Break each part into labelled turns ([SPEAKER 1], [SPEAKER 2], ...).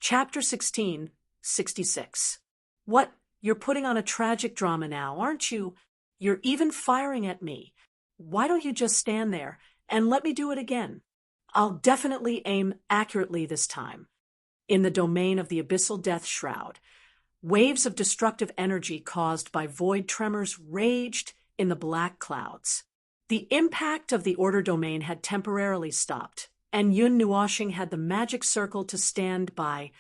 [SPEAKER 1] Chapter 16, 66. What? You're putting on a tragic drama now, aren't you? You're even firing at me. Why don't you just stand there and let me do it again? I'll definitely aim accurately this time. In the domain of the abyssal death shroud, waves of destructive energy caused by void tremors raged in the black clouds. The impact of the order domain had temporarily stopped, and Yun Nuoxing had the magic circle to stand by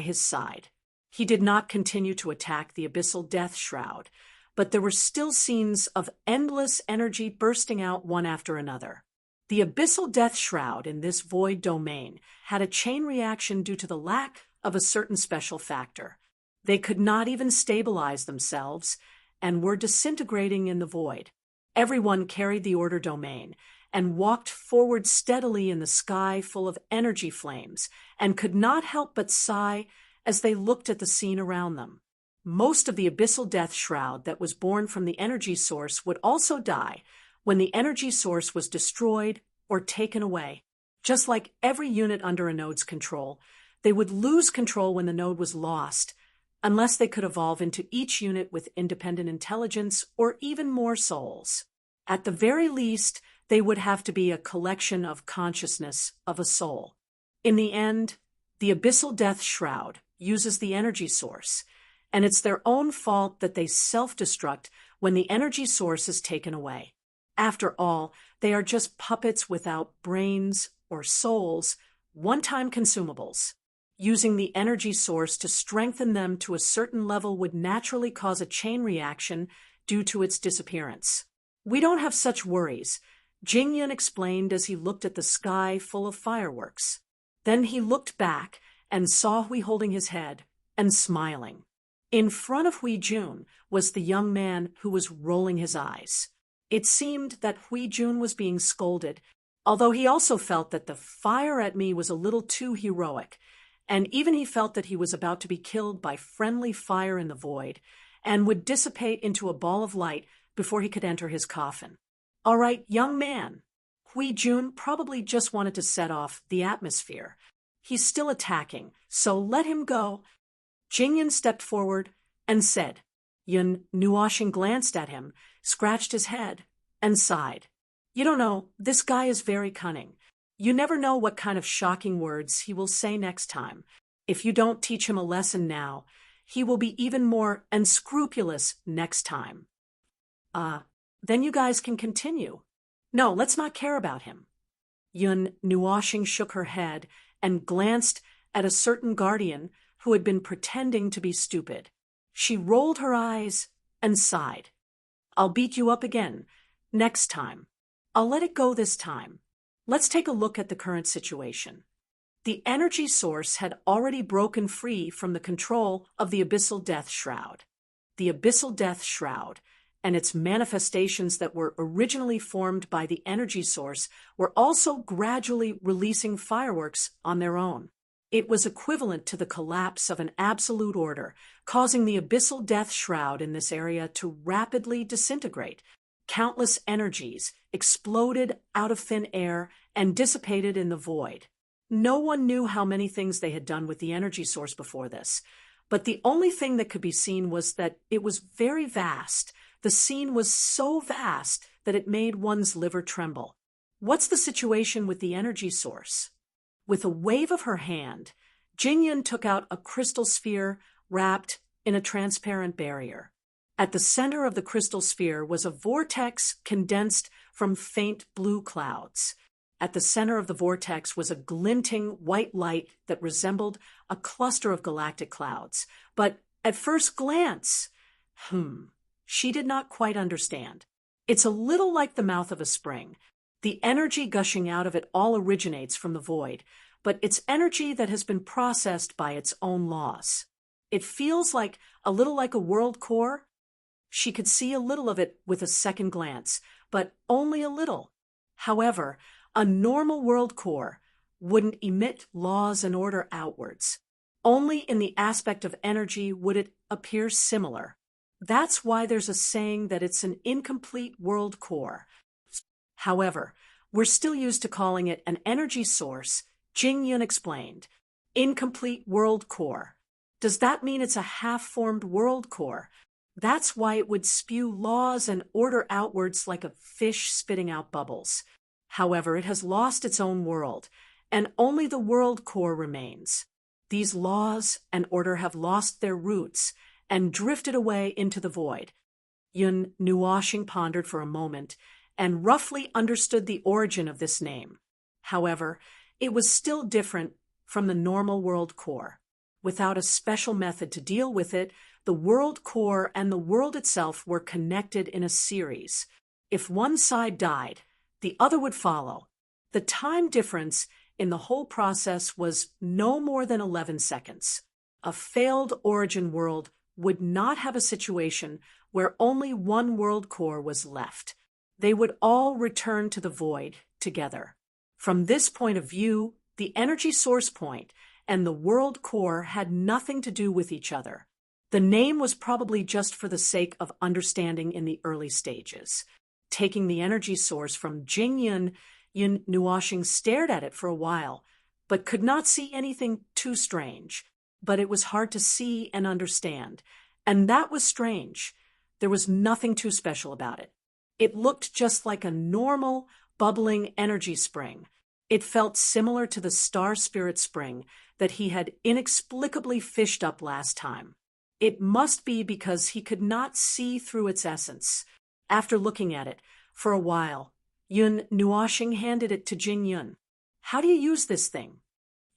[SPEAKER 1] his side. He did not continue to attack the abyssal death shroud, but there were still scenes of endless energy bursting out one after another. The abyssal death shroud in this void domain had a chain reaction due to the lack of a certain special factor. They could not even stabilize themselves and were disintegrating in the void. Everyone carried the order domain and walked forward steadily in the sky full of energy flames and could not help but sigh as they looked at the scene around them. Most of the abyssal death shroud that was born from the energy source would also die when the energy source was destroyed or taken away. Just like every unit under a node's control, they would lose control when the node was lost, unless they could evolve into each unit with independent intelligence or even more souls. At the very least, they would have to be a collection of consciousness of a soul. In the end, the abyssal death shroud uses the energy source, and it's their own fault that they self-destruct when the energy source is taken away. After all, they are just puppets without brains or souls, one-time consumables. Using the energy source to strengthen them to a certain level would naturally cause a chain reaction due to its disappearance. We don't have such worries, Jingyun explained as he looked at the sky full of fireworks. Then he looked back and saw Hui holding his head and smiling. In front of Hui Jun was the young man who was rolling his eyes. It seemed that Hui Jun was being scolded, although he also felt that the fire at me was a little too heroic, and even he felt that he was about to be killed by friendly fire in the void and would dissipate into a ball of light before he could enter his coffin. All right, young man. Hui Jun probably just wanted to set off the atmosphere. He's still attacking, so let him go. Jingyun stepped forward and said. Yun Nuoxing glanced at him, scratched his head, and sighed. You don't know, this guy is very cunning. You never know what kind of shocking words he will say next time. If you don't teach him a lesson now, he will be even more unscrupulous next time. Then you guys can continue. No, let's not care about him. Yun Nuoxing shook her head and glanced at a certain guardian who had been pretending to be stupid. She rolled her eyes and sighed. I'll beat you up again, next time. I'll let it go this time. Let's take a look at the current situation. The energy source had already broken free from the control of the abyssal death shroud. The abyssal death shroud and its manifestations that were originally formed by the energy source were also gradually releasing fireworks on their own. It was equivalent to the collapse of an absolute order, causing the abyssal death shroud in this area to rapidly disintegrate. Countless energies exploded out of thin air and dissipated in the void. No one knew how many things they had done with the energy source before this, but the only thing that could be seen was that it was very vast. The scene was so vast that it made one's liver tremble. What's the situation with the energy source? With a wave of her hand, Jingyun took out a crystal sphere wrapped in a transparent barrier. At the center of the crystal sphere was a vortex condensed from faint blue clouds. At the center of the vortex was a glinting white light that resembled a cluster of galactic clouds. But at first glance, she did not quite understand. It's a little like the mouth of a spring. The energy gushing out of it all originates from the void, but it's energy that has been processed by its own laws. It feels like a little like a world core. She could see a little of it with a second glance, but only a little. However, a normal world core wouldn't emit laws and order outwards. Only in the aspect of energy would it appear similar. That's why there's a saying that it's an incomplete world core. However, we're still used to calling it an energy source, Jingyun explained. incomplete world core. Does that mean it's a half-formed world core? That's why it would spew laws and order outwards like a fish spitting out bubbles. However, it has lost its own world, and only the world core remains. These laws and order have lost their roots and drifted away into the void. Yun Nuashing pondered for a moment and roughly understood the origin of this name. However, it was still different from the normal world core. Without a special method to deal with it, the world core and the world itself were connected in a series. If one side died, the other would follow. The time difference in the whole process was no more than 11 seconds. A failed origin world would not have a situation where only one world core was left. They would all return to the void together. From this point of view, the energy source point and the world core had nothing to do with each other. The name was probably just for the sake of understanding in the early stages. Taking the energy source from Jingyun, Yun Nuashing stared at it for a while, but could not see anything too strange. But it was hard to see and understand, and that was strange. There was nothing too special about it. It looked just like a normal, bubbling energy spring. It felt similar to the star spirit spring that he had inexplicably fished up last time. It must be because he could not see through its essence. After looking at it for a while, Yun Nuashing handed it to Jing Yun. How do you use this thing?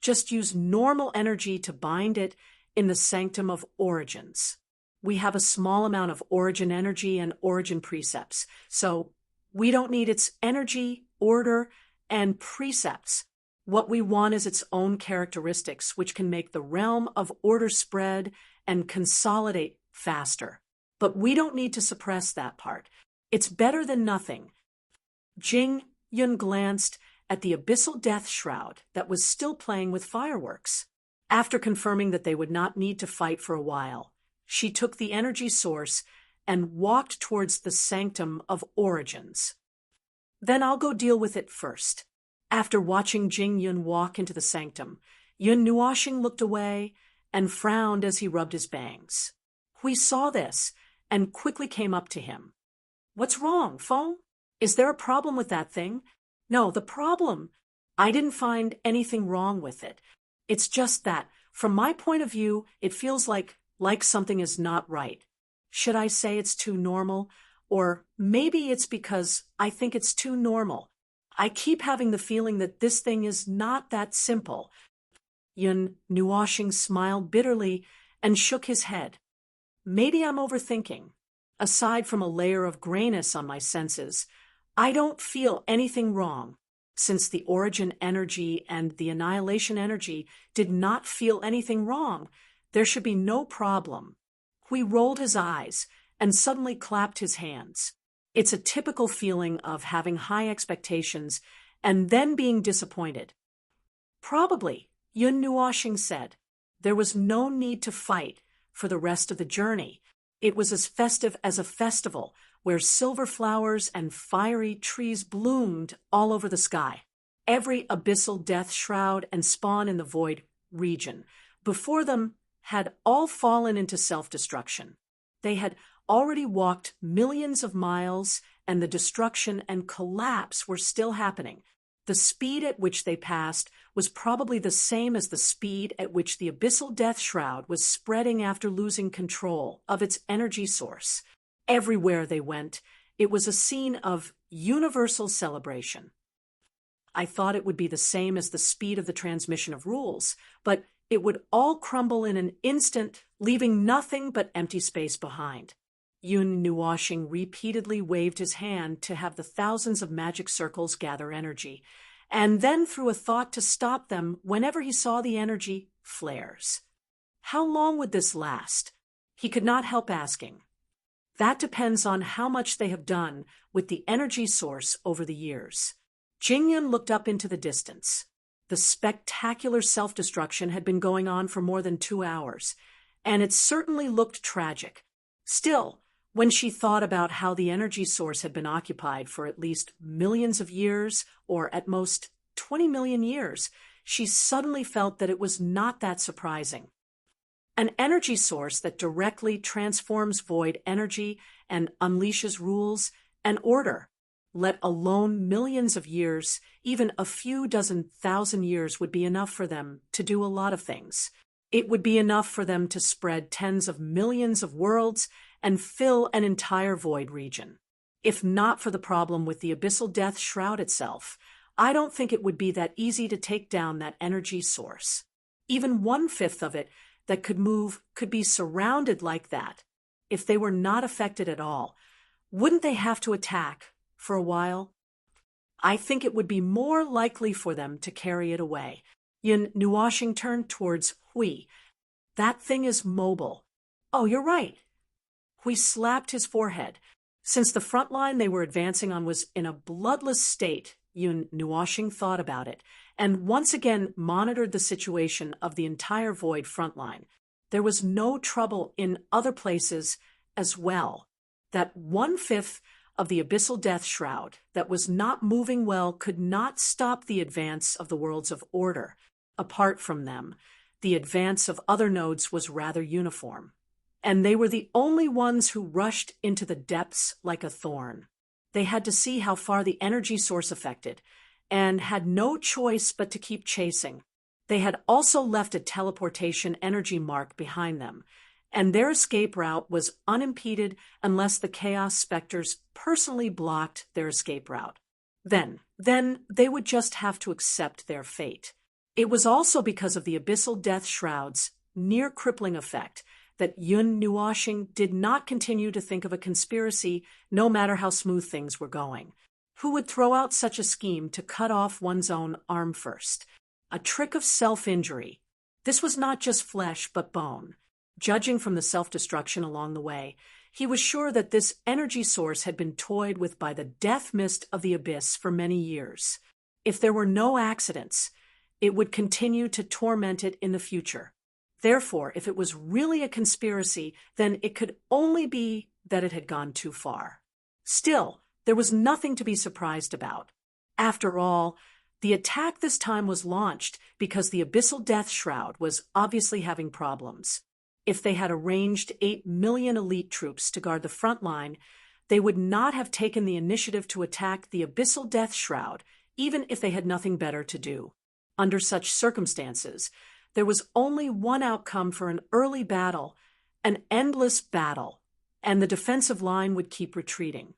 [SPEAKER 1] Just use normal energy to bind it in the sanctum of origins. We have a small amount of origin energy and origin precepts, so we don't need its energy, order, and precepts. What we want is its own characteristics, which can make the realm of order spread and consolidate faster. But we don't need to suppress that part. It's better than nothing. Jing Yun glanced at the abyssal death shroud that was still playing with fireworks. After confirming that they would not need to fight for a while, she took the energy source and walked towards the sanctum of origins. Then I'll go deal with it first. After watching Jing Yun walk into the sanctum, Yun Nuashing looked away and frowned as he rubbed his bangs. Hui saw this and quickly came up to him. What's wrong, Feng? Is there a problem with that thing? No, the problem. I didn't find anything wrong with it. It's just that, from my point of view, it feels like something is not right. Should I say it's too normal? Or maybe it's because I think it's too normal. I keep having the feeling that this thing is not that simple. Yun Nuashing smiled bitterly and shook his head. Maybe I'm overthinking. Aside from a layer of grayness on my senses, I don't feel anything wrong. Since the origin energy and the annihilation energy did not feel anything wrong, there should be no problem. Hui rolled his eyes and suddenly clapped his hands. It's a typical feeling of having high expectations and then being disappointed. Probably, Yun Nuashing said. There was no need to fight for the rest of the journey. It was as festive as a festival, where silver flowers and fiery trees bloomed all over the sky. Every abyssal death shroud and spawn in the void region before them had all fallen into self-destruction. They had already walked millions of miles, and the destruction and collapse were still happening. The speed at which they passed was probably the same as the speed at which the abyssal death shroud was spreading after losing control of its energy source. Everywhere they went, it was a scene of universal celebration. I thought it would be the same as the speed of the transmission of rules, but it would all crumble in an instant, leaving nothing but empty space behind. Yun Nuashing repeatedly waved his hand to have the thousands of magic circles gather energy, and then threw a thought to stop them whenever he saw the energy flares. How long would this last? He could not help asking. That depends on how much they have done with the energy source over the years. Jingyun looked up into the distance. The spectacular self-destruction had been going on for more than 2 hours, and it certainly looked tragic. Still, when she thought about how the energy source had been occupied for at least millions of years, or at most 20 million years, she suddenly felt that it was not that surprising. An energy source that directly transforms void energy and unleashes rules and order, let alone millions of years, even a few dozen thousand years would be enough for them to do a lot of things. It would be enough for them to spread tens of millions of worlds and fill an entire void region. If not for the problem with the abyssal death shroud itself, I don't think it would be that easy to take down that energy source. Even 1/5 of it that could move could be surrounded like that. If they were not affected at all, wouldn't they have to attack for a while? I think it would be more likely for them to carry it away. Yun Nuashing turned towards Hui. That thing is mobile. Oh, you're right. Hui slapped his forehead. Since the front line they were advancing on was in a bloodless state, Yun Nuashing thought about it, and once again monitored the situation of the entire void front line. There was no trouble in other places as well. That 1/5 of the abyssal death shroud that was not moving well could not stop the advance of the worlds of order. Apart from them, the advance of other nodes was rather uniform. And they were the only ones who rushed into the depths like a thorn. They had to see how far the energy source affected, and had no choice but to keep chasing. They had also left a teleportation energy mark behind them, and their escape route was unimpeded unless the Chaos Spectres personally blocked their escape route. Then they would just have to accept their fate. It was also because of the abyssal death shroud's near-crippling effect that Yun Nuashing did not continue to think of a conspiracy no matter how smooth things were going. Who would throw out such a scheme to cut off one's own arm first? A trick of self-injury. This was not just flesh but bone. Judging from the self-destruction along the way, he was sure that this energy source had been toyed with by the death mist of the abyss for many years. If there were no accidents, it would continue to torment it in the future. Therefore, if it was really a conspiracy, then it could only be that it had gone too far. Still, there was nothing to be surprised about. After all, the attack this time was launched because the abyssal death shroud was obviously having problems. If they had arranged 8 million elite troops to guard the front line, they would not have taken the initiative to attack the abyssal death shroud, even if they had nothing better to do. Under such circumstances, there was only one outcome for an early battle, an endless battle, and the defensive line would keep retreating.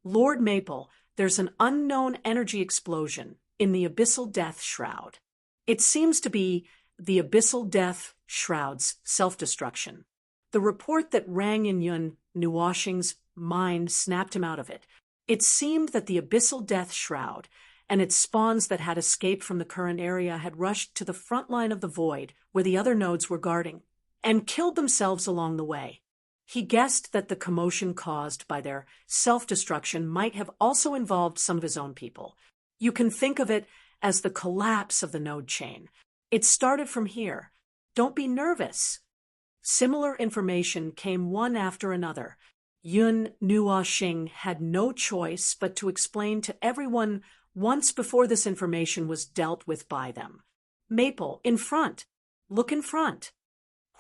[SPEAKER 1] Lord Maple, there's an unknown energy explosion in the abyssal death shroud. It seems to be the abyssal death shroud's self-destruction. The report that rang in Yun Nuashing's mind snapped him out of it. It seemed that the abyssal death shroud and its spawns that had escaped from the current area had rushed to the front line of the void where the other nodes were guarding, and killed themselves along the way. He guessed that the commotion caused by their self-destruction might have also involved some of his own people. You can think of it as the collapse of the node chain. It started from here. Don't be nervous. Similar information came one after another. Yun Nuashing had no choice but to explain to everyone once before this information was dealt with by them. Maple, in front. Look in front.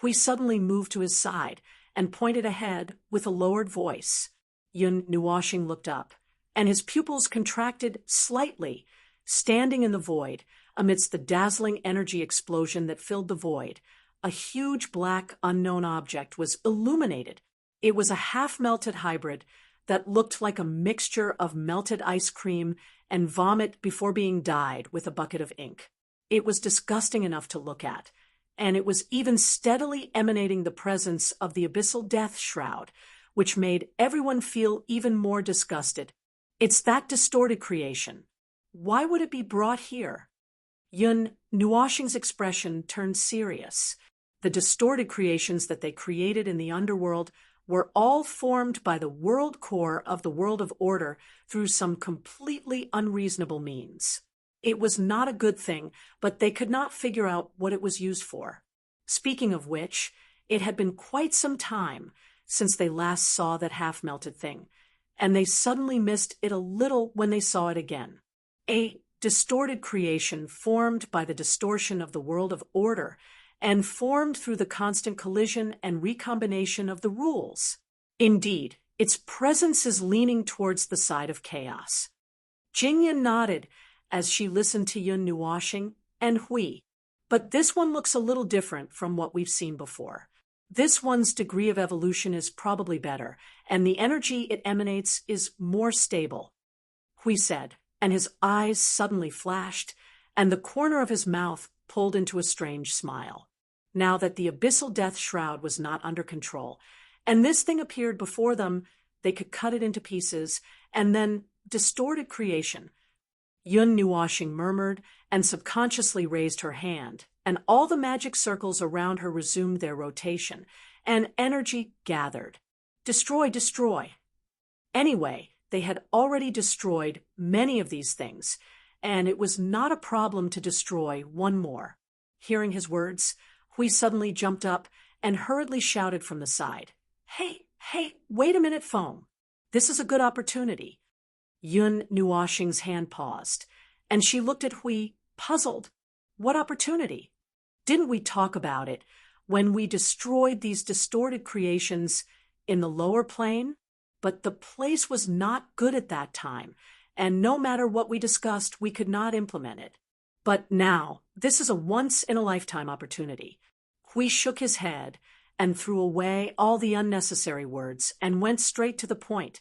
[SPEAKER 1] Hui suddenly moved to his side and pointed ahead with a lowered voice. Yun Nuashing looked up, and his pupils contracted slightly. Standing in the void, amidst the dazzling energy explosion that filled the void, a huge black unknown object was illuminated. It was a half-melted hybrid that looked like a mixture of melted ice cream and vomit before being dyed with a bucket of ink. It was disgusting enough to look at, and it was even steadily emanating the presence of the abyssal death shroud, which made everyone feel even more disgusted. It's that distorted creation. Why would it be brought here? Yun Nuashing's expression turned serious. The distorted creations that they created in the underworld were all formed by the world core of the world of order through some completely unreasonable means. It was not a good thing, but they could not figure out what it was used for. Speaking of which, it had been quite some time since they last saw that half-melted thing, and they suddenly missed it a little when they saw it again. A distorted creation formed by the distortion of the world of order and formed through the constant collision and recombination of the rules. Indeed, its presence is leaning towards the side of chaos. Jingyan nodded as she listened to Yun Nuoxing and Hui. But this one looks a little different from what we've seen before. This one's degree of evolution is probably better, and the energy it emanates is more stable. Hui said, and his eyes suddenly flashed, and the corner of his mouth pulled into a strange smile. Now that the abyssal death shroud was not under control, and this thing appeared before them, they could cut it into pieces, and then distorted creation. Yun Nuoxing murmured and subconsciously raised her hand, and all the magic circles around her resumed their rotation, and energy gathered. Destroy, destroy. Anyway, they had already destroyed many of these things, and it was not a problem to destroy one more. Hearing his words, Hui suddenly jumped up and hurriedly shouted from the side, Hey, wait a minute, Foam. This is a good opportunity. Yun Nuoxing's hand paused, and she looked at Hui, puzzled. What opportunity? Didn't we talk about it when we destroyed these distorted creations in the lower plane? But the place was not good at that time, and no matter what we discussed, we could not implement it. But now, this is a once-in-a-lifetime opportunity. Hui shook his head and threw away all the unnecessary words and went straight to the point.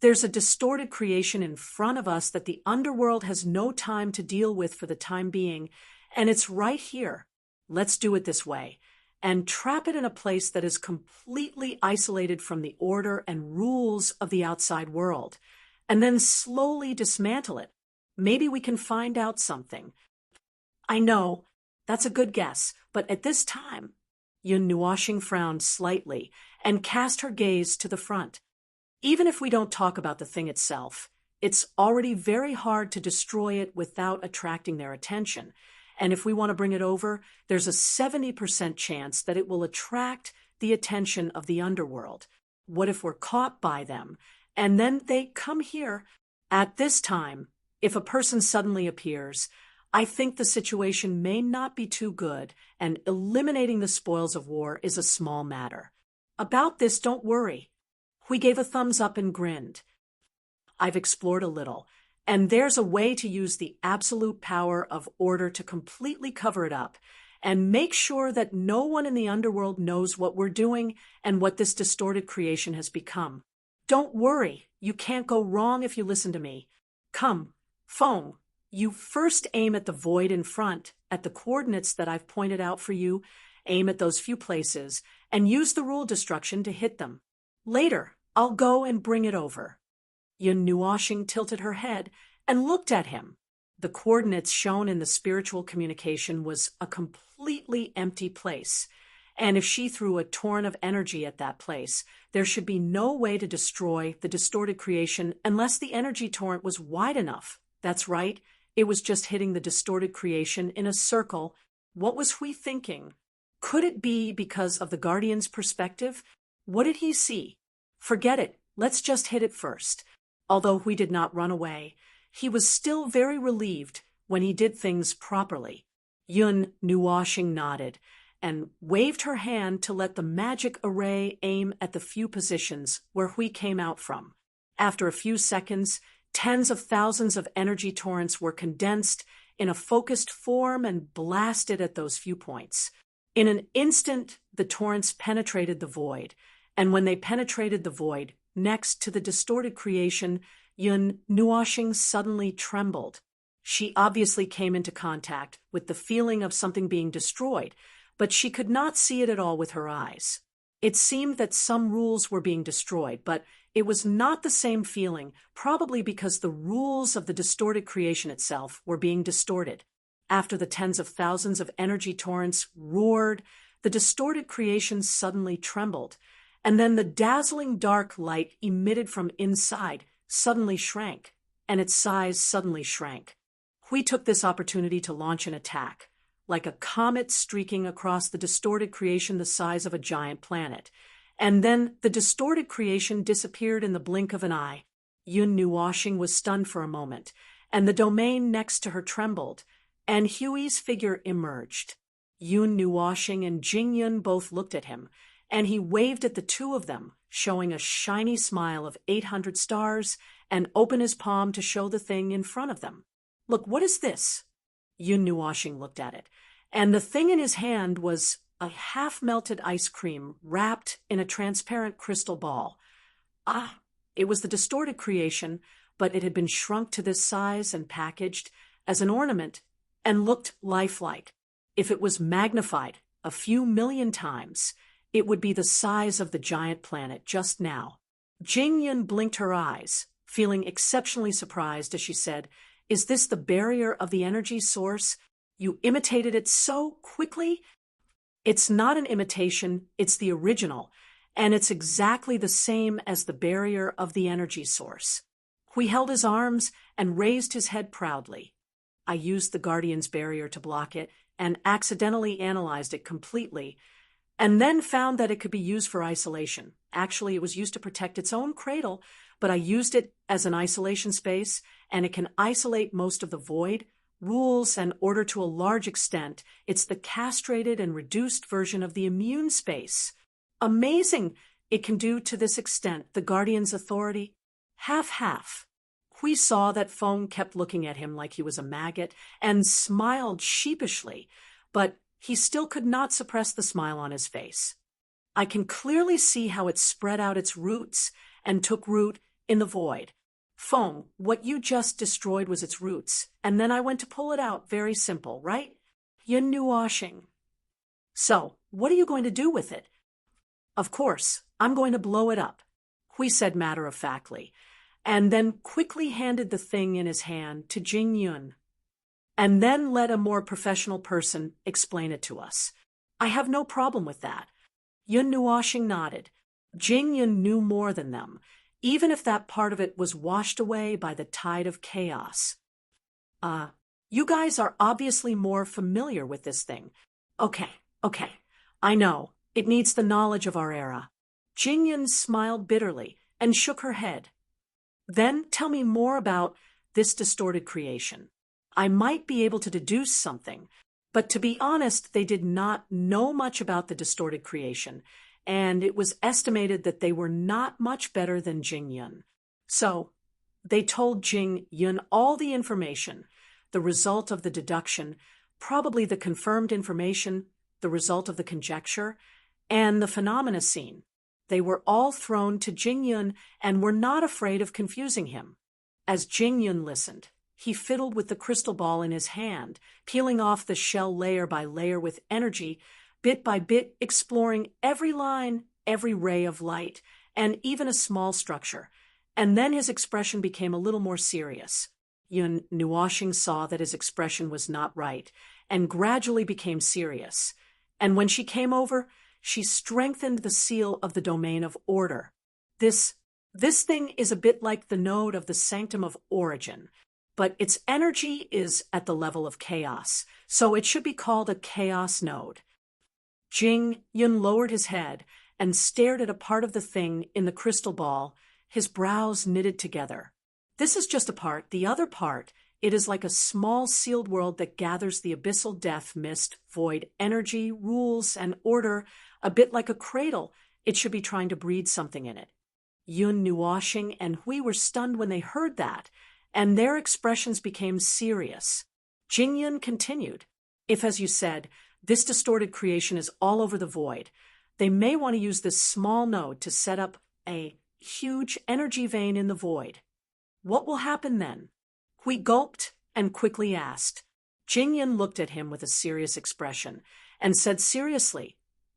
[SPEAKER 1] There's a distorted creation in front of us that the underworld has no time to deal with for the time being, and it's right here. Let's do it this way, and trap it in a place that is completely isolated from the order and rules of the outside world, and then slowly dismantle it. Maybe we can find out something. I know, that's a good guess, but at this time, Yun Nuoxing frowned slightly and cast her gaze to the front. Even if we don't talk about the thing itself, it's already very hard to destroy it without attracting their attention. And if we want to bring it over, there's a 70% chance that it will attract the attention of the underworld. What if we're caught by them, and then they come here? At this time, if a person suddenly appears, I think the situation may not be too good, and eliminating the spoils of war is a small matter. About this, don't worry. Hui gave a thumbs up and grinned. I've explored a little, and there's a way to use the absolute power of order to completely cover it up and make sure that no one in the underworld knows what we're doing and what this distorted creation has become. Don't worry, you can't go wrong if you listen to me. Come, Foam. You first aim at the void in front, at the coordinates that I've pointed out for you, aim at those few places, and use the rule destruction to hit them. Later, I'll go and bring it over. Yun Nuoxing tilted her head and looked at him. The coordinates shown in the spiritual communication was a completely empty place, and if she threw a torrent of energy at that place, there should be no way to destroy the distorted creation unless the energy torrent was wide enough. That's right. It was just hitting the distorted creation in a circle. What was Hui thinking? Could it be because of the Guardian's perspective? What did he see? Forget it. Let's just hit it first. Although Hui did not run away, he was still very relieved when he did things properly. Yun Nuoxing nodded and waved her hand to let the magic array aim at the few positions where Hui came out from. After a few seconds, tens of thousands of energy torrents were condensed in a focused form and blasted at those few points. In an instant, the torrents penetrated the void, and when they penetrated the void, next to the distorted creation, Yun Nuoxing suddenly trembled. She obviously came into contact with the feeling of something being destroyed, but she could not see it at all with her eyes. It seemed that some rules were being destroyed, but it was not the same feeling, probably because the rules of the distorted creation itself were being distorted. After the tens of thousands of energy torrents roared, the distorted creation suddenly trembled, and then the dazzling dark light emitted from inside suddenly shrank, and its size suddenly shrank. Hui took this opportunity to launch an attack, like a comet streaking across the distorted creation the size of a giant planet. And then the distorted creation disappeared in the blink of an eye. Yun Nuoxing was stunned for a moment, and the domain next to her trembled, and Huey's figure emerged. Yun Nuoshing and Jing Yun both looked at him, and he waved at the two of them, showing a shiny smile of 800 stars, and opened his palm to show the thing in front of them. "Look, what is this?" Yun Nuoshing looked at it, and the thing in his hand was a half-melted ice cream wrapped in a transparent crystal ball. Ah, it was the distorted creation, but it had been shrunk to this size and packaged as an ornament and looked lifelike. If it was magnified a few million times, it would be the size of the giant planet just now. Jing Yun blinked her eyes, feeling exceptionally surprised as she said, "Is this the barrier of the energy source? You imitated it so quickly?" "It's not an imitation, it's the original, and it's exactly the same as the barrier of the energy source." He held his arms and raised his head proudly. "I used the Guardian's barrier to block it and accidentally analyzed it completely, and then found that it could be used for isolation. Actually, it was used to protect its own cradle, but I used it as an isolation space, and it can isolate most of the void, rules, and order to a large extent. It's the castrated and reduced version of the immune space. Amazing it can do to this extent, the Guardian's authority. Half-half." Hui saw that Feng kept looking at him like he was a maggot and smiled sheepishly, but he still could not suppress the smile on his face. "I can clearly see how it spread out its roots and took root in the void. Feng, what you just destroyed was its roots, and then I went to pull it out. Very simple, right? Yin Nuoshing. So, what are you going to do with it?" "Of course, I'm going to blow it up," Hui said matter-of-factly, and then quickly handed the thing in his hand to Jing Yun. "And then let a more professional person explain it to us. I have no problem with that." Yun Nuoshing nodded. Jing Yun knew more than them, even if that part of it was washed away by the tide of chaos. You guys are obviously more familiar with this thing." Okay, I know. It needs the knowledge of our era." Jing Yun smiled bitterly and shook her head. "Then tell me more about this distorted creation. I might be able to deduce something, but to be honest, they did not know much about the distorted creation, and it was estimated that they were not much better than Jing Yun. So they told Jing Yun all the information, the result of the deduction, probably the confirmed information, the result of the conjecture, and the phenomena seen. They were all thrown to Jing Yun and were not afraid of confusing him. As Jing Yun listened, he fiddled with the crystal ball in his hand, peeling off the shell layer by layer with energy, bit by bit exploring every line, every ray of light, and even a small structure. And then his expression became a little more serious. Yun Nuoshing saw that his expression was not right, and gradually became serious. And when she came over, she strengthened the seal of the domain of order. This thing is a bit like the node of the sanctum of origin, but its energy is at the level of chaos, so it should be called a chaos node. Jing Yun lowered his head and stared at a part of the thing in the crystal ball, his brows knitted together. "This is just a part. The other part, it is like a small sealed world that gathers the abyssal death mist, void energy, rules, and order, a bit like a cradle. It should be trying to breed something in it." Yun Nuoshing and Hui were stunned when they heard that, and their expressions became serious. Jing Yun continued, "If, as you said, this distorted creation is all over the void, they may want to use this small node to set up a huge energy vein in the void. What will happen then?" Hui gulped and quickly asked. Jing Yun looked at him with a serious expression and said seriously,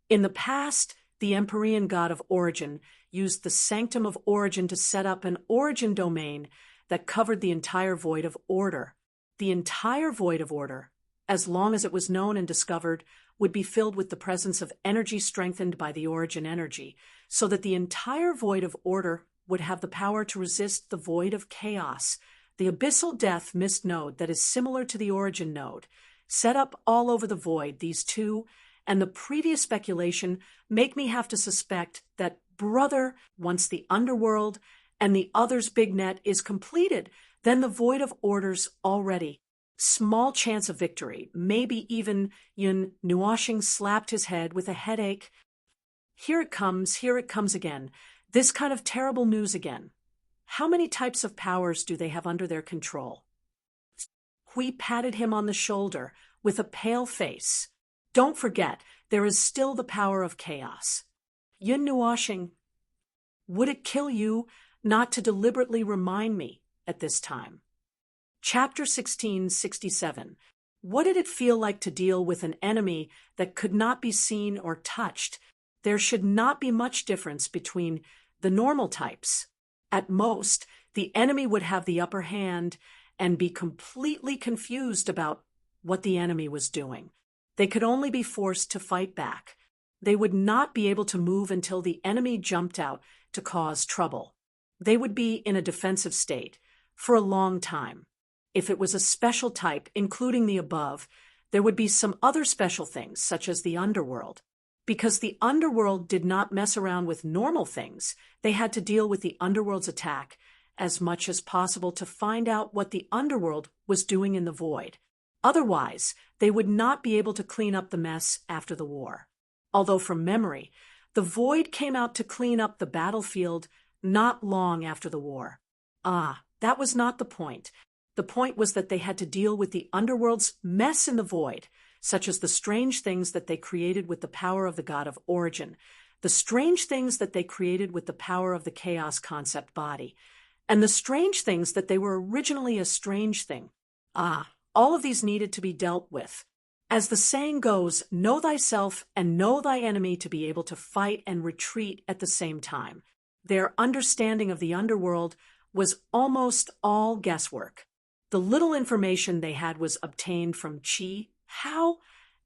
[SPEAKER 1] "In the past, the Empyrean god of origin used the sanctum of origin to set up an origin domain that covered the entire void of order. The entire void of order, as long as it was known and discovered, would be filled with the presence of energy strengthened by the origin energy, so that the entire void of order would have the power to resist the void of chaos, the abyssal death mist node that is similar to the origin node. Set up all over the void, these two, and the previous speculation make me have to suspect that, brother, once the underworld and the other's big net is completed, Then the void of orders already. Small chance of victory, maybe even Yun Nuashing slapped his head with a headache. Here it comes again. This kind of terrible news again. How many types of powers do they have under their control? Hui patted him on the shoulder with a pale face. Don't forget, there is still the power of chaos. Yun Nuashing, would it kill you not to deliberately remind me at this time? Chapter 1667. What did it feel like to deal with an enemy that could not be seen or touched? There should not be much difference between the normal types. At most, the enemy would have the upper hand and be completely confused about what the enemy was doing. They could only be forced to fight back. They would not be able to move until the enemy jumped out to cause trouble. They would be in a defensive state for a long time. If it was a special type, including the above, there would be some other special things, such as the underworld. Because the underworld did not mess around with normal things, they had to deal with the underworld's attack as much as possible to find out what the underworld was doing in the void. Otherwise, they would not be able to clean up the mess after the war. Although from memory, the void came out to clean up the battlefield not long after the war. That was not the point. The point was that they had to deal with the underworld's mess in the void, such as the strange things that they created with the power of the god of origin, the strange things that they created with the power of the chaos concept body, and the strange things that they were originally a strange thing. All of these needed to be dealt with. As the saying goes, know thyself and know thy enemy to be able to fight and retreat at the same time. Their understanding of the underworld was almost all guesswork. The little information they had was obtained from Qi, Hao,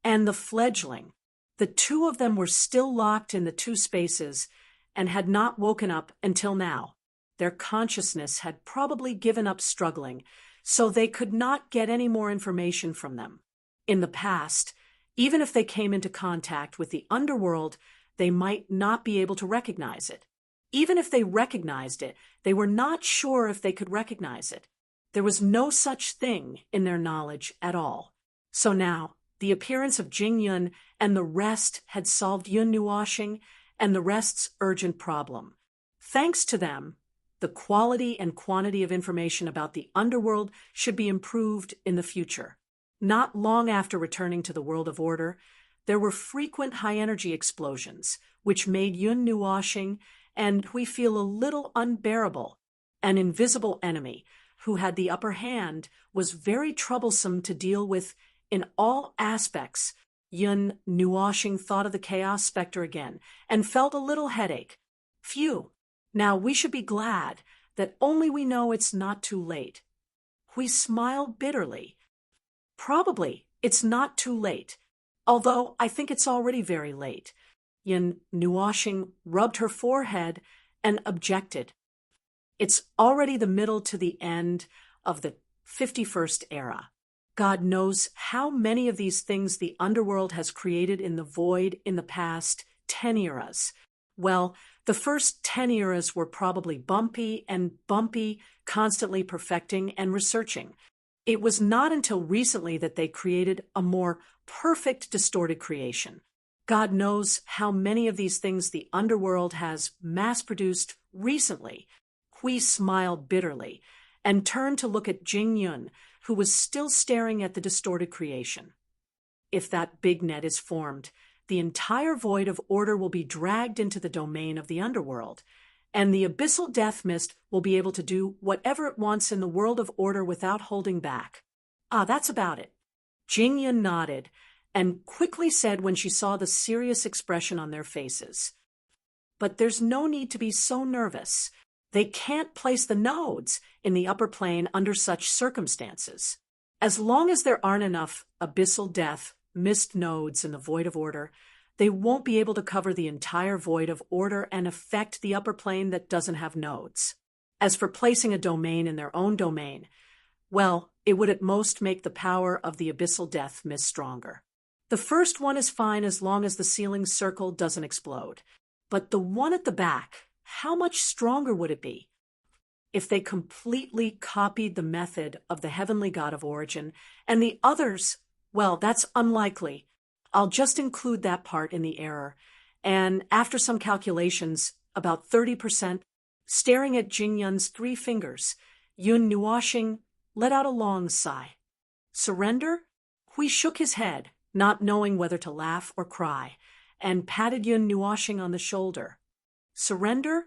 [SPEAKER 1] and the fledgling. The two of them were still locked in the two spaces and had not woken up until now. Their consciousness had probably given up struggling, so they could not get any more information from them. In the past, even if they came into contact with the underworld, they might not be able to recognize it. Even if they recognized it, they were not sure if they could recognize it. There was no such thing in their knowledge at all. So now, the appearance of Jing Yun and the rest had solved Yun Nuashing and the rest's urgent problem. Thanks to them, the quality and quantity of information about the underworld should be improved in the future. Not long after returning to the world of order, there were frequent high-energy explosions, which made Yun Nuashing and we feel a little unbearable. An invisible enemy, who had the upper hand, was very troublesome to deal with in all aspects. Yun Nuashing thought of the Chaos Spectre again and felt a little headache. Phew, now we should be glad that only we know it's not too late. We smiled bitterly. Probably it's not too late, although I think it's already very late. Yun Nuashing rubbed her forehead and objected. It's already the middle to the end of the 51st era. God knows how many of these things the underworld has created in the void in the past 10 eras. Well, the first 10 eras were probably bumpy, constantly perfecting and researching. It was not until recently that they created a more perfect distorted creation. God knows how many of these things the underworld has mass-produced recently. Hui smiled bitterly and turned to look at Jing Yun, who was still staring at the distorted creation. If that big net is formed, the entire void of order will be dragged into the domain of the underworld, and the abyssal death mist will be able to do whatever it wants in the world of order without holding back. That's about it. Jing Yun nodded and quickly said when she saw the serious expression on their faces, "But there's no need to be so nervous. They can't place the nodes in the upper plane under such circumstances. As long as there aren't enough abyssal death mist nodes in the void of order, they won't be able to cover the entire void of order and affect the upper plane that doesn't have nodes. As for placing a domain in their own domain, well, it would at most make the power of the abyssal death mist stronger. The first one is fine as long as the ceiling circle doesn't explode. But the one at the back, how much stronger would it be? if they completely copied the method of the heavenly God of origin, and the others, well, that's unlikely. I'll just include that part in the error. And after some calculations, about 30%, staring at Jing Yun's 3 fingers, Yun Nuoxing let out a long sigh. Surrender? Hui shook his head, not knowing whether to laugh or cry, and patted Yun Nuoxing on the shoulder. Surrender?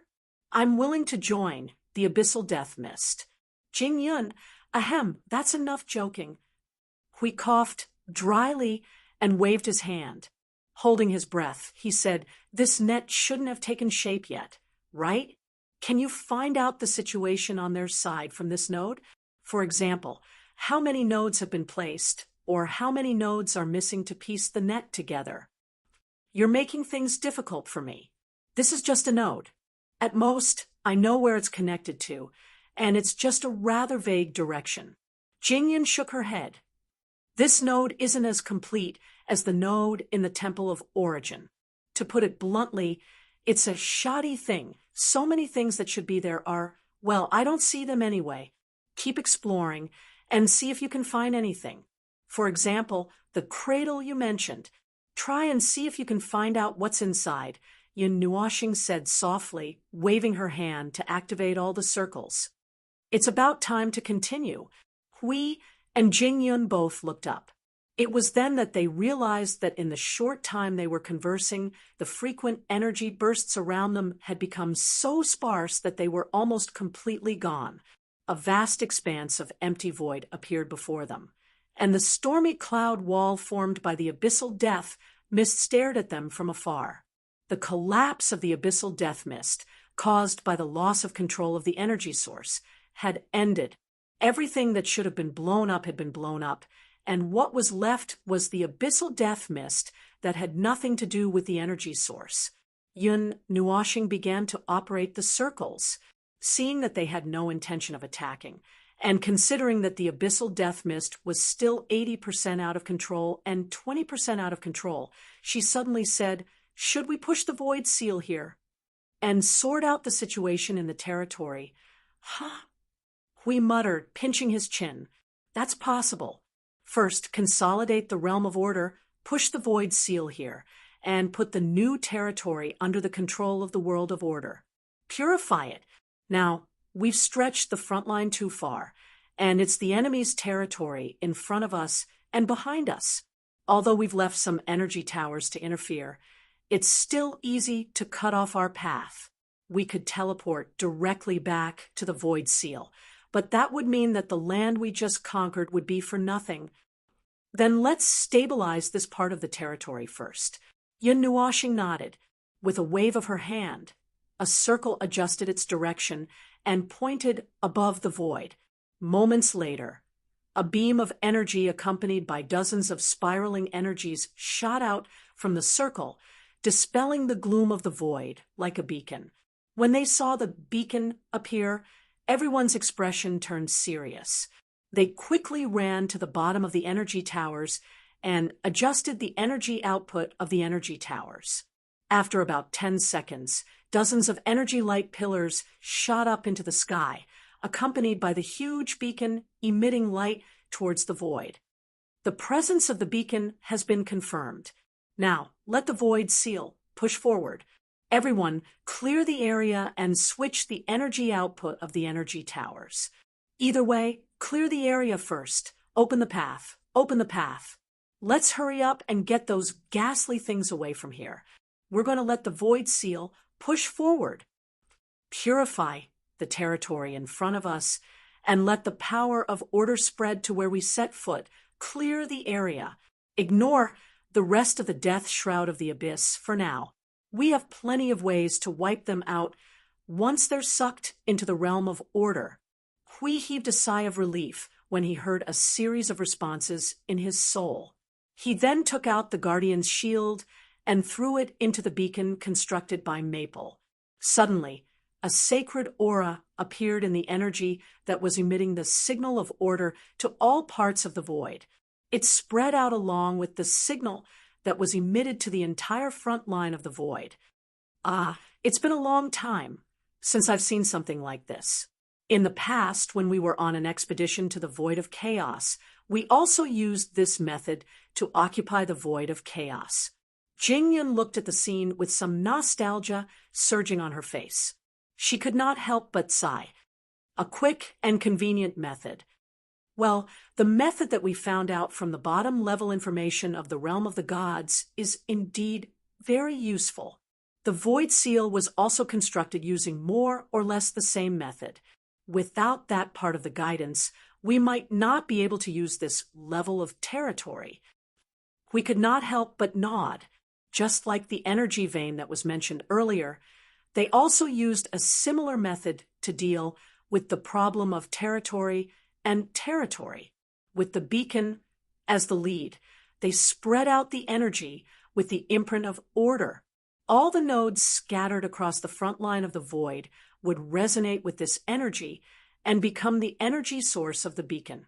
[SPEAKER 1] I'm willing to join the abyssal death mist. Jing Yun, ahem, that's enough joking. Hui coughed dryly and waved his hand. Holding his breath, he said, this net shouldn't have taken shape yet, right? Can you find out the situation on their side from this node? For example, how many nodes have been placed, or how many nodes are missing to piece the net together? You're making things difficult for me. This is just a node. At most, I know where it's connected to, and it's just a rather vague direction. Jingyan shook her head. This node isn't as complete as the node in the Temple of Origin. To put it bluntly, it's a shoddy thing. So many things that should be there are, well, I don't see them anyway. Keep exploring and see if you can find anything. For example, the cradle you mentioned. Try and see if you can find out what's inside, Yun Nuoxing said softly, waving her hand to activate all the circles. It's about time to continue. Hui and Jing Yun both looked up. It was then that they realized that in the short time they were conversing, the frequent energy bursts around them had become so sparse that they were almost completely gone. A vast expanse of empty void appeared before them, and the stormy cloud wall formed by the abyssal death mist stared at them from afar. The collapse of the abyssal death mist, caused by the loss of control of the energy source, had ended. Everything that should have been blown up had been blown up, and what was left was the abyssal death mist that had nothing to do with the energy source. Yun Nuoxing began to operate the circles, seeing that they had no intention of attacking, and considering that the abyssal death mist was still 80% out of control and 20% out of control, she suddenly said, "Should we push the void seal here and sort out the situation in the territory?" "Huh?" Hui muttered, pinching his chin. "That's possible. First, consolidate the realm of order, push the void seal here, and put the new territory under the control of the world of order. Purify it. Now, we've stretched the front line too far, and it's the enemy's territory in front of us and behind us. Although we've left some energy towers to interfere, it's still easy to cut off our path. We could teleport directly back to the void seal, but that would mean that the land we just conquered would be for nothing. Then let's stabilize this part of the territory first." Yun Nuoxing nodded. With a wave of her hand, a circle adjusted its direction and pointed above the void. Moments later, a beam of energy accompanied by dozens of spiraling energies shot out from the circle, dispelling the gloom of the void like a beacon. When they saw the beacon appear, everyone's expression turned serious. They quickly ran to the bottom of the energy towers and adjusted the energy output of the energy towers. After about 10 seconds, dozens of energy-light pillars shot up into the sky, accompanied by the huge beacon emitting light towards the void. The presence of the beacon has been confirmed. Now, let the void seal push forward. Everyone, clear the area and switch the energy output of the energy towers. Either way, clear the area first. Open the path. Open the path. Let's hurry up and get those ghastly things away from here. We're going to let the void seal push forward. Purify the territory in front of us and let the power of order spread to where we set foot. Clear the area. Ignore the rest of the death shroud of the abyss for now. We have plenty of ways to wipe them out once they're sucked into the realm of order. Hui heaved a sigh of relief when he heard a series of responses in his soul. He then took out the Guardian's shield and threw it into the beacon constructed by Maple. Suddenly, a sacred aura appeared in the energy that was emitting the signal of order to all parts of the void. It spread out along with the signal that was emitted to the entire front line of the void. It's been a long time since I've seen something like this. In the past, when we were on an expedition to the void of chaos, we also used this method to occupy the void of chaos. Jingyun looked at the scene with some nostalgia surging on her face. She could not help but sigh. A quick and convenient method. Well, the method that we found out from the bottom-level information of the realm of the gods is indeed very useful. The void seal was also constructed using more or less the same method. Without that part of the guidance, we might not be able to use this level of territory. We could not help but nod. Just like the energy vein that was mentioned earlier, they also used a similar method to deal with the problem of territory and territory. With the beacon as the lead, they spread out the energy with the imprint of order. All the nodes scattered across the front line of the void would resonate with this energy and become the energy source of the beacon.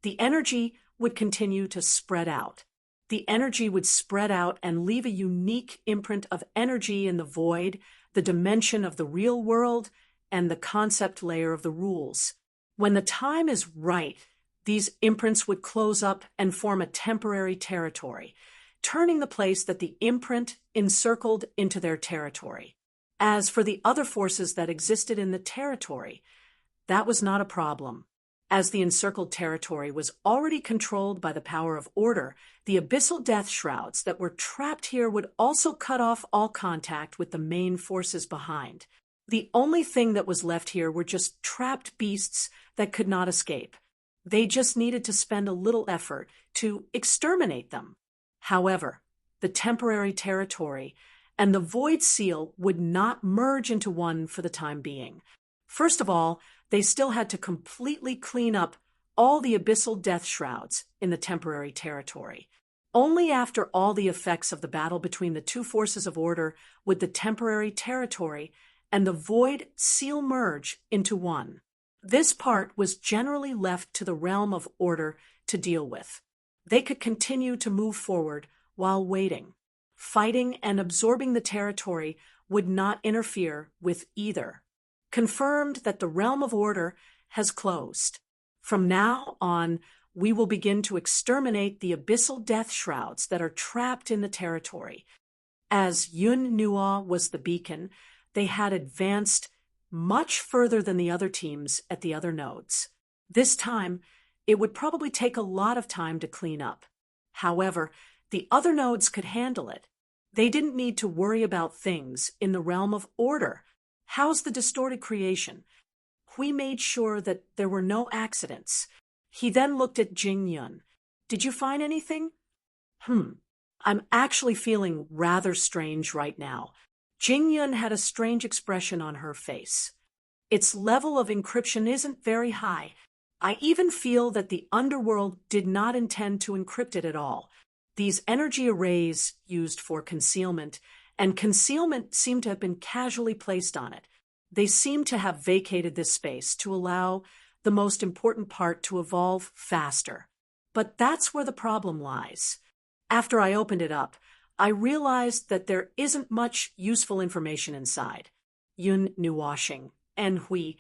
[SPEAKER 1] The energy would continue to spread out. The energy would spread out and leave a unique imprint of energy in the void, the dimension of the real world, and the concept layer of the rules. When the time is right, these imprints would close up and form a temporary territory, turning the place that the imprint encircled into their territory. As for the other forces that existed in the territory, that was not a problem. As the encircled territory was already controlled by the power of order, the abyssal death shrouds that were trapped here would also cut off all contact with the main forces behind. The only thing that was left here were just trapped beasts that could not escape. They just needed to spend a little effort to exterminate them. However, the temporary territory and the void seal would not merge into one for the time being. First of all, they still had to completely clean up all the abyssal death shrouds in the temporary territory. Only after all the effects of the battle between the two forces of order would the temporary territory and the void seal merge into one. This part was generally left to the realm of order to deal with. They could continue to move forward while waiting. Fighting and absorbing the territory would not interfere with either. Confirmed that the realm of order has closed. From now on, we will begin to exterminate the abyssal death shrouds that are trapped in the territory. As Yun Nuo was the beacon, they had advanced much further than the other teams at the other nodes. This time, it would probably take a lot of time to clean up. However, the other nodes could handle it. They didn't need to worry about things in the realm of order. How's the distorted creation? We made sure that there were no accidents. He then looked at Jingyun. Did you find anything? I'm actually feeling rather strange right now. Jingyun had a strange expression on her face. Its level of encryption isn't very high. I even feel that the underworld did not intend to encrypt it at all. These energy arrays used for concealment, and concealment seemed to have been casually placed on it. They seem to have vacated this space to allow the most important part to evolve faster. But that's where the problem lies. After I opened it up, I realized that there isn't much useful information inside. Yun Nuoshing and Hui,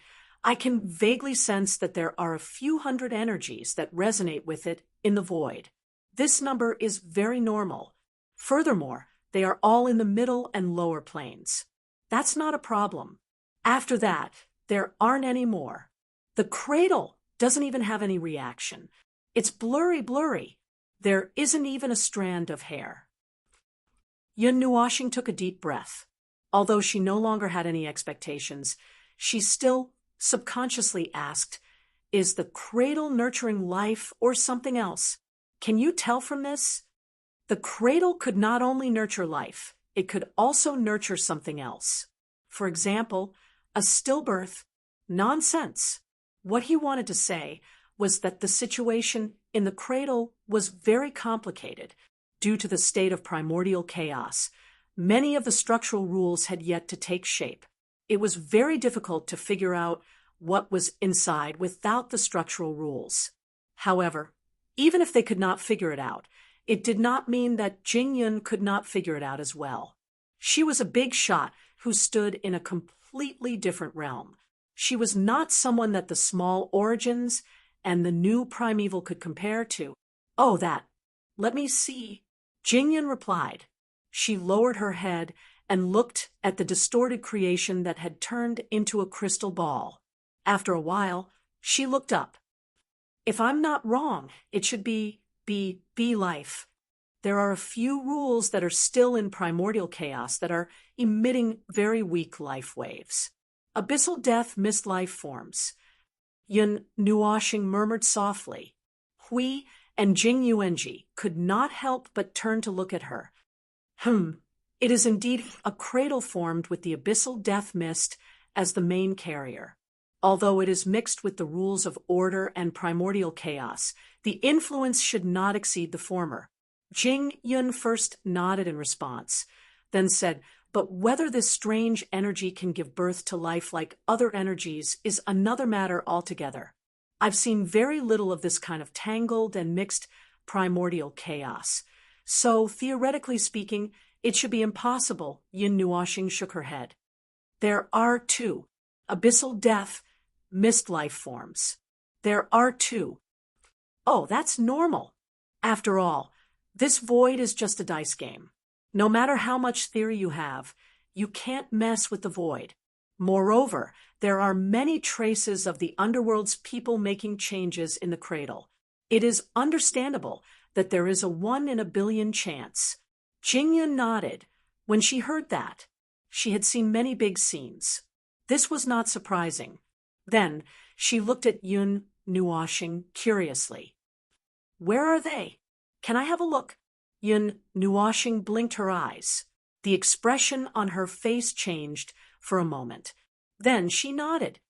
[SPEAKER 1] I can vaguely sense that there are a few hundred energies that resonate with it in the void. This number is very normal. Furthermore, they are all in the middle and lower planes. That's not a problem. After that, there aren't any more. The cradle doesn't even have any reaction. It's blurry. There isn't even a strand of hair. Yun Nuoshing took a deep breath. Although she no longer had any expectations, she still subconsciously asked, is the cradle nurturing life or something else? Can you tell from this? The cradle could not only nurture life, it could also nurture something else. For example, a stillbirth. Nonsense. What he wanted to say was that the situation in the cradle was very complicated due to the state of primordial chaos. Many of the structural rules had yet to take shape. It was very difficult to figure out what was inside without the structural rules. However, even if they could not figure it out, it did not mean that Jingyun could not figure it out as well. She was a big shot who stood in a completely different realm. She was not someone that the small origins and the new primeval could compare to. Oh, that. Let me see. Jingyun replied. She lowered her head and looked at the distorted creation that had turned into a crystal ball. After a while, she looked up. If I'm not wrong, it should be life. There are a few rules that are still in primordial chaos that are emitting very weak life waves. Abyssal death missed life forms. Yun Nuoshing murmured softly. Hui and Jing Yuanji could not help but turn to look at her. It is indeed a cradle formed with the abyssal death mist as the main carrier. Although it is mixed with the rules of order and primordial chaos, the influence should not exceed the former. Jing Yun first nodded in response, then said, but whether this strange energy can give birth to life like other energies is another matter altogether. I've seen very little of this kind of tangled and mixed primordial chaos. So, theoretically speaking, it should be impossible, Yin Nuoshing shook her head. There are two. Abyssal death, mist life forms. There are two. Oh, that's normal. After all, this void is just a dice game. No matter how much theory you have, you can't mess with the void. Moreover, there are many traces of the underworld's people making changes in the cradle. It is understandable that there is a 1 in a billion chance. Jingyun nodded. When she heard that, she had seen many big scenes. This was not surprising. Then she looked at Yun Nuoshing curiously. Where are they? Can I have a look? Yun Nuoshing blinked her eyes. The expression on her face changed for a moment. Then she nodded.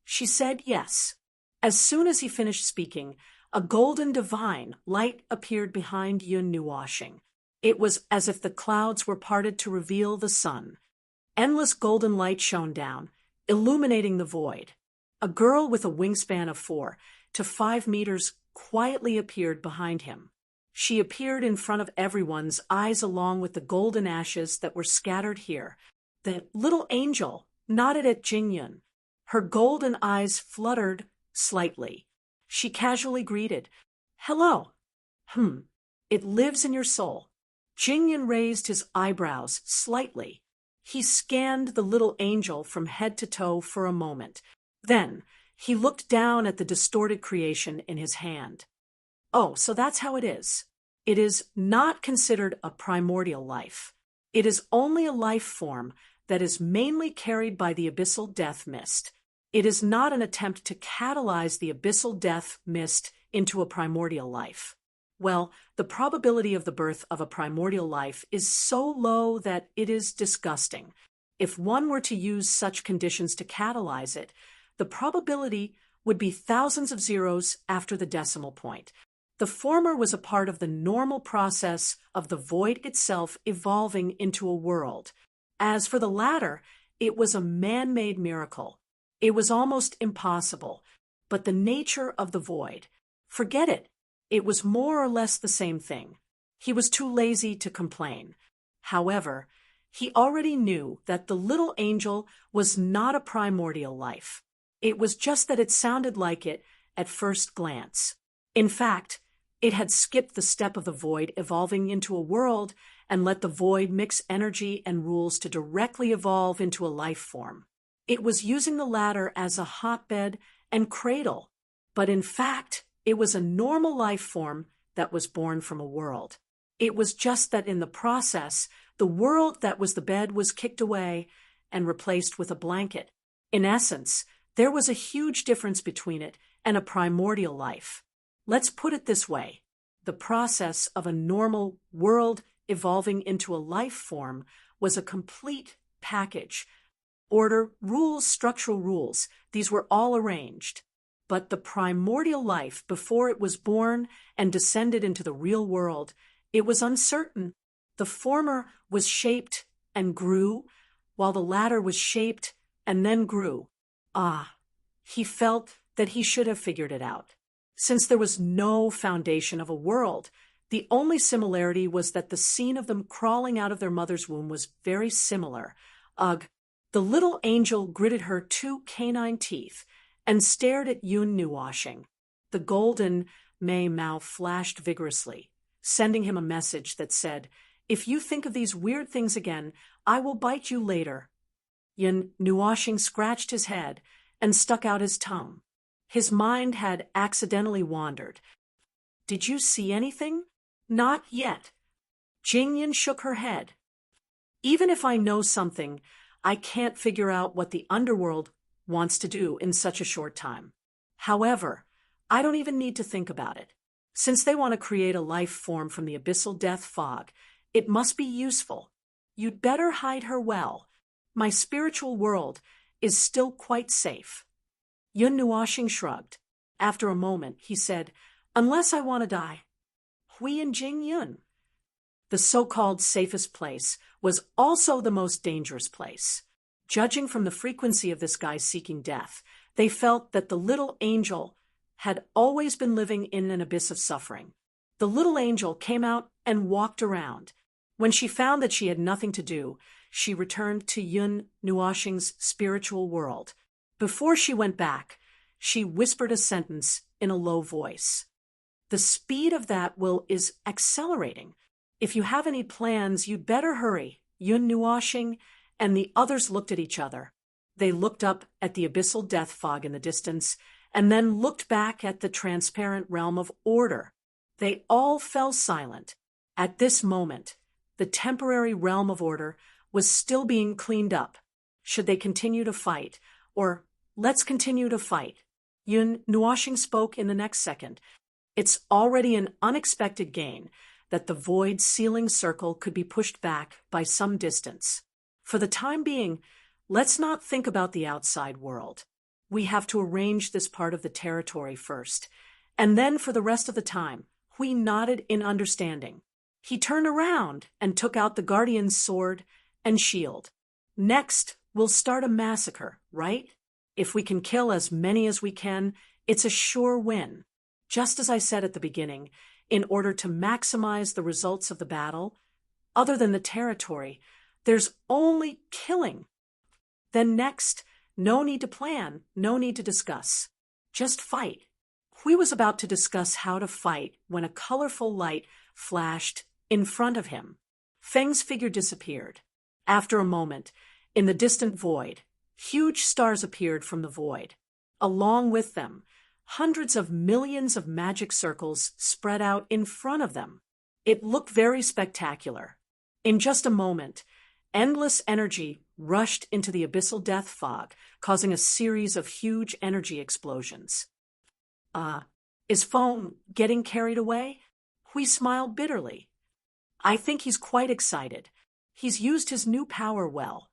[SPEAKER 1] She said yes. As soon as he finished speaking, a golden divine light appeared behind Yun Nuoshing. It was as if the clouds were parted to reveal the sun. Endless golden light shone down, illuminating the void. A girl with a wingspan of 4 to 5 meters quietly appeared behind him. She appeared in front of everyone's eyes along with the golden ashes that were scattered here. The little angel nodded at Jingyun. Her golden eyes fluttered slightly. She casually greeted, Hello. It lives in your soul. Jingyun raised his eyebrows slightly. He scanned the little angel from head to toe for a moment. Then he looked down at the distorted creation in his hand. Oh, so that's how it is. It is not considered a primordial life. It is only a life form that is mainly carried by the abyssal death mist. It is not an attempt to catalyze the abyssal death mist into a primordial life. Well, the probability of the birth of a primordial life is so low that it is disgusting. If one were to use such conditions to catalyze it, the probability would be thousands of zeros after the decimal point. The former was a part of the normal process of the void itself evolving into a world. As for the latter, it was a man-made miracle. It was almost impossible. But the nature of the void, forget it. It was more or less the same thing. He was too lazy to complain. However, he already knew that the little angel was not a primordial life. It was just that it sounded like it at first glance. In fact, it had skipped the step of the void evolving into a world and let the void mix energy and rules to directly evolve into a life form. It was using the latter as a hotbed and cradle, but in fact, it was a normal life form that was born from a world. It was just that in the process, the world that was the bed was kicked away and replaced with a blanket. In essence, there was a huge difference between it and a primordial life. Let's put it this way. The process of a normal world evolving into a life form was a complete package. Order, rules, structural rules, these were all arranged. But the primordial life, before it was born and descended into the real world, it was uncertain. The former was shaped and grew, while the latter was shaped and then grew. He felt that he should have figured it out. Since there was no foundation of a world, the only similarity was that the scene of them crawling out of their mother's womb was very similar. The The little angel gritted her two canine teeth and stared at Yun Nuwashing. The golden Mei mouth flashed vigorously, sending him a message that said, "If you think of these weird things again, I will bite you later." Yun Nuwashing scratched his head and stuck out his tongue. His mind had accidentally wandered. "Did you see anything?" "Not yet." Jingyan shook her head. "Even if I know something, I can't figure out what the underworld wants to do in such a short time. However, I don't even need to think about it. Since they want to create a life form from the abyssal death fog, it must be useful. You'd better hide her well. My spiritual world is still quite safe." Yun Nuwashing shrugged. After a moment, he said, "Unless I want to die." Hui and Jing Yun. The so-called safest place was also the most dangerous place. Judging from the frequency of this guy seeking death, they felt that the little angel had always been living in an abyss of suffering. The little angel came out and walked around. When she found that she had nothing to do, she returned to Yun Nuwashing's spiritual world. Before she went back, she whispered a sentence in a low voice. "The speed of that will is accelerating. If you have any plans, you'd better hurry." Yun Nuwashing and the others looked at each other. They looked up at the abyssal death fog in the distance, and then looked back at the transparent realm of order. They all fell silent. At this moment, the temporary realm of order was still being cleaned up. Should they continue to fight, or let's continue to fight? Yun Nuwashing spoke in the next second. "It's already an unexpected gain that the void sealing circle could be pushed back by some distance. For the time being, let's not think about the outside world. We have to arrange this part of the territory first, and then for the rest of the time." Hui nodded in understanding. He turned around and took out the guardian's sword and shield. "Next, we'll start a massacre, right? If we can kill as many as we can, it's a sure win. Just as I said at the beginning, in order to maximize the results of the battle, other than the territory, there's only killing. Then next, no need to plan, no need to discuss. Just fight." Hui was about to discuss how to fight when a colorful light flashed in front of him. Feng's figure disappeared. After a moment, in the distant void, huge stars appeared from the void. Along with them, hundreds of millions of magic circles spread out in front of them. It looked very spectacular. In just a moment, endless energy rushed into the abyssal death fog, causing a series of huge energy explosions. Is Feng getting carried away?" Hui smiled bitterly. "I think he's quite excited. He's used his new power well."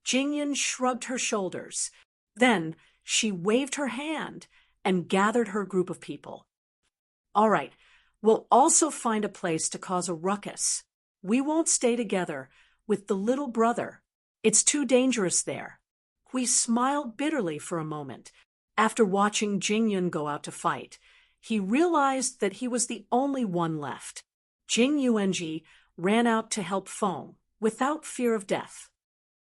[SPEAKER 1] Jingyan shrugged her shoulders. Then she waved her hand and gathered her group of people. "All right, we'll also find a place to cause a ruckus. We won't stay together with the little brother. It's too dangerous there." Hui smiled bitterly for a moment. After watching Jingyun go out to fight, he realized that he was the only one left. Jing Yuanji ran out to help Feng without fear of death.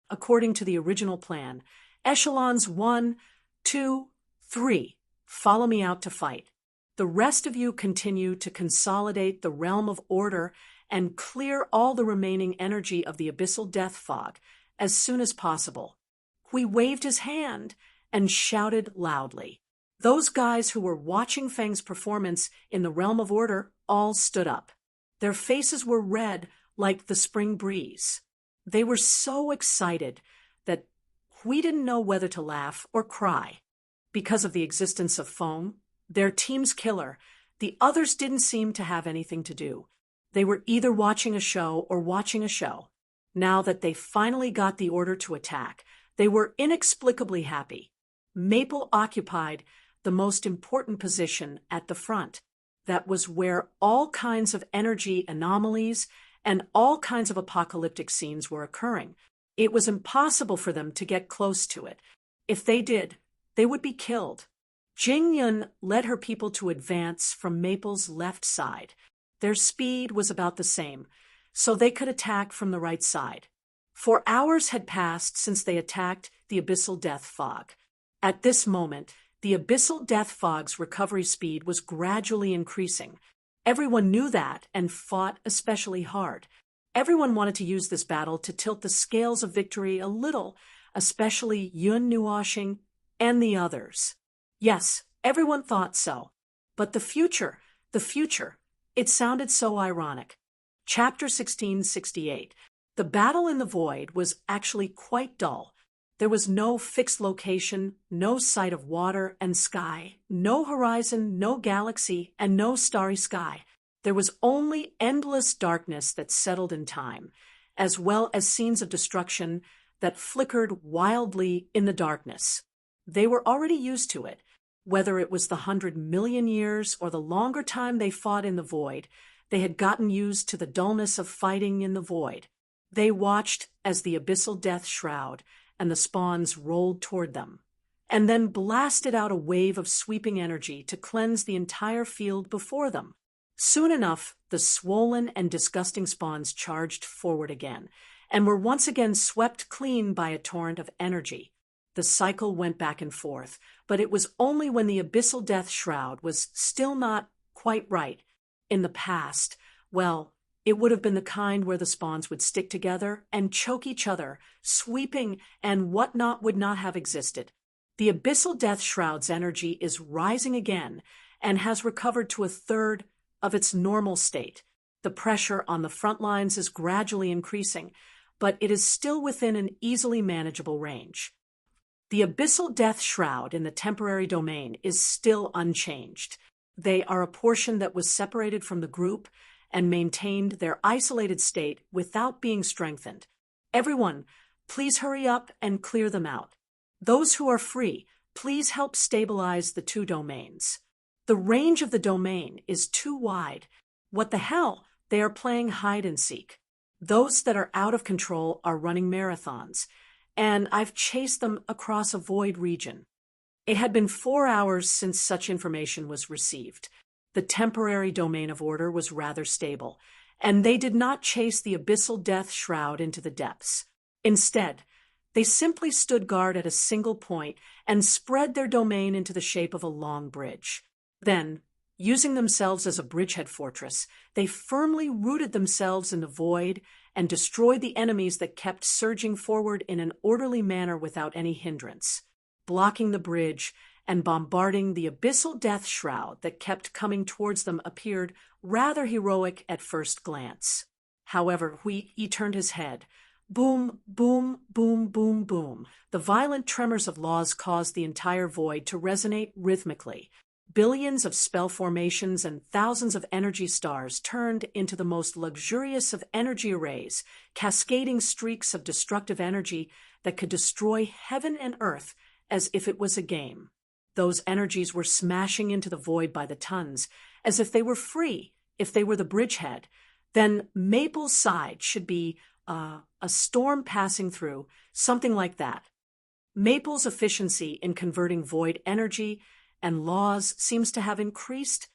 [SPEAKER 1] According to the original plan, echelons 1, 2, 3 follow me out to fight. The rest of you continue to consolidate the realm of order and clear all the remaining energy of the abyssal death fog as soon as possible. Hui waved his hand and shouted loudly. Those guys who were watching Feng's performance in the realm of order all stood up. Their faces were red like the spring breeze. They were so excited that Hui didn't know whether to laugh or cry. Because of the existence of Feng, their team's killer, the others didn't seem to have anything to do. They were either watching a show or watching a show. Now that they finally got the order to attack, they were inexplicably happy. Maple occupied the most important position at the front. That was where all kinds of energy anomalies and all kinds of apocalyptic scenes were occurring. It was impossible for them to get close to it. If they did, they would be killed. Jingyun led her people to advance from Maple's left side. Their speed was about the same, so they could attack from the right side. For hours had passed since they attacked the abyssal death fog. At this moment, the abyssal death fog's recovery speed was gradually increasing. Everyone knew that and fought especially hard. Everyone wanted to use this battle to tilt the scales of victory a little, especially Yun Nuoshing and the others. Yes, everyone thought so. But the future, it sounded so ironic. Chapter 1668. The battle in the void was actually quite dull. There was no fixed location, no sight of water and sky, no horizon, no galaxy, and no starry sky. There was only endless darkness that settled in time, as well as scenes of destruction that flickered wildly in the darkness. They were already used to it. Whether it was the 100 million years or the longer time they fought in the void, they had gotten used to the dullness of fighting in the void. They watched as the abyssal death shroud and the spawns rolled toward them, and then blasted out a wave of sweeping energy to cleanse the entire field before them. Soon enough, the swollen and disgusting spawns charged forward again, and were once again swept clean by a torrent of energy. The cycle went back and forth, but it was only when the abyssal death shroud was still not quite right. In the past, well, it would have been the kind where the spawns would stick together and choke each other, sweeping, and whatnot would not have existed. The abyssal death shroud's energy is rising again and has recovered to a third of its normal state. The pressure on the front lines is gradually increasing, but it is still within an easily manageable range. The abyssal death shroud in the temporary domain is still unchanged. They are a portion that was separated from the group and maintained their isolated state without being strengthened. Everyone, please hurry up and clear them out. Those who are free, please help stabilize the two domains. The range of the domain is too wide. What the hell? They are playing hide and seek. Those that are out of control are running marathons, and I've chased them across a void region. It had been 4 hours since such information was received. The temporary domain of order was rather stable, and they did not chase the abyssal death shroud into the depths. Instead, they simply stood guard at a single point and spread their domain into the shape of a long bridge. Then, using themselves as a bridgehead fortress, they firmly rooted themselves in the void and destroyed the enemies that kept surging forward in an orderly manner without any hindrance, blocking the bridge and bombarding the abyssal death shroud that kept coming towards them appeared rather heroic at first glance. However, he turned his head. Boom, boom, boom, boom, boom. The violent tremors of laws caused the entire void to resonate rhythmically. Billions of spell formations and thousands of energy stars turned into the most luxurious of energy arrays, cascading streaks of destructive energy that could destroy heaven and earth as if it was a game. Those energies were smashing into the void by the tons, as if they were free, if they were the bridgehead. Then Maple's side should be a storm passing through, something like that. Maple's efficiency in converting void energy and laws seems to have increased.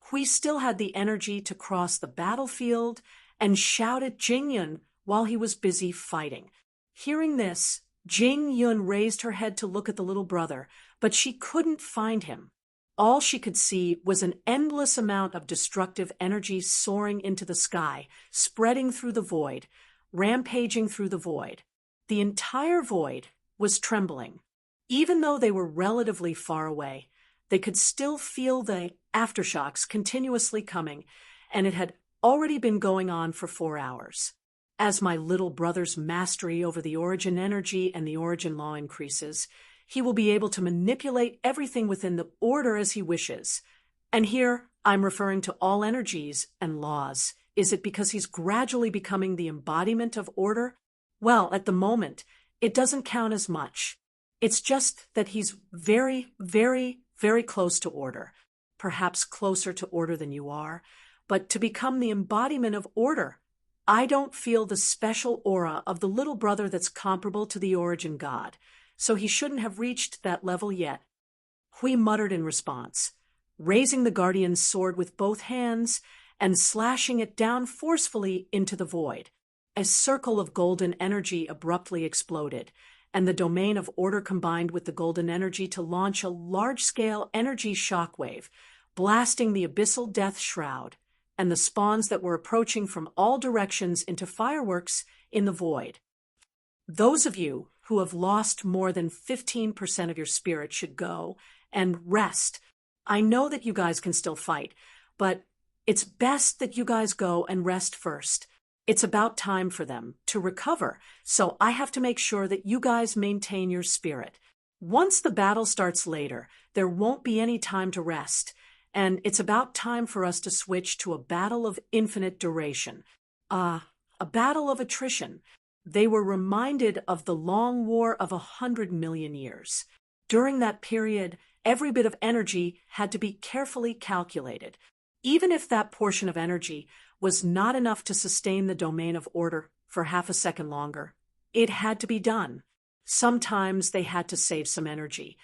[SPEAKER 1] Hui still had the energy to cross the battlefield and shout at Jing Yun while he was busy fighting. Hearing this, Jing Yun raised her head to look at the little brother, but she couldn't find him. All she could see was an endless amount of destructive energy soaring into the sky, spreading through the void, rampaging through the void. The entire void was trembling. Even though they were relatively far away, they could still feel the aftershocks continuously coming, and it had already been going on for 4 hours. As my little brother's mastery over the origin energy and the origin law increases, he will be able to manipulate everything within the order as he wishes. And here I'm referring to all energies and laws. Is it because he's gradually becoming the embodiment of order? Well, at the moment, it doesn't count as much. It's just that he's very, very, very close to order, perhaps closer to order than you are. But to become the embodiment of order, I don't feel the special aura of the little brother that's comparable to the origin god, so he shouldn't have reached that level yet. Hui muttered in response, raising the guardian's sword with both hands and slashing it down forcefully into the void. a circle of golden energy abruptly exploded, and the domain of order combined with the golden energy to launch a large-scale energy shockwave, blasting the abyssal death shroud and the spawns that were approaching from all directions into fireworks in the void. Those of you who have lost more than 15% of your spirit should go and rest. I know that you guys can still fight, but it's best that you guys go and rest first. It's about time for them to recover, so I have to make sure that you guys maintain your spirit. Once the battle starts later, there won't be any time to rest, and it's about time for us to switch to a battle of infinite duration. A battle of attrition. They were reminded of the long war of 100 million years. During that period, every bit of energy had to be carefully calculated. Even if that portion of energy was not enough to sustain the domain of order for half a second longer, it had to be done. Sometimes they had to save some energy,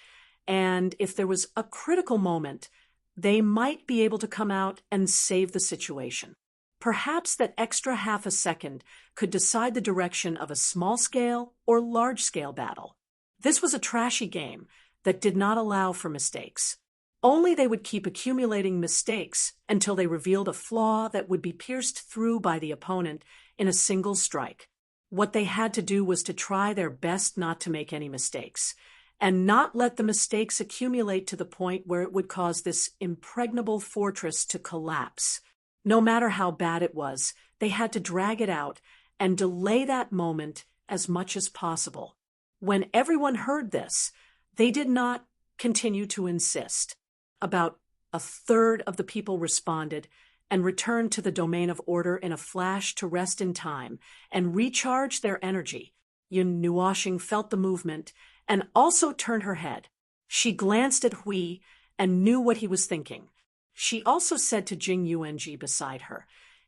[SPEAKER 1] and if there was a critical moment, they might be able to come out and save the situation. Perhaps that extra half a second could decide the direction of a small-scale or large-scale battle. This was a trashy game that did not allow for mistakes. Only they would keep accumulating mistakes until they revealed a flaw that would be pierced through by the opponent in a single strike. What they had to do was to try their best not to make any mistakes, and not let the mistakes accumulate to the point where it would cause this impregnable fortress to collapse. No matter how bad it was, they had to drag it out and delay that moment as much as possible. When everyone heard this, they did not continue to insist. About a third of the people responded and returned to the domain of order in a flash to rest in time and recharge their energy. Yun Nuoshing felt the movement and also turned her head. She glanced at Hui and knew what he was thinking. She also said to Jing Yuanji beside her,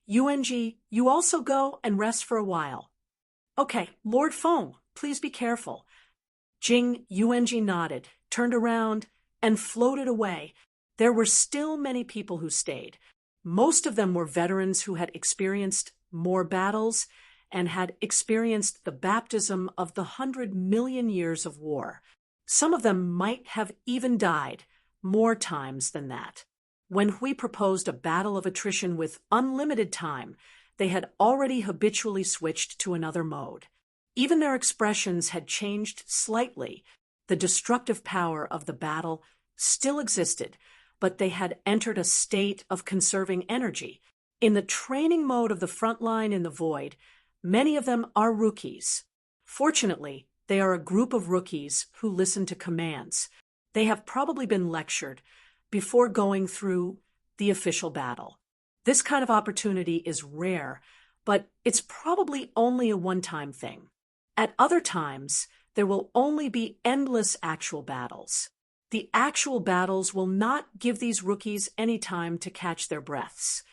[SPEAKER 1] "Yuanji, you also go and rest for a while." "Okay, Lord Feng, please be careful." Jing Yuanji nodded, turned around, and floated away. There were still many people who stayed. Most of them were veterans who had experienced more battles and had experienced the baptism of the 100 million years of war. Some of them might have even died more times than that. When Hui proposed a battle of attrition with unlimited time, they had already habitually switched to another mode. Even their expressions had changed slightly. The destructive power of the battle still existed, but they had entered a state of conserving energy. In the training mode of the front line in the void, many of them are rookies. Fortunately, they are a group of rookies who listen to commands. They have probably been lectured before going through the official battle. This kind of opportunity is rare, but it's probably only a one-time thing. At other times, there will only be endless actual battles. The actual battles will not give these rookies any time to catch their breaths.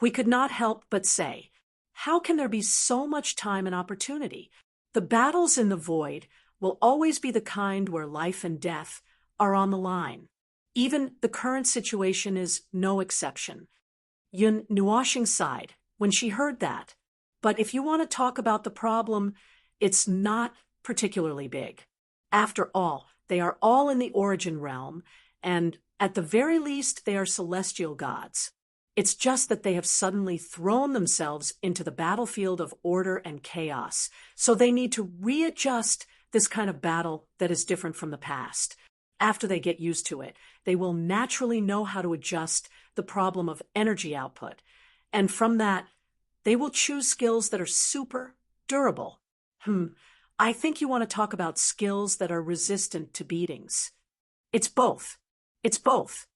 [SPEAKER 1] We could not help but say, how can there be so much time and opportunity? The battles in the void will always be the kind where life and death are on the line. Even the current situation is no exception. Yun Nuoshing sighed when she heard that. But if you want to talk about the problem, it's not particularly big. After all, they are all in the origin realm, and at the very least, they are celestial gods. It's just that they have suddenly thrown themselves into the battlefield of order and chaos, so they need to readjust this kind of battle that is different from the past. After they get used to it, they will naturally know how to adjust the problem of energy output, and from that, they will choose skills that are super durable. I think you want to talk about skills that are resistant to beatings. It's both. It's both.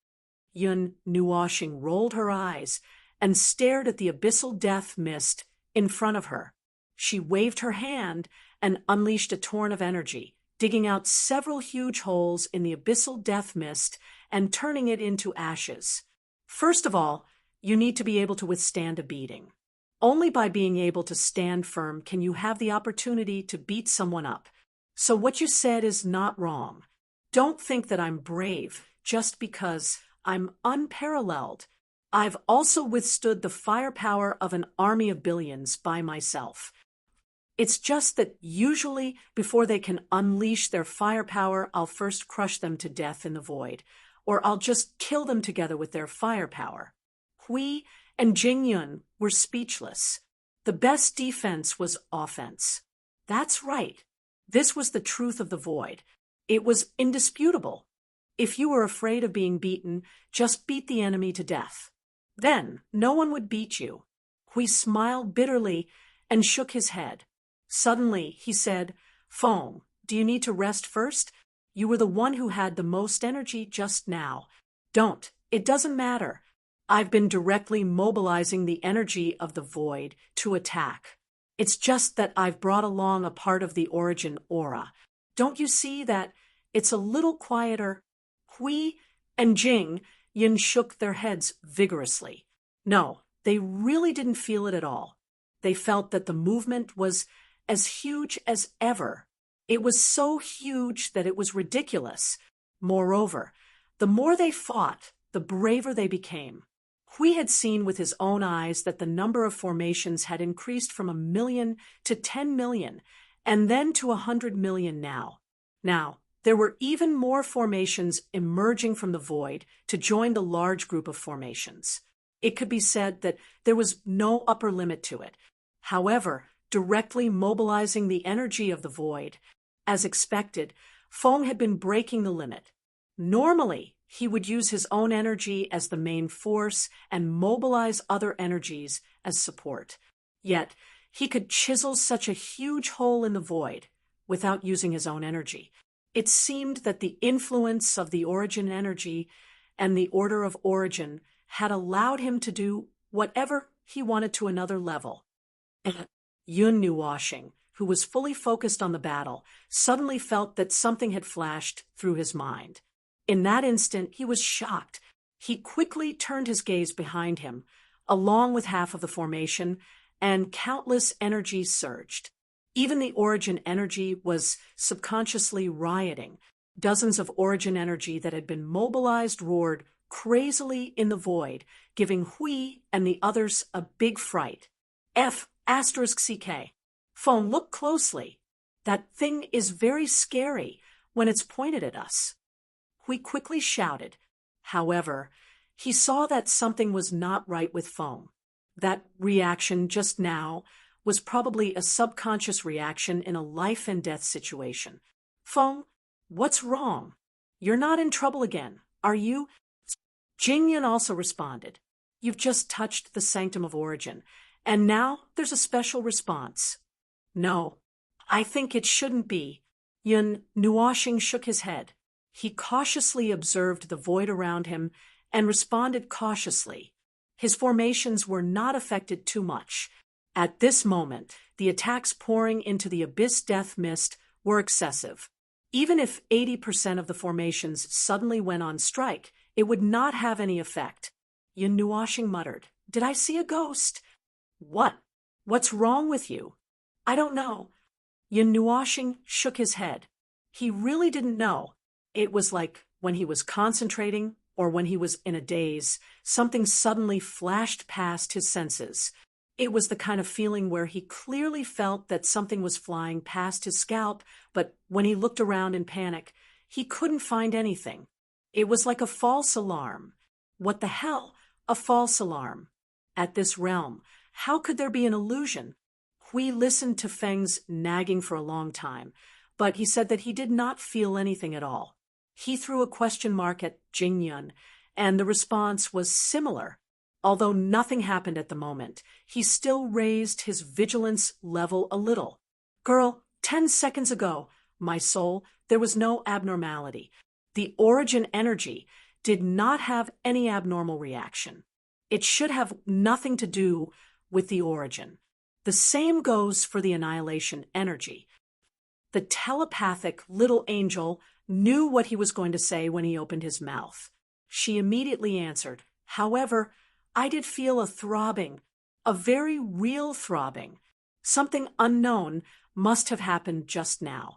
[SPEAKER 1] Yun Nuoshing rolled her eyes and stared at the abyssal death mist in front of her. She waved her hand and unleashed a torrent of energy, digging out several huge holes in the abyssal death mist and turning it into ashes. First of all, you need to be able to withstand a beating. Only by being able to stand firm can you have the opportunity to beat someone up. So what you said is not wrong. Don't think that I'm brave just because I'm unparalleled. I've also withstood the firepower of an army of billions by myself. It's just that usually before they can unleash their firepower, I'll first crush them to death in the void, or I'll just kill them together with their firepower. Hui and Jingyun were speechless. The best defense was offense. That's right. This was the truth of the void. It was indisputable. If you were afraid of being beaten, just beat the enemy to death. Then no one would beat you. Hui smiled bitterly and shook his head. Suddenly, he said, "Feng, do you need to rest first? You were the one who had the most energy just now. Don't. It doesn't matter. I've been directly mobilizing the energy of the void to attack. It's just that I've brought along a part of the origin aura. Don't you see that it's a little quieter?" Hui and Yin shook their heads vigorously. No, they really didn't feel it at all. They felt that the movement was as huge as ever. It was so huge that it was ridiculous. Moreover, the more they fought, the braver they became. Hui had seen with his own eyes that the number of formations had increased from 1 million to 10 million, and then to 100 million now. Now, there were even more formations emerging from the void to join the large group of formations. It could be said that there was no upper limit to it. However, directly mobilizing the energy of the void, as expected, Feng had been breaking the limit. Normally, he would use his own energy as the main force and mobilize other energies as support. Yet, he could chisel such a huge hole in the void without using his own energy. It seemed that the influence of the origin energy and the order of origin had allowed him to do whatever he wanted to another level. Yun Nuoshing, who was fully focused on the battle, suddenly felt that something had flashed through his mind. In that instant, he was shocked. He quickly turned his gaze behind him, along with half of the formation, and countless energies surged. Even the origin energy was subconsciously rioting. Dozens of origin energy that had been mobilized roared crazily in the void, giving Hui and the others a big fright. F***CK. Phone, look closely. That thing is very scary when it's pointed at us. Hui quickly shouted. However, he saw that something was not right with Feng. That reaction just now was probably a subconscious reaction in a life-and-death situation. Feng, what's wrong? You're not in trouble again, are you? Jingyan also responded. You've just touched the sanctum of origin, and now there's a special response. No, I think it shouldn't be. Yun Nuoshing shook his head. He cautiously observed the void around him and responded cautiously. His formations were not affected too much. At this moment, the attacks pouring into the abyss death mist were excessive. Even if 80% of the formations suddenly went on strike, it would not have any effect. Yun Nuoshing muttered, Did I see a ghost? What? What's wrong with you? I don't know. Yun Nuoshing shook his head. He really didn't know. It was like when he was concentrating or when he was in a daze, something suddenly flashed past his senses. It was the kind of feeling where he clearly felt that something was flying past his scalp, but when he looked around in panic, he couldn't find anything. It was like a false alarm. What the hell? A false alarm. At this realm, how could there be an illusion? Hui listened to Feng's nagging for a long time, but he said that he did not feel anything at all. He threw a question mark at Jingyun, and the response was similar. Although nothing happened at the moment, he still raised his vigilance level a little. Girl, 10 seconds ago, my soul, there was no abnormality. The origin energy did not have any abnormal reaction. It should have nothing to do with the origin. The same goes for the annihilation energy. The telepathic little angel knew what he was going to say when he opened his mouth. She immediately answered, However, I did feel a throbbing, a very real throbbing. Something unknown must have happened just now.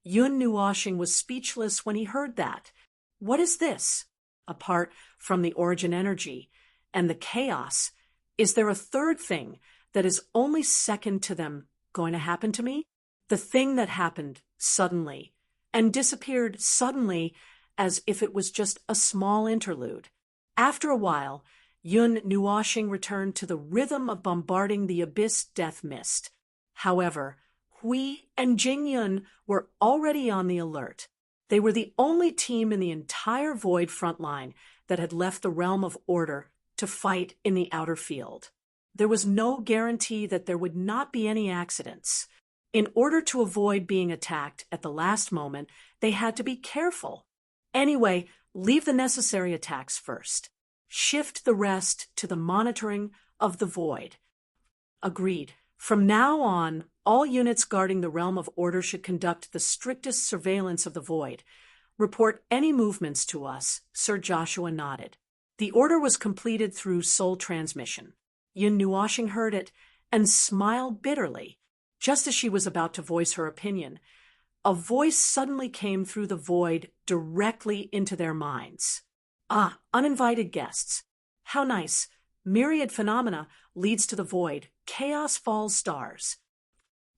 [SPEAKER 1] Yun Nuoshing was speechless when he heard that. What is this? Apart from the origin energy and the chaos, is there a third thing that is only second to them going to happen to me? The thing that happened suddenly and disappeared suddenly as if it was just a small interlude. After a while, Yun Nuoxing returned to the rhythm of bombarding the abyss death mist. However, Hui and Jingyun were already on the alert. They were the only team in the entire Void front line that had left the realm of order to fight in the outer field. There was no guarantee that there would not be any accidents. In order to avoid being attacked at the last moment, they had to be careful. Anyway, leave the necessary attacks first. Shift the rest to the monitoring of the Void. Agreed. From now on, all units guarding the realm of order should conduct the strictest surveillance of the Void. Report any movements to us, Sir Joshua nodded. The order was completed through soul transmission. Yun Nuoxing heard it and smiled bitterly. Just as she was about to voice her opinion, a voice suddenly came through the Void directly into their minds. Ah, uninvited guests. How nice. Myriad phenomena leads to the Void. Chaos falls stars.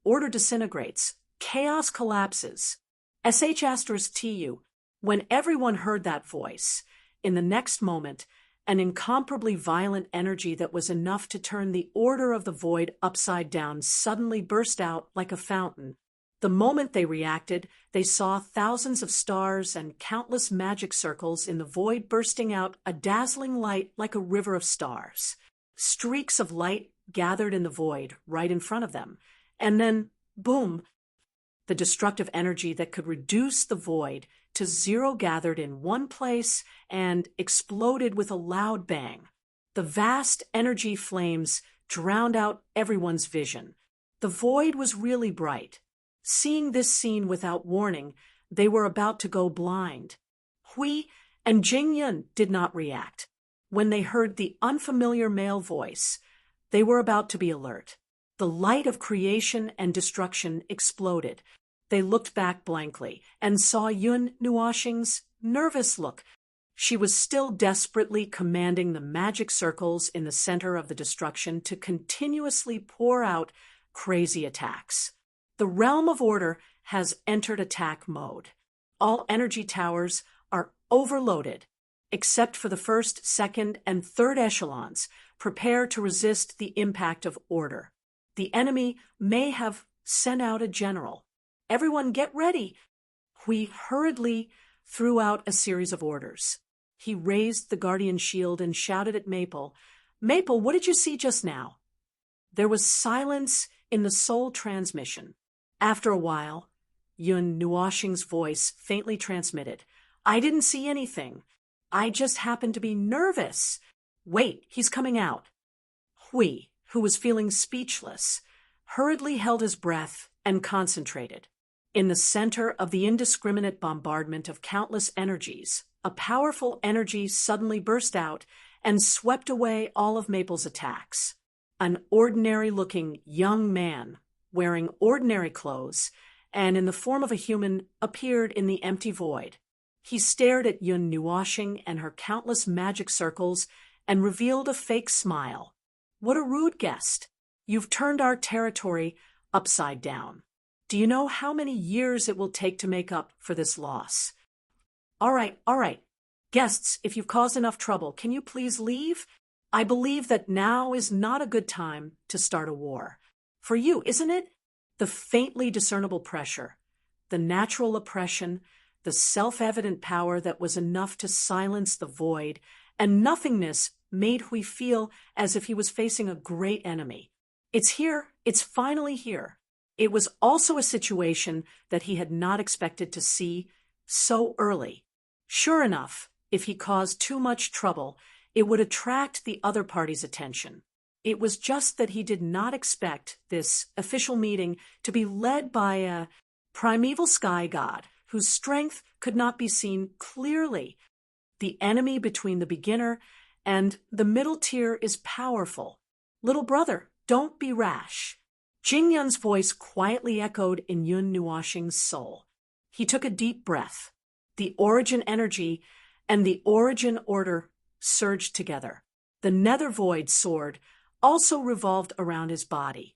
[SPEAKER 1] Order disintegrates. Chaos collapses. *TU. When everyone heard that voice, in the next moment, an incomparably violent energy that was enough to turn the order of the Void upside down suddenly burst out like a fountain. The moment they reacted, they saw thousands of stars and countless magic circles in the Void bursting out a dazzling light like a river of stars. Streaks of light gathered in the Void right in front of them, and then, boom, the destructive energy that could reduce the Void to zero gathered in one place and exploded with a loud bang. The vast energy flames drowned out everyone's vision. The Void was really bright. Seeing this scene without warning, they were about to go blind. Hui and Jingyun did not react. When they heard the unfamiliar male voice, they were about to be alert. The light of creation and destruction exploded. They looked back blankly and saw Yun Nuoxing's nervous look. She was still desperately commanding the magic circles in the center of the destruction to continuously pour out crazy attacks. The realm of order has entered attack mode. All energy towers are overloaded. Except for the first, second, and third echelons, prepare to resist the impact of order. The enemy may have sent out a general. Everyone get ready. Hui hurriedly threw out a series of orders. He raised the guardian shield and shouted at Maple, "Maple, what did you see just now?" There was silence in the soul transmission. After a while, Yun Nuoxing's voice faintly transmitted, "I didn't see anything. I just happened to be nervous. Wait, he's coming out." Hui, who was feeling speechless, hurriedly held his breath and concentrated. In the center of the indiscriminate bombardment of countless energies, a powerful energy suddenly burst out and swept away all of Maple's attacks. An ordinary-looking young man, wearing ordinary clothes, and in the form of a human, appeared in the empty Void. He stared at Yun Nuoxing and her countless magic circles and revealed a fake smile. "What a rude guest. You've turned our territory upside down. Do you know how many years it will take to make up for this loss?" All right. Guests, if you've caused enough trouble, can you please leave? I believe that now is not a good time to start a war. For you, isn't it? The faintly discernible pressure, the natural oppression, the self-evident power that was enough to silence the Void, and nothingness made Hui feel as if he was facing a great enemy. It's here. It's finally here. It was also a situation that he had not expected to see so early. Sure enough, if he caused too much trouble, it would attract the other party's attention. It was just that he did not expect this official meeting to be led by a primeval sky god whose strength could not be seen clearly. The enemy between the beginner and the middle tier is powerful. Little brother, don't be rash. Jingyun's voice quietly echoed in Yun Nuoxing's soul. He took a deep breath. The origin energy and the origin order surged together. The nether void sword also revolved around his body.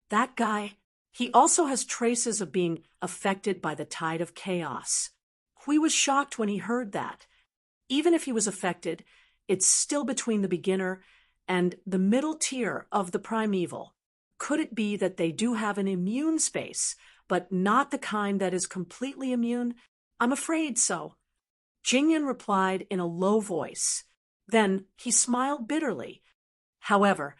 [SPEAKER 1] That guy, he also has traces of being affected by the tide of chaos. Hui was shocked when he heard that. Even if he was affected, it's still between the beginner and the middle tier of the primeval. Could it be that they do have an immune space, but not the kind that is completely immune? I'm afraid so. Jingyan replied in a low voice. Then he smiled bitterly. However,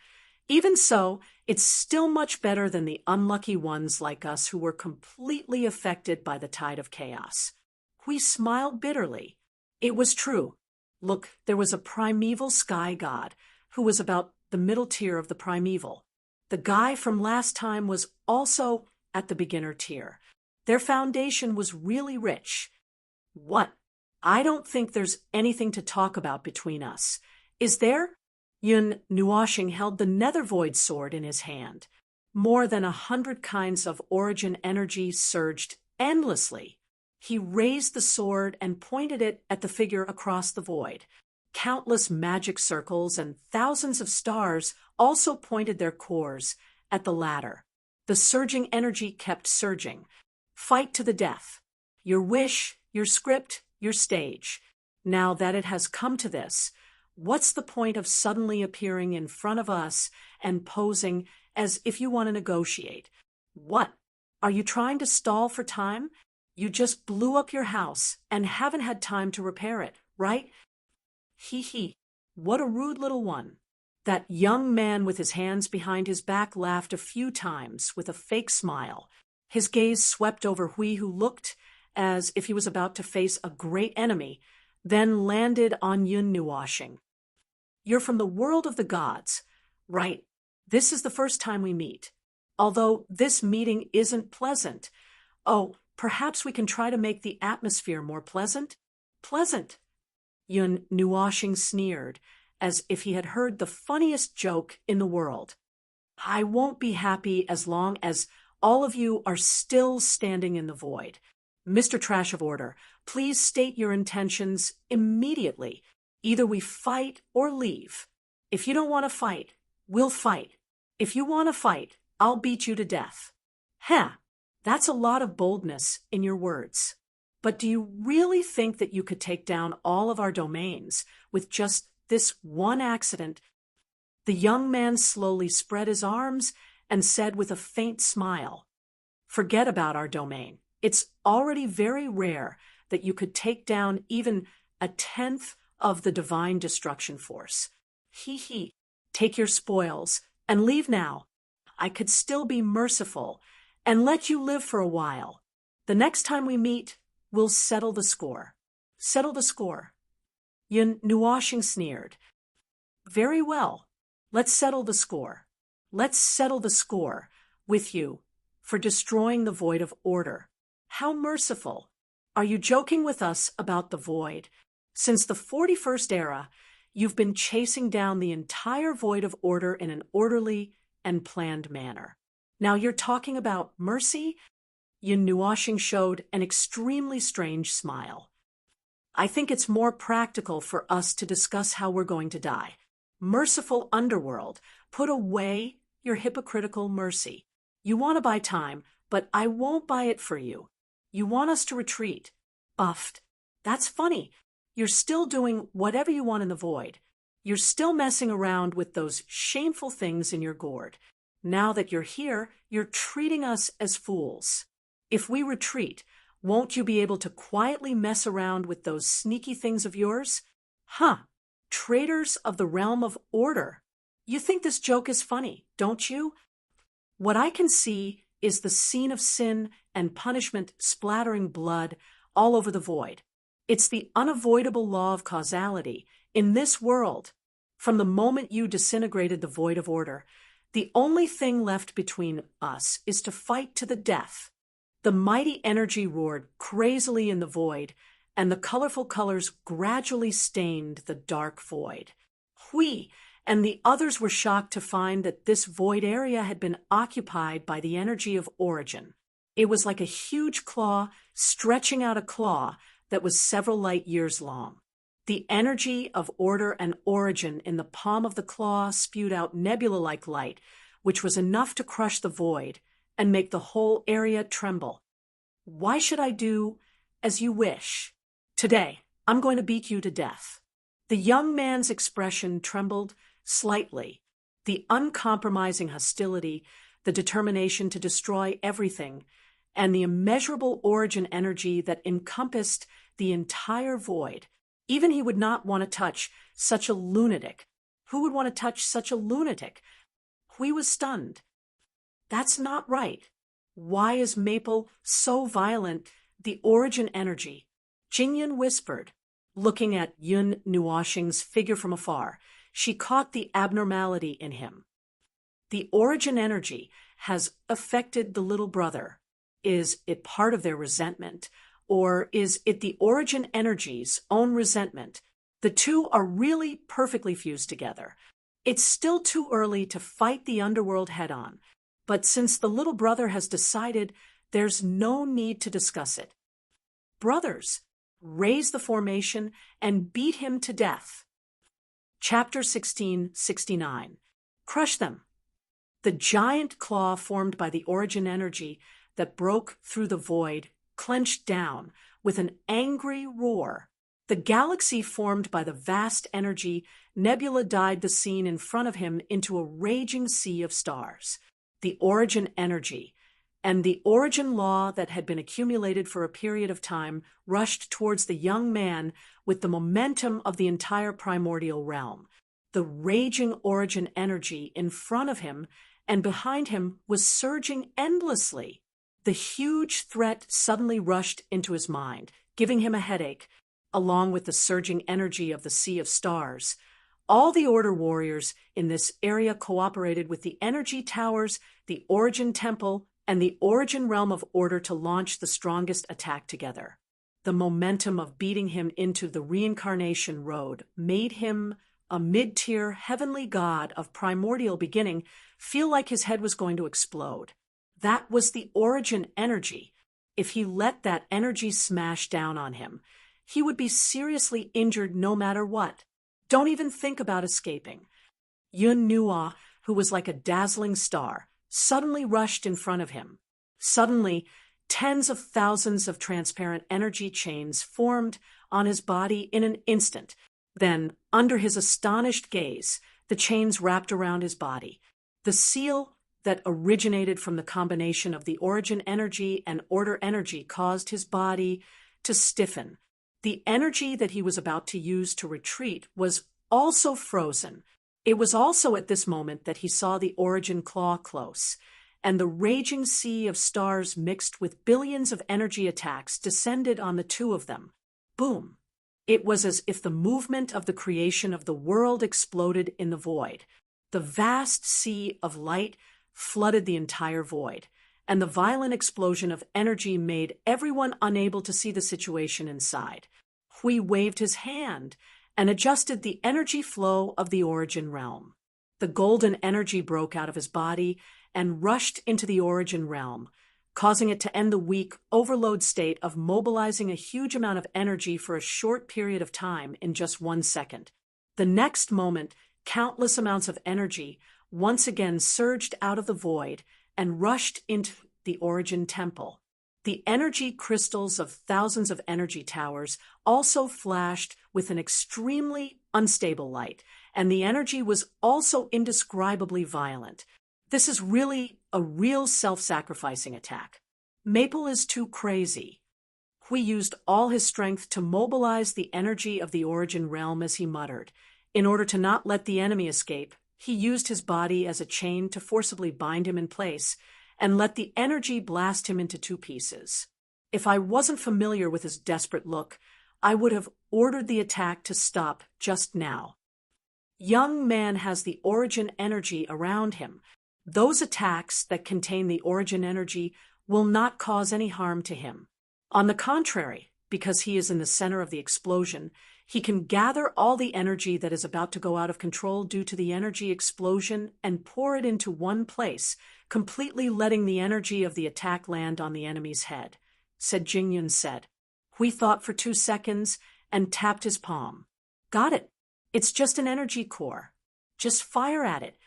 [SPEAKER 1] even so, it's still much better than the unlucky ones like us who were completely affected by the tide of chaos. We smiled bitterly. It was true. Look, there was a primeval sky god who was about the middle tier of the primeval. The guy from last time was also at the beginner tier. Their foundation was really rich. What? I don't think there's anything to talk about between us. Is there? Yun Nuoshing held the nether void sword in his hand. More than 100 kinds of origin energy surged endlessly. He raised the sword and pointed it at the figure across the void. Countless magic circles and thousands of stars also pointed their cores at the latter. The surging energy kept surging. Fight to the death. Your wish, your script, your stage. Now that it has come to this, what's the point of suddenly appearing in front of us and posing as if you want to negotiate? What? Are you trying to stall for time? You just blew up your house and haven't had time to repair it, right? Hee hee. What a rude little one. That young man with his hands behind his back laughed a few times with a fake smile. His gaze swept over Hui, who looked as if he was about to face a great enemy, then landed on Yun Nuoshing. You're from the world of the gods, right? This is the first time we meet. Although this meeting isn't pleasant. Oh, perhaps we can try to make the atmosphere more pleasant? Pleasant. Yun Nuoshing sneered, as if he had heard the funniest joke in the world. I won't be happy as long as all of you are still standing in the void. Mr. Trash of Order, please state your intentions immediately. Either we fight or leave. If you don't want to fight, we'll fight. If you want to fight, I'll beat you to death. That's a lot of boldness in your words. But do you really think that you could take down all of our domains with just this one accident? The young man slowly spread his arms and said with a faint smile, Forget about our domain. It's already very rare that you could take down even a tenth of the divine destruction force. Hee hee. Take your spoils and leave now. I could still be merciful and let you live for a while. The next time we meet, we'll settle the score. Settle the score. Yun Nuoshing sneered. Very well. Let's settle the score. Let's settle the score with you for destroying the void of order. How merciful. Are you joking with us about the void? Since the 41st era, you've been chasing down the entire void of order in an orderly and planned manner. Now you're talking about mercy? Yun Nuoshing showed an extremely strange smile. I think it's more practical for us to discuss how we're going to die. Merciful underworld, put away your hypocritical mercy. You want to buy time, but I won't buy it for you. You want us to retreat. Buffed. That's funny. You're still doing whatever you want in the void. You're still messing around with those shameful things in your gourd. Now that you're here, you're treating us as fools. If we retreat, won't you be able to quietly mess around with those sneaky things of yours? Traitors of the realm of order. You think this joke is funny, don't you? What I can see is the scene of sin and punishment splattering blood all over the void. It's the unavoidable law of causality in this world. From the moment you disintegrated the void of order, the only thing left between us is to fight to the death. The mighty energy roared crazily in the void, and the colorful colors gradually stained the dark void. Hui and the others were shocked to find that this void area had been occupied by the energy of origin. It was like a huge claw stretching out a claw that was several light years long. The energy of order and origin in the palm of the claw spewed out nebula-like light, which was enough to crush the void and make the whole area tremble. Why should I do as you wish? Today, I'm going to beat you to death. The young man's expression trembled slightly. The uncompromising hostility, the determination to destroy everything, and the immeasurable origin energy that encompassed the entire void. Even he would not want to touch such a lunatic. Who would want to touch such a lunatic? Hui was stunned. That's not right. Why is Maple so violent? The origin energy. Jingyun whispered, looking at Yun Nuoxing's figure from afar. She caught the abnormality in him. The origin energy has affected the little brother. Is it part of their resentment? Or is it the origin energy's own resentment? The two are really perfectly fused together. It's still too early to fight the underworld head-on, but since the little brother has decided, there's no need to discuss it. Brothers, raise the formation and beat him to death. Chapter 1669. Crush them. The giant claw formed by the origin energy that broke through the void clenched down with an angry roar. The galaxy formed by the vast energy nebula dyed the scene in front of him into a raging sea of stars. The origin energy and the origin law that had been accumulated for a period of time rushed towards the young man with the momentum of the entire primordial realm. The raging origin energy in front of him and behind him was surging endlessly. The huge threat suddenly rushed into his mind, giving him a headache, along with the surging energy of the sea of stars. All the Order warriors in this area cooperated with the energy towers, the Origin Temple, and the Origin Realm of Order to launch the strongest attack together. The momentum of beating him into the reincarnation road made him, a mid-tier heavenly god of primordial beginning, feel like his head was going to explode. That was the origin energy. If he let that energy smash down on him, he would be seriously injured no matter what. Don't even think about escaping. Yun Nuo, who was like a dazzling star, suddenly rushed in front of him. Suddenly, tens of thousands of transparent energy chains formed on his body in an instant. Then, under his astonished gaze, the chains wrapped around his body. The seal that originated from the combination of the origin energy and order energy caused his body to stiffen. The energy that he was about to use to retreat was also frozen. It was also at this moment that he saw the origin claw close, and the raging sea of stars mixed with billions of energy attacks descended on the two of them. Boom! It was as if the movement of the creation of the world exploded in the void. The vast sea of light flooded the entire void, and the violent explosion of energy made everyone unable to see the situation inside. Hui waved his hand and adjusted the energy flow of the origin realm. The golden energy broke out of his body and rushed into the origin realm, causing it to end the weak overload state of mobilizing a huge amount of energy for a short period of time in just 1 second. The next moment, countless amounts of energy once again surged out of the void and rushed into the origin temple. The energy crystals of thousands of energy towers also flashed with an extremely unstable light, and the energy was also indescribably violent. This is really a real self-sacrificing attack. Maple is too crazy. Hui used all his strength to mobilize the energy of the origin realm as he muttered. In order to not let the enemy escape, he used his body as a chain to forcibly bind him in place and let the energy blast him into 2 pieces. If I wasn't familiar with his desperate look, I would have ordered the attack to stop just now. Young man has the origin energy around him. Those attacks that contain the origin energy will not cause any harm to him. On the contrary, because he is in the center of the explosion, he can gather all the energy that is about to go out of control due to the energy explosion and pour it into one place, completely letting the energy of the attack land on the enemy's head, said Jingyun said. Hui thought for 2 seconds and tapped his palm. Got it. It's just an energy core. Just fire at it.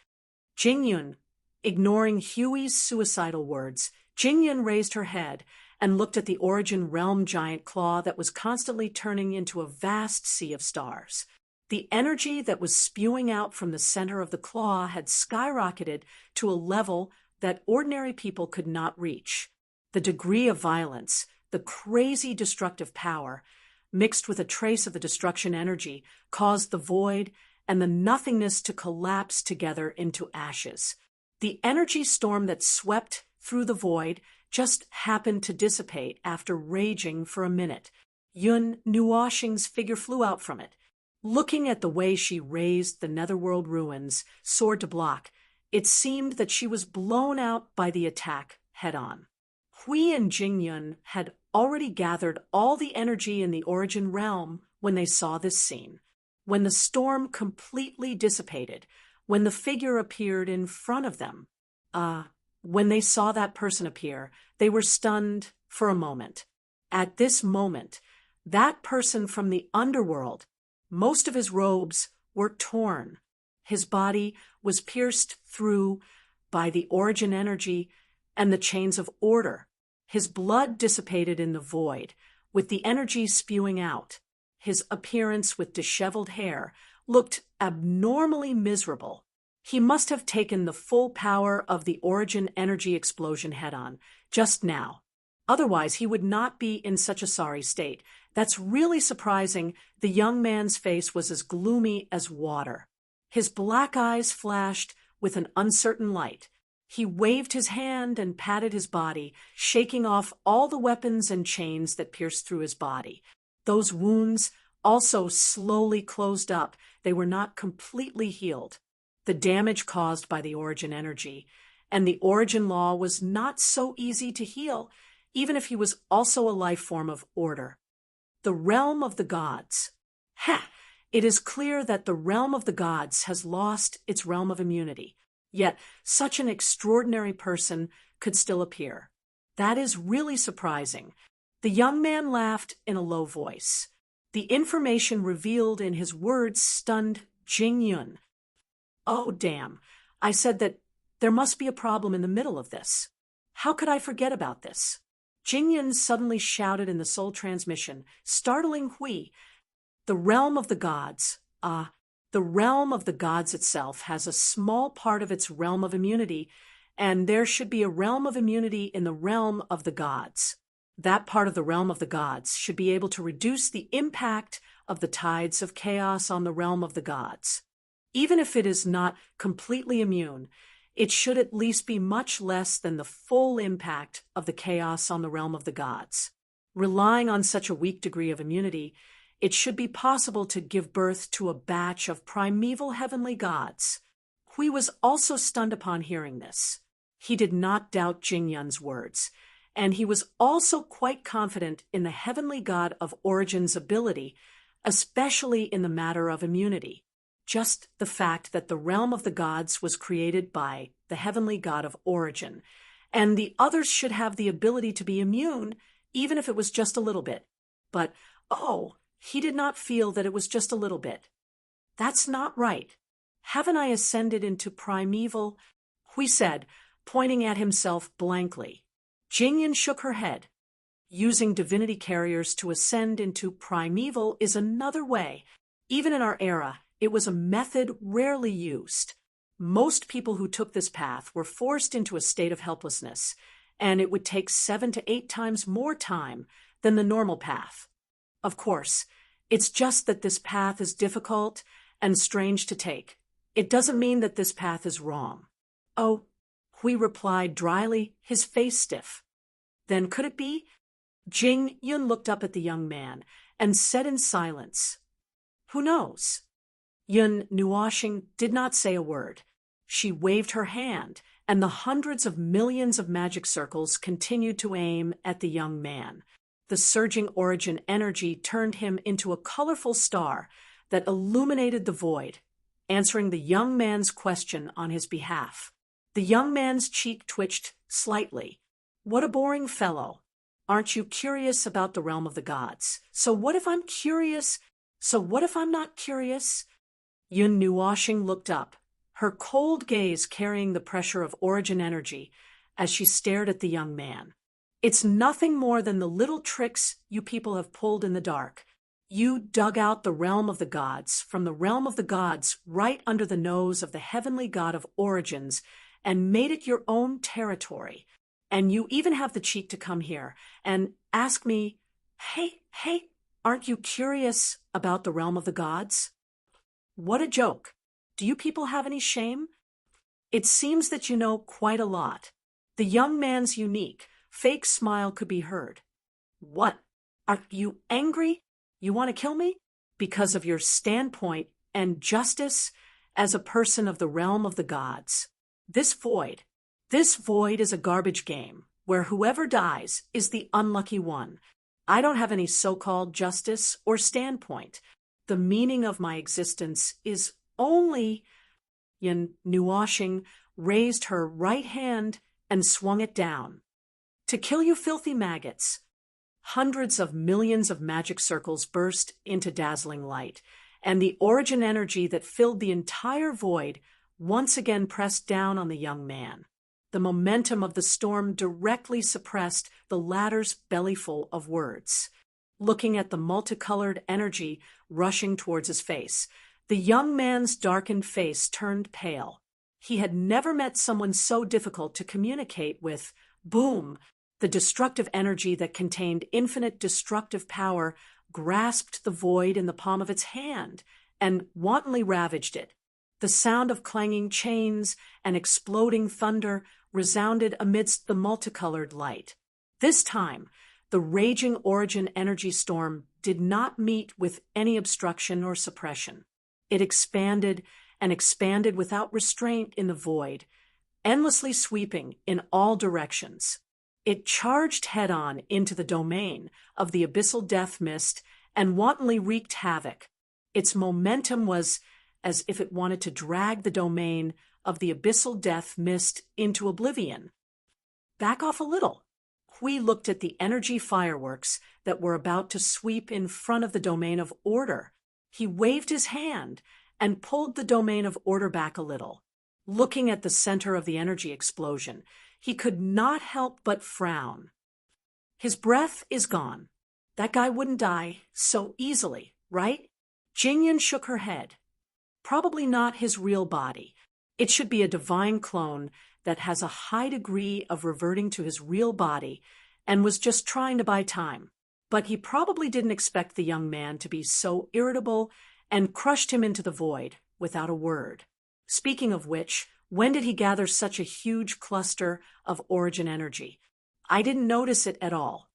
[SPEAKER 1] Jingyun, ignoring Huey's suicidal words, Jingyun raised her head and looked at the Origin Realm giant claw that was constantly turning into a vast sea of stars. The energy that was spewing out from the center of the claw had skyrocketed to a level that ordinary people could not reach. The degree of violence, the crazy destructive power, mixed with a trace of the destruction energy, caused the void and the nothingness to collapse together into ashes. The energy storm that swept through the void just happened to dissipate after raging for a minute. Yun Nuoxing's figure flew out from it. Looking at the way she raised the netherworld ruins, sword to block, it seemed that she was blown out by the attack head-on. Hui and Jingyun had already gathered all the energy in the Origin realm when they saw this scene. When the storm completely dissipated, when the figure appeared in front of them, when they saw that person appear, they were stunned for a moment. At this moment, that person from the underworld, most of his robes were torn. His body was pierced through by the Origin energy and the chains of order. His blood dissipated in the void, with the energy spewing out. His appearance with disheveled hair looked abnormally miserable. He must have taken the full power of the Origin energy explosion head-on, just now. Otherwise, he would not be in such a sorry state. That's really surprising. The young man's face was as gloomy as water. His black eyes flashed with an uncertain light. He waved his hand and patted his body, shaking off all the weapons and chains that pierced through his body. Those wounds also slowly closed up. They were not completely healed. The damage caused by the Origin energy and the Origin law was not so easy to heal, even if he was also a life form of order. The realm of the gods. It is clear that the realm of the gods has lost its realm of immunity. Yet such an extraordinary person could still appear. That is really surprising. The young man laughed in a low voice. The information revealed in his words stunned Jingyun. Oh, damn. I said that there must be a problem in the middle of this. How could I forget about this? Jingyun suddenly shouted in the soul transmission, startling Hui. The realm of the gods, the realm of the gods itself has a small part of its realm of immunity, and there should be a realm of immunity in the realm of the gods. That part of the realm of the gods should be able to reduce the impact of the tides of chaos on the realm of the gods. Even if it is not completely immune, it should at least be much less than the full impact of the chaos on the realm of the gods. Relying on such a weak degree of immunity, it should be possible to give birth to a batch of primeval heavenly gods. Hui was also stunned upon hearing this. He did not doubt Jingyun's words, and he was also quite confident in the heavenly god of Origin's ability, especially in the matter of immunity. Just the fact that the realm of the gods was created by the heavenly god of Origin, and the others should have the ability to be immune, even if it was just a little bit. But, he did not feel that it was just a little bit. That's not right. Haven't I ascended into primeval? Hui said, pointing at himself blankly. Jingyun shook her head. Using divinity carriers to ascend into primeval is another way. Even in our era, it was a method rarely used. Most people who took this path were forced into a state of helplessness, and it would take 7 to 8 times more time than the normal path. Of course, it's just that this path is difficult and strange to take. It doesn't mean that this path is wrong. Oh, Hui replied dryly, his face stiff. Then could it be? Jingyun looked up at the young man and said in silence, Who knows? Yun Nuoxing did not say a word. She waved her hand, and the hundreds of millions of magic circles continued to aim at the young man. The surging Origin energy turned him into a colorful star that illuminated the void, answering the young man's question on his behalf. The young man's cheek twitched slightly. What a boring fellow. Aren't you curious about the realm of the gods? So what if I'm curious? So what if I'm not curious? Yun Nuoshing looked up, her cold gaze carrying the pressure of origin energy as she stared at the young man. It's nothing more than the little tricks you people have pulled in the dark. You dug out the realm of the gods from the realm of the gods right under the nose of the heavenly god of origins and made it your own territory. And you even have the cheek to come here and ask me, hey, aren't you curious about the realm of the gods? What a joke. Do you people have any shame? It seems that you know quite a lot. The young man's unique, fake smile could be heard. What? Are you angry? You want to kill me? Because of your standpoint and justice as a person of the realm of the gods. This void is a garbage game where whoever dies is the unlucky one. I don't have any so-called justice or standpoint. The meaning of my existence is only... Yin Nuoshing raised her right hand and swung it down. To kill you filthy maggots. Hundreds of millions of magic circles burst into dazzling light, and the origin energy that filled the entire void once again pressed down on the young man. The momentum of the storm directly suppressed the latter's bellyful of words. Looking at the multicolored energy rushing towards his face, the young man's darkened face turned pale. He had never met someone so difficult to communicate with. Boom! The destructive energy that contained infinite destructive power grasped the void in the palm of its hand and wantonly ravaged it. The sound of clanging chains and exploding thunder resounded amidst the multicolored light. This time, the raging origin energy storm did not meet with any obstruction or suppression. It expanded and expanded without restraint in the void, endlessly sweeping in all directions. It charged head-on into the domain of the abyssal death mist and wantonly wreaked havoc. Its momentum was as if it wanted to drag the domain of the abyssal death mist into oblivion. Back off a little. Hui looked at the energy fireworks that were about to sweep in front of the domain of order. He waved his hand and pulled the domain of order back a little. Looking at the center of the energy explosion, he could not help but frown. His breath is gone. That guy wouldn't die so easily, right? Jingyan shook her head. Probably not his real body. It should be a divine clone that has a high degree of reverting to his real body and was just trying to buy time. But he probably didn't expect the young man to be so irritable and crushed him into the void without a word. Speaking of which, when did he gather such a huge cluster of origin energy? I didn't notice it at all.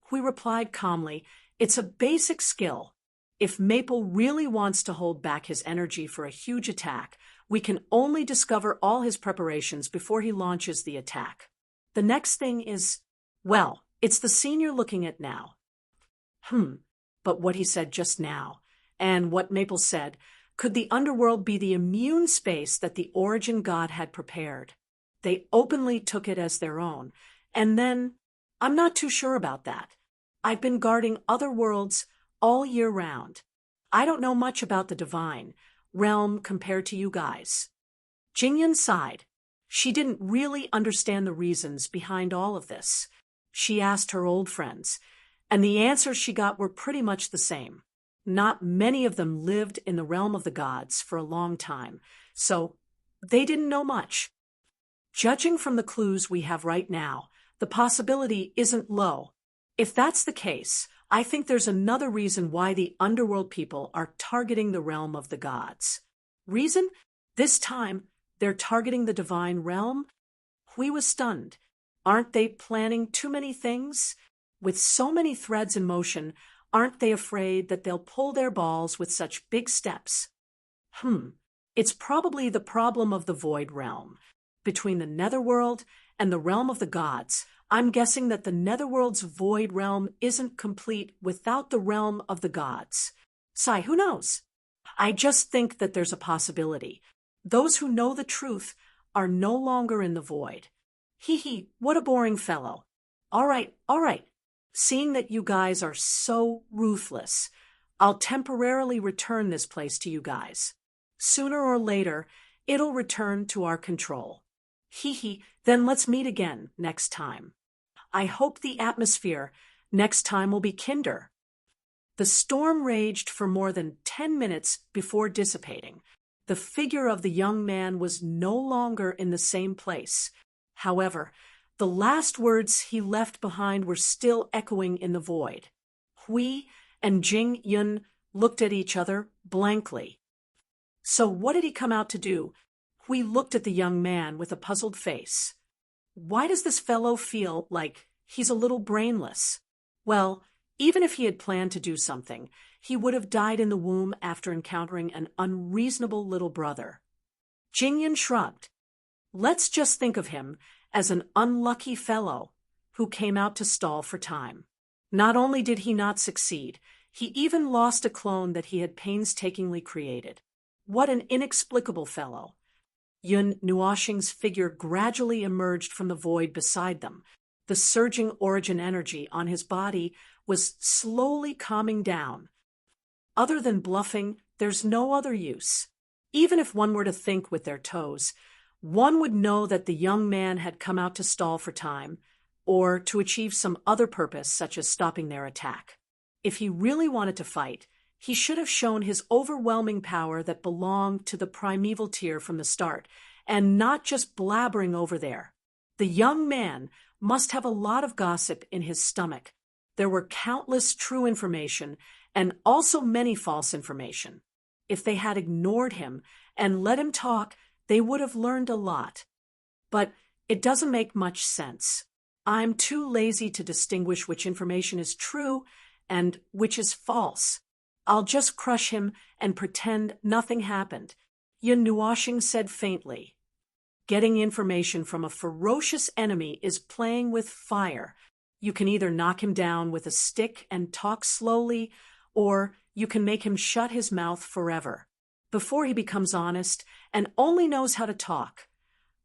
[SPEAKER 1] Hui replied calmly, it's a basic skill. If Maple really wants to hold back his energy for a huge attack, we can only discover all his preparations before he launches the attack. The next thing is, well, it's the scene you're looking at now. But what he said just now, and what Maple said, could the underworld be the immune space that the origin god had prepared? They openly took it as their own, and then, I'm not too sure about that. I've been guarding other worlds all year round. I don't know much about the divine realm compared to you guys. Jingyan sighed. She didn't really understand the reasons behind all of this. She asked her old friends, and the answers she got were pretty much the same. Not many of them lived in the realm of the gods for a long time, so they didn't know much. Judging from the clues we have right now, the possibility isn't low. If that's the case, I think there's another reason why the underworld people are targeting the realm of the gods. Reason? This time, they're targeting the divine realm? Hui was stunned. Aren't they planning too many things? With so many threads in motion, aren't they afraid that they'll pull their balls with such big steps? It's probably the problem of the void realm. Between the netherworld and the realm of the gods, I'm guessing that the netherworld's void realm isn't complete without the realm of the gods. Sai, who knows? I just think that there's a possibility. Those who know the truth are no longer in the void. What a boring fellow. All right. Seeing that you guys are so ruthless, I'll temporarily return this place to you guys. Sooner or later, it'll return to our control. Hee hee, then let's meet again next time. I hope the atmosphere next time will be kinder. The storm raged for more than 10 minutes before dissipating. The figure of the young man was no longer in the same place. However, the last words he left behind were still echoing in the void. Hui and Jing Yun looked at each other blankly. So what did he come out to do? Hui looked at the young man with a puzzled face. Why does this fellow feel like he's a little brainless? Well, even if he had planned to do something, he would have died in the womb after encountering an unreasonable little brother. Jingyun shrugged. Let's just think of him as an unlucky fellow who came out to stall for time. Not only did he not succeed, he even lost a clone that he had painstakingly created. What an inexplicable fellow. Yun Nuoxing's figure gradually emerged from the void beside them. The surging origin energy on his body was slowly calming down. Other than bluffing, there's no other use. Even if one were to think with their toes, one would know that the young man had come out to stall for time, or to achieve some other purpose such as stopping their attack. If he really wanted to fight, he should have shown his overwhelming power that belonged to the primeval tier from the start, and not just blabbering over there. The young man must have a lot of gossip in his stomach. There were countless true information and also many false information. If they had ignored him and let him talk, they would have learned a lot. But it doesn't make much sense. I'm too lazy to distinguish which information is true and which is false. I'll just crush him and pretend nothing happened, Yun Nuoxing said faintly. Getting information from a ferocious enemy is playing with fire. You can either knock him down with a stick and talk slowly, or you can make him shut his mouth forever, before he becomes honest and only knows how to talk.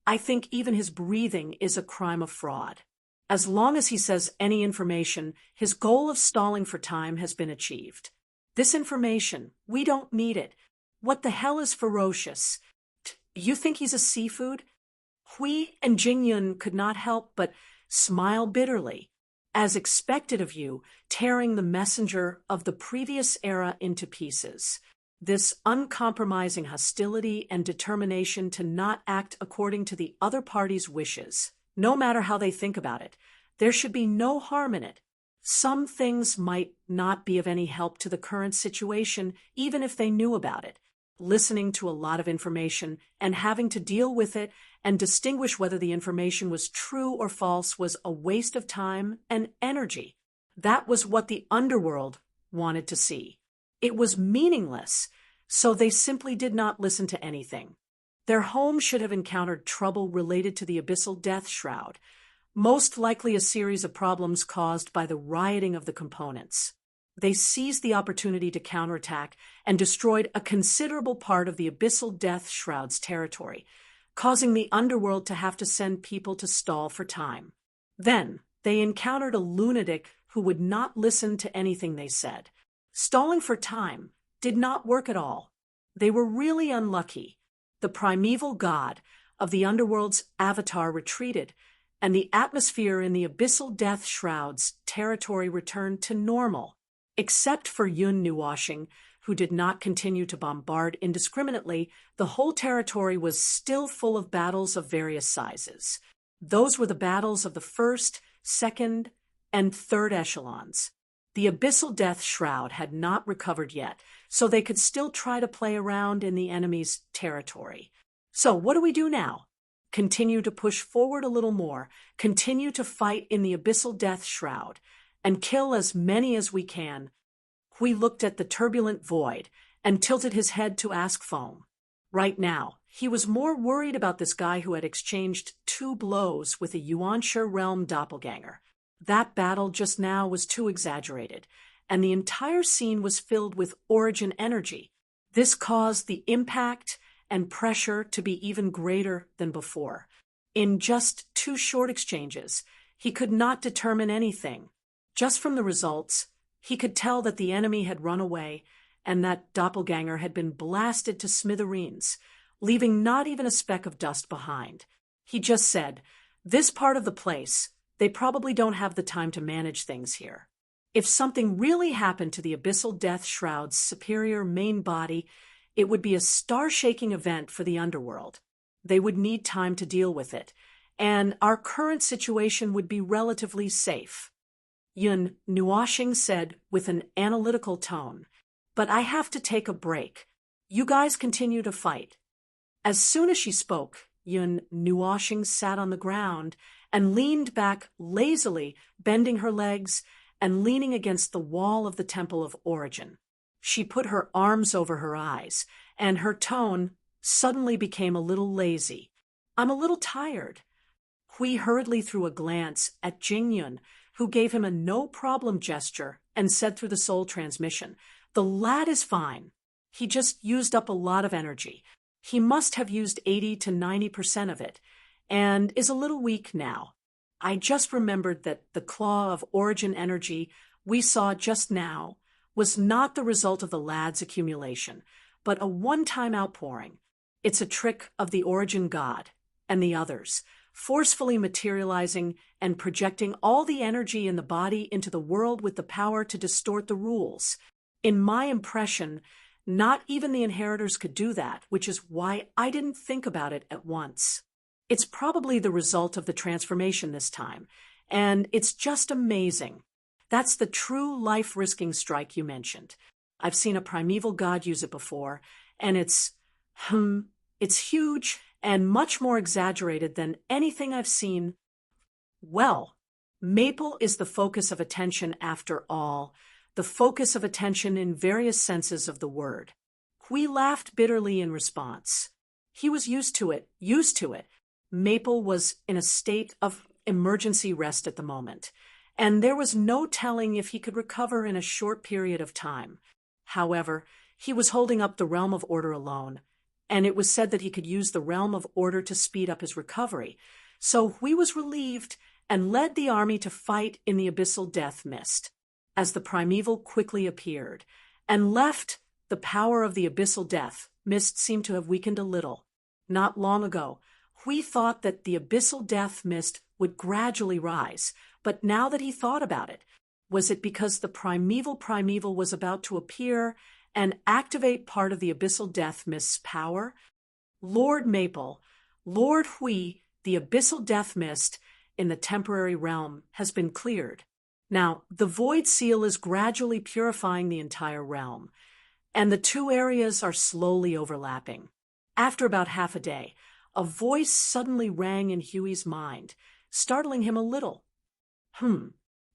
[SPEAKER 1] I think even his breathing is a crime of fraud. As long as he says any information, his goal of stalling for time has been achieved. This information, we don't need it. What the hell is ferocious? You think he's a seafood? Hui and Jingyun could not help but smile bitterly. As expected of you, tearing the messenger of the previous era into pieces. This uncompromising hostility and determination to not act according to the other party's wishes, no matter how they think about it. There should be no harm in it. Some things might not be of any help to the current situation, even if they knew about it. Listening to a lot of information and having to deal with it and distinguish whether the information was true or false was a waste of time and energy. That was what the underworld wanted to see. It was meaningless, so they simply did not listen to anything. Their home should have encountered trouble related to the abyssal death shroud, most likely a series of problems caused by the rioting of the components. They seized the opportunity to counterattack and destroyed a considerable part of the abyssal death shroud's territory, causing the underworld to have to send people to stall for time. Then, they encountered a lunatic who would not listen to anything they said. Stalling for time did not work at all. They were really unlucky. The primeval god of the underworld's avatar retreated, and the atmosphere in the abyssal death shroud's territory returned to normal, except for Yun Nuoxing, who did not continue to bombard indiscriminately. The whole territory was still full of battles of various sizes. Those were the battles of the first, second, and third echelons. The abyssal death shroud had not recovered yet, so they could still try to play around in the enemy's territory. So what do we do now? Continue to push forward a little more, continue to fight in the abyssal death shroud, and kill as many as we can. Hui looked at the turbulent void and tilted his head to ask Foam. Right now, he was more worried about this guy who had exchanged 2 blows with a Yuanshe realm doppelganger. That battle just now was too exaggerated, and the entire scene was filled with origin energy. This caused the impact and pressure to be even greater than before. In just 2 short exchanges, he could not determine anything. Just from the results, He could tell that the enemy had run away and that doppelganger had been blasted to smithereens, leaving not even a speck of dust behind. He just said, "This part of the place, they probably don't have the time to manage things here." If something really happened to the Abyssal Death Shroud's superior main body, it would be a star-shaking event for the underworld. They would need time to deal with it, and our current situation would be relatively safe. Yun Nuoshing said with an analytical tone, "But I have to take a break. You guys continue to fight." As soon as she spoke, Yun Nuoshing sat on the ground and leaned back lazily, bending her legs and leaning against the wall of the Temple of Origin. She put her arms over her eyes, and her tone suddenly became a little lazy. "I'm a little tired." Hui hurriedly threw a glance at Jingyun, who gave him a no-problem gesture and said through the soul transmission, "The lad is fine. He just used up a lot of energy. He must have used 80 to 90% of it, and is a little weak now. I just remembered that the claw of origin energy we saw just now was not the result of the lad's accumulation, but a one-time outpouring. It's a trick of the origin god and the others, forcefully materializing and projecting all the energy in the body into the world with the power to distort the rules. In my impression, not even the inheritors could do that, which is why I didn't think about it at once. It's probably the result of the transformation this time, and it's just amazing. That's the true life-risking strike you mentioned. I've seen a primeval god use it before, and it's huge and much more exaggerated than anything I've seen. Well, Maple is the focus of attention after all, the focus of attention in various senses of the word." Hui laughed bitterly in response. He was used to it. Maple was in a state of emergency rest at the moment, and there was no telling if he could recover in a short period of time. However, he was holding up the Realm of Order alone, and it was said that he could use the Realm of Order to speed up his recovery. So Hui was relieved and led the army to fight in the Abyssal Death Mist, as the primeval quickly appeared, and left. The power of the Abyssal Death Mist seemed to have weakened a little. Not long ago, Hui thought that the Abyssal Death Mist would gradually rise, but now that he thought about it, was it because the primeval was about to appear and activate part of the Abyssal Death Mist's power? Lord Maple, Lord Hui, the Abyssal Death Mist in the temporary realm has been cleared. Now, the Void Seal is gradually purifying the entire realm, and the two areas are slowly overlapping. After about half a day, a voice suddenly rang in Huey's mind, startling him a little.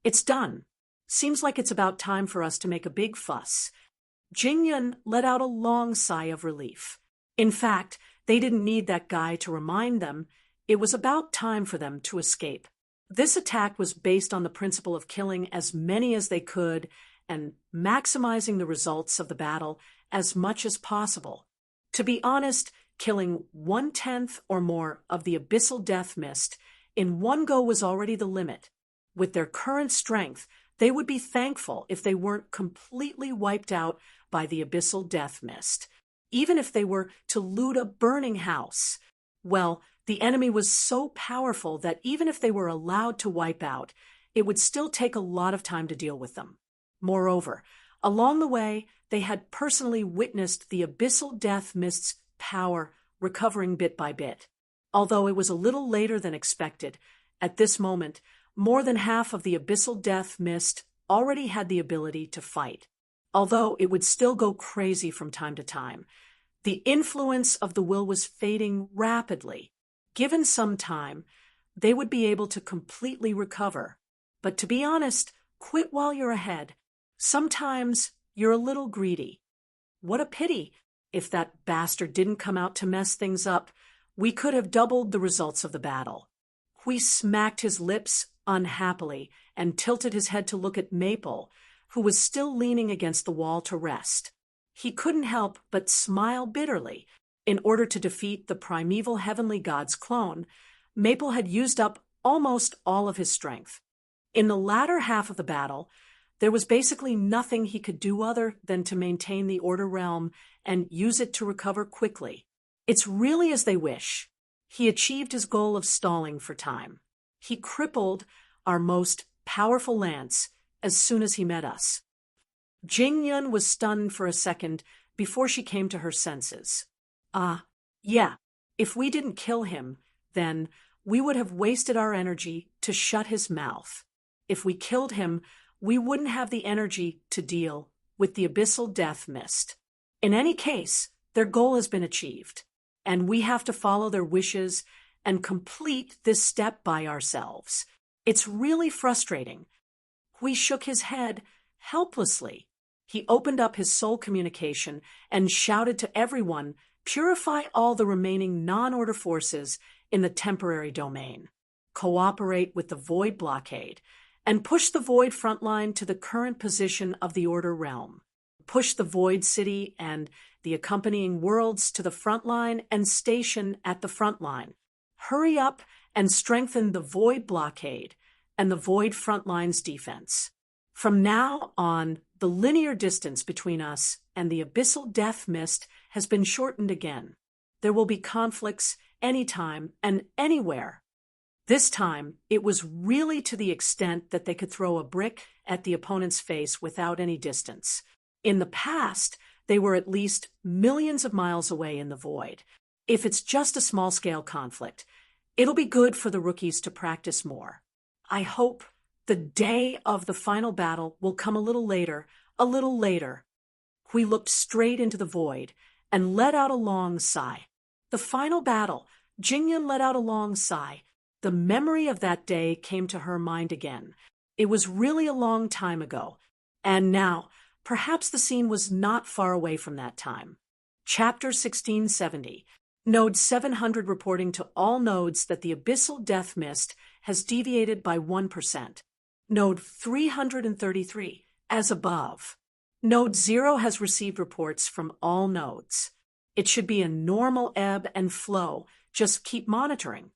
[SPEAKER 1] It's done. Seems like it's about time for us to make a big fuss." Jingyun let out a long sigh of relief. In fact, they didn't need that guy to remind them. It was about time for them to escape. This attack was based on the principle of killing as many as they could and maximizing the results of the battle as much as possible. To be honest, killing 1/10 or more of the Abyssal Death Mist in one go was already the limit. With their current strength, they would be thankful if they weren't completely wiped out by the Abyssal Death Mist, even if they were to loot a burning house. Well, the enemy was so powerful that even if they were allowed to wipe out, it would still take a lot of time to deal with them. Moreover, along the way, they had personally witnessed the Abyssal Death Mist's power recovering bit by bit. Although it was a little later than expected, at this moment, more than half of the Abyssal Death Mist already had the ability to fight. Although it would still go crazy from time to time, the influence of the will was fading rapidly. Given some time, they would be able to completely recover. But to be honest, quit while you're ahead. Sometimes you're a little greedy. What a pity. If that bastard didn't come out to mess things up, we could have doubled the results of the battle. Hui smacked his lips unhappily and tilted his head to look at Maple, who was still leaning against the wall to rest. He couldn't help but smile bitterly. In order to defeat the primeval heavenly god's clone, Maple had used up almost all of his strength. In the latter half of the battle, There was basically nothing he could do other than to maintain the Order realm and use it to recover quickly. It's really as they wish. He achieved his goal of stalling for time. He crippled our most powerful lance as soon as he met us. Jing-yun was stunned for a second before she came to her senses. Yeah, if we didn't kill him, then we would have wasted our energy to shut his mouth. If we killed him, we wouldn't have the energy to deal with the abyssal death mist. In any case, their goal has been achieved, and we have to follow their wishes and complete this step by ourselves. It's really frustrating. Hui shook his head helplessly. He opened up his soul communication and shouted to everyone, purify all the remaining non-order forces in the temporary domain. Cooperate with the void blockade and push the void frontline to the current position of the order realm. Push the void city and the accompanying worlds to the front line and station at the front line. Hurry up and strengthen the void blockade and the void frontline's defense. From now on, the linear distance between us and the abyssal death mist has been shortened again. There will be conflicts anytime and anywhere. This time, it was really to the extent that they could throw a brick at the opponent's face without any distance. In the past, they were at least millions of miles away in the void. If it's just a small-scale conflict, it'll be good for the rookies to practice more. I hope the day of the final battle will come a little later. We looked straight into the void and let out a long sigh. The final battle, Jing-yun let out a long sigh. The memory of that day came to her mind again. It was really a long time ago, and now, perhaps the scene was not far away from that time. Chapter 1670. Node 700 reporting to all nodes that the abyssal death mist has deviated by 1%. Node 333, as above. Node 0 has received reports from all nodes. It should be a normal ebb and flow. Just keep monitoring.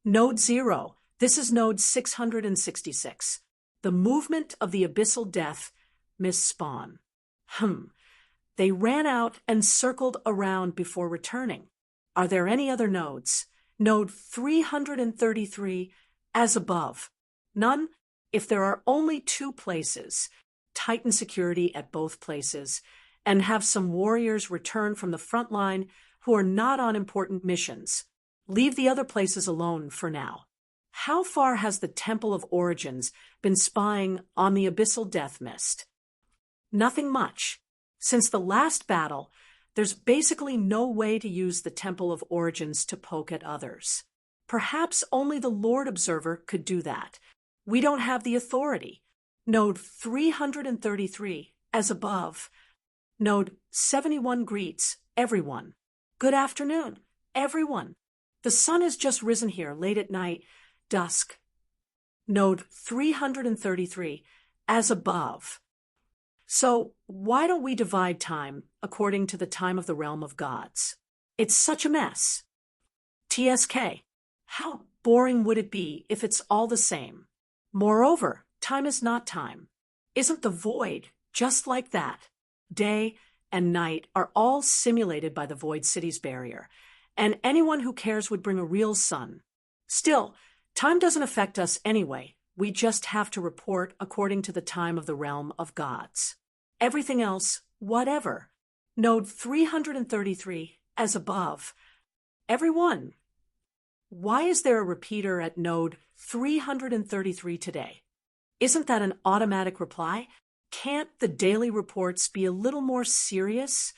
[SPEAKER 1] Node 0, this is node 666. The movement of the abyssal death mist spawn. They ran out and circled around before returning. Are there any other nodes? Node 333, as above. None? If there are only 2 places, tighten security at both places, and have some warriors return from the front line who are not on important missions. Leave the other places alone for now. How far has the Temple of Origins been spying on the abyssal death mist? Nothing much. Since the last battle, there's basically no way to use the Temple of Origins to poke at others. Perhaps only the Lord Observer could do that. We don't have the authority. Node 333, as above. Node 71 greets everyone. Good afternoon, everyone. The sun has just risen here late at night, dusk. Node 333, as above. So why don't we divide time according to the time of the realm of gods? It's such a mess. TSK, how boring would it be if it's all the same? Moreover, time is not time. Isn't the void just like that? Day and night are all simulated by the void city's barrier, and anyone who cares would bring a real sun. Still, time doesn't affect us anyway. We just have to report according to the time of the realm of gods. Everything else, whatever. Node 333, as above. Everyone. Why is there a repeater at node 333 today? Isn't that an automatic reply? Can't the daily reports be a little more serious?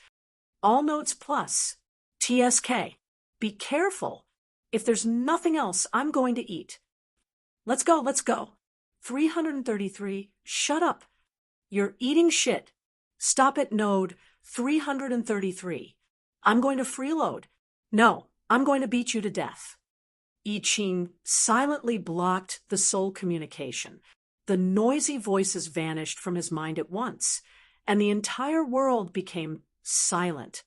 [SPEAKER 1] All nodes plus. TSK. Be careful. If there's nothing else, I'm going to eat. Let's go. 333, shut up. You're eating shit. Stop at node 333. I'm going to freeload. No, I'm going to beat you to death. I Ching silently blocked the soul communication. The noisy voices vanished from his mind at once, and the entire world became silent.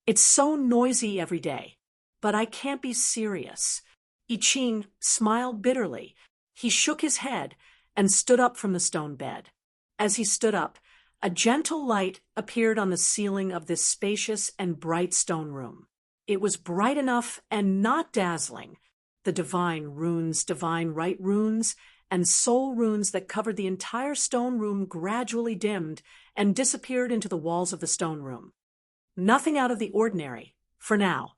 [SPEAKER 1] It's so noisy every day, but I can't be serious. I Ching smiled bitterly. He shook his head and stood up from the stone bed. As he stood up, a gentle light appeared on the ceiling of this spacious and bright stone room. It was bright enough and not dazzling. The divine right runes, and soul runes that covered the entire stone room gradually dimmed and disappeared into the walls of the stone room. Nothing out of the ordinary, for now.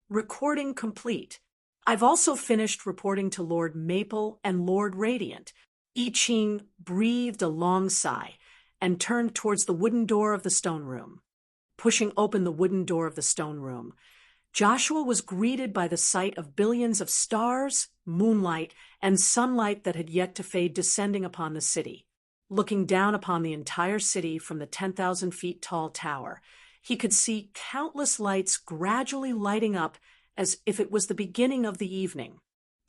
[SPEAKER 1] Recording complete. I've also finished reporting to Lord Maple and Lord Radiant. I Ching breathed a long sigh and turned towards the wooden door of the stone room. Pushing open the wooden door of the stone room, Joshua was greeted by the sight of billions of stars, moonlight, and sunlight that had yet to fade descending upon the city. Looking down upon the entire city from the 10,000 feet tall tower, he could see countless lights gradually lighting up as if it was the beginning of the evening.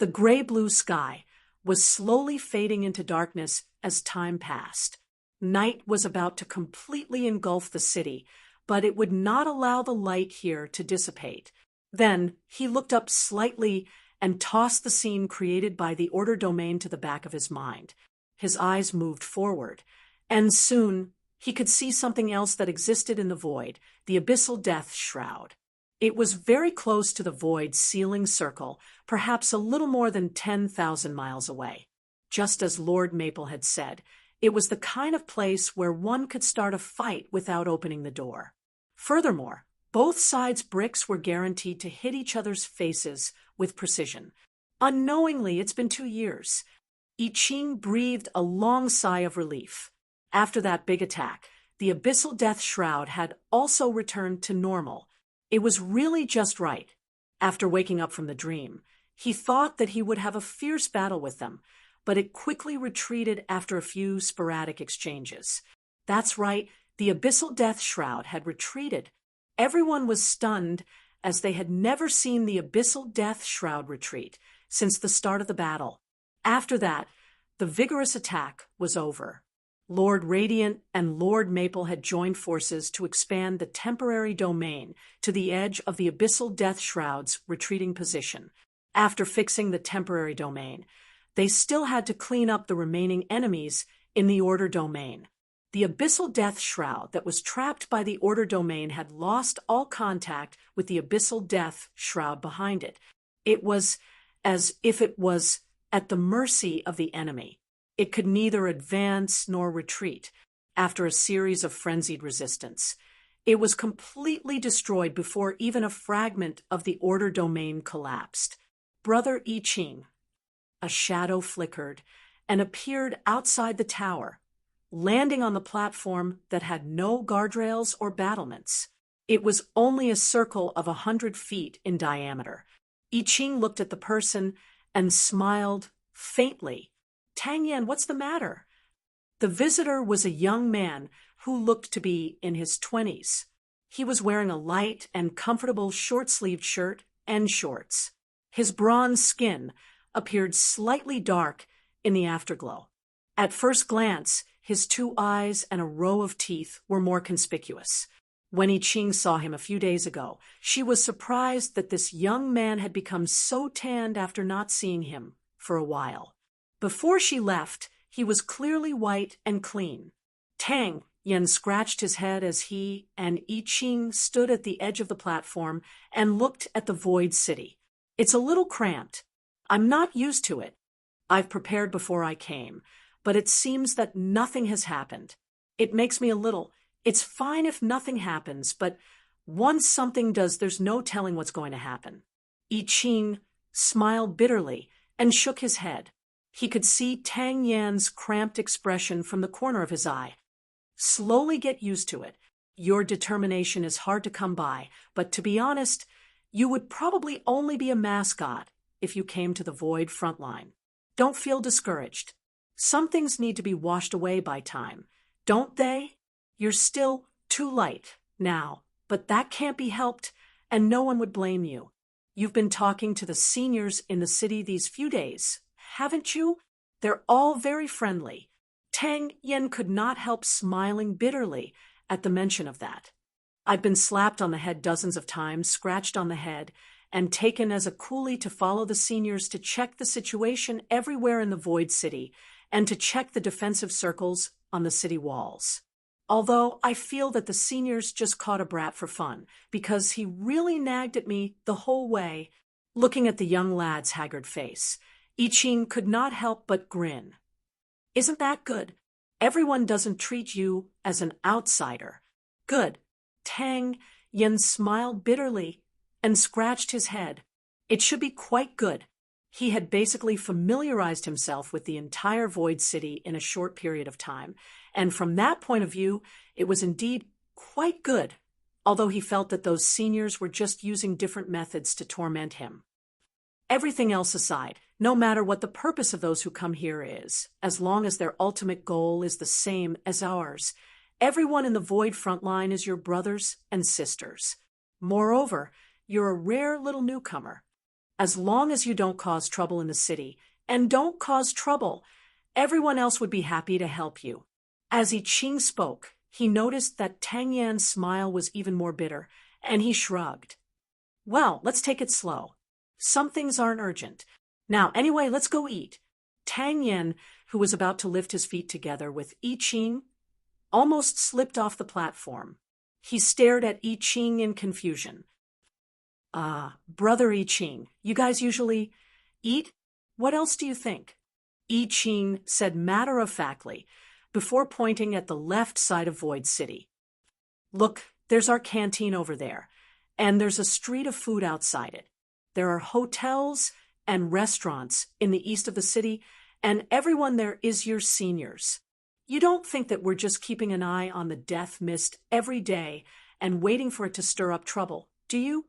[SPEAKER 1] The gray-blue sky was slowly fading into darkness as time passed. Night was about to completely engulf the city, but it would not allow the light here to dissipate. Then he looked up slightly and tossed the scene created by the order domain to the back of his mind. His eyes moved forward, and soon he could see something else that existed in the void, the abyssal death shroud. It was very close to the void's sealing circle, perhaps a little more than 10,000 miles away. Just as Lord Maple had said, it was the kind of place where one could start a fight without opening the door. Furthermore, both sides' bricks were guaranteed to hit each other's faces with precision. Unknowingly, it's been 2 years. I Ching breathed a long sigh of relief. After that big attack, the abyssal death shroud had also returned to normal. It was really just right. After waking up from the dream, he thought that he would have a fierce battle with them, but it quickly retreated after a few sporadic exchanges. That's right, the abyssal death shroud had retreated. Everyone was stunned, as they had never seen the abyssal death shroud retreat since the start of the battle. After that, the vigorous attack was over. Lord Radiant and Lord Maple had joined forces to expand the temporary domain to the edge of the abyssal death shroud's retreating position. After fixing the temporary domain, they still had to clean up the remaining enemies in the order domain. The abyssal death shroud that was trapped by the order domain had lost all contact with the abyssal death shroud behind it. It was as if it was at the mercy of the enemy. It could neither advance nor retreat. After a series of frenzied resistance, it was completely destroyed before even a fragment of the order domain collapsed. Brother I Ching. A shadow flickered and appeared outside the tower, landing on the platform that had no guardrails or battlements. It was only a circle of 100 feet in diameter. I Ching looked at the person and smiled faintly. Tang Yan, what's the matter? The visitor was a young man who looked to be in his 20s. He was wearing a light and comfortable short-sleeved shirt and shorts. His bronze skin appeared slightly dark in the afterglow. At first glance, his 2 eyes and a row of teeth were more conspicuous. When I Ching saw him a few days ago, she was surprised that this young man had become so tanned after not seeing him for a while. Before she left, he was clearly white and clean. Tang Yan scratched his head as he and I Ching stood at the edge of the platform and looked at the void city. It's a little cramped. I'm not used to it. I've prepared before I came, but it seems that nothing has happened. It makes me a little. It's fine if nothing happens, but once something does, there's no telling what's going to happen. I Ching smiled bitterly and shook his head. He could see Tang Yan's cramped expression from the corner of his eye. Slowly get used to it. Your determination is hard to come by, but to be honest, you would probably only be a mascot if you came to the void frontline. Don't feel discouraged. Some things need to be washed away by time, don't they? You're still too light now, but that can't be helped, and no one would blame you. You've been talking to the seniors in the city these few days, haven't you? They're all very friendly. Tang Yan could not help smiling bitterly at the mention of that. I've been slapped on the head dozens of times, scratched on the head, and taken as a coolie to follow the seniors to check the situation everywhere in the Void City and to check the defensive circles on the city walls. Although I feel that the seniors just caught a brat for fun, because he really nagged at me the whole way. Looking at the young lad's haggard face, I Ching could not help but grin. Isn't that good? Everyone doesn't treat you as an outsider. Good. Tang Yen smiled bitterly and scratched his head. It should be quite good. He had basically familiarized himself with the entire Void City in a short period of time, and from that point of view, it was indeed quite good, although he felt that those seniors were just using different methods to torment him. Everything else aside, no matter what the purpose of those who come here is, as long as their ultimate goal is the same as ours, everyone in the Void front line is your brothers and sisters. Moreover, you're a rare little newcomer. As long as you don't cause trouble in the city, and don't cause trouble, everyone else would be happy to help you. As I Ching spoke, he noticed that Tang Yan's smile was even more bitter, and he shrugged. Well, let's take it slow. Some things aren't urgent. Now, anyway, let's go eat. Tang Yan, who was about to lift his feet together with I Ching, almost slipped off the platform. He stared at I Ching in confusion. Brother I Ching, you guys usually eat? What else do you think? I Ching said matter-of-factly, before pointing at the left side of Void City. Look, there's our canteen over there, and there's a street of food outside it. There are hotels and restaurants in the east of the city, and everyone there is your seniors. You don't think that we're just keeping an eye on the death mist every day and waiting for it to stir up trouble, do you?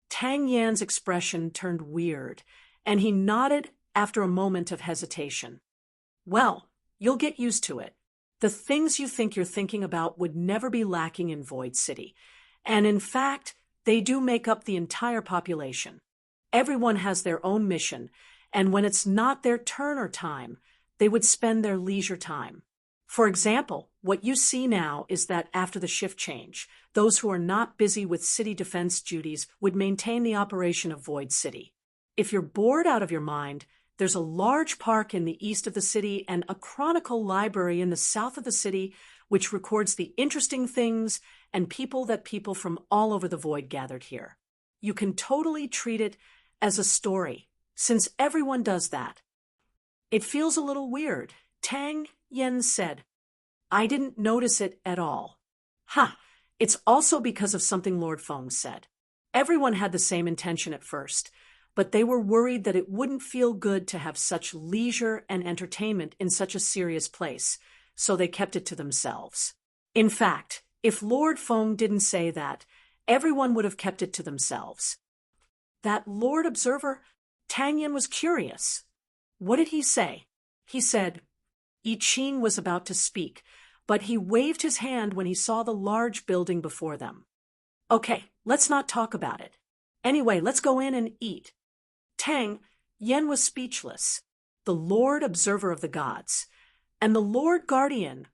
[SPEAKER 1] Tang Yan's expression turned weird, and he nodded after a moment of hesitation. Well, you'll get used to it. The things you think you're thinking about would never be lacking in Void City, and in fact, they do make up the entire population. Everyone has their own mission, and when it's not their turn or time, they would spend their leisure time. For example, what you see now is that after the shift change, those who are not busy with city defense duties would maintain the operation of Void City. If you're bored out of your mind, there's a large park in the east of the city and a chronicle library in the south of the city which records the interesting things and people that people from all over the Void gathered here. You can totally treat it as a story, since everyone does that. It feels a little weird, Tang Yen said. I didn't notice it at all. It's also because of something Lord Feng said. Everyone had the same intention at first, but they were worried that it wouldn't feel good to have such leisure and entertainment in such a serious place, so they kept it to themselves. In fact, if Lord Feng didn't say that, everyone would have kept it to themselves. That Lord Observer, Tang Yen was curious. What did he say? He said, I Ching was about to speak, but he waved his hand when he saw the large building before them. Okay, let's not talk about it. Anyway, let's go in and eat. Tang Yen was speechless. The Lord Observer of the Gods. And the Lord Guardian.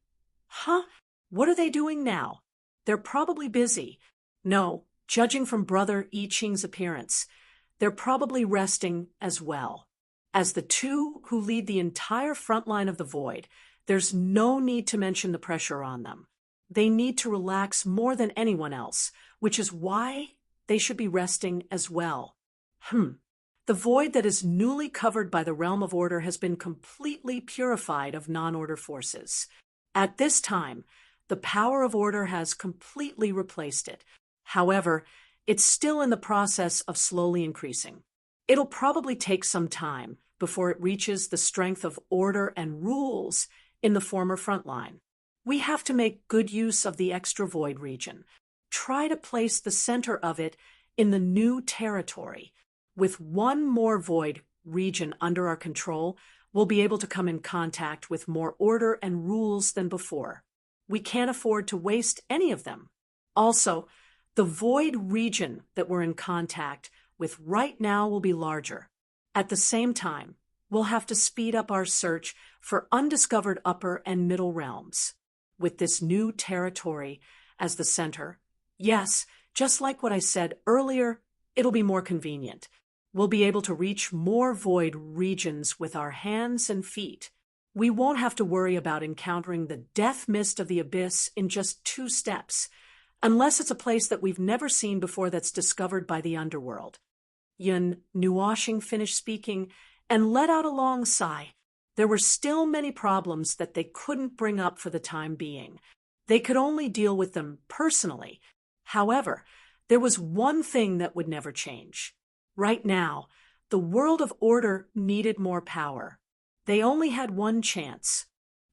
[SPEAKER 1] What are they doing now? They're probably busy. No, judging from Brother I Ching's appearance, they're probably resting as well. As the two who lead the entire front line of the Void, there's no need to mention the pressure on them. They need to relax more than anyone else, which is why they should be resting as well. The Void that is newly covered by the realm of order has been completely purified of non-order forces. At this time, the power of order has completely replaced it. However, it's still in the process of slowly increasing. It'll probably take some time before it reaches the strength of order and rules in the former front line. We have to make good use of the extra Void region. Try to place the center of it in the new territory. With one more Void region under our control, we'll be able to come in contact with more order and rules than before. We can't afford to waste any of them. Also, the Void region that we're in contact with right now will be larger. At the same time, we'll have to speed up our search for undiscovered upper and middle realms. With this new territory as the center, yes, just like what I said earlier, it'll be more convenient. We'll be able to reach more Void regions with our hands and feet. We won't have to worry about encountering the death mist of the abyss in just 2 steps, unless it's a place that we've never seen before that's discovered by the underworld. Yun Nuashing finished speaking and let out a long sigh. There were still many problems that they couldn't bring up for the time being. They could only deal with them personally. However, there was one thing that would never change. Right now, the world of order needed more power. They only had one chance.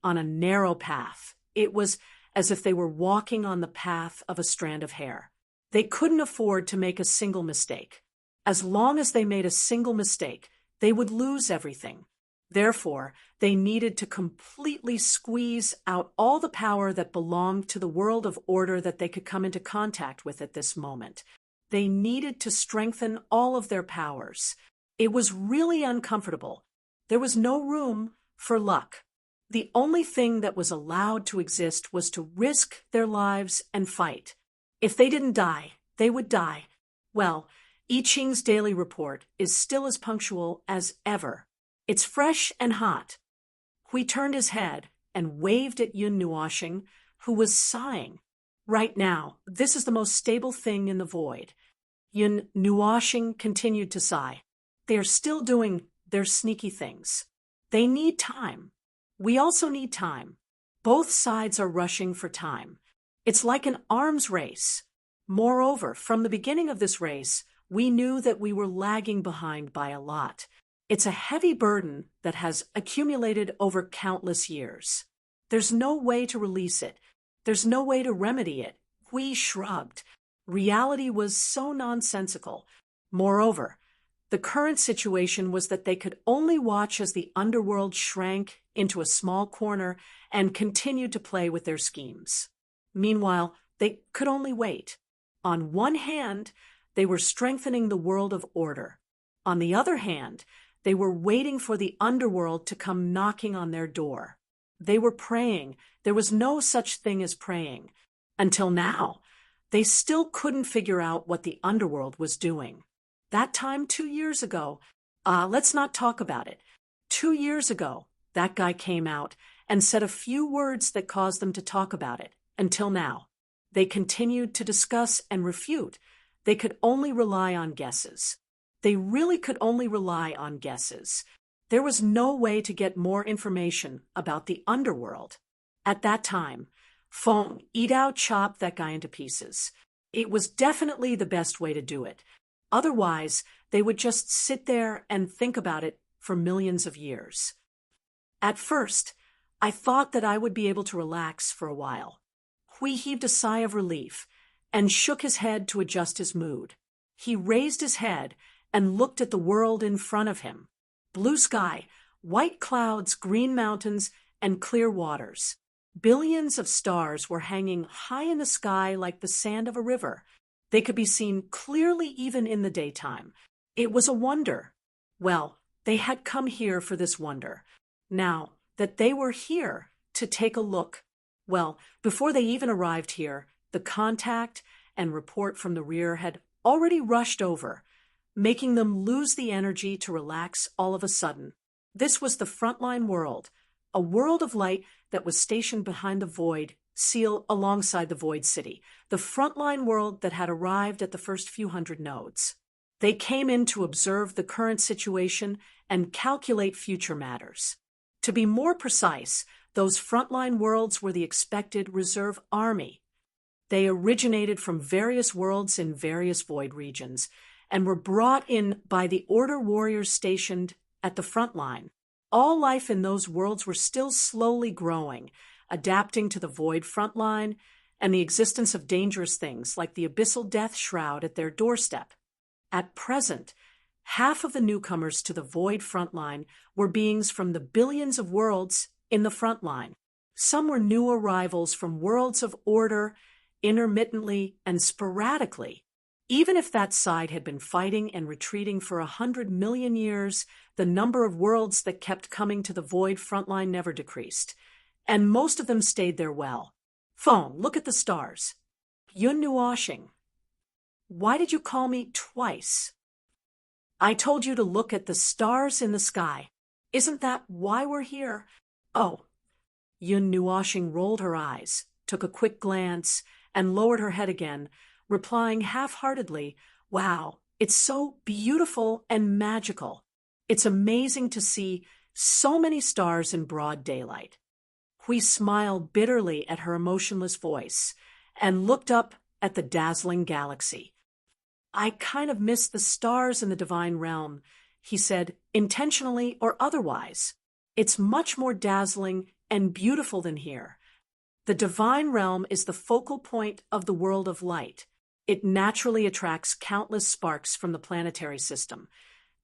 [SPEAKER 1] On a narrow path. It was as if they were walking on the path of a strand of hair. They couldn't afford to make a single mistake. As long as they made a single mistake, they would lose everything. Therefore, they needed to completely squeeze out all the power that belonged to the world of order that they could come into contact with at this moment. They needed to strengthen all of their powers. It was really uncomfortable. There was no room for luck. The only thing that was allowed to exist was to risk their lives and fight. If they didn't die, they would die. Well, I Ching's daily report is still as punctual as ever. It's fresh and hot. Hui turned his head and waved at Yun Nuashing, who was sighing. Right now, this is the most stable thing in the void. Yun Nuashing continued to sigh. They are still doing their sneaky things. They need time. We also need time. Both sides are rushing for time. It's like an arms race. Moreover, from the beginning of this race, we knew that we were lagging behind by a lot. It's a heavy burden that has accumulated over countless years. There's no way to release it. There's no way to remedy it. We shrugged. Reality was so nonsensical. Moreover, the current situation was that they could only watch as the underworld shrank into a small corner and continued to play with their schemes. Meanwhile, they could only wait. On one hand, they were strengthening the world of order. On the other hand, they were waiting for the underworld to come knocking on their door. They were praying. There was no such thing as praying. Until now, they still couldn't figure out what the underworld was doing. That time 2 years ago, let's not talk about it. 2 years ago, that guy came out and said a few words that caused them to talk about it. Until now, they continued to discuss and refute. They could only rely on guesses. They really could only rely on guesses. There was no way to get more information about the underworld. At that time, Feng Yidao chopped that guy into pieces. It was definitely the best way to do it. Otherwise, they would just sit there and think about it for millions of years. At first, I thought that I would be able to relax for a while. Hui heaved a sigh of relief and shook his head to adjust his mood. He raised his head and looked at the world in front of him. Blue sky, white clouds, green mountains, and clear waters. Billions of stars were hanging high in the sky like the sand of a river. They could be seen clearly even in the daytime. It was a wonder. Well, they had come here for this wonder. Now that they were here to take a look, well, before they even arrived here, the contact and report from the rear had already rushed over, making them lose the energy to relax all of a sudden. This was the frontline world, a world of light that was stationed behind the void seal alongside the void city, the frontline world that had arrived at the first few hundred nodes. They came in to observe the current situation and calculate future matters. To be more precise, those frontline worlds were the expected reserve army. They originated from various worlds in various void regions and were brought in by the Order warriors stationed at the front line. All life in those worlds were still slowly growing, adapting to the void front line and the existence of dangerous things like the abyssal death shroud at their doorstep. At present, half of the newcomers to the void front line were beings from the billions of worlds in the front line. Some were new arrivals from worlds of order, intermittently and sporadically. Even if that side had been fighting and retreating for 100 million years, the number of worlds that kept coming to the void frontline never decreased, and most of them stayed there well. Phone, look at the stars. Yun Nuashing. Why did you call me twice? I told you to look at the stars in the sky. Isn't that why we're here? Oh, Yun Nuoshing rolled her eyes, took a quick glance, and lowered her head again, replying half-heartedly, "Wow, it's so beautiful and magical. It's amazing to see so many stars in broad daylight." Hui smiled bitterly at her emotionless voice and looked up at the dazzling galaxy. "I kind of miss the stars in the divine realm," he said, intentionally or otherwise. "It's much more dazzling and beautiful than here. The divine realm is the focal point of the world of light. It naturally attracts countless sparks from the planetary system,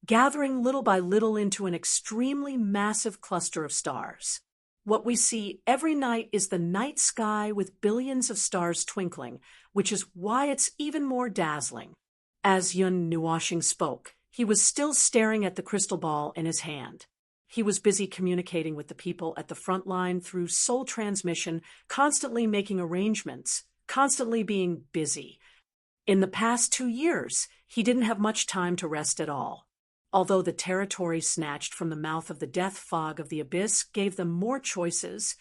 [SPEAKER 1] gathering little by little into an extremely massive cluster of stars. What we see every night is the night sky with billions of stars twinkling, which is why it's even more dazzling." As Yun Nuoshing spoke, he was still staring at the crystal ball in his hand. He was busy communicating with the people at the front line through soul transmission, constantly making arrangements, constantly being busy. In the past 2 years, he didn't have much time to rest at all. Although the territory snatched from the mouth of the death fog of the abyss gave them more choices,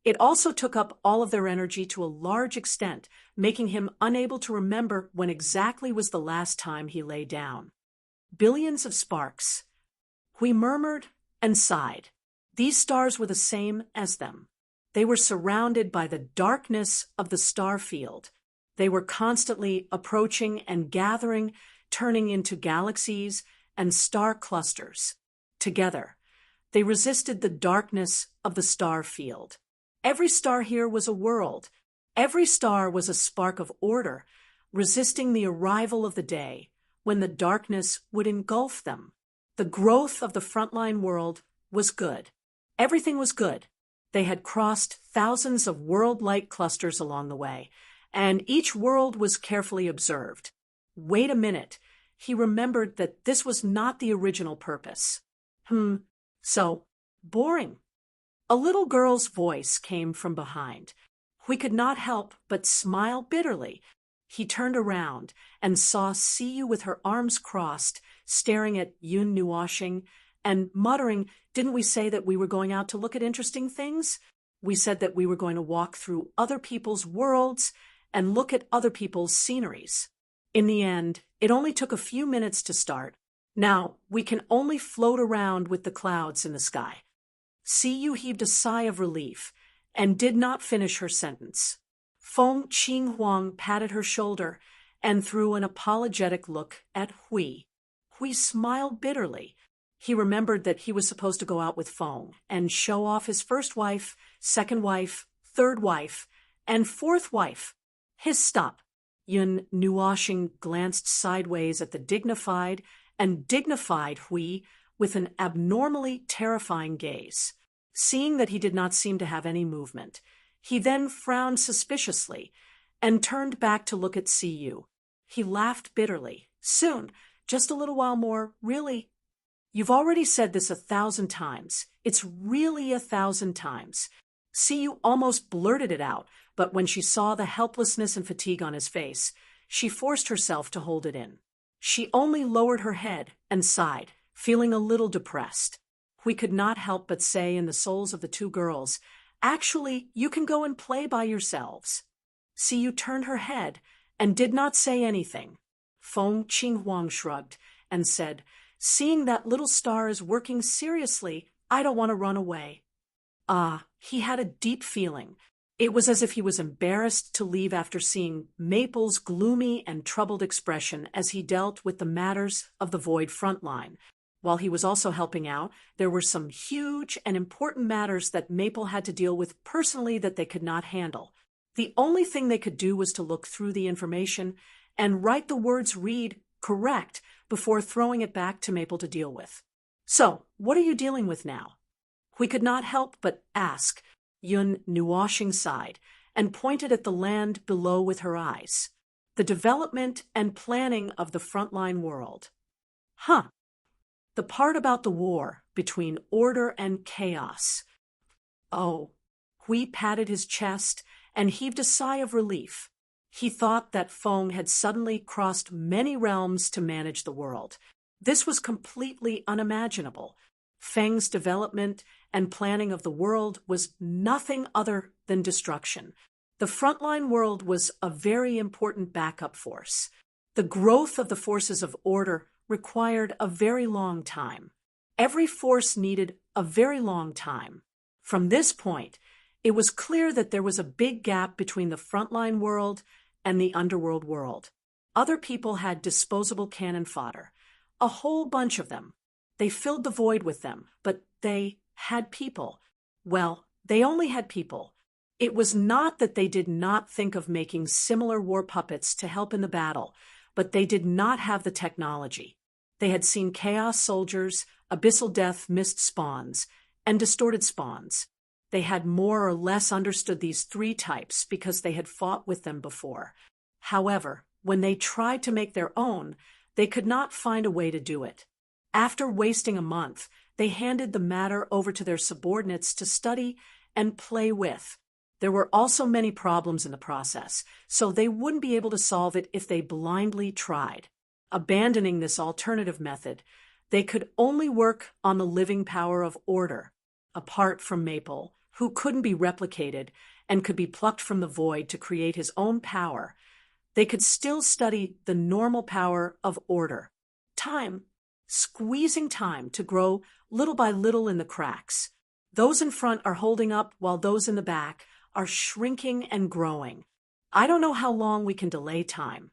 [SPEAKER 1] it also took up all of their energy to a large extent, making him unable to remember when exactly was the last time he lay down. Billions of sparks. Hui murmured and sighed. These stars were the same as them. They were surrounded by the darkness of the star field. They were constantly approaching and gathering, turning into galaxies and star clusters. Together, they resisted the darkness of the star field. Every star here was a world. Every star was a spark of order, resisting the arrival of the day, when the darkness would engulf them. The growth of the frontline world was good. Everything was good. They had crossed thousands of world-like clusters along the way, and each world was carefully observed. Wait a minute. He remembered that this was not the original purpose. So boring. A little girl's voice came from behind. We could not help but smile bitterly. He turned around and saw Siyu with her arms crossed, staring at Yun Nuoshing and muttering, "Didn't we say that we were going out to look at interesting things? We said that we were going to walk through other people's worlds and look at other people's sceneries." In the end, it only took a few minutes to start. Now, we can only float around with the clouds in the sky. Siyu heaved a sigh of relief and did not finish her sentence. Feng Qinghuang patted her shoulder and threw an apologetic look at Hui. Hui smiled bitterly. He remembered that he was supposed to go out with Feng and show off his first wife, second wife, third wife, and fourth wife. His stop. Yun Nuoshing glanced sideways at the dignified Hui with an abnormally terrifying gaze. Seeing that he did not seem to have any movement, he then frowned suspiciously and turned back to look at Siyu. He laughed bitterly. "Soon, just a little while more, really." "You've already said this 1,000 times. It's really 1,000 times." Siyu almost blurted it out, but when she saw the helplessness and fatigue on his face, she forced herself to hold it in. She only lowered her head and sighed, feeling a little depressed. We could not help but say in the souls of the two girls, "Actually, you can go and play by yourselves." Siyu turned her head and did not say anything. Feng Qinghuang shrugged and said, "Seeing that little star is working seriously, I don't want to run away." He had a deep feeling. It was as if he was embarrassed to leave after seeing Maple's gloomy and troubled expression as he dealt with the matters of the Void frontline. While he was also helping out, there were some huge and important matters that Maple had to deal with personally that they could not handle. The only thing they could do was to look through the information and write the words read correct before throwing it back to Maple to deal with. "So, what are you dealing with now?" We could not help but ask. Yun Nuoshing sighed and pointed at the land below with her eyes. "The development and planning of the frontline world." The part about the war between order and chaos. Oh, Hui patted his chest and heaved a sigh of relief. He thought that Feng had suddenly crossed many realms to manage the world. This was completely unimaginable. Feng's development and planning of the world was nothing other than destruction. The frontline world was a very important backup force. The growth of the forces of order required a very long time. Every force needed a very long time. From this point, it was clear that there was a big gap between the frontline world and the underworld world. Other people had disposable cannon fodder, a whole bunch of them. They filled the void with them, but they had people. Well, they only had people. It was not that they did not think of making similar war puppets to help in the battle, but they did not have the technology. They had seen chaos soldiers, abyssal death mist spawns, and distorted spawns. They had more or less understood these three types because they had fought with them before. However, when they tried to make their own, they could not find a way to do it. After wasting a month, they handed the matter over to their subordinates to study and play with. There were also many problems in the process, so they wouldn't be able to solve it if they blindly tried. Abandoning this alternative method, they could only work on the living power of order. Apart from Maple, who couldn't be replicated and could be plucked from the void to create his own power, they could still study the normal power of order. Time, squeezing time to grow little by little in the cracks. Those in front are holding up while those in the back are shrinking and growing. I don't know how long we can delay time.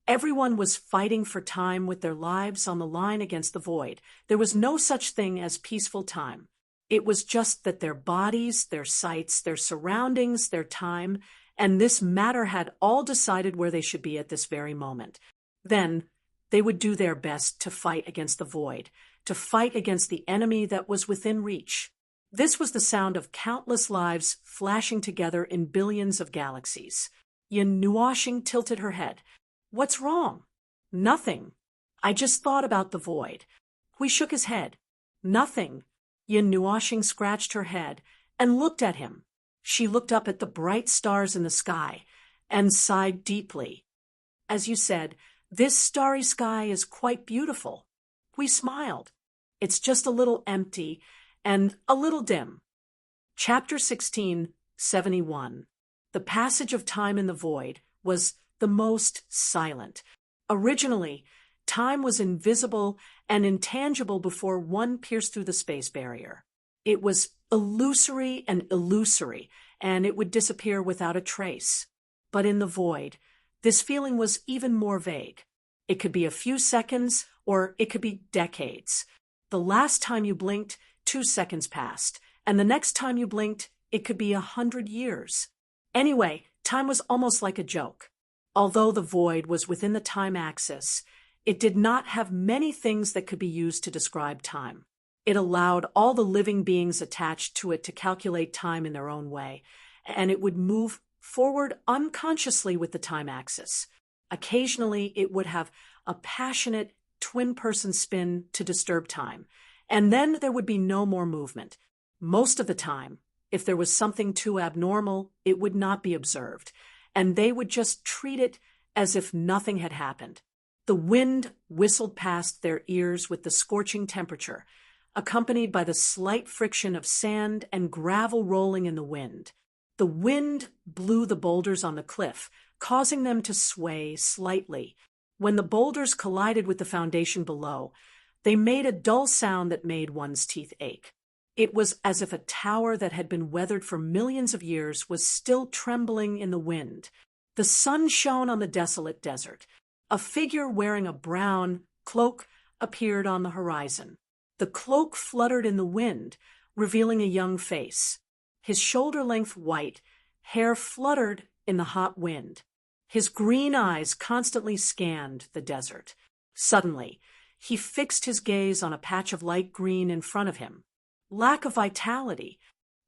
[SPEAKER 1] Everyone was fighting for time with their lives on the line against the void. There was no such thing as peaceful time. It was just that their bodies, their sights, their surroundings, their time, and this matter had all decided where they should be at this very moment. Then they would do their best to fight against the void, to fight against the enemy that was within reach. This was the sound of countless lives flashing together in billions of galaxies. Yin Nuoshing tilted her head. What's wrong? Nothing. I just thought about the void. Hui shook his head. Nothing. Yin Nuoshing scratched her head and looked at him. She looked up at the bright stars in the sky and sighed deeply. As you said, this starry sky is quite beautiful. We smiled. It's just a little empty and a little dim. Chapter 1671. The passage of time in the void was the most silent. Originally, time was invisible and intangible before one pierced through the space barrier. It was illusory, and it would disappear without a trace. But in the void, this feeling was even more vague. It could be a few seconds, or it could be decades. The last time you blinked, 2 seconds passed, and the next time you blinked, it could be 100 years. Anyway, time was almost like a joke. Although the void was within the time axis, it did not have many things that could be used to describe time. It allowed all the living beings attached to it to calculate time in their own way, and it would move forward unconsciously with the time axis. Occasionally, it would have a passionate twin-person spin to disturb time, and then there would be no more movement. Most of the time, if there was something too abnormal, it would not be observed, and they would just treat it as if nothing had happened. The wind whistled past their ears with the scorching temperature, accompanied by the slight friction of sand and gravel rolling in the wind. The wind blew the boulders on the cliff, causing them to sway slightly. When the boulders collided with the foundation below, they made a dull sound that made one's teeth ache. It was as if a tower that had been weathered for millions of years was still trembling in the wind. The sun shone on the desolate desert. A figure wearing a brown cloak appeared on the horizon. The cloak fluttered in the wind, revealing a young face. His shoulder-length white hair fluttered in the hot wind. His green eyes constantly scanned the desert. Suddenly, he fixed his gaze on a patch of light green in front of him. Lack of vitality.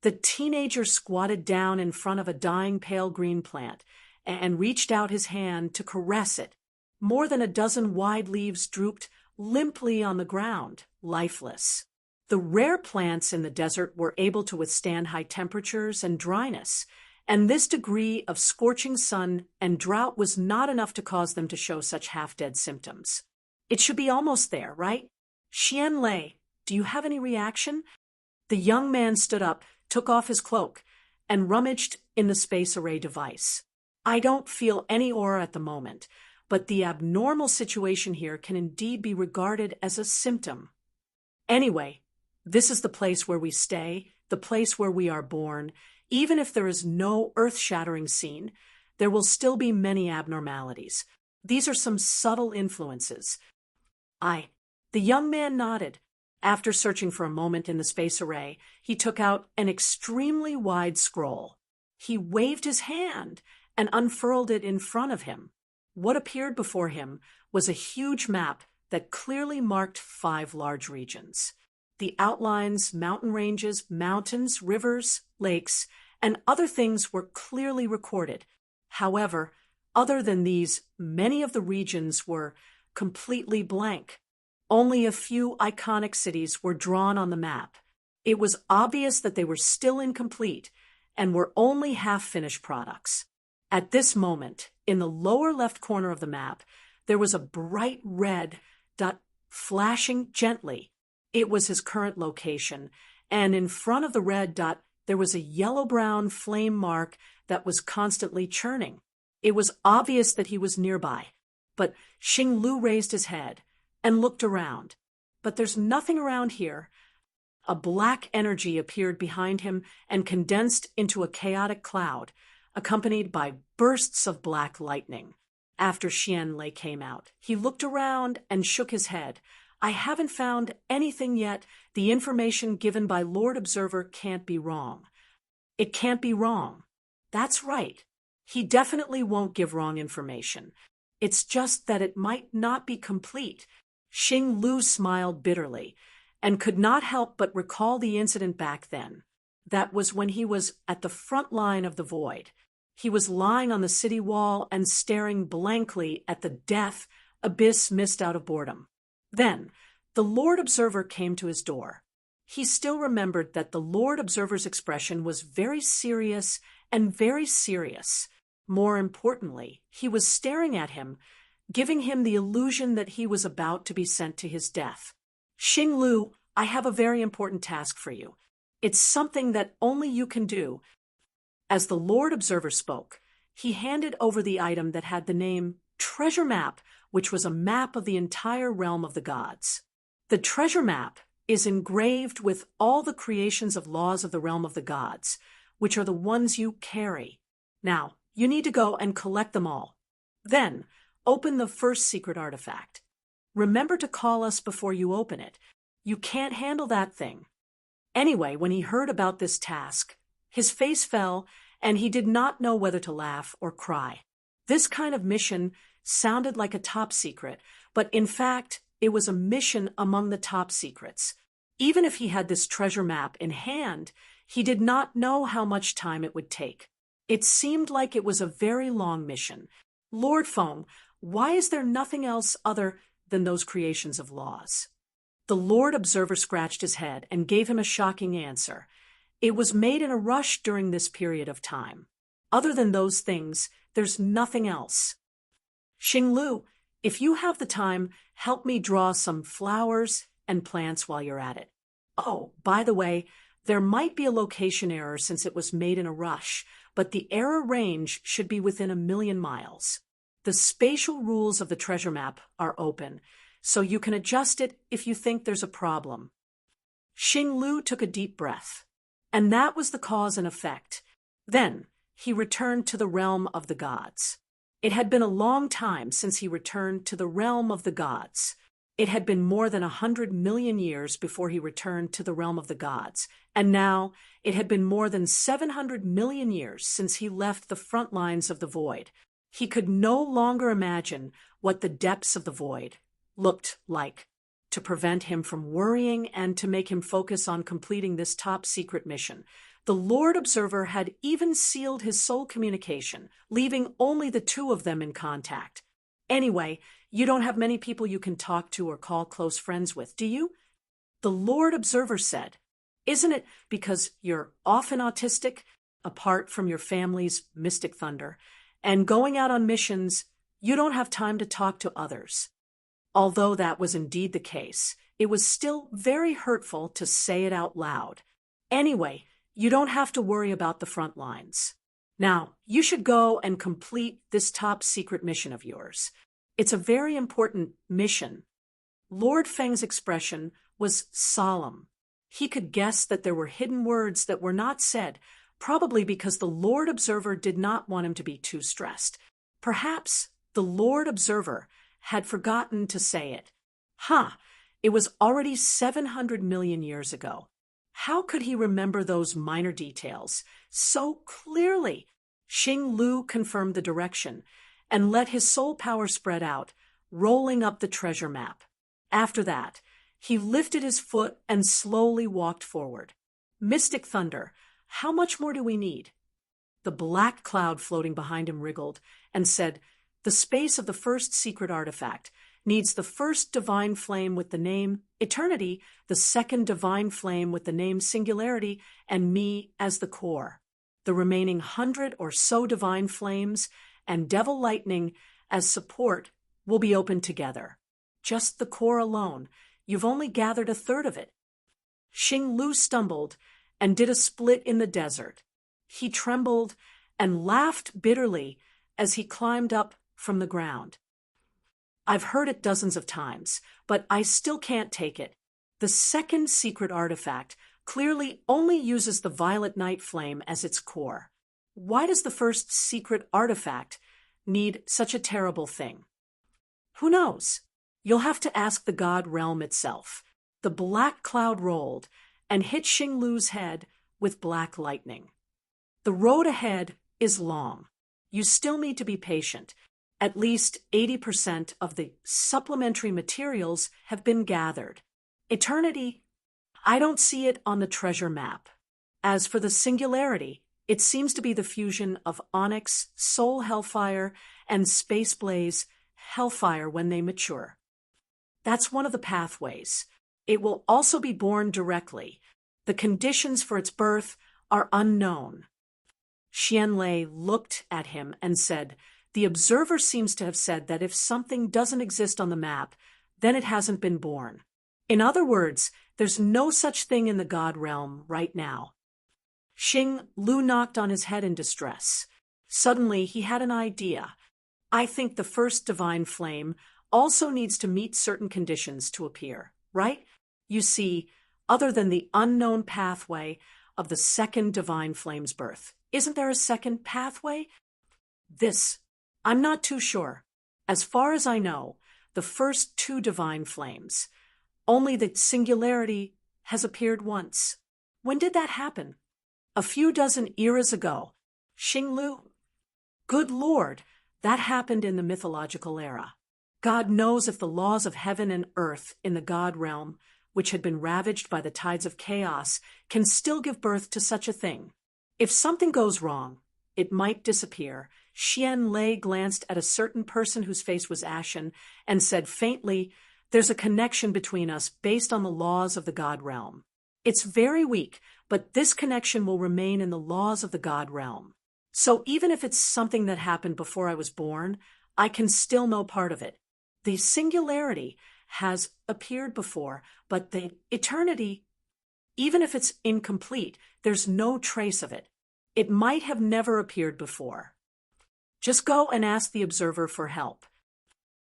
[SPEAKER 1] The teenager squatted down in front of a dying pale green plant and reached out his hand to caress it. More than a dozen wide leaves drooped limply on the ground, lifeless. The rare plants in the desert were able to withstand high temperatures and dryness, and this degree of scorching sun and drought was not enough to cause them to show such half-dead symptoms. It should be almost there, right? Xian Lei, Do you have any reaction? The young man stood up, took off his cloak, and rummaged in the space array device. I don't feel any aura at the moment, but the abnormal situation here can indeed be regarded as a symptom. Anyway, this is the place where we stay, the place where we are born. Even if there is no earth-shattering scene, there will still be many abnormalities. These are some subtle influences. The young man nodded. After searching for a moment in the space array, he took out an extremely wide scroll. He waved his hand and unfurled it in front of him. What appeared before him was a huge map that clearly marked 5 large regions. The outlines, mountain ranges, mountains, rivers, lakes, and other things were clearly recorded. However, other than these, many of the regions were completely blank. Only a few iconic cities were drawn on the map. It was obvious that they were still incomplete and were only half-finished products. At this moment, in the lower left corner of the map, there was a bright red dot flashing gently. It was his current location, and in front of the red dot, there was a yellow-brown flame mark that was constantly churning. It was obvious that he was nearby, but Xing Lu raised his head and looked around. But there's nothing around here. A black energy appeared behind him and condensed into a chaotic cloud, accompanied by bursts of black lightning. After Xian Lei came out, he looked around and shook his head. I haven't found anything yet. The information given by Lord Observer can't be wrong. It can't be wrong. That's right. He definitely won't give wrong information. It's just that it might not be complete. Xing Lu smiled bitterly and could not help but recall the incident back then. That was when he was at the front line of the void. He was lying on the city wall and staring blankly at the death abyss missed out of boredom. Then, the Lord Observer came to his door. He still remembered that the Lord Observer's expression was very serious and very serious. More importantly, he was staring at him, giving him the illusion that he was about to be sent to his death. Xing Lu, I have a very important task for you. It's something that only you can do. As the Lord Observer spoke, he handed over the item that had the name Treasure Map, which was a map of the entire realm of the gods. The treasure map is engraved with all the creations of laws of the realm of the gods, which are the ones you carry. Now, you need to go and collect them all. Then, open the first secret artifact. Remember to call us before you open it. You can't handle that thing. Anyway, when he heard about this task, his face fell, and he did not know whether to laugh or cry. This kind of mission sounded like a top secret, but in fact, it was a mission among the top secrets. Even if he had this treasure map in hand, he did not know how much time it would take. It seemed like it was a very long mission. Lord Feng, why is there nothing else other than those creations of laws? The Lord Observer scratched his head and gave him a shocking answer. It was made in a rush during this period of time. Other than those things, there's nothing else. Xing Lu, if you have the time, help me draw some flowers and plants while you're at it. Oh, by the way, there might be a location error since it was made in a rush, but the error range should be within 1,000,000 miles. The spatial rules of the treasure map are open, so you can adjust it if you think there's a problem. Xing Lu took a deep breath, and that was the cause and effect. Then he returned to the realm of the gods. It had been a long time since he returned to the realm of the gods. It had been more than 100 million years before he returned to the realm of the gods, and now it had been more than 700 million years since he left the front lines of the void. He could no longer imagine what the depths of the void looked like. To prevent him from worrying and to make him focus on completing this top-secret mission, the Lord Observer had even sealed his soul communication, leaving only the two of them in contact. Anyway, you don't have many people you can talk to or call close friends with, do you? The Lord Observer said. Isn't it because you're often autistic, apart from your family's mystic thunder, and going out on missions, you don't have time to talk to others? Although that was indeed the case, it was still very hurtful to say it out loud. Anyway, you don't have to worry about the front lines. Now, you should go and complete this top secret mission of yours. It's a very important mission. Lord Feng's expression was solemn. He could guess that there were hidden words that were not said, probably because the Lord Observer did not want him to be too stressed. Perhaps the Lord Observer had forgotten to say it. It was already 700 million years ago. How could he remember those minor details so clearly? Xing Lu confirmed the direction and let his soul power spread out, rolling up the treasure map. After that, he lifted his foot and slowly walked forward. Mystic thunder, how much more do we need? The black cloud floating behind him wriggled and said, the space of the first secret artifact needs the first divine flame with the name Eternity, the second divine flame with the name Singularity, and me as the core. The remaining 100 or so divine flames and devil lightning as support will be opened together. Just the core alone, you've only gathered a third of it. Xing Lu stumbled and did a split in the desert. He trembled and laughed bitterly as he climbed up from the ground. I've heard it dozens of times, but I still can't take it. The second secret artifact clearly only uses the violet night flame as its core. Why does the first secret artifact need such a terrible thing? Who knows? You'll have to ask the God realm itself. The black cloud rolled and hit Xing Lu's head with black lightning. The road ahead is long. You still need to be patient. At least 80% of the supplementary materials have been gathered. Eternity, I don't see it on the treasure map. As for the Singularity, it seems to be the fusion of Onyx, Soul Hellfire, and Space Blaze Hellfire when they mature. That's one of the pathways. It will also be born directly. The conditions for its birth are unknown. Xianlei looked at him and said, the observer seems to have said that if something doesn't exist on the map, then it hasn't been born. In other words, there's no such thing in the God realm right now. Xing Lu knocked on his head in distress. Suddenly, he had an idea. I think the first divine flame also needs to meet certain conditions to appear, right? You see, other than the unknown pathway of the second divine flame's birth. Isn't there a second pathway? I'm not too sure. As far as I know, the first two divine flames, only the Singularity has appeared once. When did that happen? A few dozen eras ago. Xing Lu? Good Lord, that happened in the mythological era. God knows if the laws of heaven and earth in the God realm, which had been ravaged by the tides of chaos, can still give birth to such a thing. If something goes wrong, it might disappear. Xianlei glanced at a certain person whose face was ashen and said faintly, there's a connection between us based on the laws of the God realm. It's very weak, but this connection will remain in the laws of the God realm. So even if it's something that happened before I was born, I can still know part of it. The Singularity has appeared before, but the Eternity, even if it's incomplete, there's no trace of it. It might have never appeared before. Just go and ask the observer for help.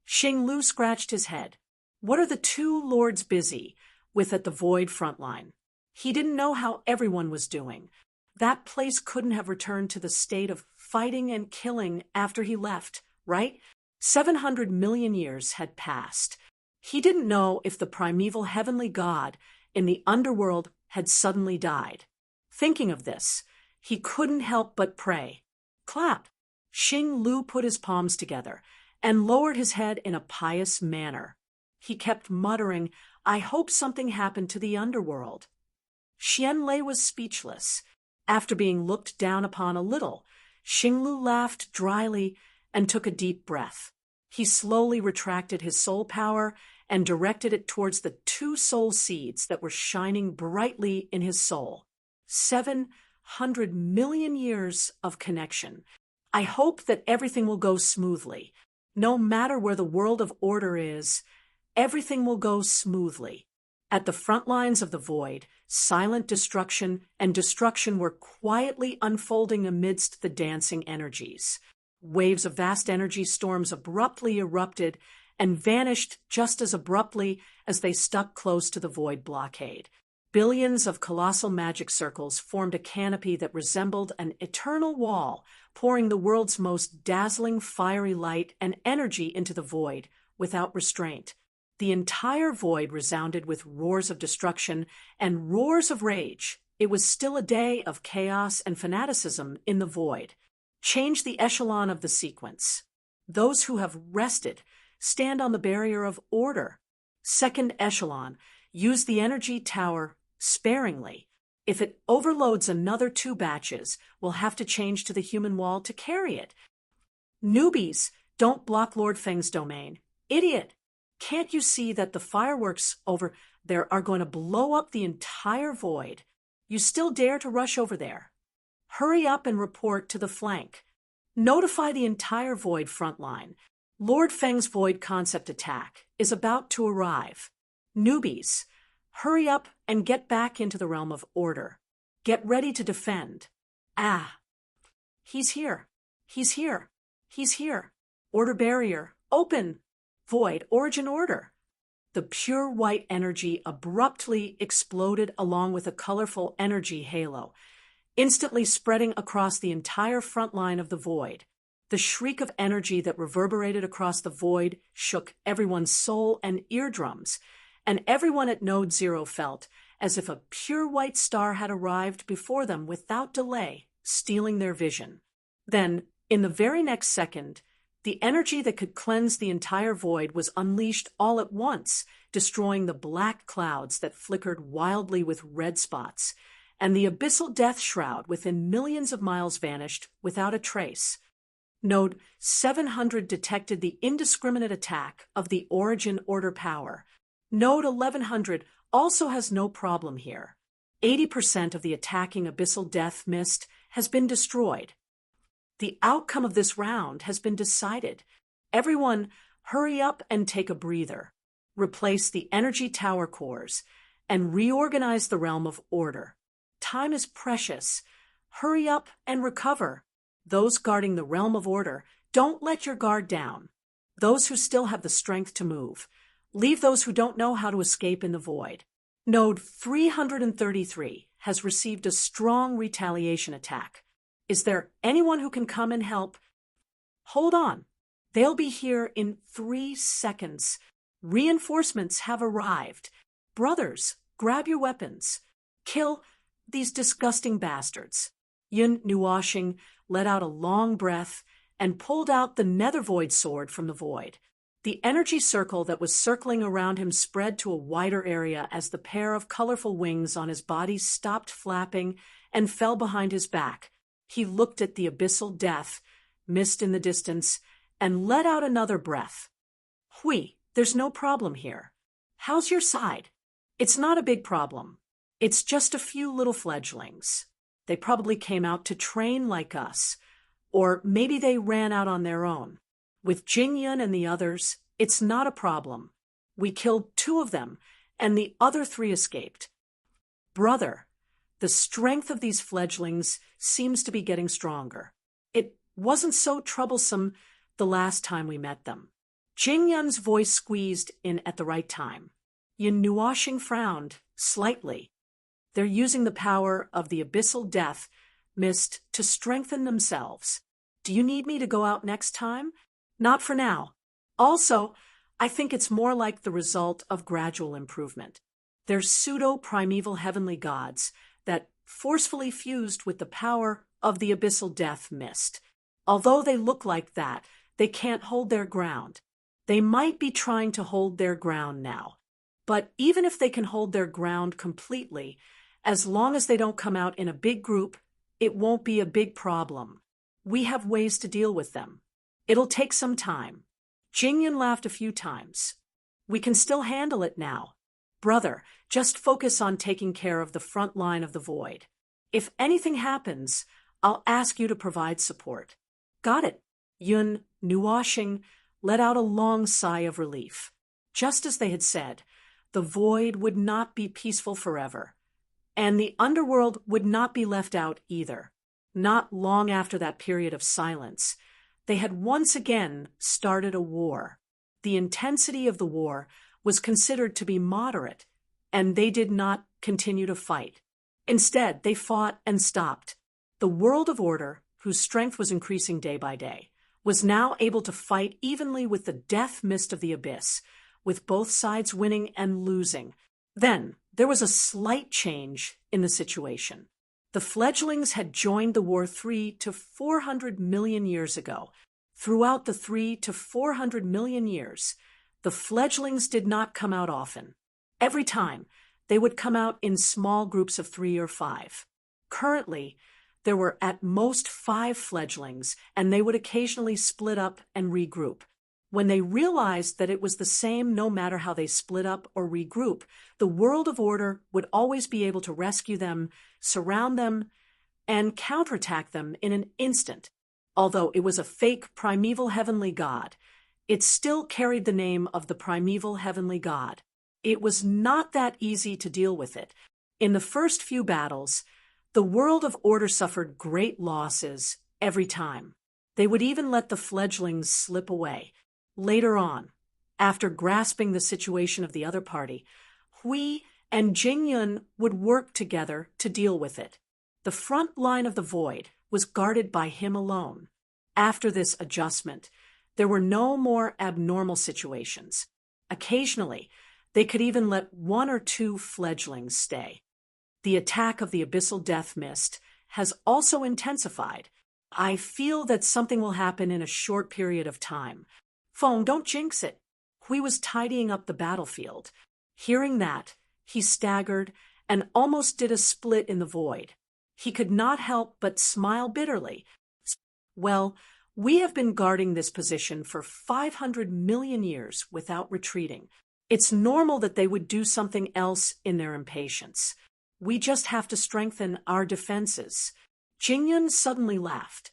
[SPEAKER 1] Xing Lu scratched his head. What are the two lords busy with at the void front line? He didn't know how everyone was doing. That place couldn't have returned to the state of fighting and killing after he left, right? 700 million years had passed. He didn't know if the primeval heavenly god in the underworld had suddenly died. Thinking of this, he couldn't help but pray. Clap! Xing Lu put his palms together and lowered his head in a pious manner. He kept muttering, I hope something happened to the underworld. Xianlei was speechless. After being looked down upon a little, Xing Lu laughed dryly and took a deep breath. He slowly retracted his soul power and directed it towards the two soul seeds that were shining brightly in his soul. 700 million years of connection. I hope that everything will go smoothly. No matter where the world of order is, everything will go smoothly. At the front lines of the void, silent destruction and destruction were quietly unfolding amidst the dancing energies. Waves of vast energy storms abruptly erupted and vanished just as abruptly as they stuck close to the void blockade. Billions of colossal magic circles formed a canopy that resembled an eternal wall, pouring the world's most dazzling fiery light and energy into the void without restraint. The entire void resounded with roars of destruction and roars of rage. It was still a day of chaos and fanaticism in the void. Change the echelon of the sequence. Those who have rested stand on the barrier of order. Second echelon, use the energy tower sparingly. If it overloads another 2 batches, we'll have to change to the human wall to carry it. Newbies, don't block Lord Feng's domain. Idiot! Can't you see that the fireworks over there are going to blow up the entire void? You still dare to rush over there? Hurry up and report to the flank. Notify the entire void front line. Lord Feng's void concept attack is about to arrive. Newbies, hurry up and get back into the realm of order. Get ready to defend. Ah! He's here. He's here. He's here. Order barrier. Open. Void origin order. The pure white energy abruptly exploded along with a colorful energy halo, instantly spreading across the entire front line of the void. The shriek of energy that reverberated across the void shook everyone's soul and eardrums, and everyone at Node Zero felt as if a pure white star had arrived before them without delay, stealing their vision. Then, in the very next second, the energy that could cleanse the entire void was unleashed all at once, destroying the black clouds that flickered wildly with red spots, and the abyssal death shroud within millions of miles vanished without a trace. Node 700 detected the indiscriminate attack of the origin order power. Node 1100 also has no problem here. 80% of the attacking abyssal death mist has been destroyed. The outcome of this round has been decided. Everyone, hurry up and take a breather. Replace the energy tower cores and reorganize the realm of order. Time is precious. Hurry up and recover. Those guarding the realm of order, don't let your guard down. Those who still have the strength to move, leave those who don't know how to escape in the void. Node 333 has received a strong retaliation attack. Is there anyone who can come and help? Hold on. They'll be here in 3 seconds. Reinforcements have arrived. Brothers, grab your weapons. Kill these disgusting bastards. Yun Nuashing let out a long breath and pulled out the nether void sword from the void. The energy circle that was circling around him spread to a wider area as the pair of colorful wings on his body stopped flapping and fell behind his back. He looked at the abyssal death, mist in the distance, and let out another breath. Hui, there's no problem here. How's your side? It's not a big problem. It's just a few little fledglings. They probably came out to train like us, or maybe they ran out on their own. With Jingyun and the others, it's not a problem. We killed 2 of them, and the other 3 escaped. Brother, the strength of these fledglings seems to be getting stronger. It wasn't so troublesome the last time we met them. Jingyun's voice squeezed in at the right time. Yin Nuashing frowned slightly. They're using the power of the abyssal death mist to strengthen themselves. Do you need me to go out next time? Not for now. Also, I think it's more like the result of gradual improvement. They're pseudo-primeval heavenly gods that forcefully fused with the power of the abyssal death mist. Although they look like that, they can't hold their ground. They might be trying to hold their ground now. But even if they can hold their ground completely, as long as they don't come out in a big group, it won't be a big problem. We have ways to deal with them. It'll take some time. Jingyun laughed a few times. We can still handle it now. Brother, just focus on taking care of the front line of the void. If anything happens, I'll ask you to provide support. Got it. Yun Nuashing let out a long sigh of relief. Just as they had said, the void would not be peaceful forever, and the underworld would not be left out either. Not long after that period of silence, they had once again started a war. The intensity of the war was considered to be moderate, and they did not continue to fight. Instead, they fought and stopped. The world of order, whose strength was increasing day by day, was now able to fight evenly with the death mist of the abyss, with both sides winning and losing. Then, there was a slight change in the situation. The fledglings had joined the war 3 to 400 million years ago. Throughout the 3 to 400 million years, the fledglings did not come out often. Every time, they would come out in small groups of 3 or 5. Currently, there were at most 5 fledglings, and they would occasionally split up and regroup. When they realized that it was the same no matter how they split up or regroup, the world of order would always be able to rescue them, surround them, and counterattack them in an instant. Although it was a fake primeval heavenly god, it still carried the name of the primeval heavenly god. It was not that easy to deal with it. In the first few battles, the world of order suffered great losses every time. They would even let the fledglings slip away. Later on, after grasping the situation of the other party, Hui and Jingyun would work together to deal with it. The front line of the void was guarded by him alone. After this adjustment, there were no more abnormal situations. Occasionally, they could even let 1 or 2 fledglings stay. The attack of the abyssal death mist has also intensified. I feel that something will happen in a short period of time. Feng, don't jinx it. Hui was tidying up the battlefield. Hearing that, he staggered and almost did a split in the void. He could not help but smile bitterly. Well, we have been guarding this position for 500 million years without retreating. It's normal that they would do something else in their impatience. We just have to strengthen our defenses. Jingyun suddenly laughed.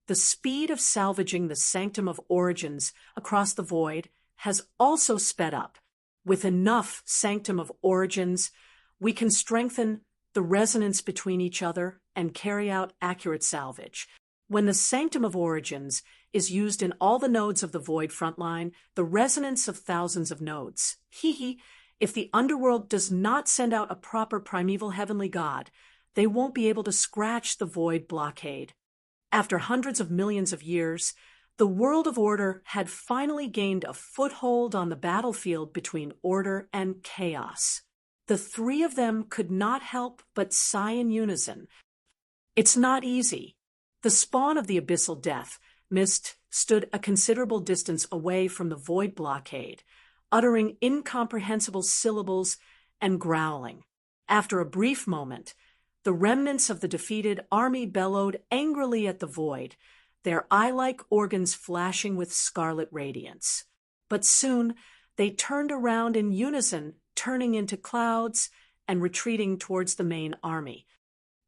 [SPEAKER 1] The speed of salvaging the Sanctum of Origins across the void has also sped up. With enough Sanctum of Origins, we can strengthen the resonance between each other and carry out accurate salvage. When the Sanctum of Origins is used in all the nodes of the void frontline, the resonance of thousands of nodes. If the underworld does not send out a proper primeval heavenly god, they won't be able to scratch the void blockade. After hundreds of millions of years, the world of order had finally gained a foothold on the battlefield between order and chaos. The 3 of them could not help but sigh in unison. It's not easy. The spawn of the abyssal death mist stood a considerable distance away from the void blockade, uttering incomprehensible syllables and growling. After a brief moment, the remnants of the defeated army bellowed angrily at the void, their eye-like organs flashing with scarlet radiance. But soon they turned around in unison, turning into clouds and retreating towards the main army.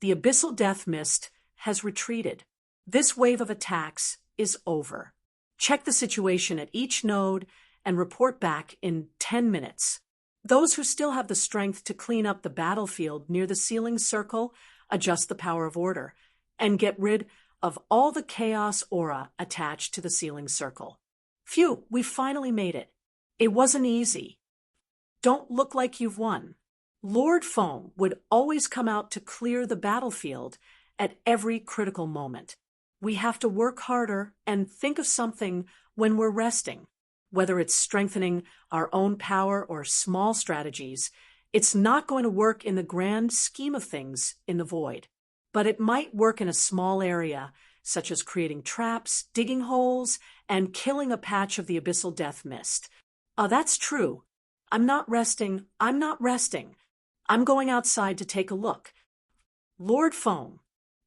[SPEAKER 1] The abyssal death mist has retreated. This wave of attacks is over. Check the situation at each node and report back in 10 minutes. Those who still have the strength to clean up the battlefield near the ceiling circle, adjust the power of order, and get rid of all the chaos aura attached to the ceiling circle. Phew, we finally made it. It wasn't easy. Don't look like you've won. Lord Feng would always come out to clear the battlefield at every critical moment. We have to work harder and think of something when we're resting. Whether it's strengthening our own power or small strategies, it's not going to work in the grand scheme of things in the void. But it might work in a small area, such as creating traps, digging holes, and killing a patch of the abyssal death mist. That's true. I'm not resting. I'm going outside to take a look. Lord Feng.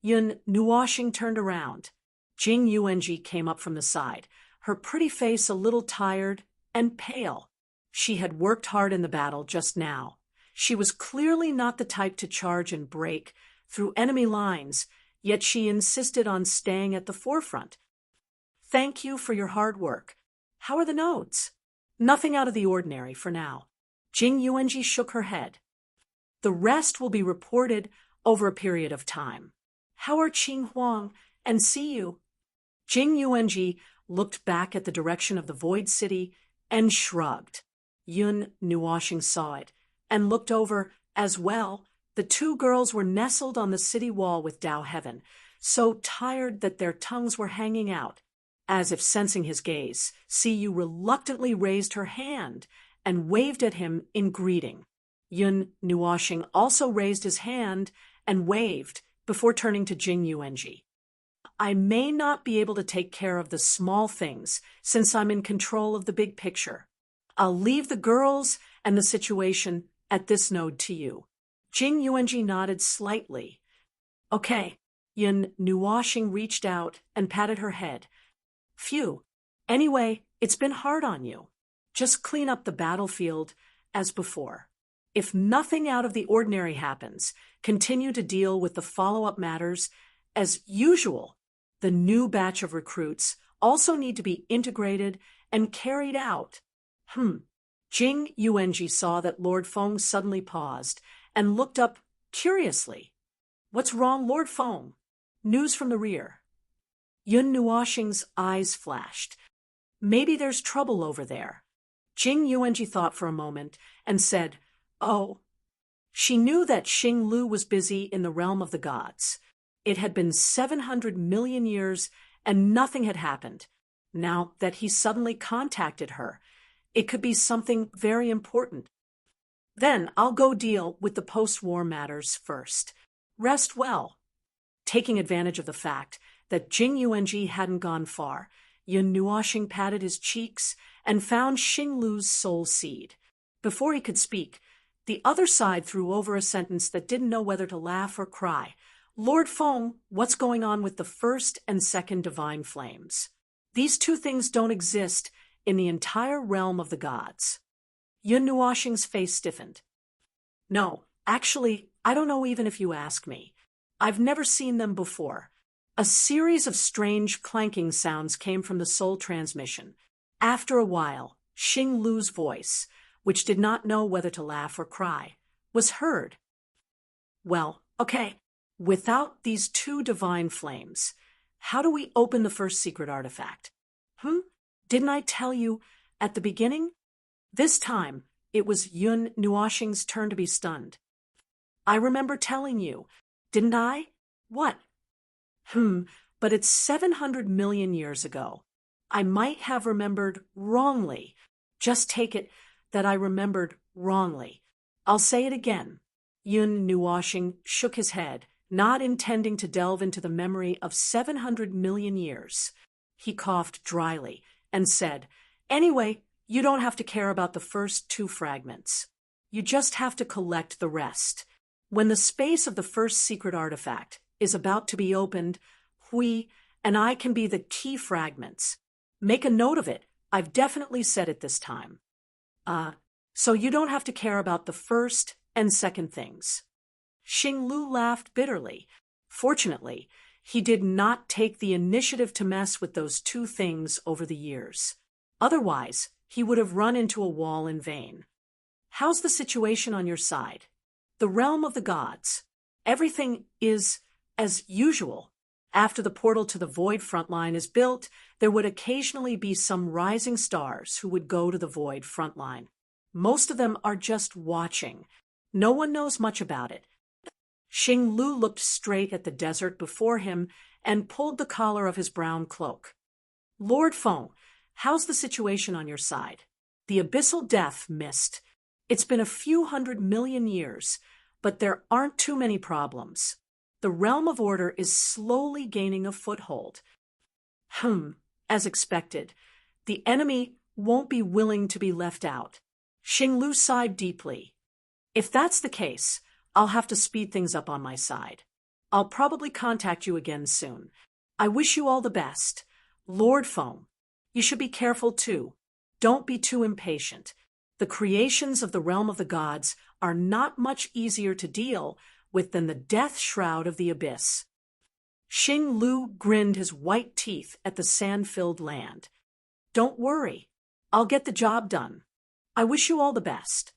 [SPEAKER 1] Yun Nuoshing turned around. Jing Yuanji came up from the side, her pretty face a little tired and pale. She had worked hard in the battle just now. She was clearly not the type to charge and break through enemy lines, yet she insisted on staying at the forefront. Thank you for your hard work. How are the nodes? Nothing out of the ordinary for now. Jing Yuanji shook her head. The rest will be reported over a period of time. How are Qing Huang and Siyu? Jing Yuanji looked back at the direction of the Void City and shrugged. Yun Nuoshing saw it and looked over as well. The two girls were nestled on the city wall with Dao Heaven, so tired that their tongues were hanging out. As if sensing his gaze, Siyu reluctantly raised her hand and waved at him in greeting. Yun Nuoshing also raised his hand and waved before turning to Jing Yuanji. I may not be able to take care of the small things since I'm in control of the big picture. I'll leave the girls and the situation at this node to you. Jing Yuanji nodded slightly. Okay. Yun Nuoshing reached out and patted her head. Phew. Anyway, it's been hard on you. Just clean up the battlefield as before. If nothing out of the ordinary happens, continue to deal with the follow-up matters as usual. The new batch of recruits also need to be integrated and carried out. Jing Yuanji saw that Lord Feng suddenly paused and looked up curiously. What's wrong, Lord Feng? News from the rear. Yun Nuoshing's eyes flashed. Maybe there's trouble over there. Jing Yuanji thought for a moment and said, Oh. She knew that Xing Lu was busy in the realm of the gods. It had been 700 million years and nothing had happened. Now that he suddenly contacted her, it could be something very important. Then I'll go deal with the post-war matters first. Rest well. Taking advantage of the fact that Jing Yuanji hadn't gone far, Yun Nuoshing patted his cheeks and found Xing Lu's soul seed. Before he could speak, the other side threw over a sentence that didn't know whether to laugh or cry. Lord Feng, what's going on with the first and second divine flames? These two things don't exist in the entire realm of the gods. Yun Nuoshing's face stiffened. No, actually, I don't know even if you ask me. I've never seen them before. A series of strange clanking sounds came from the soul transmission. After a while, Xing Lu's voice, which did not know whether to laugh or cry, was heard. Well, okay, without these two divine flames, how do we open the first secret artifact? Didn't I tell you at the beginning? This time, it was Yun Nuoshing's turn to be stunned. I remember telling you, didn't I? What? But it's 700 million years ago. I might have remembered wrongly. Just take it that I remembered wrongly. I'll say it again. Yun Nuoshing shook his head, not intending to delve into the memory of 700 million years. He coughed dryly and said, Anyway, you don't have to care about the first two fragments. You just have to collect the rest. When the space of the first secret artifact is about to be opened, Hui and I can be the key fragments. Make a note of it. I've definitely said it this time. So you don't have to care about the first and second things. Xing Lu laughed bitterly. Fortunately, he did not take the initiative to mess with those two things over the years. Otherwise, he would have run into a wall in vain. How's the situation on your side? The realm of the gods. Everything is as usual. After the portal to the Void frontline is built, there would occasionally be some rising stars who would go to the Void frontline. Most of them are just watching. No one knows much about it. Xing Lu looked straight at the desert before him and pulled the collar of his brown cloak. Lord Feng, how's the situation on your side? The abyssal death mist. It's been a few 100 million years, but there aren't too many problems. The realm of order is slowly gaining a foothold. As expected, the enemy won't be willing to be left out. Xing Lu sighed deeply. If that's the case, I'll have to speed things up on my side. I'll probably contact you again soon. I wish you all the best. Lord Feng, you should be careful too. Don't be too impatient. The creations of the realm of the gods are not much easier to deal with than the death shroud of the abyss. Xing Lu grinned his white teeth at the sand-filled land. Don't worry. I'll get the job done. I wish you all the best.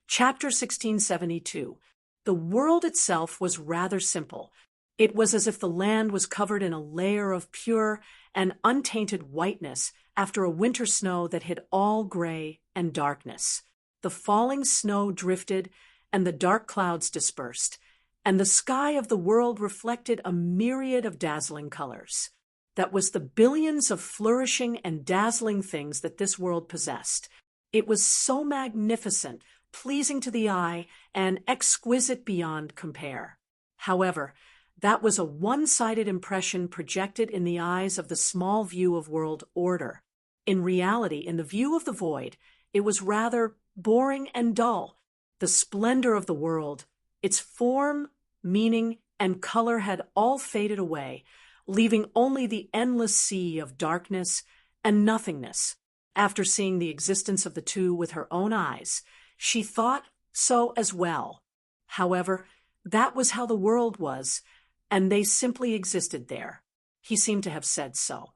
[SPEAKER 1] Chapter 1672. The world itself was rather simple. It was as if the land was covered in a layer of pure and untainted whiteness after a winter snow that hid all gray and darkness. The falling snow drifted, and the dark clouds dispersed, and the sky of the world reflected a myriad of dazzling colors. That was the billions of flourishing and dazzling things that this world possessed. It was so magnificent, pleasing to the eye, and exquisite beyond compare. However, that was a one-sided impression projected in the eyes of the small view of world order. In reality, in the view of the void, it was rather boring and dull. The splendor of the world, its form, meaning, and color had all faded away, leaving only the endless sea of darkness and nothingness. After seeing the existence of the two with her own eyes, she thought so as well. However, that was how the world was, and they simply existed there. He seemed to have said so.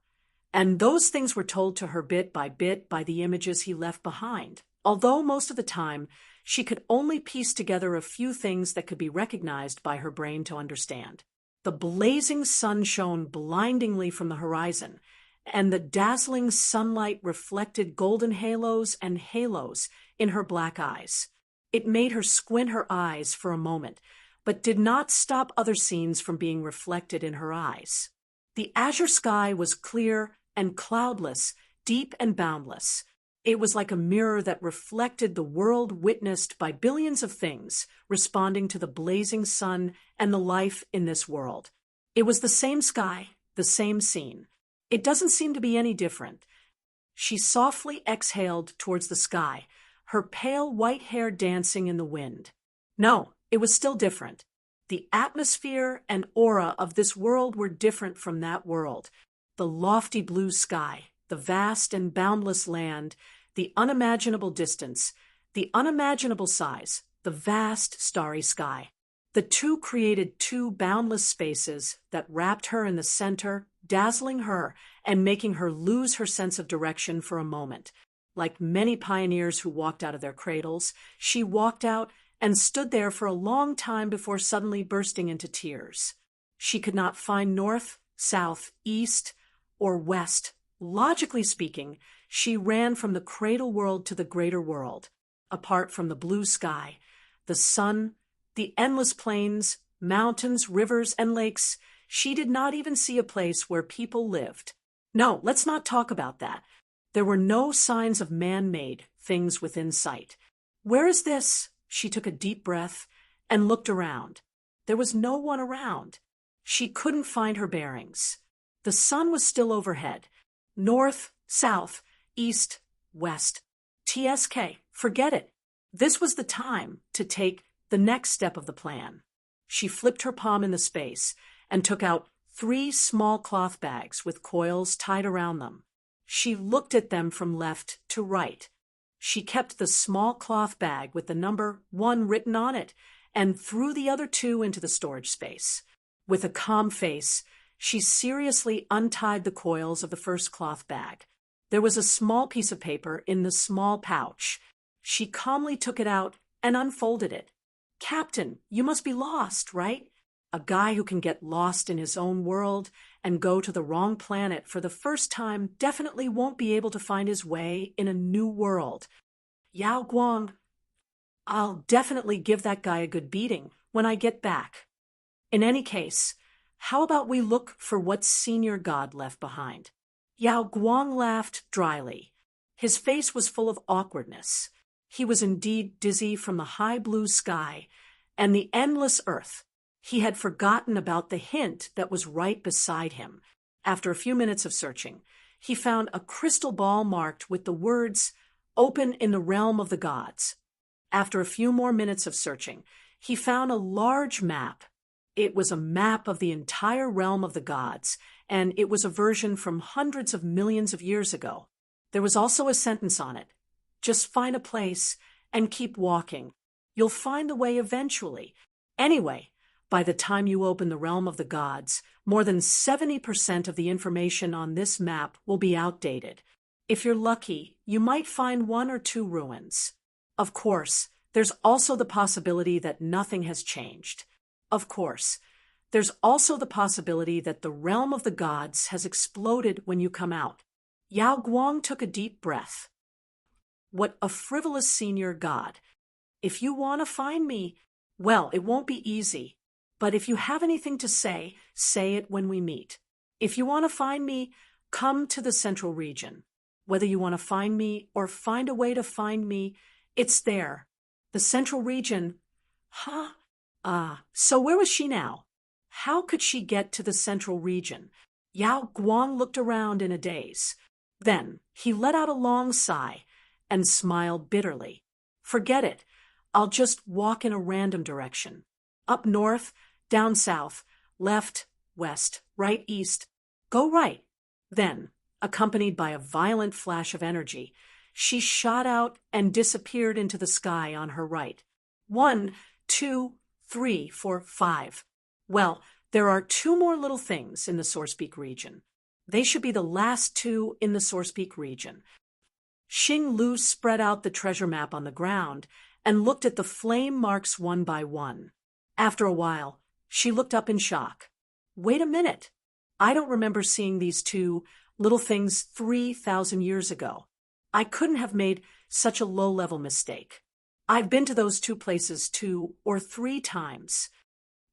[SPEAKER 1] And those things were told to her bit by the images he left behind, although most of the time she could only piece together a few things that could be recognized by her brain to understand. The blazing sun shone blindingly from the horizon, and the dazzling sunlight reflected golden halos and halos in her black eyes. It made her squint her eyes for a moment, but did not stop other scenes from being reflected in her eyes. The azure sky was clear and cloudless, deep and boundless. It was like a mirror that reflected the world witnessed by billions of things responding to the blazing sun and the life in this world. It was the same sky, the same scene. It doesn't seem to be any different. She softly exhaled towards the sky, her pale white hair dancing in the wind. No, it was still different. The atmosphere and aura of this world were different from that world. The lofty blue sky, the vast and boundless land, the unimaginable distance, the unimaginable size, the vast starry sky. The two created two boundless spaces that wrapped her in the center, dazzling her and making her lose her sense of direction for a moment. Like many pioneers who walked out of their cradles, she walked out and stood there for a long time before suddenly bursting into tears. She could not find north, south, east, or west. Logically speaking, she ran from the cradle world to the greater world, apart from the blue sky, the sun, the endless plains, mountains, rivers, and lakes. She did not even see a place where people lived. No, let's not talk about that. There were no signs of man-made things within sight. Where is this? She took a deep breath and looked around. There was no one around. She couldn't find her bearings. The sun was still overhead. North, south, east, west. TSK, forget it. This was the time to take the next step of the plan. She flipped her palm in the space and took out 3 small cloth bags with coils tied around them. She looked at them from left to right. She kept the small cloth bag with the number 1 written on it and threw the other 2 into the storage space. With a calm face, she seriously untied the coils of the first cloth bag. There was a small piece of paper in the small pouch. She calmly took it out and unfolded it. "Captain, you must be lost, right? A guy who can get lost in his own world and go to the wrong planet for the first time definitely won't be able to find his way in a new world. Yao Guang, I'll definitely give that guy a good beating when I get back. In any case, how about we look for what senior god left behind?" Yao Guang laughed dryly. His face was full of awkwardness. He was indeed dizzy from the high blue sky and the endless earth. He had forgotten about the hint that was right beside him. After a few minutes of searching, he found a crystal ball marked with the words, "Open in the realm of the gods." After a few more minutes of searching, he found a large map. It was a map of the entire realm of the gods, and it was a version from hundreds of millions of years ago. There was also a sentence on it. "Just find a place and keep walking. You'll find the way eventually. Anyway, by the time you open the realm of the gods, more than 70% of the information on this map will be outdated. If you're lucky, you might find 1 or 2 ruins. Of course, there's also the possibility that nothing has changed. Of course, there's also the possibility that the realm of the gods has exploded when you come out. Yao Guang took a deep breath. What a frivolous senior god. If you want to find me, well, it won't be easy. But if you have anything to say it when we meet. If you want to find me, come to the central region. Whether you want to find me or find a way to find me, it's there. The central region. Huh? So where was she now? How could she get to the central region? Yao Guang looked around in a daze. Then he let out a long sigh and smiled bitterly. Forget it. I'll just walk in a random direction. Up north, down south, left, west, right, east. Go right. Then, accompanied by a violent flash of energy, she shot out and disappeared into the sky on her right. 1, 2, 3, 4, 5. Well, there are 2 more little things in the Source Peak region. They should be the last 2 in the Source Peak region. Xing Lu spread out the treasure map on the ground and looked at the flame marks one by one. After a while, she looked up in shock. Wait a minute. I don't remember seeing these 2 little things 3,000 years ago. I couldn't have made such a low-level mistake. I've been to those 2 places 2 or 3 times.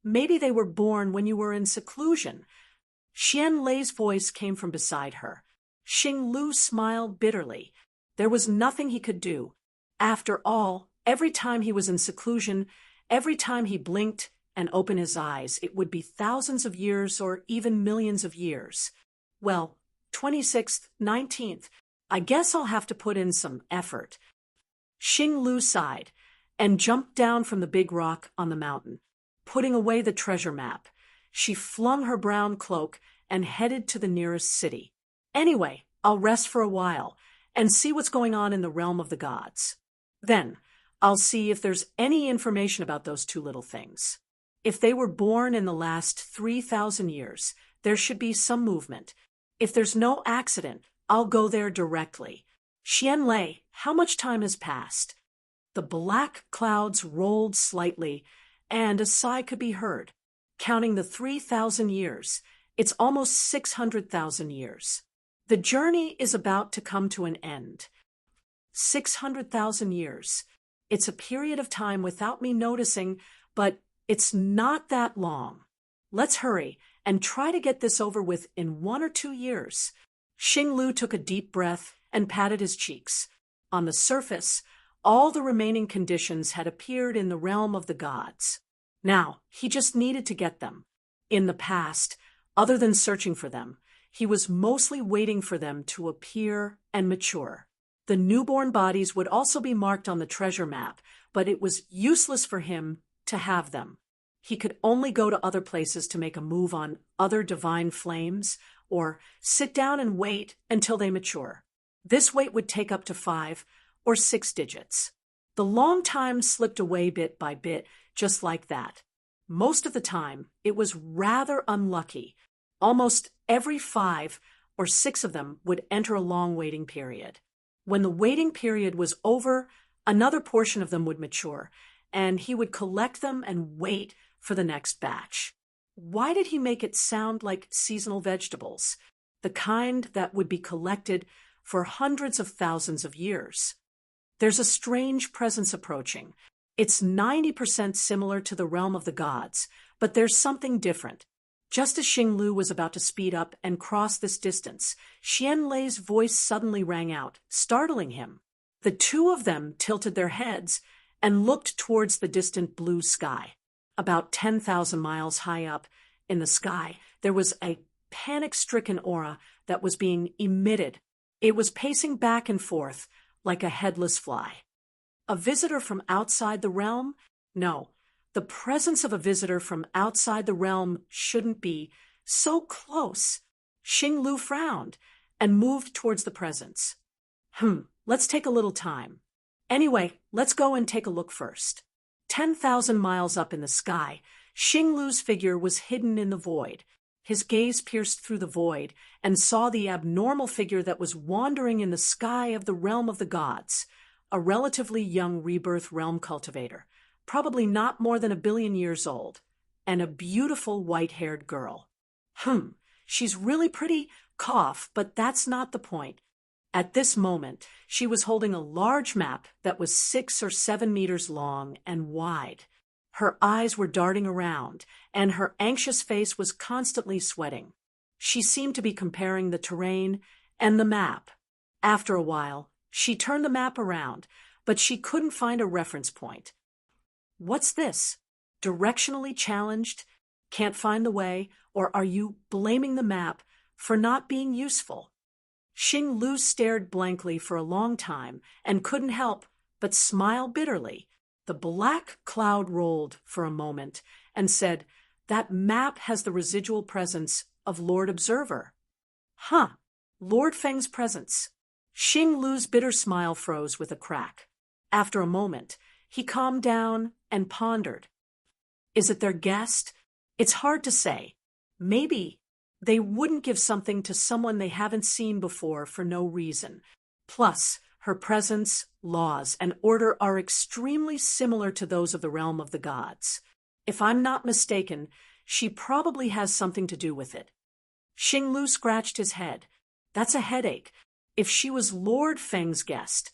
[SPEAKER 1] Maybe they were born when you were in seclusion. Xian Lei's voice came from beside her. Xing Lu smiled bitterly. There was nothing he could do. After all, every time he was in seclusion, every time he blinked and opened his eyes, it would be thousands of years or even millions of years. Well, 26th, 19th, I guess I'll have to put in some effort. Xing Lu sighed and jumped down from the big rock on the mountain, putting away the treasure map. She flung her brown cloak and headed to the nearest city. Anyway, I'll rest for a while and see what's going on in the realm of the gods. Then, I'll see if there's any information about those 2 little things. If they were born in the last 3,000 years, there should be some movement. If there's no accident, I'll go there directly. Xian Lei, how much time has passed? The black clouds rolled slightly, and a sigh could be heard. Counting the 3,000 years, it's almost 600,000 years. The journey is about to come to an end. 600,000 years. It's a period of time without me noticing, but it's not that long. Let's hurry and try to get this over with in 1 or 2 years. Xing Lu took a deep breath and patted his cheeks. On the surface, all the remaining conditions had appeared in the realm of the gods. Now, he just needed to get them. In the past, other than searching for them, he was mostly waiting for them to appear and mature. The newborn bodies would also be marked on the treasure map, but it was useless for him to have them. He could only go to other places to make a move on other divine flames, or sit down and wait until they mature. This wait would take up to 5 or 6 digits. The long time slipped away bit by bit, just like that. Most of the time, it was rather unlucky. Almost every 5 or 6 of them would enter a long waiting period. When the waiting period was over, another portion of them would mature, and he would collect them and wait for the next batch. Why did he make it sound like seasonal vegetables, the kind that would be collected for hundreds of thousands of years? There's a strange presence approaching. It's 90% similar to the realm of the gods, but there's something different. Just as Xing Lu was about to speed up and cross this distance, Xian Lei's voice suddenly rang out, startling him. The 2 of them tilted their heads and looked towards the distant blue sky. About 10,000 miles high up in the sky, there was a panic-stricken aura that was being emitted. It was pacing back and forth like a headless fly. A visitor from outside the realm? No. The presence of a visitor from outside the realm shouldn't be so close. Xing Lu frowned and moved towards the presence. Let's take a little time. Anyway, let's go and take a look first. 10,000 miles up in the sky, Xing Lu's figure was hidden in the void. His gaze pierced through the void and saw the abnormal figure that was wandering in the sky of the realm of the gods. a relatively young rebirth realm cultivator, probably not more than 1 billion years old, and a beautiful white-haired girl. She's really pretty, cough, but that's not the point. At this moment, she was holding a large map that was 6 or 7 meters long and wide. Her eyes were darting around, and her anxious face was constantly sweating. She seemed to be comparing the terrain and the map. After a while, she turned the map around, but she couldn't find a reference point. What's this? Directionally challenged? Can't find the way? Or are you blaming the map for not being useful? Xing Lu stared blankly for a long time and couldn't help but smile bitterly. The black cloud rolled for a moment and said, "That map has the residual presence of Lord Observer." Huh, Lord Feng's presence. Xing Lu's bitter smile froze with a crack. After a moment, he calmed down and pondered. Is it their guest? It's hard to say. Maybe they wouldn't give something to someone they haven't seen before for no reason. Plus, her presence, laws, and order are extremely similar to those of the realm of the gods. If I'm not mistaken, she probably has something to do with it. Xing Lu scratched his head. That's a headache. If she was Lord Feng's guest,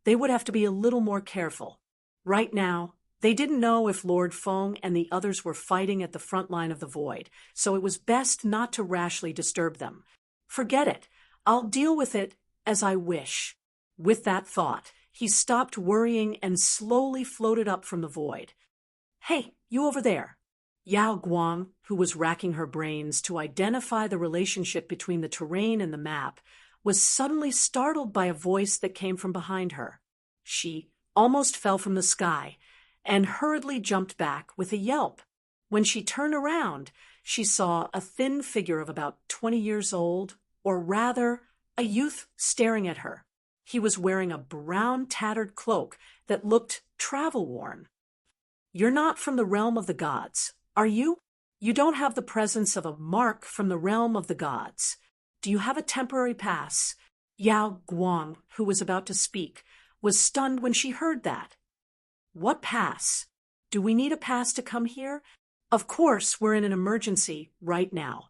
[SPEAKER 1] they would have to be a little more careful. Right now, they didn't know if Lord Feng and the others were fighting at the front line of the void, so it was best not to rashly disturb them. Forget it. I'll deal with it as I wish. With that thought, he stopped worrying and slowly floated up from the void. Hey, you over there. Yao Guang, who was racking her brains to identify the relationship between the terrain and the map, was suddenly startled by a voice that came from behind her. She almost fell from the sky and hurriedly jumped back with a yelp. When she turned around, she saw a thin figure of about 20 years old, or rather, a youth staring at her. He was wearing a brown tattered cloak that looked travel-worn. You're not from the realm of the gods, are you? You don't have the presence of a mark from the realm of the gods. Do you have a temporary pass? Yao Guang, who was about to speak, was stunned when she heard that. What pass? Do we need a pass to come here? Of course, we're in an emergency right now.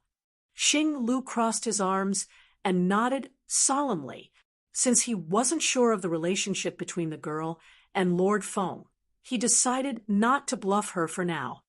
[SPEAKER 1] Xing Lu crossed his arms and nodded solemnly. Since he wasn't sure of the relationship between the girl and Lord Feng, he decided not to bluff her for now.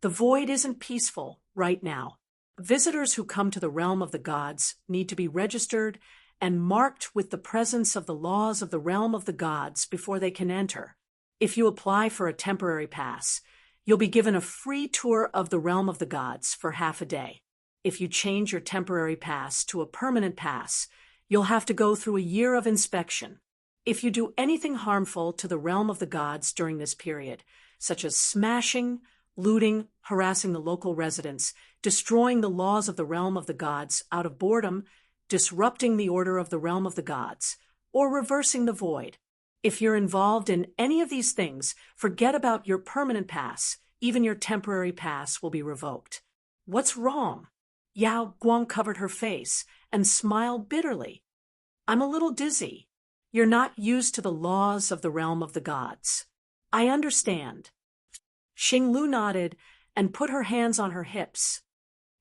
[SPEAKER 1] The void isn't peaceful right now. Visitors who come to the realm of the gods need to be registered and marked with the presence of the laws of the realm of the gods before they can enter. If you apply for a temporary pass, you'll be given a free tour of the realm of the gods for half a day. If you change your temporary pass to a permanent pass, you'll have to go through a year of inspection. If you do anything harmful to the realm of the gods during this period, such as smashing, looting, harassing the local residents, destroying the laws of the realm of the gods out of boredom, disrupting the order of the realm of the gods, or reversing the void. If you're involved in any of these things, forget about your permanent pass. Even your temporary pass will be revoked. What's wrong? Yao Guang covered her face and smiled bitterly. I'm a little dizzy. You're not used to the laws of the realm of the gods. I understand. Xing Lu nodded and put her hands on her hips.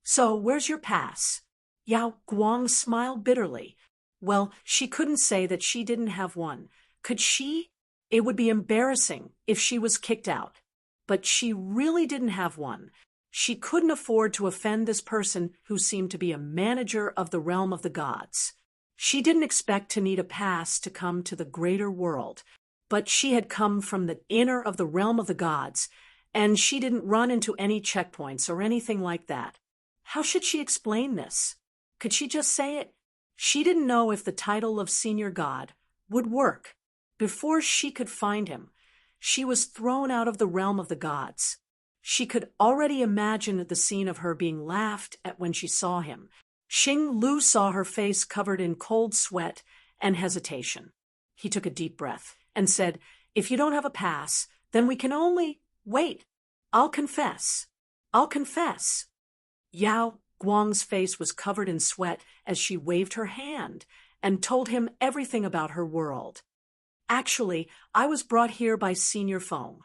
[SPEAKER 1] So, where's your pass? Yao Guang smiled bitterly. Well, she couldn't say that she didn't have one. Could she? It would be embarrassing if she was kicked out. But she really didn't have one. She couldn't afford to offend this person who seemed to be a manager of the realm of the gods. She didn't expect to need a pass to come to the greater world, but she had come from the inner of the realm of the gods, and she didn't run into any checkpoints or anything like that. How should she explain this? Could she just say it? She didn't know if the title of senior god would work. Before she could find him, she was thrown out of the realm of the gods. She could already imagine the scene of her being laughed at when she saw him. Xing Lu saw her face covered in cold sweat and hesitation. He took a deep breath and said, If you don't have a pass, then we can only wait. I'll confess. I'll confess. Yao Guang's face was covered in sweat as she waved her hand and told him everything about her world. Actually, I was brought here by Senior Feng.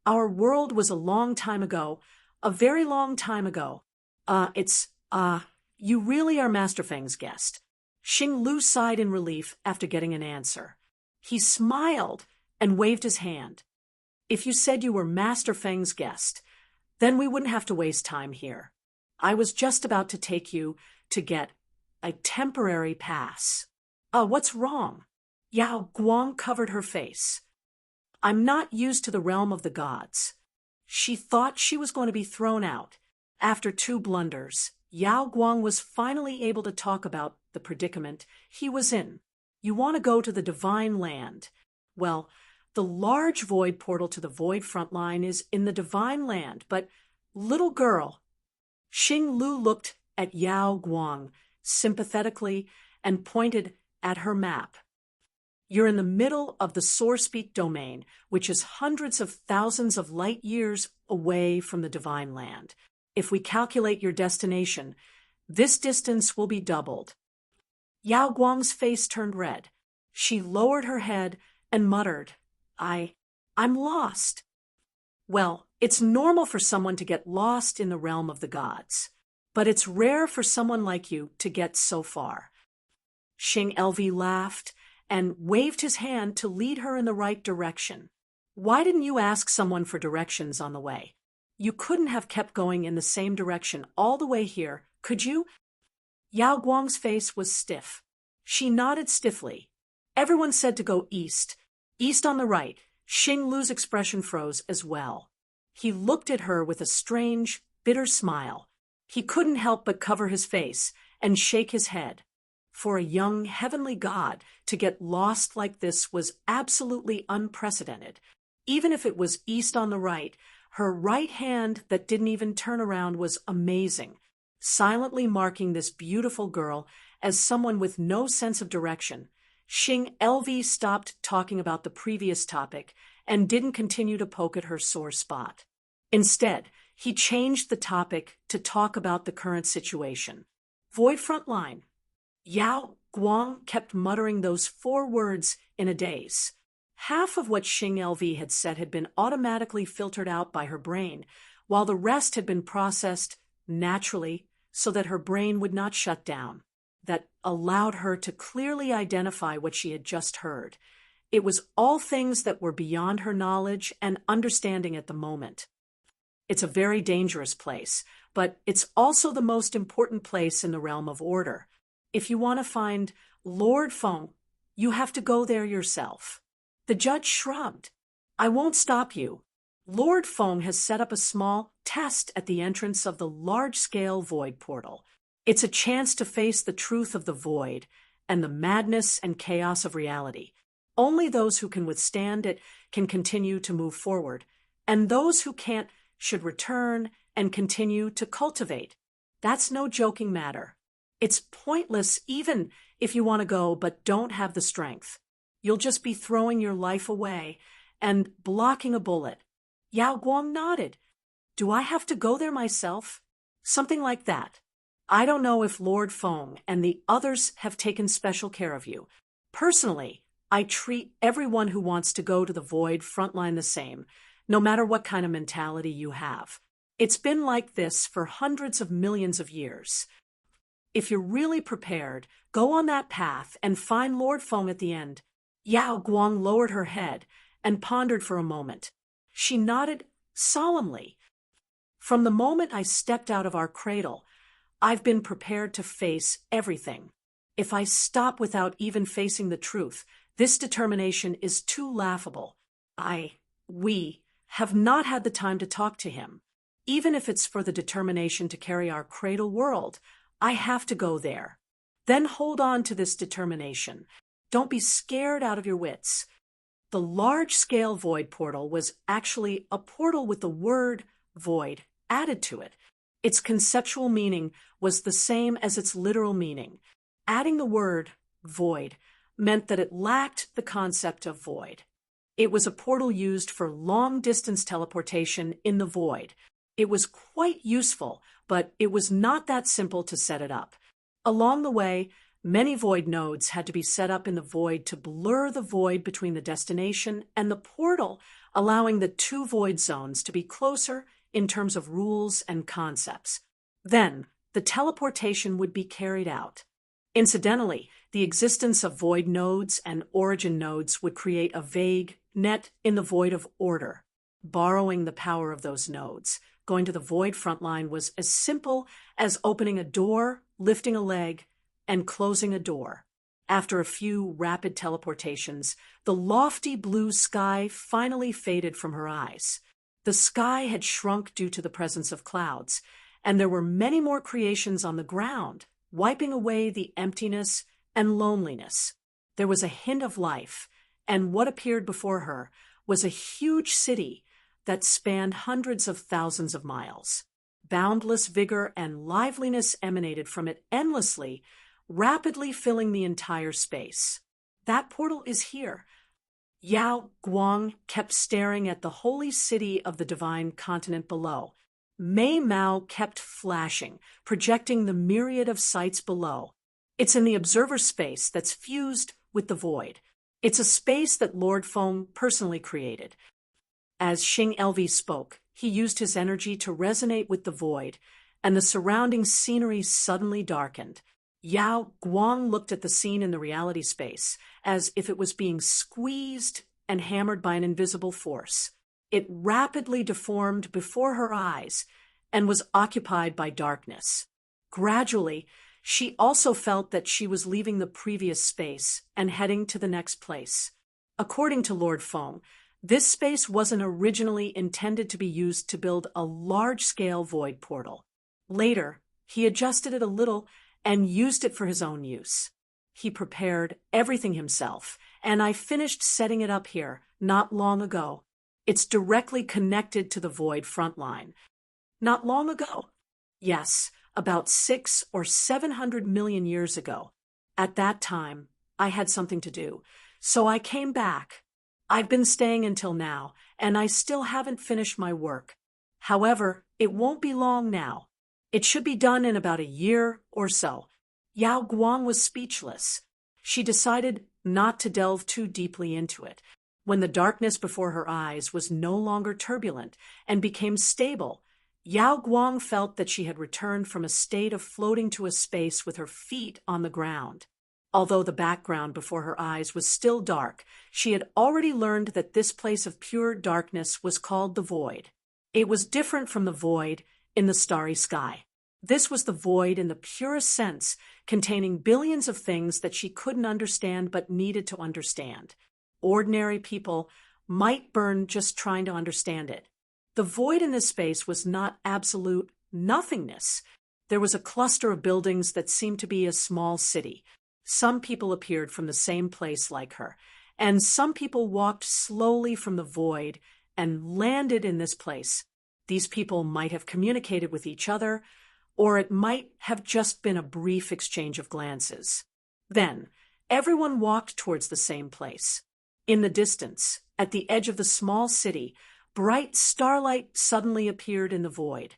[SPEAKER 1] Our world was a long time ago, a very long time ago. You really are Master Feng's guest. Xing Lu sighed in relief after getting an answer. He smiled and waved his hand. If you said you were Master Feng's guest, then we wouldn't have to waste time here. I was just about to take you to get a temporary pass. What's wrong? Yao Guang covered her face. I'm not used to the realm of the gods. She thought she was going to be thrown out. After 2 blunders, Yao Guang was finally able to talk about the predicament he was in. You want to go to the divine land. Well, the large void portal to the void frontline is in the divine land, but little girl. Xing Lu looked at Yao Guang sympathetically and pointed at her map. You're in the middle of the Sourcepeak domain, which is hundreds of thousands of light years away from the divine land. If we calculate your destination, this distance will be doubled. Yao Guang's face turned red. She lowered her head and muttered, I'm lost. Well, it's normal for someone to get lost in the realm of the gods, but it's rare for someone like you to get so far. Xing LV laughed and waved his hand to lead her in the right direction. Why didn't you ask someone for directions on the way? You couldn't have kept going in the same direction all the way here, could you? Yao Guang's face was stiff. She nodded stiffly. Everyone said to go east. East on the right. Xing Lu's expression froze as well. He looked at her with a strange, bitter smile. He couldn't help but cover his face and shake his head. For a young heavenly god to get lost like this was absolutely unprecedented. Even if it was east on the right, her right hand that didn't even turn around was amazing, silently marking this beautiful girl as someone with no sense of direction. Xing LV stopped talking about the previous topic and didn't continue to poke at her sore spot. Instead, he changed the topic to talk about the current situation. Void Frontline. Yao Guang kept muttering those 4 words in a daze. Half of what Xing LV had said had been automatically filtered out by her brain, while the rest had been processed naturally so that her brain would not shut down. That allowed her to clearly identify what she had just heard. It was all things that were beyond her knowledge and understanding at the moment. It's a very dangerous place, but it's also the most important place in the realm of order. If you want to find Lord Feng, you have to go there yourself. The judge shrugged. I won't stop you. Lord Feng has set up a small test at the entrance of the large-scale void portal. It's a chance to face the truth of the void and the madness and chaos of reality. Only those who can withstand it can continue to move forward, and those who can't should return and continue to cultivate. That's no joking matter. It's pointless even if you want to go but don't have the strength. You'll just be throwing your life away and blocking a bullet. Yao Guang nodded. Do I have to go there myself? Something like that. I don't know if Lord Feng and the others have taken special care of you. Personally, I treat everyone who wants to go to the void frontline the same, no matter what kind of mentality you have. It's been like this for hundreds of millions of years. If you're really prepared, go on that path and find Lord Feng at the end. Yao Guang lowered her head and pondered for a moment. She nodded solemnly. From the moment I stepped out of our cradle, I've been prepared to face everything. If I stop without even facing the truth, this determination is too laughable. We have not had the time to talk to him. Even if it's for the determination to carry our cradle world, I have to go there. Then hold on to this determination. Don't be scared out of your wits. The large-scale void portal was actually a portal with the word void added to it. Its conceptual meaning was the same as its literal meaning. Adding the word void meant that it lacked the concept of void. It was a portal used for long-distance teleportation in the void. It was quite useful, but it was not that simple to set it up. Along the way, Many void nodes had to be set up in the void to blur the void between the destination and the portal, allowing the two void zones to be closer in terms of rules and concepts. Then, the teleportation would be carried out. Incidentally, the existence of void nodes and origin nodes would create a vague net in the void of order. Borrowing the power of those nodes, going to the void frontline was as simple as opening a door, lifting a leg, and closing a door. After a few rapid teleportations, the lofty blue sky finally faded from her eyes. The sky had shrunk due to the presence of clouds, and there were many more creations on the ground, wiping away the emptiness and loneliness. There was a hint of life, and what appeared before her was a huge city that spanned hundreds of thousands of miles. Boundless vigor and liveliness emanated from it endlessly, rapidly filling the entire space. That portal is here. Yao Guang kept staring at the holy city of the divine continent below. Mei Mao kept flashing, projecting the myriad of sights below. It's in the observer space that's fused with the void. It's a space that Lord Feng personally created. As Xing Elvi spoke, he used his energy to resonate with the void, and the surrounding scenery suddenly darkened. Yao Guang looked at the scene in the reality space, as if it was being squeezed and hammered by an invisible force. It rapidly deformed before her eyes and was occupied by darkness. Gradually, she also felt that she was leaving the previous space and heading to the next place. According to Lord Feng, this space wasn't originally intended to be used to build a large-scale void portal. Later, he adjusted it a little and used it for his own use. He prepared everything himself, and I finished setting it up here not long ago. It's directly connected to the void front line. Not long ago? Yes, about 600 or 700 million years ago. At that time, I had something to do, so I came back. I've been staying until now, and I still haven't finished my work. However, it won't be long now. It should be done in about a year or so. Yao Guang was speechless. She decided not to delve too deeply into it. When the darkness before her eyes was no longer turbulent and became stable, Yao Guang felt that she had returned from a state of floating to a space with her feet on the ground. Although the background before her eyes was still dark, she had already learned that this place of pure darkness was called the void. It was different from the void in the starry sky. This was the void in the purest sense, containing billions of things that she couldn't understand but needed to understand. Ordinary people might burn just trying to understand it. The void in this space was not absolute nothingness. There was a cluster of buildings that seemed to be a small city. Some people appeared from the same place like her, and some people walked slowly from the void and landed in this place. These people might have communicated with each other, or it might have just been a brief exchange of glances. Then, everyone walked towards the same place. In the distance, at the edge of the small city, bright starlight suddenly appeared in the void.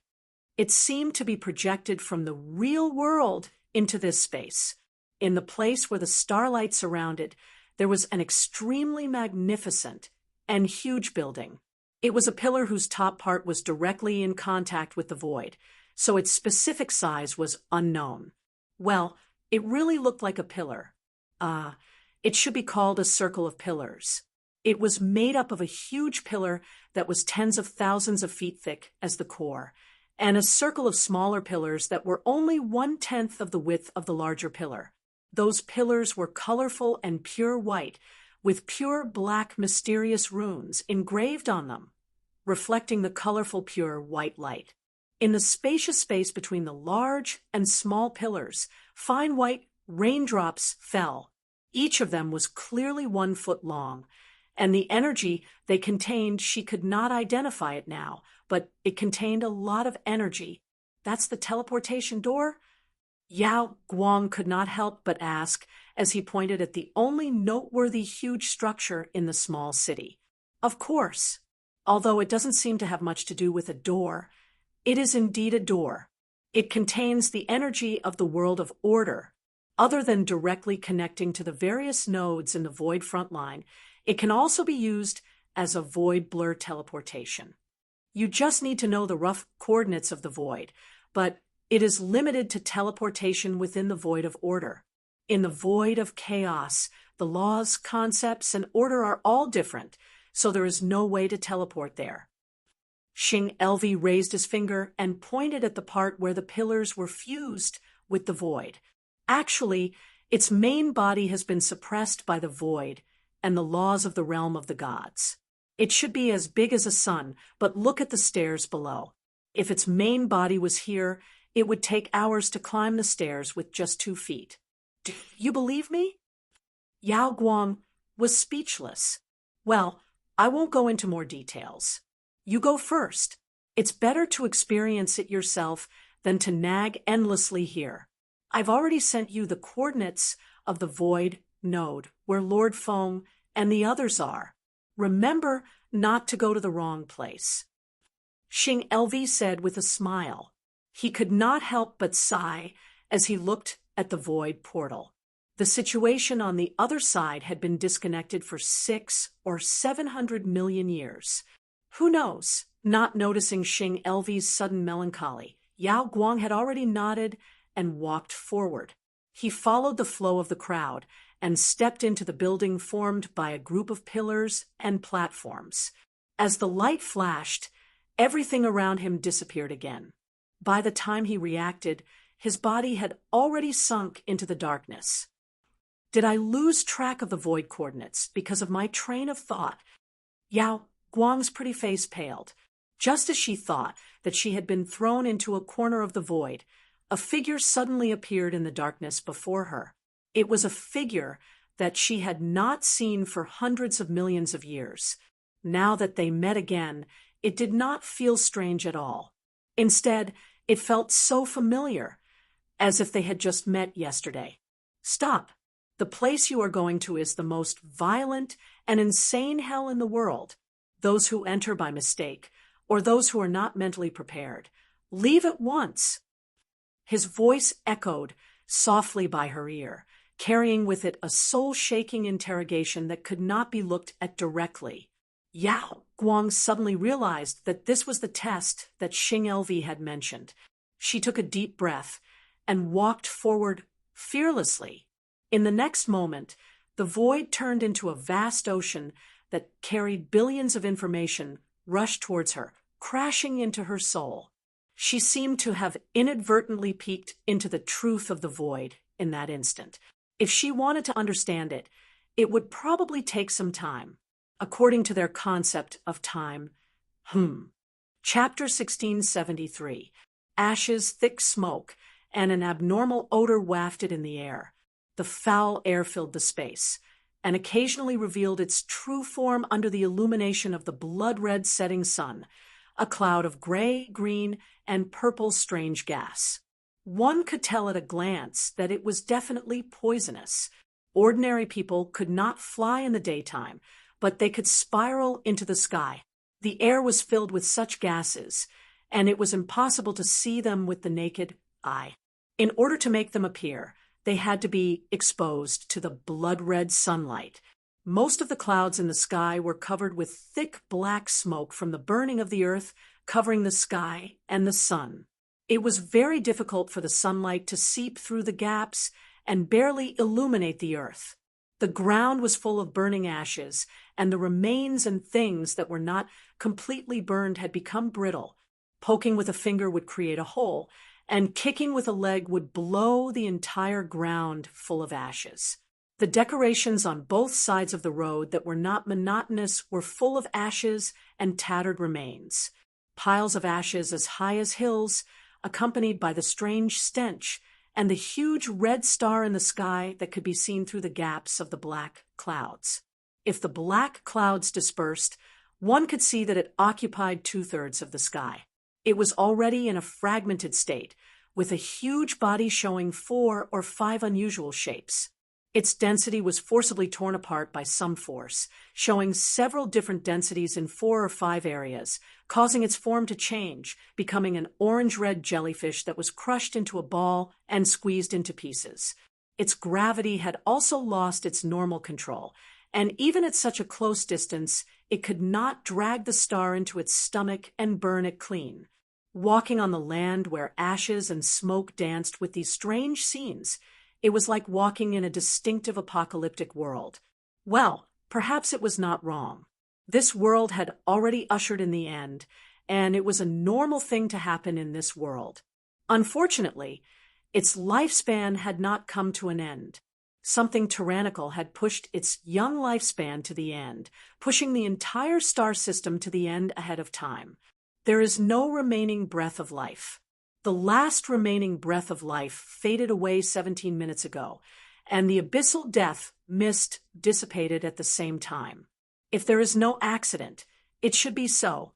[SPEAKER 1] It seemed to be projected from the real world into this space. In the place where the starlight surrounded, there was an extremely magnificent and huge building. It was a pillar whose top part was directly in contact with the void, so its specific size was unknown. Well, it really looked like a pillar. It should be called a circle of pillars. It was made up of a huge pillar that was tens of thousands of feet thick as the core, and a circle of smaller pillars that were only 1/10 of the width of the larger pillar. Those pillars were colorful and pure white, with pure black mysterious runes engraved on them, reflecting the colorful pure white light. In the spacious space between the large and small pillars, fine white raindrops fell. Each of them was clearly 1 foot long, and the energy they contained, she could not identify it now, but it contained a lot of energy. That's the teleportation door? Yao Guang could not help but ask as he pointed at the only noteworthy huge structure in the small city. Of course. Although it doesn't seem to have much to do with a door, it is indeed a door. It contains the energy of the world of order. Other than directly connecting to the various nodes in the void front line, it can also be used as a void blur teleportation. You just need to know the rough coordinates of the void, but it is limited to teleportation within the void of order. In the void of chaos, the laws, concepts, and order are all different, so there is no way to teleport there. Xing Elvi raised his finger and pointed at the part where the pillars were fused with the void. Actually, its main body has been suppressed by the void and the laws of the realm of the gods. It should be as big as a sun, but look at the stairs below. If its main body was here, it would take hours to climb the stairs with just 2 feet. Do you believe me? Yao Guang was speechless. Well, I won't go into more details. You go first. It's better to experience it yourself than to nag endlessly here. I've already sent you the coordinates of the void node where Lord Feng and the others are. Remember not to go to the wrong place. Xing Elvi said with a smile. He could not help but sigh as he looked at the void portal. The situation on the other side had been disconnected for 6 or 700 million years. Who knows? Not noticing Xing Elvi's sudden melancholy, Yao Guang had already nodded and walked forward. He followed the flow of the crowd and stepped into the building formed by a group of pillars and platforms. As the light flashed, everything around him disappeared again. By the time he reacted, his body had already sunk into the darkness. Did I lose track of the void coordinates because of my train of thought? Yao Guang's pretty face paled. Just as she thought that she had been thrown into a corner of the void, a figure suddenly appeared in the darkness before her. It was a figure that she had not seen for hundreds of millions of years. Now that they met again, it did not feel strange at all. Instead, it felt so familiar, as if they had just met yesterday. Stop. The place you are going to is the most violent and insane hell in the world. Those who enter by mistake, or those who are not mentally prepared, leave at once. His voice echoed softly by her ear, carrying with it a soul-shaking interrogation that could not be looked at directly. Yao Guang suddenly realized that this was the test that Xing Elvi had mentioned. She took a deep breath and walked forward fearlessly. In the next moment, the void turned into a vast ocean that carried billions of information rushed towards her, crashing into her soul. She seemed to have inadvertently peeked into the truth of the void in that instant. If she wanted to understand it, it would probably take some time, according to their concept of time. Chapter 1673. Ashes, thick smoke, and an abnormal odor wafted in the air. The foul air filled the space, and occasionally revealed its true form under the illumination of the blood-red setting sun, a cloud of gray, green, and purple strange gas. One could tell at a glance that it was definitely poisonous. Ordinary people could not fly in the daytime, but they could spiral into the sky. The air was filled with such gases, and it was impossible to see them with the naked eye. In order to make them appear, they had to be exposed to the blood-red sunlight. Most of the clouds in the sky were covered with thick black smoke from the burning of the earth, covering the sky and the sun. It was very difficult for the sunlight to seep through the gaps and barely illuminate the earth. The ground was full of burning ashes, and the remains and things that were not completely burned had become brittle. Poking with a finger would create a hole, and kicking with a leg would blow the entire ground full of ashes. The decorations on both sides of the road that were not monotonous were full of ashes and tattered remains. Piles of ashes as high as hills, accompanied by the strange stench and the huge red star in the sky that could be seen through the gaps of the black clouds. If the black clouds dispersed, one could see that it occupied 2/3 of the sky. It was already in a fragmented state, with a huge body showing 4 or 5 unusual shapes. Its density was forcibly torn apart by some force, showing several different densities in 4 or 5 areas, causing its form to change, becoming an orange-red jellyfish that was crushed into a ball and squeezed into pieces. Its gravity had also lost its normal control, and even at such a close distance, it could not drag the star into its stomach and burn it clean. Walking on the land where ashes and smoke danced with these strange scenes, it was like walking in a distinctive apocalyptic world. Well, perhaps it was not wrong. This world had already ushered in the end, and it was a normal thing to happen in this world. Unfortunately, its lifespan had not come to an end. Something tyrannical had pushed its young lifespan to the end, pushing the entire star system to the end ahead of time. There is no remaining breath of life. The last remaining breath of life faded away 17 minutes ago, and the abyssal death mist dissipated at the same time. If there is no accident, it should be so.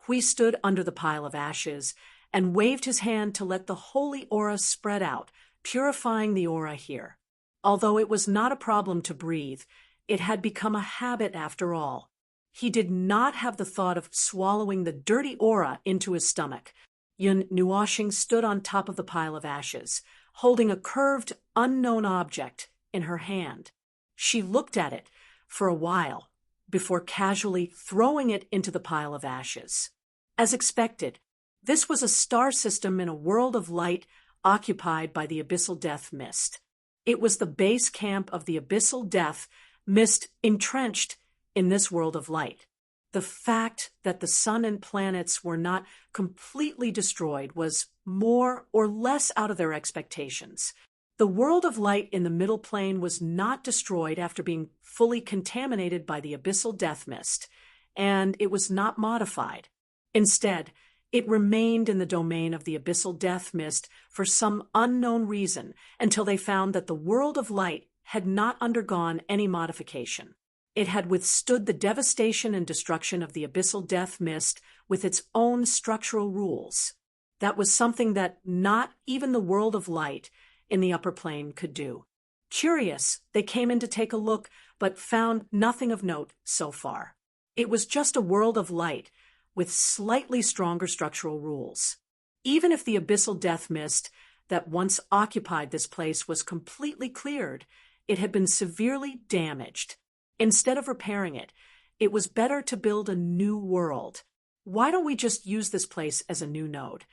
[SPEAKER 1] Hui stood under the pile of ashes and waved his hand to let the holy aura spread out, purifying the aura here. Although it was not a problem to breathe, it had become a habit after all. He did not have the thought of swallowing the dirty aura into his stomach. Yun Nuoxing stood on top of the pile of ashes, holding a curved, unknown object in her hand. She looked at it for a while before casually throwing it into the pile of ashes. As expected, this was a star system in a world of light occupied by the abyssal death mist. It was the base camp of the abyssal death mist entrenched in this world of light. The fact that the sun and planets were not completely destroyed was more or less out of their expectations. The world of light in the middle plane was not destroyed after being fully contaminated by the abyssal death mist, and it was not modified. Instead, it remained in the domain of the abyssal death mist for some unknown reason until they found that the world of light had not undergone any modification. It had withstood the devastation and destruction of the abyssal death mist with its own structural rules. That was something that not even the world of light in the upper plane could do. Curious, they came in to take a look, but found nothing of note so far. It was just a world of light with slightly stronger structural rules. Even if the abyssal death mist that once occupied this place was completely cleared, it had been severely damaged. Instead of repairing it, it was better to build a new world. Why don't we just use this place as a new node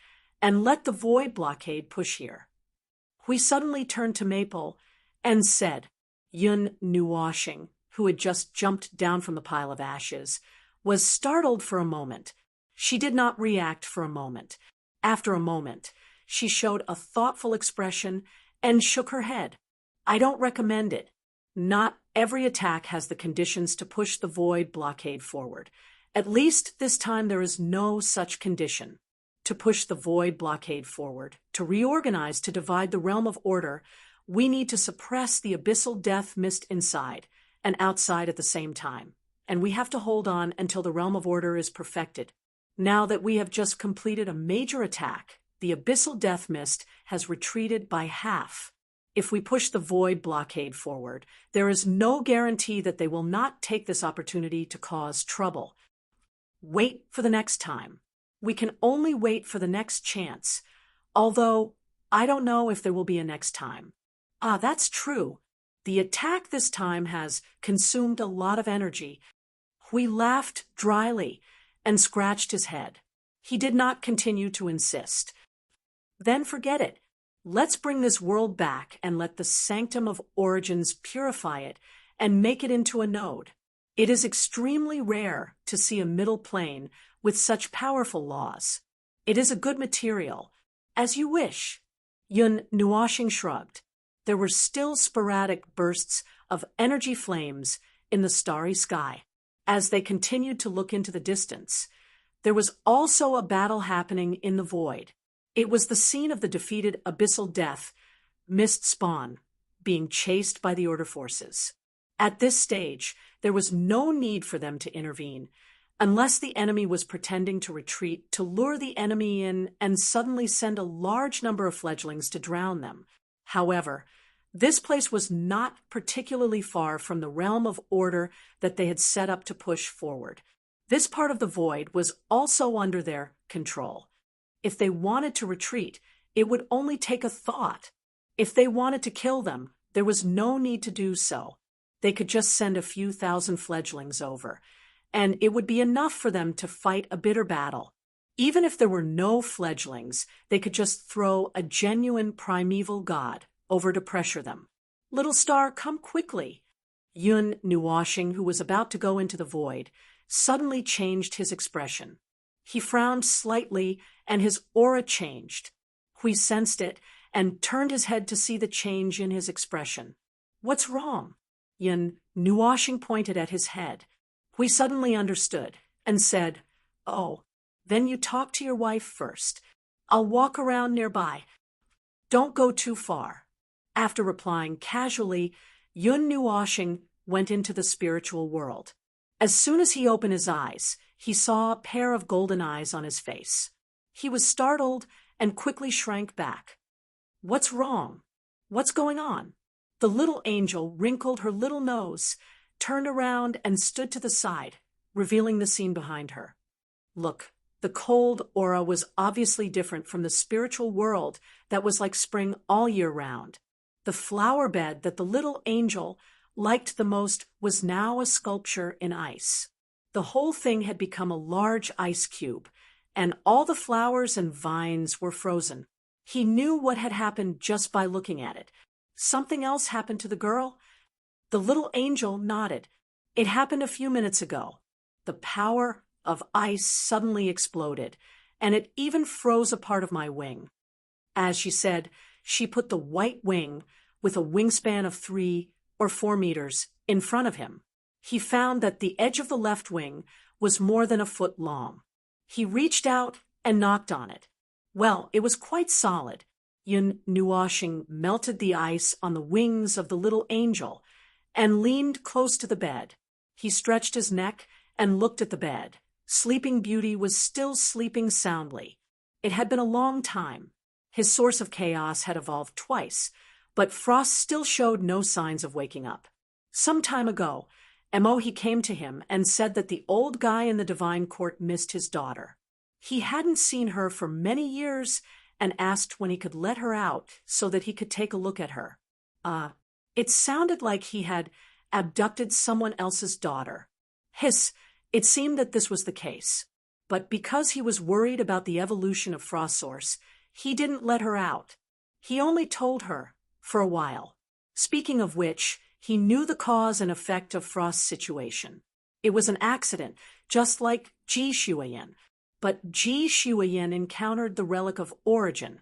[SPEAKER 1] and let the void blockade push here? We suddenly turned to Maple and said, Yun Nuoxing, who had just jumped down from the pile of ashes, was startled for a moment. She did not react for a moment. After a moment, she showed a thoughtful expression and shook her head. I don't recommend it. Not every attack has the conditions to push the void blockade forward. At least this time there is no such condition. To push the void blockade forward, to reorganize, to divide the realm of order, we need to suppress the abyssal death mist inside and outside at the same time. And we have to hold on until the realm of order is perfected. Now that we have just completed a major attack, the abyssal death mist has retreated by half. If we push the void blockade forward, there is no guarantee that they will not take this opportunity to cause trouble. Wait for the next time. We can only wait for the next chance, although I don't know if there will be a next time. Ah, that's true. The attack this time has consumed a lot of energy. Hui laughed dryly and scratched his head. He did not continue to insist. Then forget it. Let's bring this world back and let the sanctum of origins purify it and make it into a node. It is extremely rare to see a middle plane with such powerful laws. It is a good material. As you wish. Yun Nuoxing shrugged. There were still sporadic bursts of energy flames in the starry sky. As they continued to look into the distance, there was also a battle happening in the void. It was the scene of the defeated abyssal death, mist spawn, being chased by the order forces. At this stage, there was no need for them to intervene, unless the enemy was pretending to retreat to lure the enemy in and suddenly send a large number of fledglings to drown them. However, this place was not particularly far from the realm of order that they had set up to push forward. This part of the void was also under their control. If they wanted to retreat, it would only take a thought. If they wanted to kill them, There was no need to do so. They could just send a few thousand fledglings over, and it would be enough for them to fight a bitter battle. Even if there were no fledglings, they could just throw a genuine primeval god over to pressure them. Little star, come quickly. Yun Nuoshing, who was about to go into the void, suddenly changed his expression. He frowned slightly, and his aura changed. Hui sensed it and turned his head to see the change in his expression. What's wrong? Yun Nuoshing pointed at his head. Hui suddenly understood and said, Oh, then you talk to your wife first. I'll walk around nearby. Don't go too far. After replying casually, Yun Nuoshing went into the spiritual world. As soon as he opened his eyes, he saw a pair of golden eyes on his face. He was startled and quickly shrank back. What's wrong? What's going on? The little angel wrinkled her little nose, turned around and stood to the side, revealing the scene behind her. Look, the cold aura was obviously different from the spiritual world that was like spring all year round. The flower bed that the little angel liked the most was now a sculpture in ice. The whole thing had become a large ice cube, and all the flowers and vines were frozen. He knew what had happened just by looking at it. Something else happened to the girl? The little angel nodded. It happened a few minutes ago. The power of ice suddenly exploded, and it even froze a part of my wing. As she said, she put the white wing, with a wingspan of 3 or 4 meters, in front of him. He found that the edge of the left wing was more than a foot long. He reached out and knocked on it. Well, it was quite solid. Yun Nuoshing melted the ice on the wings of the little angel and leaned close to the bed. He stretched his neck and looked at the bed. Sleeping Beauty was still sleeping soundly. It had been a long time. His source of chaos had evolved twice, but Frost still showed no signs of waking up. Some time ago, Emohi came to him and said that the old guy in the divine court missed his daughter. He hadn't seen her for many years and asked when he could let her out so that he could take a look at her. It sounded like he had abducted someone else's daughter. It seemed that this was the case. But because he was worried about the evolution of Frost Source, he didn't let her out. He only told her, for a while. Speaking of which, he knew the cause and effect of Frost's situation. It was an accident, just like Ji Shuoyan. But Ji Shuoyan encountered the relic of origin,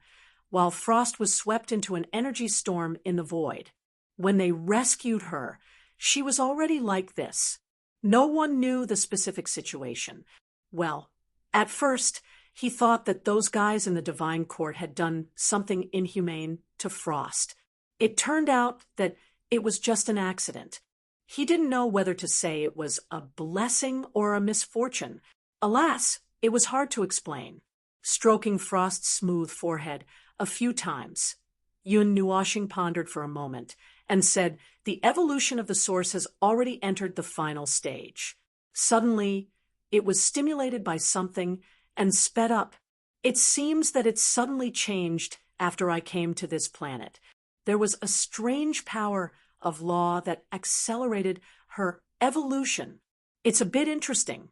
[SPEAKER 1] while Frost was swept into an energy storm in the void. When they rescued her, she was already like this. No one knew the specific situation. Well, at first, he thought that those guys in the divine court had done something inhumane to Frost. It turned out that it was just an accident. He didn't know whether to say it was a blessing or a misfortune. Alas, it was hard to explain. Stroking Frost's smooth forehead a few times, Yun Nuoshing pondered for a moment and said, "The evolution of the source has already entered the final stage." Suddenly, it was stimulated by something and sped up. It seems that it suddenly changed after I came to this planet. There was a strange power of law that accelerated her evolution. It's a bit interesting.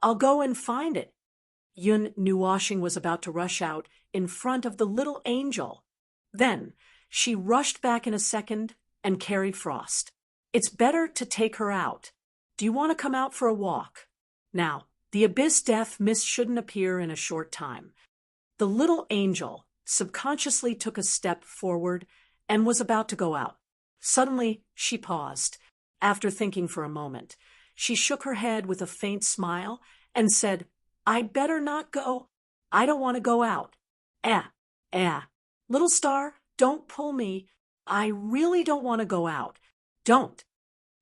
[SPEAKER 1] I'll go and find it. Yun Nuoshing was about to rush out in front of the little angel. Then she rushed back in a second and carried Frost. It's better to take her out. Do you want to come out for a walk? Now, the abyss death mist shouldn't appear in a short time. The little angel subconsciously took a step forward and was about to go out. Suddenly, she paused. After thinking for a moment, she shook her head with a faint smile and said, "I'd better not go. I don't want to go out." Little star, don't pull me. I really don't want to go out. Don't."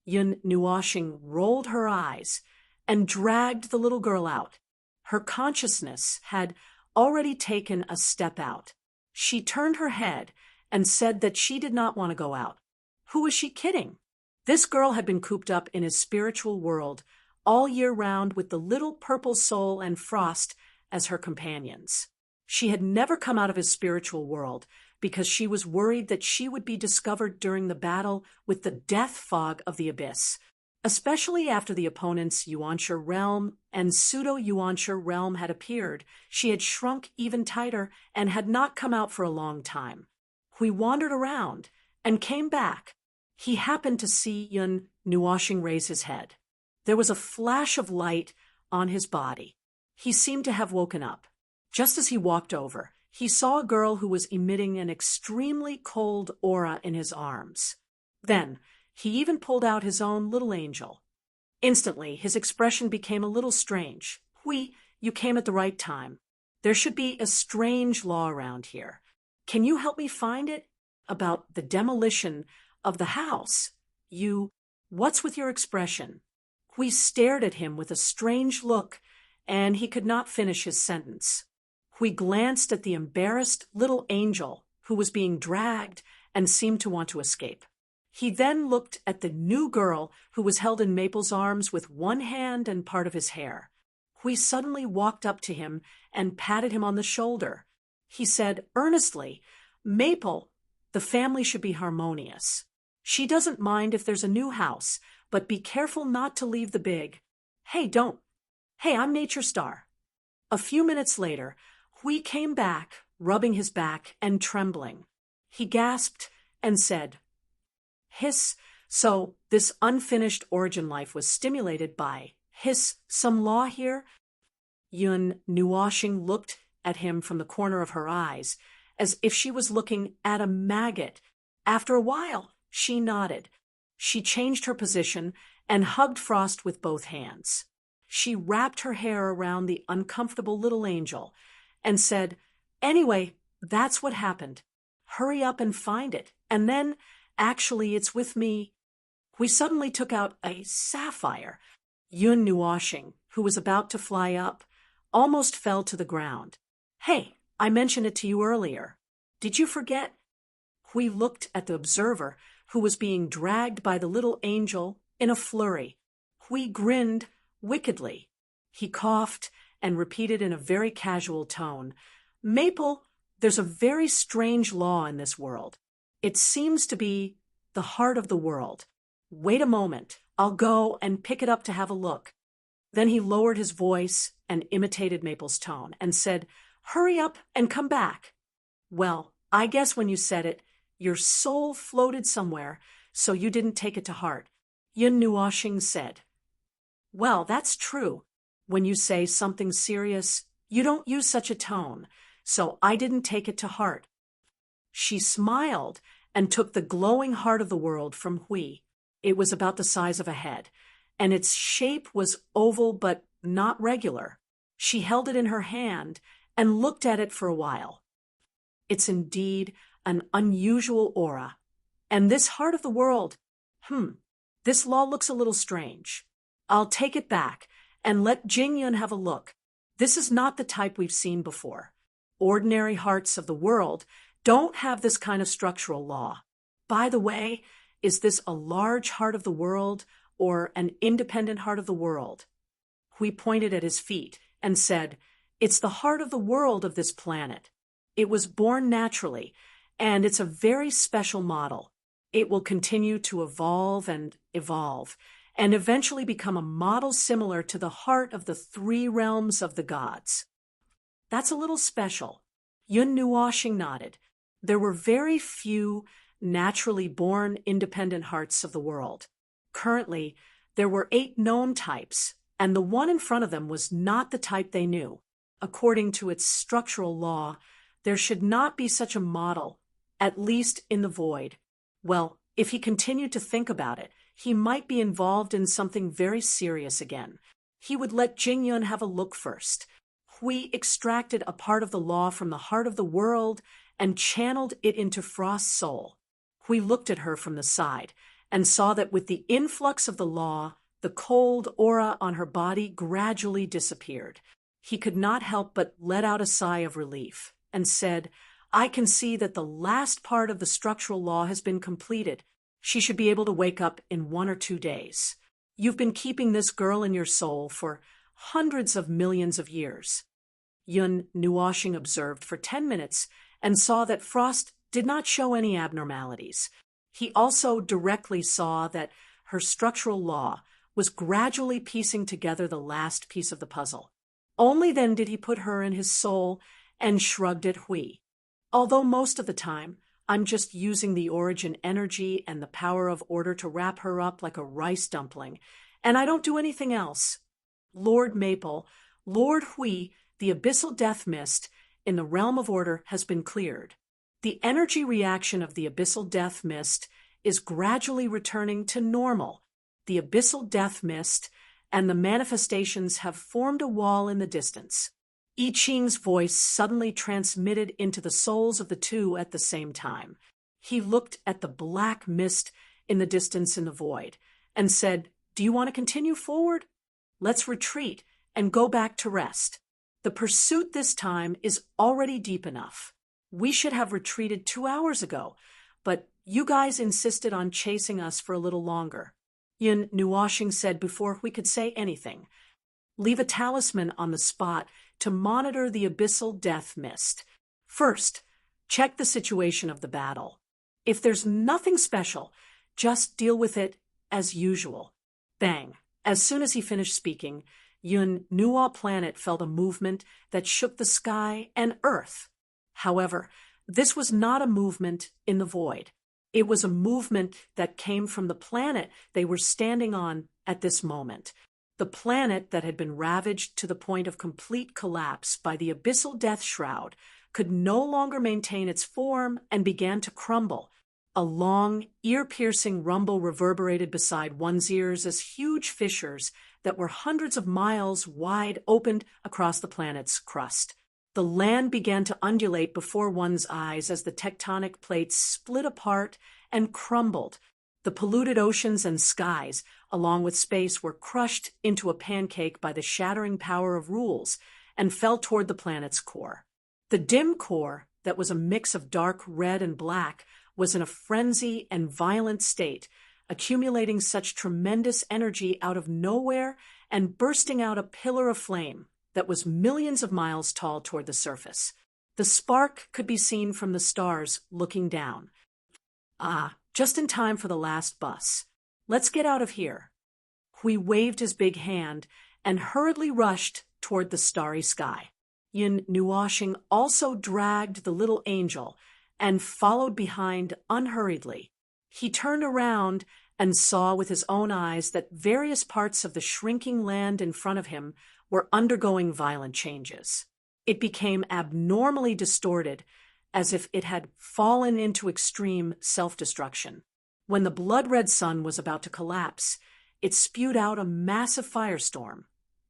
[SPEAKER 1] Yun Nuoshing rolled her eyes and dragged the little girl out. Her consciousness had already taken a step out. She turned her head and said that she did not want to go out. Who was she kidding? This girl had been cooped up in his spiritual world all year round with the little purple soul and Frost as her companions. She had never come out of his spiritual world, because she was worried that she would be discovered during the battle with the death fog of the abyss, especially after the opponent's Yuanshi realm and pseudo-Yuanshi realm had appeared. She had shrunk even tighter and had not come out for a long time. Hui wandered around and came back. He happened to see Yun Nuoshing raise his head. There was a flash of light on his body. He seemed to have woken up. Just as he walked over, he saw a girl who was emitting an extremely cold aura in his arms. Then, he even pulled out his own little angel. Instantly, his expression became a little strange. Hui, you came at the right time. There should be a strange law around here. Can you help me find it? About the demolition of the house. What's with your expression? Hui stared at him with a strange look, and he could not finish his sentence. Hui glanced at the embarrassed little angel who was being dragged and seemed to want to escape. He then looked at the new girl who was held in Maple's arms with one hand and part of his hair. Hui suddenly walked up to him and patted him on the shoulder. He said earnestly, Maple, the family should be harmonious. She doesn't mind if there's a new house, but be careful not to leave the big. Hey, I'm Nature Star. A few minutes later, Hui came back, rubbing his back and trembling. He gasped and said, Hiss, so this unfinished origin life was stimulated by, some law here? Yun Nuoshing looked at him from the corner of her eyes, as if she was looking at a maggot. After a while, she nodded. She changed her position and hugged Frost with both hands. She wrapped her hair around the uncomfortable little angel and said, Anyway, that's what happened. Hurry up and find it. And then, actually, it's with me. We suddenly took out a sapphire. Yun Nuoshing, who was about to fly up, almost fell to the ground. Hey, I mentioned it to you earlier. Did you forget? Hui looked at the observer, who was being dragged by the little angel in a flurry. Hui grinned wickedly. He coughed and repeated in a very casual tone, Maple, there's a very strange law in this world. It seems to be the heart of the world. Wait a moment. I'll go and pick it up to have a look. Then he lowered his voice and imitated Maple's tone and said, Hurry up and come back. Well, I guess when you said it, your soul floated somewhere, so you didn't take it to heart. Yun Nuoshing said, Well, that's true. When you say something serious, you don't use such a tone, so I didn't take it to heart. She smiled and took the glowing heart of the world from Hui. It was about the size of a head, and its shape was oval but not regular. She held it in her hand and looked at it for a while. It's indeed an unusual aura. And this heart of the world, this law looks a little strange. I'll take it back and let Jingyun have a look. This is not the type we've seen before. Ordinary hearts of the world don't have this kind of structural law. By the way, is this a large heart of the world or an independent heart of the world? Hui pointed at his feet and said, It's the heart of the world of this planet. It was born naturally, and it's a very special model. It will continue to evolve and eventually become a model similar to the heart of the three realms of the gods. That's a little special. Yun Nuoshing nodded. There were very few naturally born independent hearts of the world. Currently, there were 8 known types, and the one in front of them was not the type they knew. According to its structural law, there should not be such a model, at least in the void. Well, if he continued to think about it, he might be involved in something very serious again. He would let Jingyun have a look first. Hui extracted a part of the law from the heart of the world and channeled it into Frost's soul. Hui looked at her from the side and saw that with the influx of the law, the cold aura on her body gradually disappeared. He could not help but let out a sigh of relief and said, I can see that the last part of the structural law has been completed. She should be able to wake up in 1 or 2 days. You've been keeping this girl in your soul for hundreds of millions of years. Yun Nuoshing observed for 10 minutes and saw that Frost did not show any abnormalities. He also directly saw that her structural law was gradually piecing together the last piece of the puzzle. Only then did he put her in his soul and shrugged at Hui. Although most of the time, I'm just using the origin energy and the power of order to wrap her up like a rice dumpling, and I don't do anything else. Lord Maple, Lord Hui, the abyssal death mist in the realm of order has been cleared. The energy reaction of the abyssal death mist is gradually returning to normal. The abyssal death mist and the manifestations have formed a wall in the distance. I Ching's voice suddenly transmitted into the souls of the two at the same time. He looked at the black mist in the distance in the void and said, "Do you want to continue forward? Let's retreat and go back to rest. The pursuit this time is already deep enough. We should have retreated 2 hours ago, but you guys insisted on chasing us for a little longer." Yin Nuoshing said before we could say anything. "Leave a talisman on the spot to monitor the abyssal death mist. First, check the situation of the battle. If there's nothing special, just deal with it as usual." Bang! As soon as he finished speaking, Yun Nuo planet felt a movement that shook the sky and earth. However, this was not a movement in the void. It was a movement that came from the planet they were standing on at this moment. The planet that had been ravaged to the point of complete collapse by the abyssal death shroud could no longer maintain its form and began to crumble. A long, ear-piercing rumble reverberated beside one's ears as huge fissures that were hundreds of miles wide opened across the planet's crust. The land began to undulate before one's eyes as the tectonic plates split apart and crumbled. The polluted oceans and skies, along with space, were crushed into a pancake by the shattering power of rules and fell toward the planet's core. The dim core, that was a mix of dark red and black, was in a frenzy and violent state, accumulating such tremendous energy out of nowhere and bursting out a pillar of flame that was millions of miles tall toward the surface. The spark could be seen from the stars looking down. "Ah, just in time for the last bus. Let's get out of here." Hui waved his big hand and hurriedly rushed toward the starry sky. Yin Nuoshing also dragged the little angel and followed behind unhurriedly. He turned around and saw with his own eyes that various parts of the shrinking land in front of him were undergoing violent changes. It became abnormally distorted, as if it had fallen into extreme self-destruction. When the blood-red sun was about to collapse, it spewed out a massive firestorm,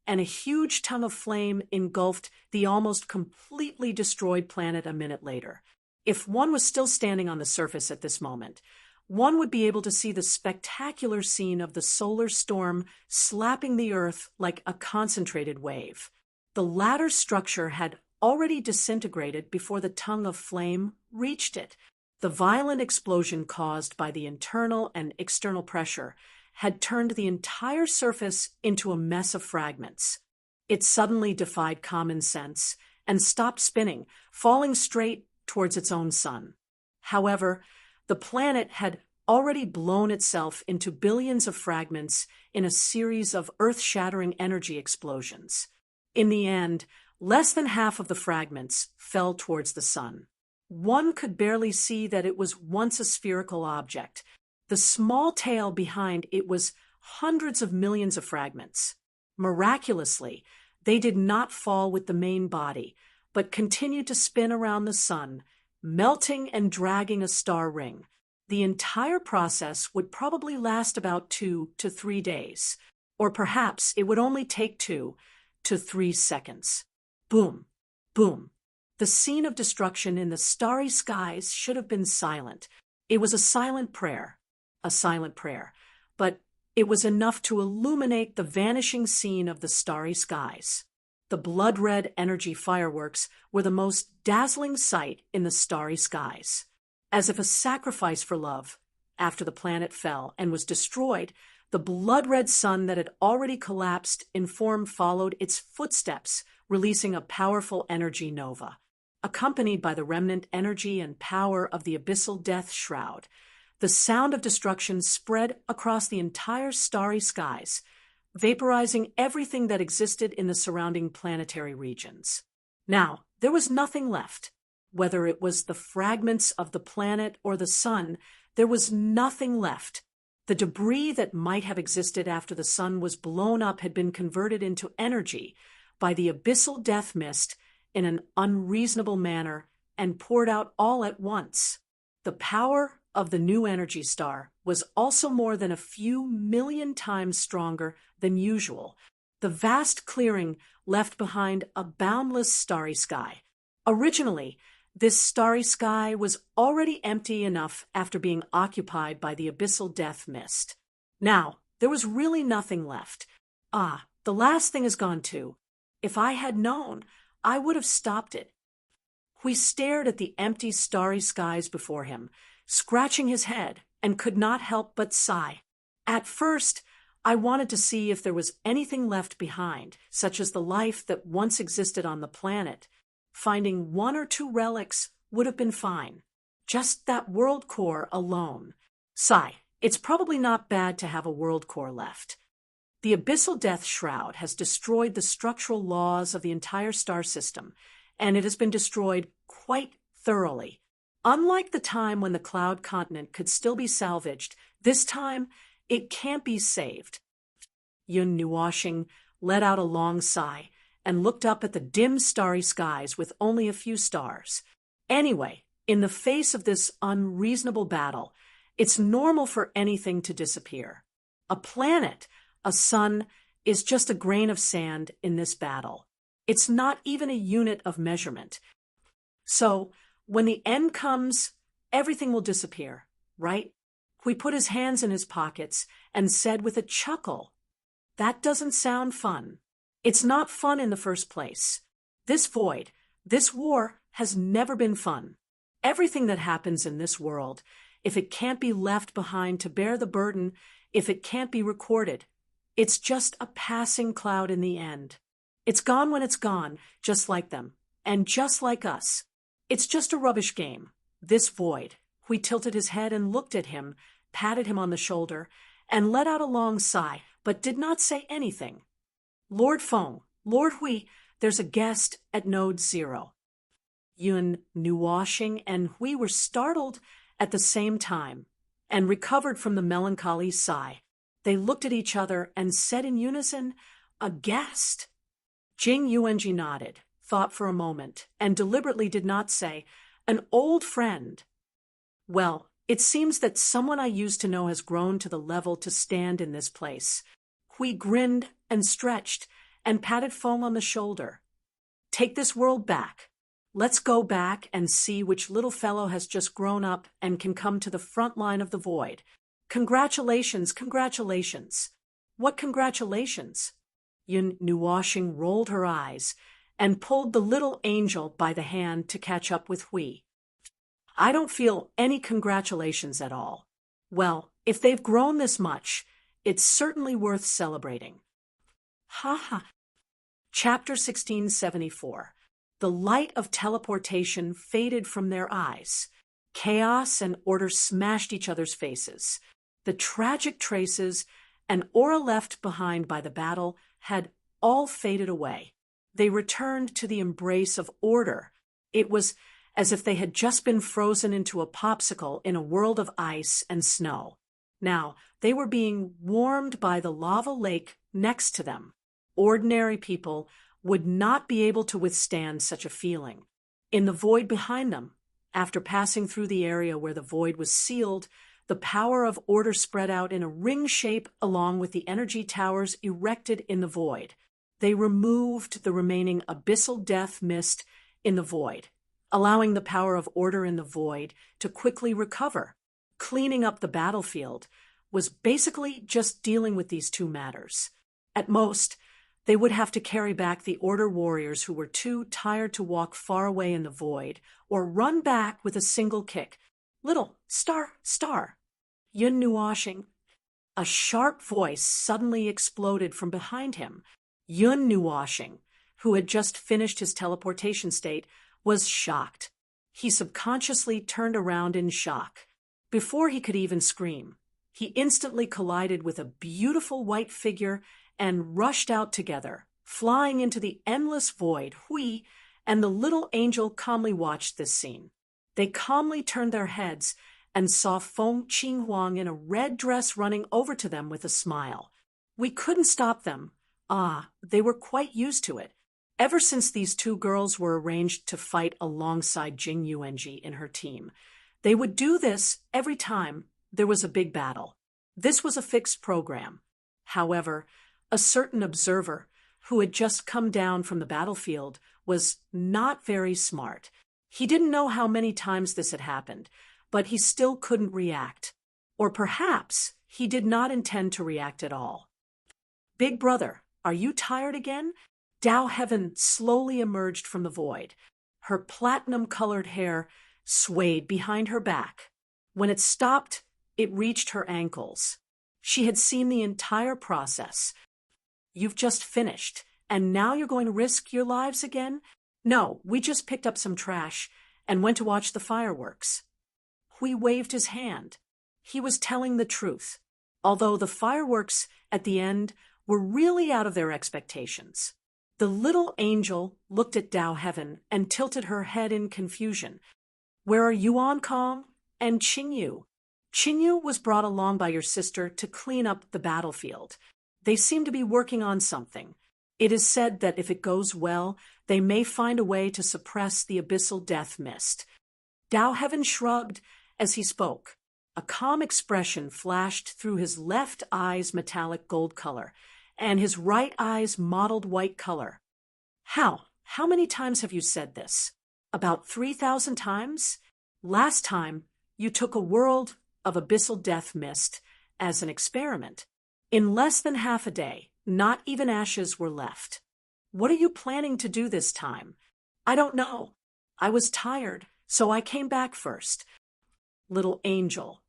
[SPEAKER 1] and a huge tongue of flame engulfed the almost completely destroyed planet a minute later. If one was still standing on the surface at this moment, one would be able to see the spectacular scene of the solar storm slapping the Earth like a concentrated wave. The latter structure had already disintegrated before the tongue of flame reached it. The violent explosion caused by the internal and external pressure had turned the entire surface into a mess of fragments. It suddenly defied common sense and stopped spinning, falling straight towards its own sun. However, the planet had already blown itself into billions of fragments in a series of earth-shattering energy explosions. In the end, less than half of the fragments fell towards the sun. One could barely see that it was once a spherical object. The small tail behind it was hundreds of millions of fragments. Miraculously, they did not fall with the main body, but continued to spin around the sun, melting and dragging a star ring. The entire process would probably last about 2 to 3 days, or perhaps it would only take 2 to 3 seconds. Boom, boom. The scene of destruction in the starry skies should have been silent. It was a silent prayer, but it was enough to illuminate the vanishing scene of the starry skies. The blood-red energy fireworks were the most dazzling sight in the starry skies. As if a sacrifice for love, after the planet fell and was destroyed, the blood-red sun that had already collapsed in form followed its footsteps, releasing a powerful energy nova. accompanied by the remnant energy and power of the abyssal death shroud. The sound of destruction spread across the entire starry skies, vaporizing everything that existed in the surrounding planetary regions. Now, there was nothing left. Whether it was the fragments of the planet or the sun, there was nothing left. The debris that might have existed after the sun was blown up had been converted into energy by the abyssal death mist in an unreasonable manner and poured out all at once. The power of the new energy star was also more than a few million times stronger than usual. The vast clearing left behind a boundless starry sky. Originally, this starry sky was already empty enough after being occupied by the abyssal death mist. Now, there was really nothing left. Ah, the last thing is gone too. If I had known, I would have stopped it. He stared at the empty starry skies before him, scratching his head, and could not help but sigh. At first, I wanted to see if there was anything left behind, such as the life that once existed on the planet. Finding one or two relics would have been fine. Just that world core alone. Sigh, it's probably not bad to have a world core left. The abyssal death shroud has destroyed the structural laws of the entire star system, and it has been destroyed quite thoroughly. Unlike the time when the cloud continent could still be salvaged, this time it can't be saved. Yun Nuoshing let out a long sigh and looked up at the dim starry skies with only a few stars. Anyway, in the face of this unreasonable battle, it's normal for anything to disappear. A planet, a sun, is just a grain of sand in this battle. It's not even a unit of measurement. So, when the end comes, everything will disappear, right? He put his hands in his pockets and said with a chuckle, "That doesn't sound fun. It's not fun in the first place. This void, this war has never been fun. Everything that happens in this world, if it can't be left behind to bear the burden, if it can't be recorded, it's just a passing cloud in the end. It's gone when it's gone, just like them, and just like us. It's just a rubbish game. This void." He tilted his head and looked at him, patted him on the shoulder, and let out a long sigh, but did not say anything. "Lord Feng, Lord Hui, there's a guest at Node 0. Yun Nuoshing and Hui were startled at the same time and recovered from the melancholy sigh. They looked at each other and said in unison, "A guest." Jing Yuanji nodded, thought for a moment, and deliberately did not say, "An old friend." "Well, it seems that someone I used to know has grown to the level to stand in this place." Hui grinned and stretched and patted Feng on the shoulder. "Take this world back. Let's go back and see which little fellow has just grown up and can come to the front line of the void. Congratulations, congratulations." "What congratulations?" Yun Nuoshing rolled her eyes and pulled the little angel by the hand to catch up with Hui. "I don't feel any congratulations at all. Well, if they've grown this much, it's certainly worth celebrating." Ha ha. Chapter 1674. The light of teleportation faded from their eyes. Chaos and order smashed each other's faces. The tragic traces and aura left behind by the battle had all faded away. They returned to the embrace of order. It was as if they had just been frozen into a popsicle in a world of ice and snow. Now, they were being warmed by the lava lake next to them. Ordinary people would not be able to withstand such a feeling. In the void behind them, after passing through the area where the void was sealed, the power of order spread out in a ring shape along with the energy towers erected in the void. They removed the remaining abyssal death mist in the void, allowing the power of order in the void to quickly recover. Cleaning up the battlefield was basically just dealing with these two matters. At most, they would have to carry back the order warriors who were too tired to walk far away in the void, or run back with a single kick. "Little star. Yun Nuoshing." A sharp voice suddenly exploded from behind him. Yun Nuoshing, who had just finished his teleportation state, was shocked. He subconsciously turned around in shock. Before he could even scream, he instantly collided with a beautiful white figure and rushed out together, flying into the endless void. Hui and the little angel calmly watched this scene. They calmly turned their heads and saw Feng Qinghuang in a red dress running over to them with a smile. We couldn't stop them. They were quite used to it. Ever since these two girls were arranged to fight alongside Jing Yuanji in her team, they would do this every time there was a big battle. This was a fixed program. However, a certain observer who had just come down from the battlefield was not very smart. He didn't know how many times this had happened, but he still couldn't react. Or perhaps he did not intend to react at all. "Big brother, are you tired again?" Dao Heaven slowly emerged from the void. Her platinum-colored hair swayed behind her back. When it stopped, it reached her ankles. She had seen the entire process. "You've just finished, and now you're going to risk your lives again?" "No, we just picked up some trash and went to watch the fireworks." Hui waved his hand. He was telling the truth, although the fireworks at the end were really out of their expectations. The little angel looked at Dao Heaven and tilted her head in confusion. "Where are Yuan Kong and Qingyu?" "Qingyu was brought along by your sister to clean up the battlefield. They seem to be working on something. It is said that if it goes well, they may find a way to suppress the abyssal death mist." Dao Heaven shrugged as he spoke. A calm expression flashed through his left eye's metallic gold color, and his right eye's mottled white color. How many times have you said this? About 3,000 times? Last time, you took a world of abyssal death mist as an experiment. In less than half a day, not even ashes were left. What are you planning to do this time?" "I don't know. I was tired, so I came back first." Little angel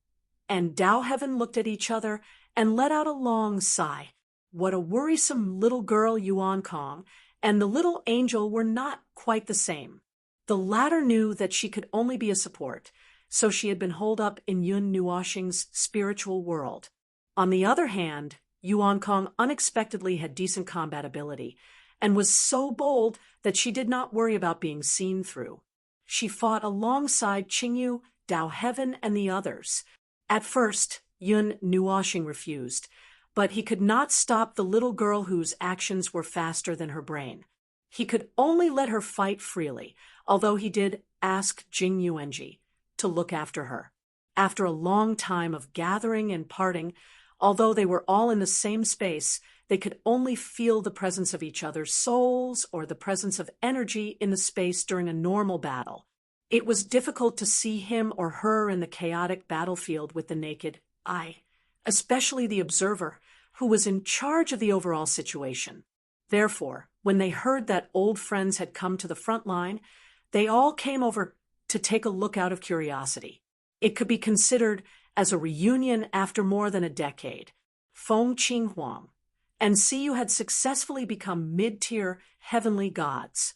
[SPEAKER 1] and Dao Heaven looked at each other and let out a long sigh. What a worrisome little girl Yuan Kong and the little angel were not quite the same. The latter knew that she could only be a support, so she had been holed up in Yun Nuoxing's spiritual world. On the other hand, Yuan Kong unexpectedly had decent combat ability, and was so bold that she did not worry about being seen through. She fought alongside Qingyu, Dao Heaven, and the others. At first, Yun Nuoxing refused, but he could not stop the little girl whose actions were faster than her brain. He could only let her fight freely, although he did ask Jing Yuanji to look after her. After a long time of gathering and parting, although they were all in the same space, they could only feel the presence of each other's souls or the presence of energy in the space during a normal battle. It was difficult to see him or her in the chaotic battlefield with the naked eye, especially the observer, who was in charge of the overall situation. Therefore, when they heard that old friends had come to the front line, they all came over to take a look out of curiosity. It could be considered as a reunion after more than a decade. Feng Qinghuang and Siyu had successfully become mid-tier heavenly gods.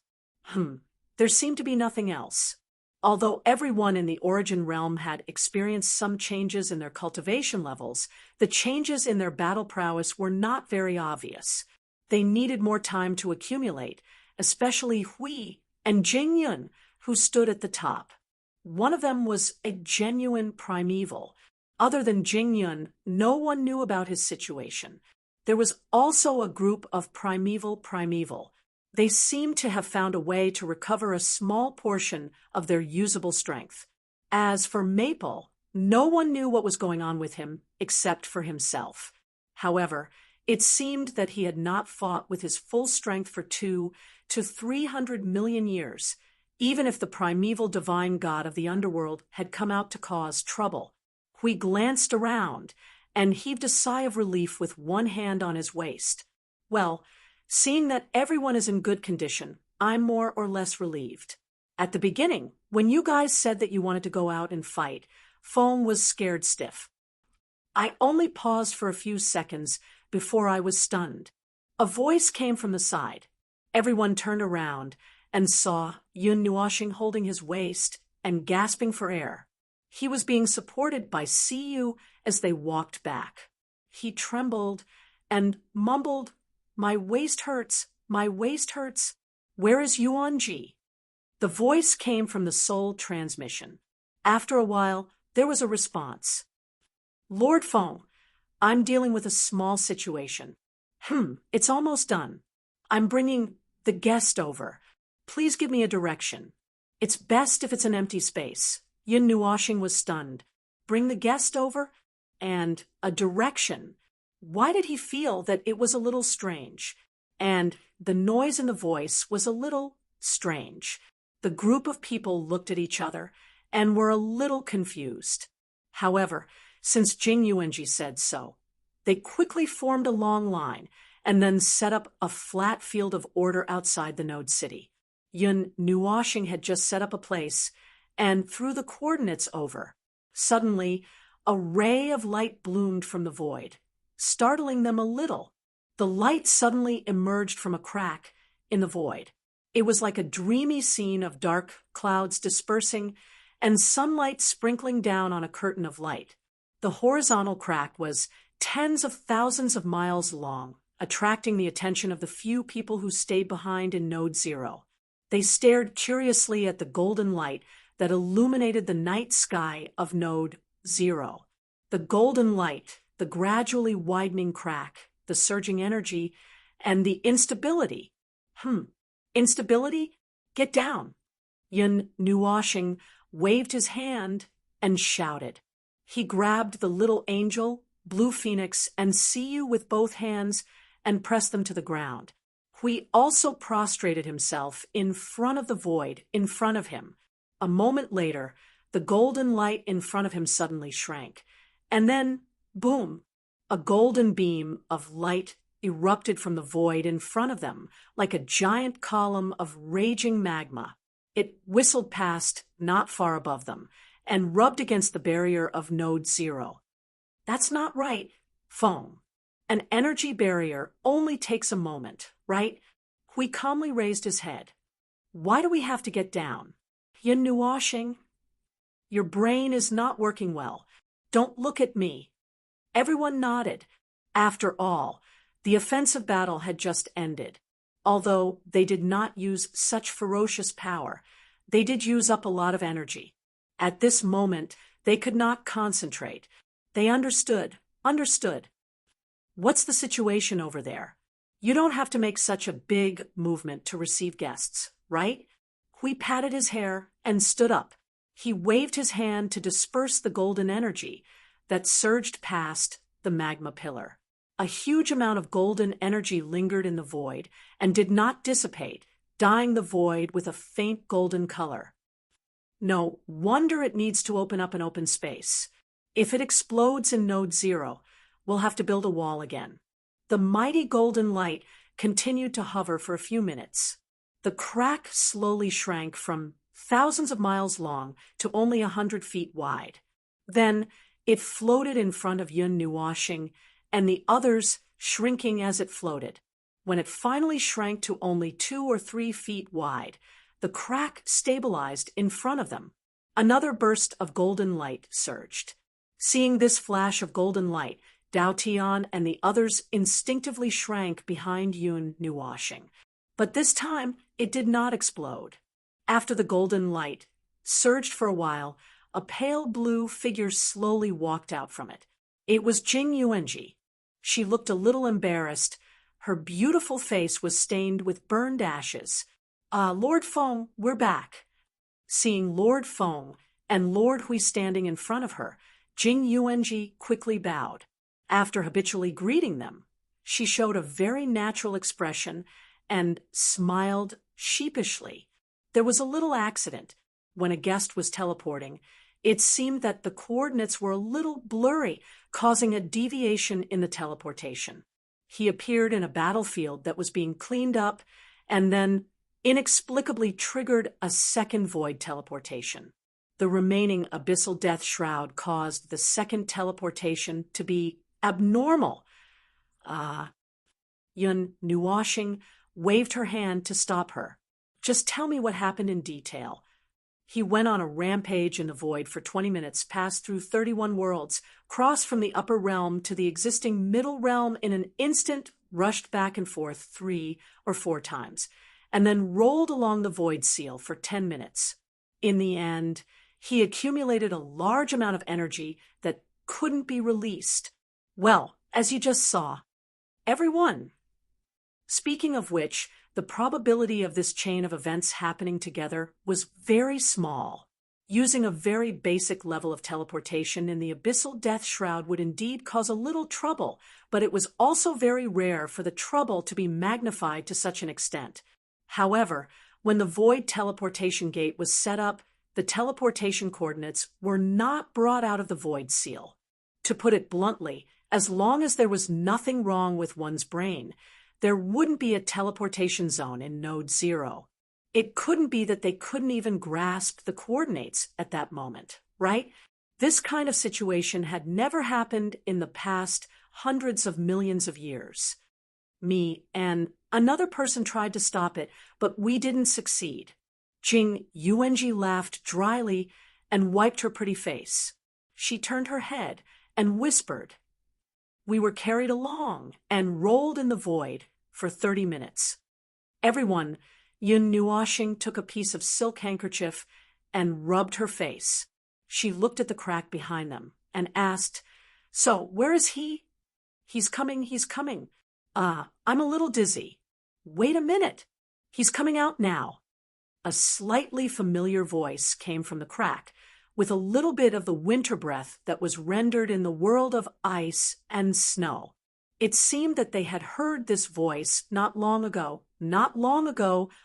[SPEAKER 1] There seemed to be nothing else. Although everyone in the Origin realm had experienced some changes in their cultivation levels, the changes in their battle prowess were not very obvious. They needed more time to accumulate, especially Hui and Jingyun, who stood at the top. One of them was a genuine primeval. Other than Jingyun, no one knew about his situation. There was also a group of primeval. They seemed to have found a way to recover a small portion of their usable strength. As for Maple, no one knew what was going on with him except for himself. However, it seemed that he had not fought with his full strength for 2 to 300 million years, even if the primeval divine god of the underworld had come out to cause trouble. Hui glanced around and heaved a sigh of relief with one hand on his waist. "Well, seeing that everyone is in good condition, I'm more or less relieved. At the beginning, when you guys said that you wanted to go out and fight, Feng was scared stiff. I only paused for a few seconds before I was stunned. A voice came from the side. Everyone turned around, and saw Yun Nuoxing holding his waist and gasping for air. He was being supported by Siyu as they walked back. He trembled and mumbled, "My waist hurts, my waist hurts. Where is Yuanji?" The voice came from the Seoul transmission. After a while, there was a response. "Lord Feng, I'm dealing with a small situation. It's almost done. I'm bringing the guest over. Please give me a direction. It's best if it's an empty space." Yun Nuoxing was stunned. Bring the guest over? And a direction. Why did he feel that it was a little strange? And the noise in the voice was a little strange. The group of people looked at each other and were a little confused. However, since Jing Yuanji said so, they quickly formed a long line and then set up a flat field of order outside the node city. Yun Nuoxing had just set up a place and threw the coordinates over. Suddenly, a ray of light bloomed from the void, startling them a little. The light suddenly emerged from a crack in the void. It was like a dreamy scene of dark clouds dispersing and sunlight sprinkling down on a curtain of light. The horizontal crack was tens of thousands of miles long, attracting the attention of the few people who stayed behind in Node 0. They stared curiously at the golden light that illuminated the night sky of Node 0. The golden light, the gradually widening crack, the surging energy, and the instability. Instability? Get down! Yun Nuoxing waved his hand and shouted. He grabbed the little angel, Blue Phoenix, and Siyu with both hands and pressed them to the ground. Hui also prostrated himself in front of the void in front of him. A moment later, the golden light in front of him suddenly shrank. And then, boom, a golden beam of light erupted from the void in front of them, like a giant column of raging magma. It whistled past, not far above them, and rubbed against the barrier of Node 0. That's not right, Feng. An energy barrier only takes a moment, right? Hui calmly raised his head. Why do we have to get down? Yun Nuoxing, your brain is not working well. Don't look at me. Everyone nodded. After all, the offensive battle had just ended. Although they did not use such ferocious power, they did use up a lot of energy. At this moment, they could not concentrate. They understood. What's the situation over there? You don't have to make such a big movement to receive guests, right? Hui patted his hair and stood up. He waved his hand to disperse the golden energy that surged past the magma pillar. A huge amount of golden energy lingered in the void and did not dissipate, dyeing the void with a faint golden color. No wonder it needs to open up an open space. If it explodes in Node 0, we'll have to build a wall again. The mighty golden light continued to hover for a few minutes. The crack slowly shrank from thousands of miles long to only 100 feet wide. Then it floated in front of Yun Nuoxing, and the others shrinking as it floated. When it finally shrank to only 2 or 3 feet wide, the crack stabilized in front of them. Another burst of golden light surged. Seeing this flash of golden light, Dao Tian and the others instinctively shrank behind Yun Nuoxing. But this time, it did not explode. After the golden light surged for a while, a pale blue figure slowly walked out from it. It was Jing Yuanji. She looked a little embarrassed. Her beautiful face was stained with burned ashes. Lord Feng, we're back." Seeing Lord Feng and Lord Hui standing in front of her, Jing Yuanji quickly bowed. After habitually greeting them, she showed a very natural expression and smiled sheepishly. There was a little accident. When a guest was teleporting, it seemed that the coordinates were a little blurry, causing a deviation in the teleportation. He appeared in a battlefield that was being cleaned up and then inexplicably triggered a second void teleportation. The remaining abyssal death shroud caused the second teleportation to be abnormal. Yun Nuoxing waved her hand to stop her. Just tell me what happened in detail. He went on a rampage in the void for 20 minutes, passed through 31 worlds, crossed from the upper realm to the existing middle realm in an instant, rushed back and forth 3 or 4 times, and then rolled along the void seal for 10 minutes. In the end, he accumulated a large amount of energy that couldn't be released. Well, as you just saw, everyone. Speaking of which, the probability of this chain of events happening together was very small. Using a very basic level of teleportation in the abyssal death shroud would indeed cause a little trouble, but it was also very rare for the trouble to be magnified to such an extent. However, when the void teleportation gate was set up, the teleportation coordinates were not brought out of the void seal. To put it bluntly, as long as there was nothing wrong with one's brain, there wouldn't be a teleportation zone in Node 0. It couldn't be that they couldn't even grasp the coordinates at that moment, right? This kind of situation had never happened in the past hundreds of millions of years. Me and another person tried to stop it, but we didn't succeed. Jing Yuanji laughed dryly and wiped her pretty face. She turned her head and whispered. We were carried along and rolled in the void for 30 minutes. Everyone, Yun Nuoxing took a piece of silk handkerchief and rubbed her face. She looked at the crack behind them and asked, So, where is he? He's coming. I'm a little dizzy. Wait a minute. He's coming out now. A slightly familiar voice came from the crack, with a little bit of the winter breath that was rendered in the world of ice and snow. It seemed that they had heard this voice not long ago,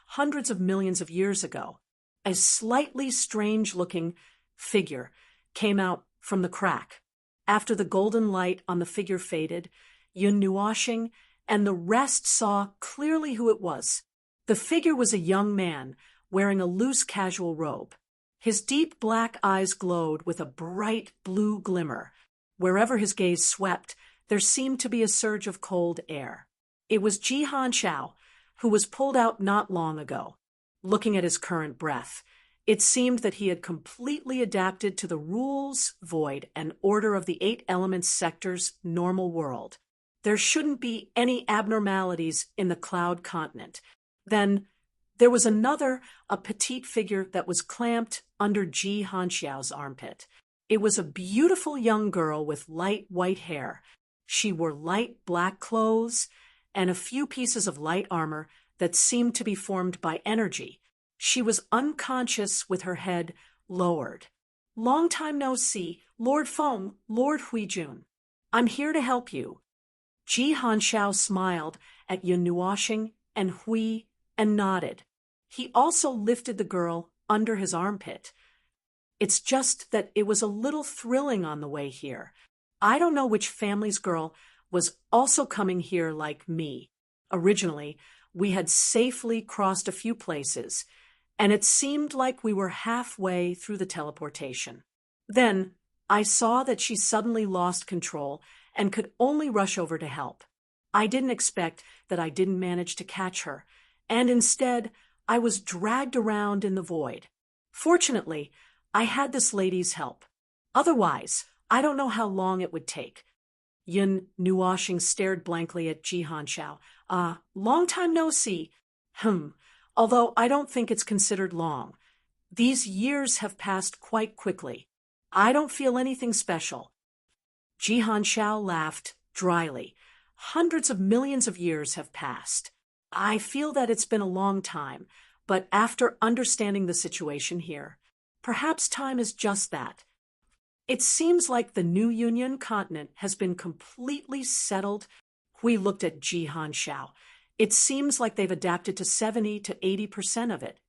[SPEAKER 1] hundreds of millions of years ago. A slightly strange-looking figure came out from the crack. After the golden light on the figure faded, Yun Nuoxing and the rest saw clearly who it was. The figure was a young man wearing a loose casual robe. His deep black eyes glowed with a bright blue glimmer. Wherever his gaze swept, there seemed to be a surge of cold air. It was Ji Hanxiao, who was pulled out not long ago. Looking at his current breath, it seemed that he had completely adapted to the rules, void, and order of the 8 elements sector's normal world. There shouldn't be any abnormalities in the cloud continent. Then there was a petite figure that was clamped under Ji Hanxiao's armpit. It was a beautiful young girl with light white hair. She wore light black clothes and a few pieces of light armor that seemed to be formed by energy. She was unconscious with her head lowered. Long time no see, Lord Feng, Lord Huijun. I'm here to help you. Ji Hanxiao smiled at Yun Nuoxing and Hui and nodded. He also lifted the girl under his armpit. It's just that it was a little thrilling on the way here. I don't know which family's girl was also coming here like me. Originally, we had safely crossed a few places, and it seemed like we were halfway through the teleportation. Then, I saw that she suddenly lost control and could only rush over to help. I didn't expect that I didn't manage to catch her, and instead, I was dragged around in the void. Fortunately, I had this lady's help. Otherwise, I don't know how long it would take. Yun Nuoxing stared blankly at Ji Hanxiao. Long time no see. Although I don't think it's considered long. These years have passed quite quickly. I don't feel anything special. Ji Hanxiao laughed dryly. Hundreds of millions of years have passed. I feel that it's been a long time, but after understanding the situation here, perhaps time is just that. It seems like the new Union continent has been completely settled. We looked at Ji Hanxiao. It seems like they've adapted to 70 to 80% of it.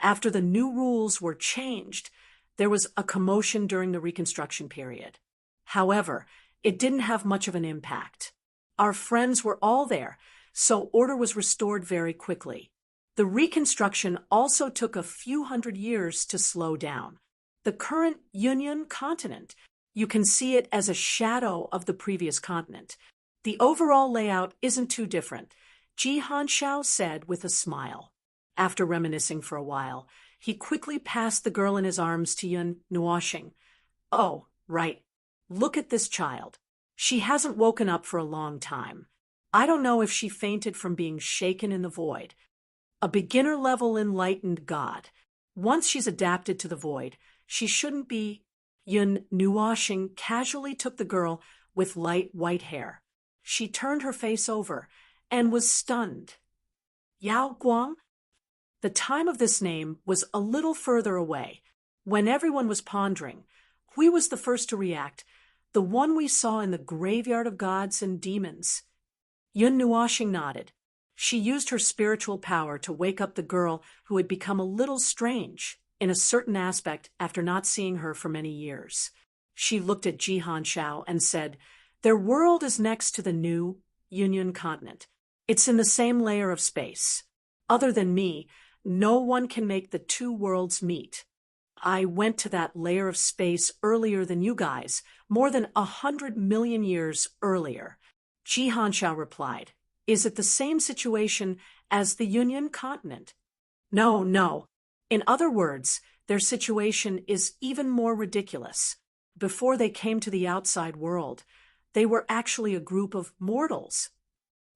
[SPEAKER 1] After the new rules were changed, there was a commotion during the reconstruction period. However, it didn't have much of an impact. Our friends were all there, so order was restored very quickly. The reconstruction also took a few hundred years to slow down. The current Union continent, you can see it as a shadow of the previous continent. The overall layout isn't too different, Ji Hanxiao said with a smile. After reminiscing for a while, he quickly passed the girl in his arms to Yun Nuoshing. Oh, right. Look at this child. She hasn't woken up for a long time. I don't know if she fainted from being shaken in the void. A beginner-level enlightened god. Once she's adapted to the void, she shouldn't be. Yun Nuoshing casually took the girl with light white hair. She turned her face over and was stunned. Yao Guang? The time of this name was a little further away. When everyone was pondering, Hui was the first to react, the one we saw in the graveyard of gods and demons. Yun Nuoshing nodded. She used her spiritual power to wake up the girl who had become a little strange in a certain aspect after not seeing her for many years. She looked at Jihan Shao and said, "Their world is next to the new Union continent. It's in the same layer of space. Other than me, no one can make the two worlds meet. I went to that layer of space earlier than you guys, more than 100 million years earlier." Jihan Shao replied, "Is it the same situation as the Union continent?" No, no. In other words, their situation is even more ridiculous. Before they came to the outside world, they were actually a group of mortals.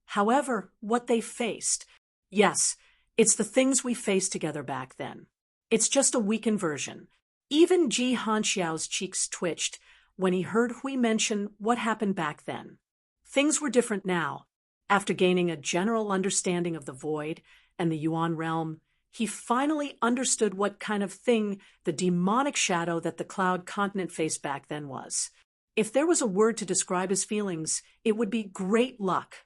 [SPEAKER 1] However, what they faced, yes, it's the things we faced together back then. It's just a weakened version. Even Ji Hanxiao's cheeks twitched when he heard Hui mention what happened back then. Things were different now. After gaining a general understanding of the void and the Yuan realm, he finally understood what kind of thing the demonic shadow that the cloud continent faced back then was. If there was a word to describe his feelings, it would be great luck.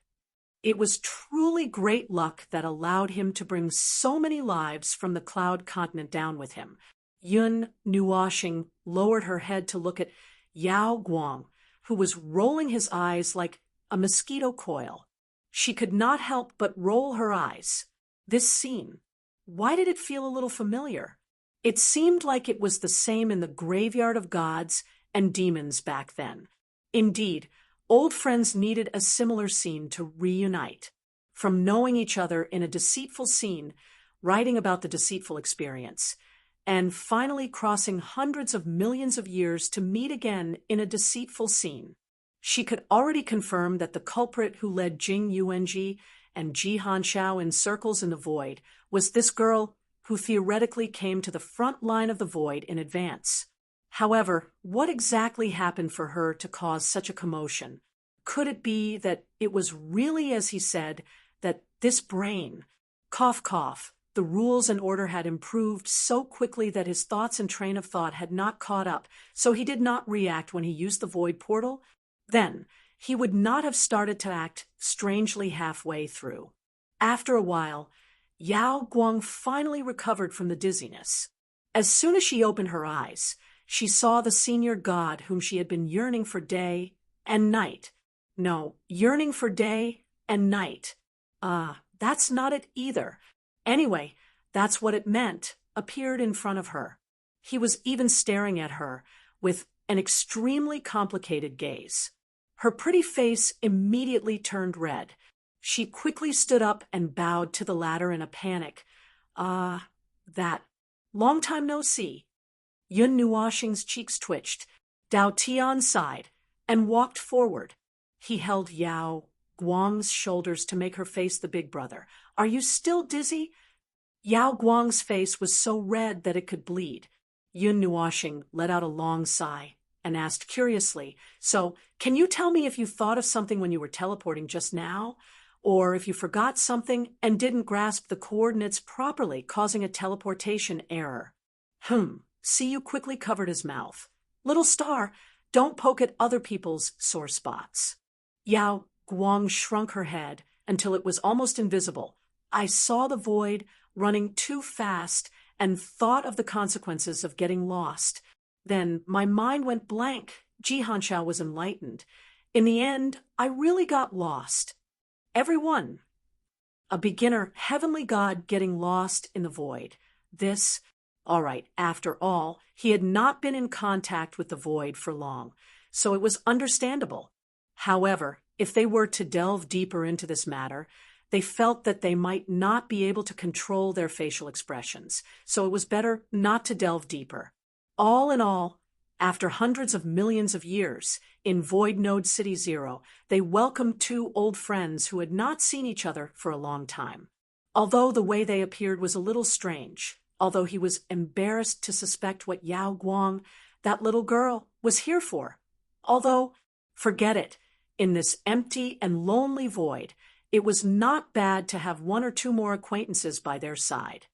[SPEAKER 1] It was truly great luck that allowed him to bring so many lives from the cloud continent down with him. Yun Nuoshing lowered her head to look at Yao Guang, who was rolling his eyes like a mosquito coil. She could not help but roll her eyes. This scene, why did it feel a little familiar? It seemed like it was the same in the graveyard of gods and demons back then. Indeed, old friends needed a similar scene to reunite. From knowing each other in a deceitful scene, writing about the deceitful experience, and finally crossing hundreds of millions of years to meet again in a deceitful scene. She could already confirm that the culprit who led Jing Yuanji and Ji Hanxiao in circles in the void was this girl who theoretically came to the front line of the void in advance. However, what exactly happened for her to cause such a commotion? Could it be that it was really, as he said, that this brain, cough cough, the rules and order had improved so quickly that his thoughts and train of thought had not caught up, so he did not react when he used the void portal? Then, he would not have started to act strangely halfway through. After a while, Yao Guang finally recovered from the dizziness. As soon as she opened her eyes, she saw the senior god whom she had been yearning for day and night. No, yearning for day and night. That's not it either. Anyway, that's what it meant, appeared in front of her. He was even staring at her with an extremely complicated gaze. Her pretty face immediately turned red. She quickly stood up and bowed to the latter in a panic. That. Long time no see. Yun Nuoshing's cheeks twitched. Dao Tian sighed and walked forward. He held Yao Guang's shoulders to make her face the big brother. "Are you still dizzy?" Yao Guang's face was so red that it could bleed. Yun Nuoshing let out a long sigh and asked curiously, "So, can you tell me if you thought of something when you were teleporting just now? Or if you forgot something and didn't grasp the coordinates properly, causing a teleportation error?" Siyu quickly covered his mouth. "Little star, don't poke at other people's sore spots." Yao Guang shrunk her head until it was almost invisible. "I saw the void running too fast and thought of the consequences of getting lost. Then my mind went blank." Ji Hanxiao was enlightened. "In the end, I really got lost." Everyone. A beginner heavenly god getting lost in the void. This, all right, after all, he had not been in contact with the void for long, so it was understandable. However, if they were to delve deeper into this matter, They felt that they might not be able to control their facial expressions, so it was better not to delve deeper. All in all, after hundreds of millions of years, in Void Node City Zero, they welcomed two old friends who had not seen each other for a long time. Although the way they appeared was a little strange, although he was embarrassed to suspect what Yao Guang, that little girl, was here for. Although, forget it, in this empty and lonely void, it was not bad to have one or two more acquaintances by their side.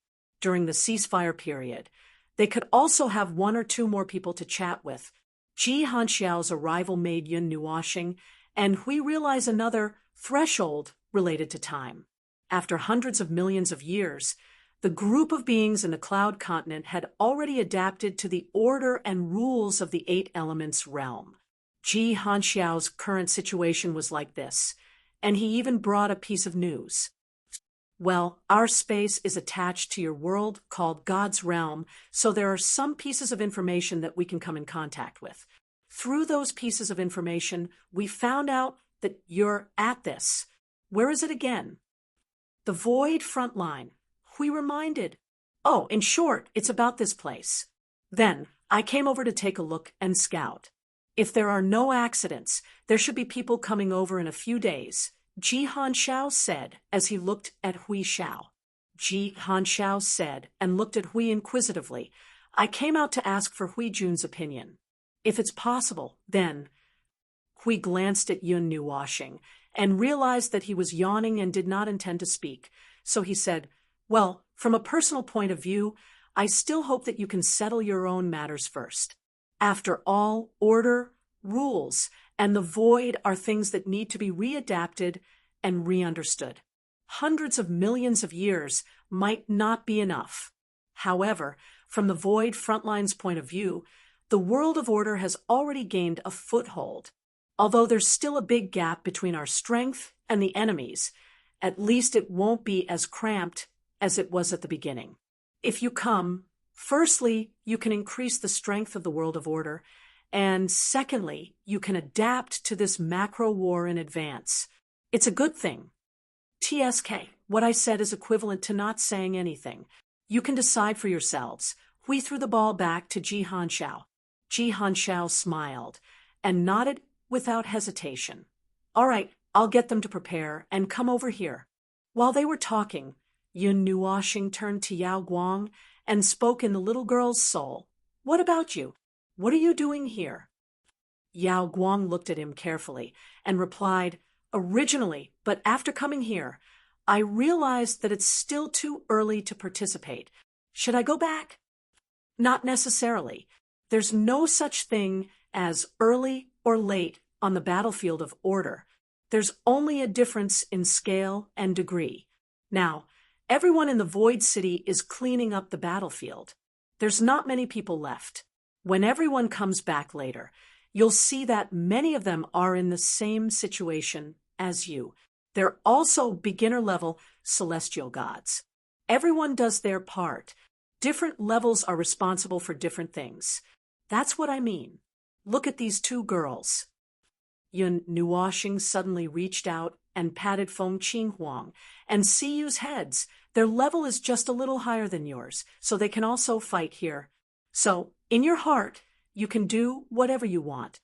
[SPEAKER 1] During the ceasefire period, they could also have one or two more people to chat with. Ji Hanxiao's arrival made Yun Nuoxing, and we realize another threshold related to time. After hundreds of millions of years, the group of beings in the Cloud Continent had already adapted to the order and rules of the Eight Elements realm. Ji Hanxiao's current situation was like this, and he even brought a piece of news. Well, our space is attached to your world called God's Realm, so there are some pieces of information that we can come in contact with. Through those pieces of information, we found out that you're at this. Where is it again? The Void Frontline. We reminded. Oh, in short, it's about this place. Then, I came over to take a look and scout. If there are no accidents, there should be people coming over in a few days, Ji Hanxiao said as he looked at Hui Xiao. Ji Hanxiao said and looked at Hui inquisitively. I came out to ask for Hui Jun's opinion. If it's possible, then. Hui glanced at Yun Nuoxing and realized that he was yawning and did not intend to speak, so he said, well, from a personal point of view, I still hope that you can settle your own matters first. After all, order, rules, and the void are things that need to be readapted and re-understood. Hundreds of millions of years might not be enough. However, from the Void Frontline's point of view, the world of order has already gained a foothold. Although there's still a big gap between our strength and the enemies, at least it won't be as cramped as it was at the beginning. If you come, firstly, you can increase the strength of the world of order, and secondly, you can adapt to this macro war in advance. It's a good thing. TSK, what I said is equivalent to not saying anything. You can decide for yourselves. Hui threw the ball back to Ji Hanxiao. Ji Hanxiao smiled and nodded without hesitation. All right, I'll get them to prepare and come over here. While they were talking, Yun Nuoxing turned to Yao Guang and spoke in the little girl's soul. What about you? What are you doing here? Yao Guang looked at him carefully and replied, originally, but after coming here, I realized that it's still too early to participate. Should I go back? Not necessarily. There's no such thing as early or late on the battlefield of order. There's only a difference in scale and degree. Now, everyone in the Void City is cleaning up the battlefield. There's not many people left. When everyone comes back later, you'll see that many of them are in the same situation as you. They're also beginner-level celestial gods. Everyone does their part. Different levels are responsible for different things. That's what I mean. Look at these two girls. Yun Nuoxing suddenly reached out and patted Feng Qinghuang and Siyu's heads. Their level is just a little higher than yours, so they can also fight here. So, in your heart, you can do whatever you want.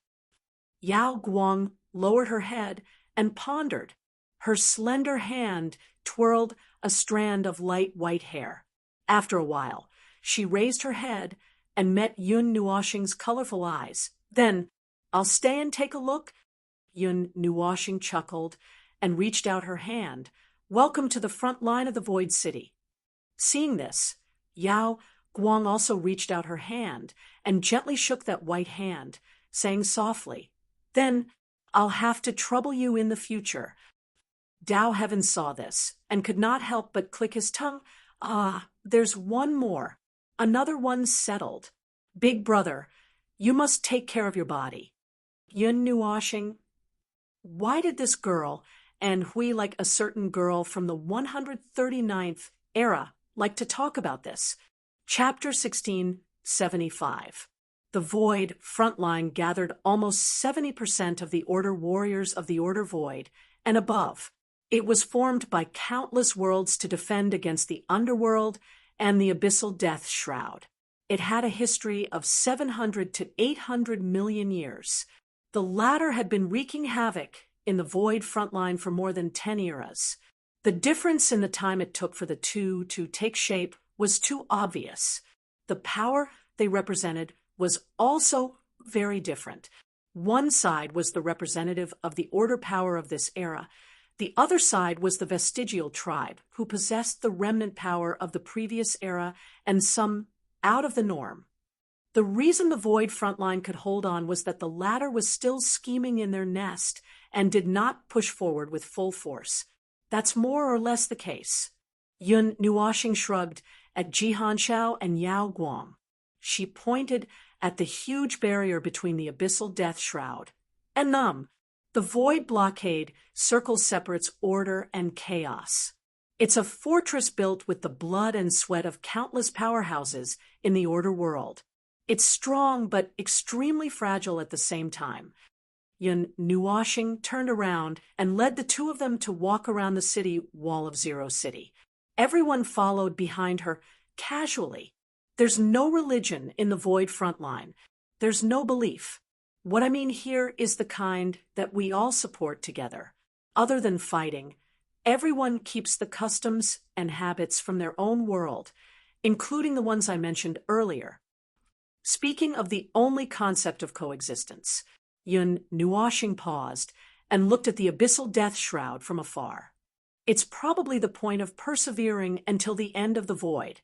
[SPEAKER 1] Yao Guang lowered her head and pondered. Her slender hand twirled a strand of light white hair. After a while, she raised her head and met Yun Nuoxing's colorful eyes. Then, I'll stay and take a look. Yun Nuoxing chuckled and reached out her hand. Welcome to the front line of the Void City. Seeing this, Yao Guang also reached out her hand and gently shook that white hand, saying softly, then I'll have to trouble you in the future. Dao Heaven saw this and could not help but click his tongue. Ah, there's one more. Another one settled. Big brother, you must take care of your body. Yun Nuoxing, why did this girl, and Hui like a certain girl from the 139th era, like to talk about this? Chapter 1675. The Void Frontline gathered almost 70% of the Order warriors of the Order Void and above. It was formed by countless worlds to defend against the underworld and the abyssal death shroud. It had a history of 700 to 800 million years. The latter had been wreaking havoc in the void frontline for more than 10 eras. The difference in the time it took for the two to take shape was too obvious. The power they represented was also very different. One side was the representative of the order power of this era. The other side was the vestigial tribe, who possessed the remnant power of the previous era and some out of the norm. The reason the Void frontline could hold on was that the latter was still scheming in their nest and did not push forward with full force. That's more or less the case. Yun Nuoxing shrugged at Ji Hanshao and Yao Guang. She pointed at the huge barrier between the abyssal death shroud and them. The Void blockade circles separates order and chaos. It's a fortress built with the blood and sweat of countless powerhouses in the order world. It's strong but extremely fragile at the same time. Yun Nuoxing turned around and led the two of them to walk around the city wall of Zero City. Everyone followed behind her casually. There's no religion in the Void frontline. There's no belief. What I mean here is the kind that we all support together. Other than fighting, everyone keeps the customs and habits from their own world, including the ones I mentioned earlier. Speaking of the only concept of coexistence, Yun Nuoxing paused and looked at the abyssal death shroud from afar. It's probably the point of persevering until the end of the void.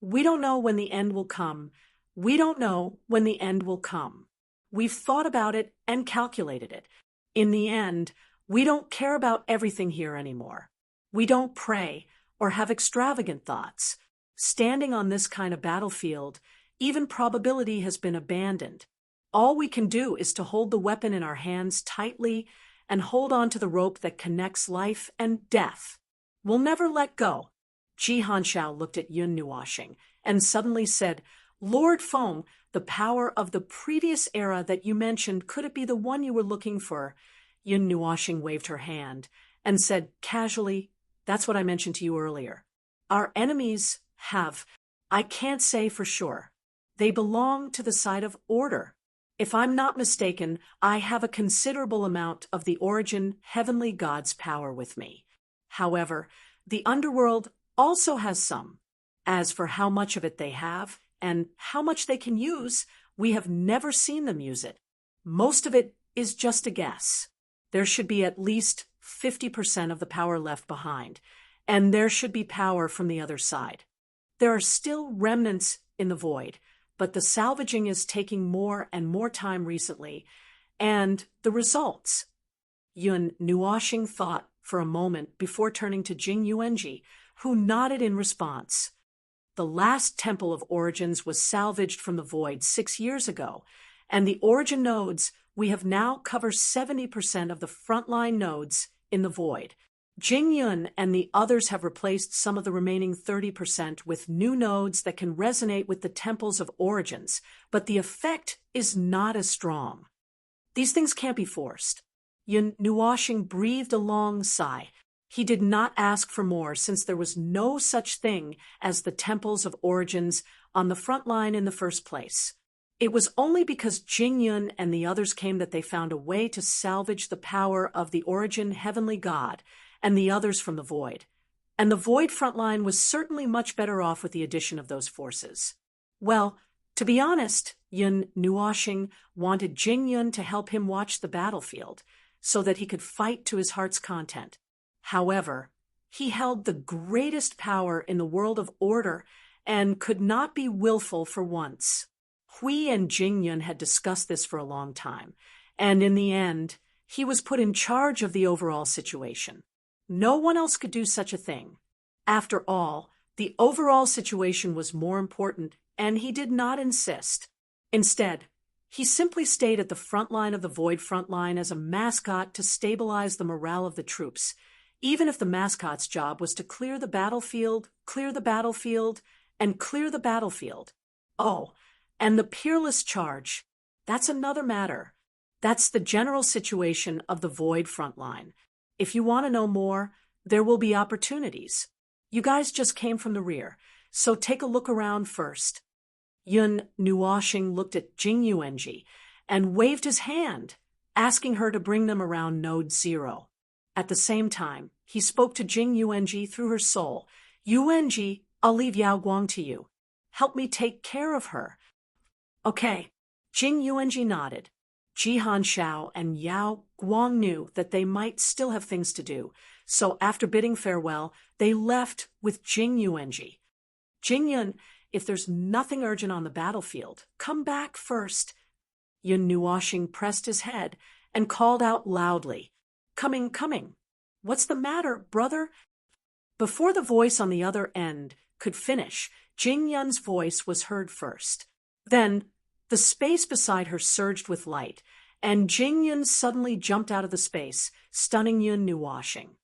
[SPEAKER 1] We don't know when the end will come. We don't know when the end will come. We've thought about it and calculated it. In the end, we don't care about everything here anymore. We don't pray or have extravagant thoughts. Standing on this kind of battlefield, even probability has been abandoned. All we can do is to hold the weapon in our hands tightly and hold on to the rope that connects life and death. We'll never let go. Ji Hanshao looked at Yun Nuoxing and suddenly said, Lord Feng, the power of the previous era that you mentioned, could it be the one you were looking for? Yun Nuoxing waved her hand and said casually, that's what I mentioned to you earlier. Our enemies have, I can't say for sure. They belong to the side of order. If I'm not mistaken, I have a considerable amount of the origin heavenly God's power with me. However, the underworld also has some. As for how much of it they have and how much they can use, we have never seen them use it. Most of it is just a guess. There should be at least 50% of the power left behind, and there should be power from the other side. There are still remnants in the void, but the salvaging is taking more and more time recently, and the results. Yun Nuoxing thought for a moment before turning to Jing Yuanji, who nodded in response. The last Temple of Origins was salvaged from the void 6 years ago, and the origin nodes we have now cover 70% of the frontline nodes in the void. Jing Yun and the others have replaced some of the remaining 30% with new nodes that can resonate with the Temples of Origins, but the effect is not as strong. These things can't be forced. Yun Nuoxing breathed a long sigh. He did not ask for more since there was no such thing as the Temples of Origins on the front line in the first place. It was only because Jing Yun and the others came that they found a way to salvage the power of the origin heavenly God and the others from the void. And the void frontline was certainly much better off with the addition of those forces. Well, to be honest, Yun Nuoxing wanted Jing Yun to help him watch the battlefield so that he could fight to his heart's content. However, he held the greatest power in the world of order and could not be willful for once. Hui and Jing Yun had discussed this for a long time, and in the end, he was put in charge of the overall situation. No one else could do such a thing. After all, the overall situation was more important, and he did not insist. Instead, he simply stayed at the front line of the Void front line as a mascot to stabilize the morale of the troops, even if the mascot's job was to clear the battlefield, and clear the battlefield. Oh, and the peerless charge, that's another matter. That's the general situation of the Void front line. If you want to know more, there will be opportunities. You guys just came from the rear, so take a look around first. Yun Nuoxing looked at Jing Yuanji and waved his hand, asking her to bring them around Node 0. At the same time, he spoke to Jing Yuanji through her soul. Yuanji, I'll leave Yao Guang to you. Help me take care of her. Okay. Jing Yuanji nodded. Jihan Xiao and Yao Guang knew that they might still have things to do, so after bidding farewell, they left with Jing Yuanji. Jingyun, if there's nothing urgent on the battlefield, come back first. Yun Nuoxing pressed his head and called out loudly, Coming, coming. What's the matter, brother? Before the voice on the other end could finish, Jingyun's voice was heard first. Then, the space beside her surged with light, and Jingyun suddenly jumped out of the space, stunning Yun Nuoxing.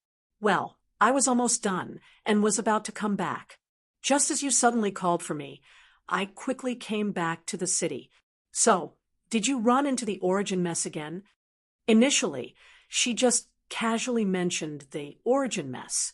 [SPEAKER 1] Well, I was almost done, and was about to come back. Just as you suddenly called for me, I quickly came back to the city. So, did you run into the origin mess again? Initially, she just casually mentioned the origin mess.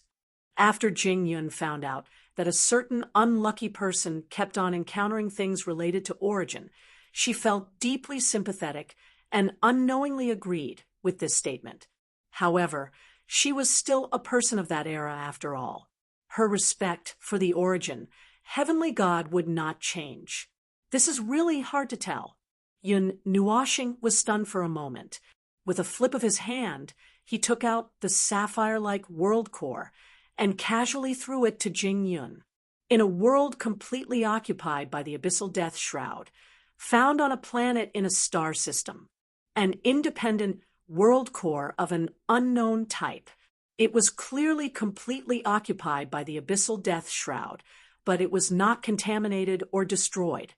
[SPEAKER 1] After Jingyun found out that a certain unlucky person kept on encountering things related to origin, she felt deeply sympathetic and unknowingly agreed with this statement. However, she was still a person of that era after all. Her respect for the origin, heavenly God, would not change. This is really hard to tell. Yun Nuoxing was stunned for a moment. With a flip of his hand, he took out the sapphire-like world core and casually threw it to Jing Yun. In a world completely occupied by the abyssal death shroud, found on a planet in a star system, an independent world core of an unknown type. It was clearly completely occupied by the abyssal death shroud, but it was not contaminated or destroyed.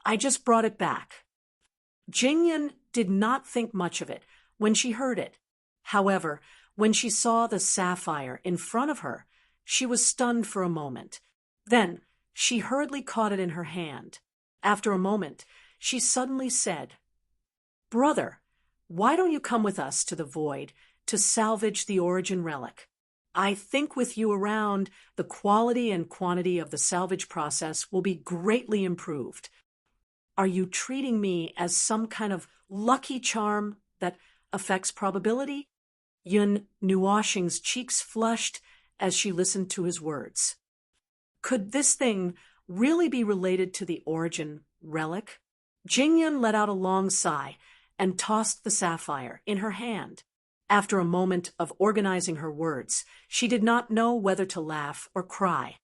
[SPEAKER 1] I just brought it back. Jingyun did not think much of it when she heard it. However, when she saw the sapphire in front of her, she was stunned for a moment. Then she hurriedly caught it in her hand. After a moment, she suddenly said, Brother, why don't you come with us to the void to salvage the origin relic? I think with you around, the quality and quantity of the salvage process will be greatly improved. Are you treating me as some kind of lucky charm that affects probability? Yun Nuoxing's cheeks flushed as she listened to his words. Could this thing really be related to the origin relic? Jingyun let out a long sigh and tossed the sapphire in her hand. After a moment of organizing her words, she did not know whether to laugh or cry.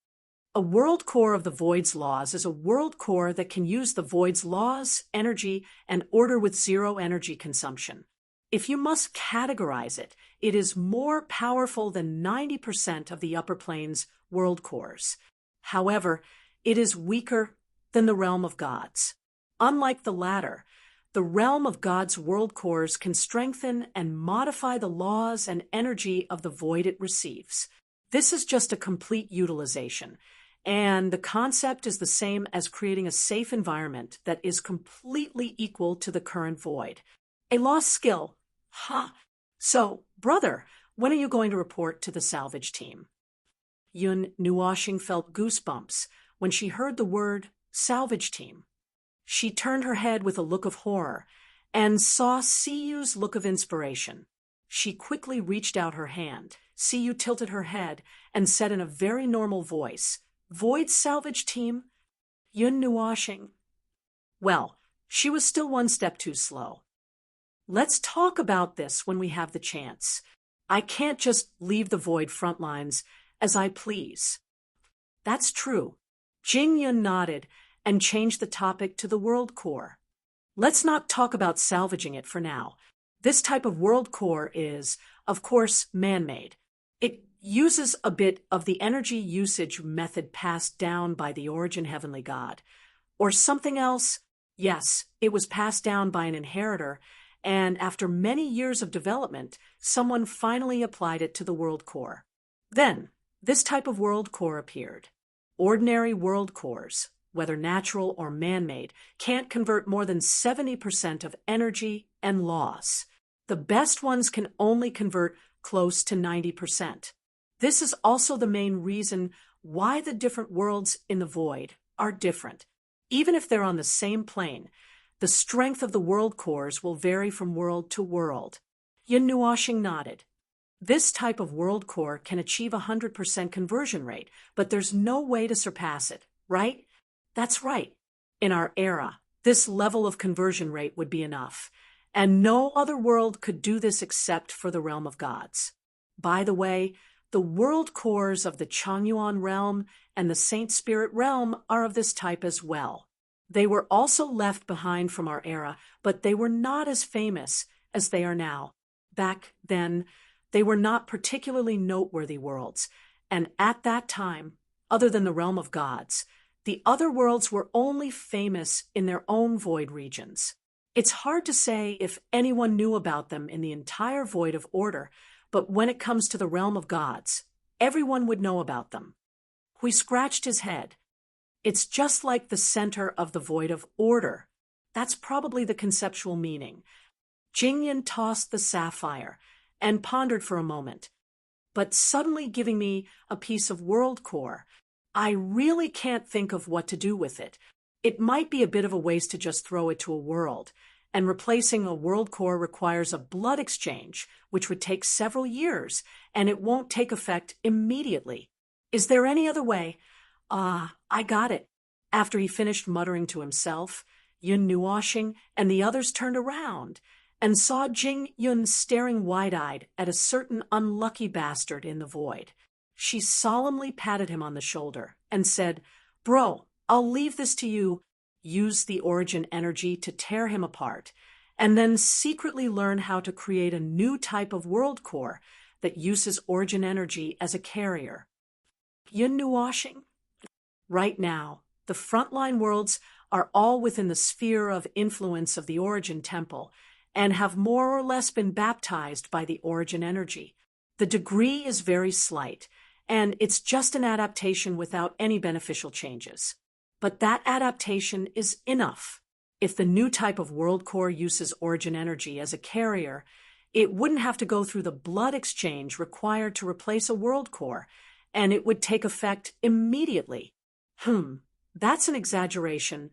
[SPEAKER 1] A world core of the Void's laws is a world core that can use the Void's laws, energy, and order with zero energy consumption. If you must categorize it, it is more powerful than 90% of the upper plane's world cores. However, it is weaker than the realm of gods. Unlike the latter, the realm of God's world cores can strengthen and modify the laws and energy of the void it receives. This is just a complete utilization, and the concept is the same as creating a safe environment that is completely equal to the current void. A lost skill. Huh. So, brother, when are you going to report to the salvage team? Yun Nuoxing felt goosebumps when she heard the word salvage team. She turned her head with a look of horror and saw Siyu's look of inspiration. She quickly reached out her hand. Siyu tilted her head and said in a very normal voice, Void salvage team? Yun Nuoxing. Well, she was still one step too slow. Let's talk about this when we have the chance. I can't just leave the void front lines as I please. That's true. Jingyun nodded and changed the topic to the world core. Let's not talk about salvaging it for now. This type of world core is, of course, man-made. It uses a bit of the energy usage method passed down by the origin heavenly God. Or something else? Yes, it was passed down by an inheritor, and after many years of development, someone finally applied it to the world core. Then, this type of world core appeared. Ordinary world cores, whether natural or man-made, can't convert more than 70% of energy and loss. The best ones can only convert close to 90%. This is also the main reason why the different worlds in the void are different. Even if they're on the same plane, the strength of the world cores will vary from world to world. Yin Nuoshing nodded. This type of world core can achieve a 100% conversion rate, but there's no way to surpass it, right? That's right. In our era, this level of conversion rate would be enough, and no other world could do this except for the realm of gods. By the way, the world cores of the Changyuan realm and the Saint Spirit realm are of this type as well. They were also left behind from our era, but they were not as famous as they are now. Back then, they were not particularly noteworthy worlds, and at that time, other than the realm of gods, the other worlds were only famous in their own void regions. It's hard to say if anyone knew about them in the entire void of order, but when it comes to the realm of gods, everyone would know about them. Hui scratched his head. It's just like the center of the void of order. That's probably the conceptual meaning. Jingyan tossed the sapphire and pondered for a moment, but suddenly giving me a piece of world core. I really can't think of what to do with it. It might be a bit of a waste to just throw it to a world, and replacing a world core requires a blood exchange, which would take several years, and it won't take effect immediately. Is there any other way? I got it. After he finished muttering to himself, Yun Nuoshing and the others turned around and saw Jing Yun staring wide-eyed at a certain unlucky bastard in the void. She solemnly patted him on the shoulder and said, "Bro, I'll leave this to you. Use the origin energy to tear him apart, and then secretly learn how to create a new type of world core that uses origin energy as a carrier." Yun Nuoshing? Right now, the frontline worlds are all within the sphere of influence of the Origin Temple, and have more or less been baptized by the origin energy. The degree is very slight, and it's just an adaptation without any beneficial changes. But that adaptation is enough. If the new type of world core uses origin energy as a carrier, it wouldn't have to go through the blood exchange required to replace a world core, and it would take effect immediately. That's an exaggeration.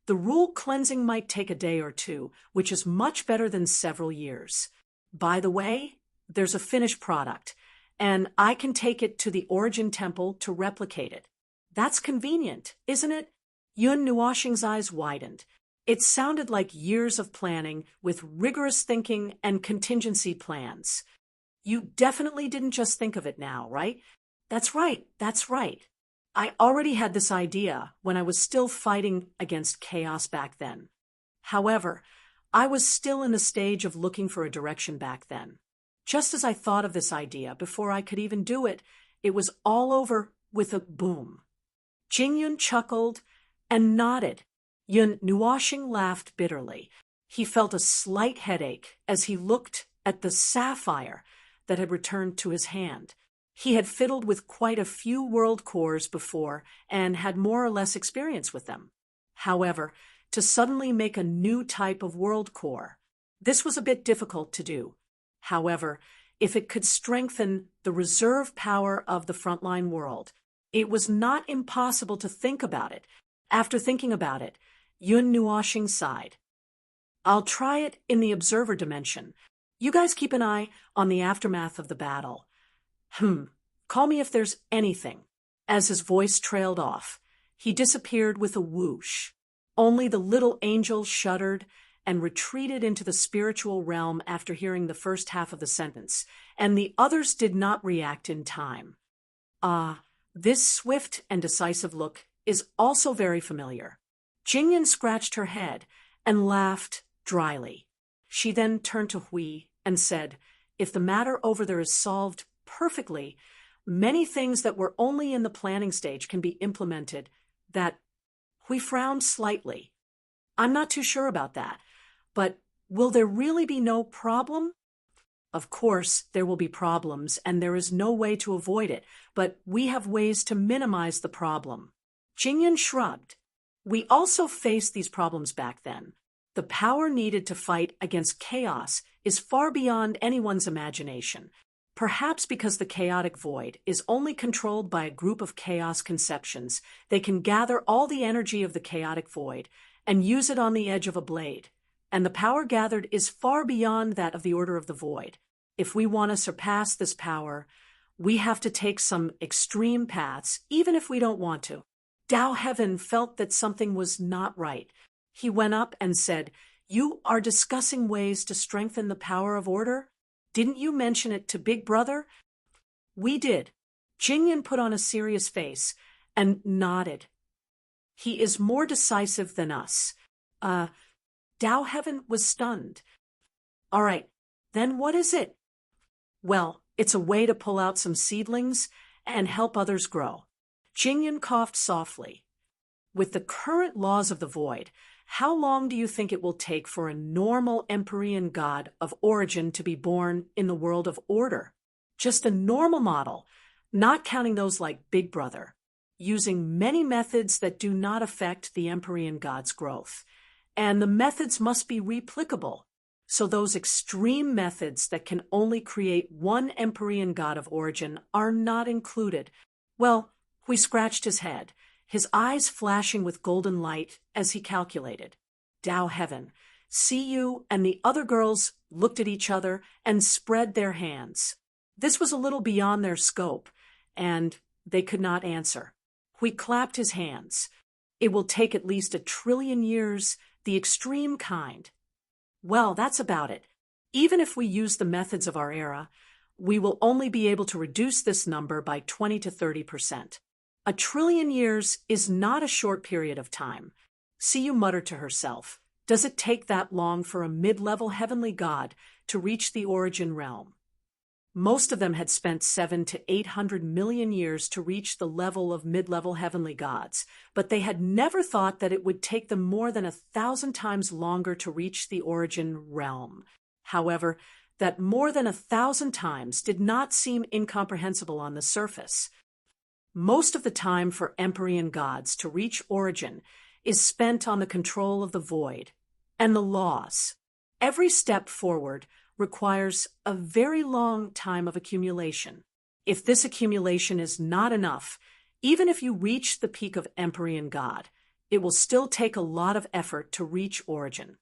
[SPEAKER 1] The rule cleansing might take a day or two, which is much better than several years. By the way, there's a finished product, and I can take it to the Origin Temple to replicate it. That's convenient, isn't it? Yun Nuoshing's eyes widened. It sounded like years of planning with rigorous thinking and contingency plans. You definitely didn't just think of it now, right? That's right. I already had this idea when I was still fighting against chaos back then. However, I was still in the stage of looking for a direction back then. Just as I thought of this idea, before I could even do it, it was all over with a boom. Jingyun chuckled and nodded. Yun Nuoshing laughed bitterly. He felt a slight headache as he looked at the sapphire that had returned to his hand. He had fiddled with quite a few world cores before and had more or less experience with them. However, to suddenly make a new type of world core, this was a bit difficult to do. However, if it could strengthen the reserve power of the frontline world, it was not impossible to think about it. After thinking about it, Yun Nuoshing sighed. "I'll try it in the observer dimension. You guys keep an eye on the aftermath of the battle. Call me if there's anything." As his voice trailed off, he disappeared with a whoosh. Only the little angel shuddered and retreated into the spiritual realm after hearing the first half of the sentence, and the others did not react in time. This swift and decisive look is also very familiar. Jingyan scratched her head and laughed dryly. She then turned to Hui and said, "If the matter over there is solved perfectly, many things that were only in the planning stage can be implemented that..." Hui frowned slightly. "I'm not too sure about that, but will there really be no problem?" "Of course, there will be problems, and there is no way to avoid it, but we have ways to minimize the problem." Jingyan shrugged. "We also faced these problems back then. The power needed to fight against chaos is far beyond anyone's imagination. Perhaps because the chaotic void is only controlled by a group of chaos conceptions, they can gather all the energy of the chaotic void and use it on the edge of a blade. And the power gathered is far beyond that of the order of the void. If we want to surpass this power, we have to take some extreme paths, even if we don't want to. Tao Heaven felt that something was not right. He went up and said, "You are discussing ways to strengthen the power of order? Didn't you mention it to Big Brother?" "We did." Jingyan put on a serious face and nodded. "He is more decisive than us." Tao Heaven was stunned. "All right, then what is it?" "Well, it's a way to pull out some seedlings and help others grow." Jingyan coughed softly. "With the current laws of the void, how long do you think it will take for a normal Empyrean god of origin to be born in the world of order? Just a normal model, not counting those like Big Brother, using many methods that do not affect the Empyrean god's growth. And the methods must be replicable. So those extreme methods that can only create one Empyrean god of origin are not included." Well, Hui scratched his head, his eyes flashing with golden light as he calculated. Tao Heaven, Siyu and the other girls looked at each other and spread their hands. This was a little beyond their scope, and they could not answer. Hui clapped his hands. "It will take at least 1 trillion years, the extreme kind." "Well, that's about it. Even if we use the methods of our era, we will only be able to reduce this number by 20 to 30%. 1 trillion years is not a short period of time." Siyu muttered to herself, "Does it take that long for a mid-level heavenly god to reach the origin realm?" Most of them had spent 700 to 800 million years to reach the level of mid-level heavenly gods, but they had never thought that it would take them more than 1,000 times longer to reach the origin realm. However, that more than 1,000 times did not seem incomprehensible on the surface. Most of the time for Empyrean gods to reach origin is spent on the control of the void and the laws. Every step forward requires a very long time of accumulation. If this accumulation is not enough, even if you reach the peak of Empyrean god, it will still take a lot of effort to reach origin.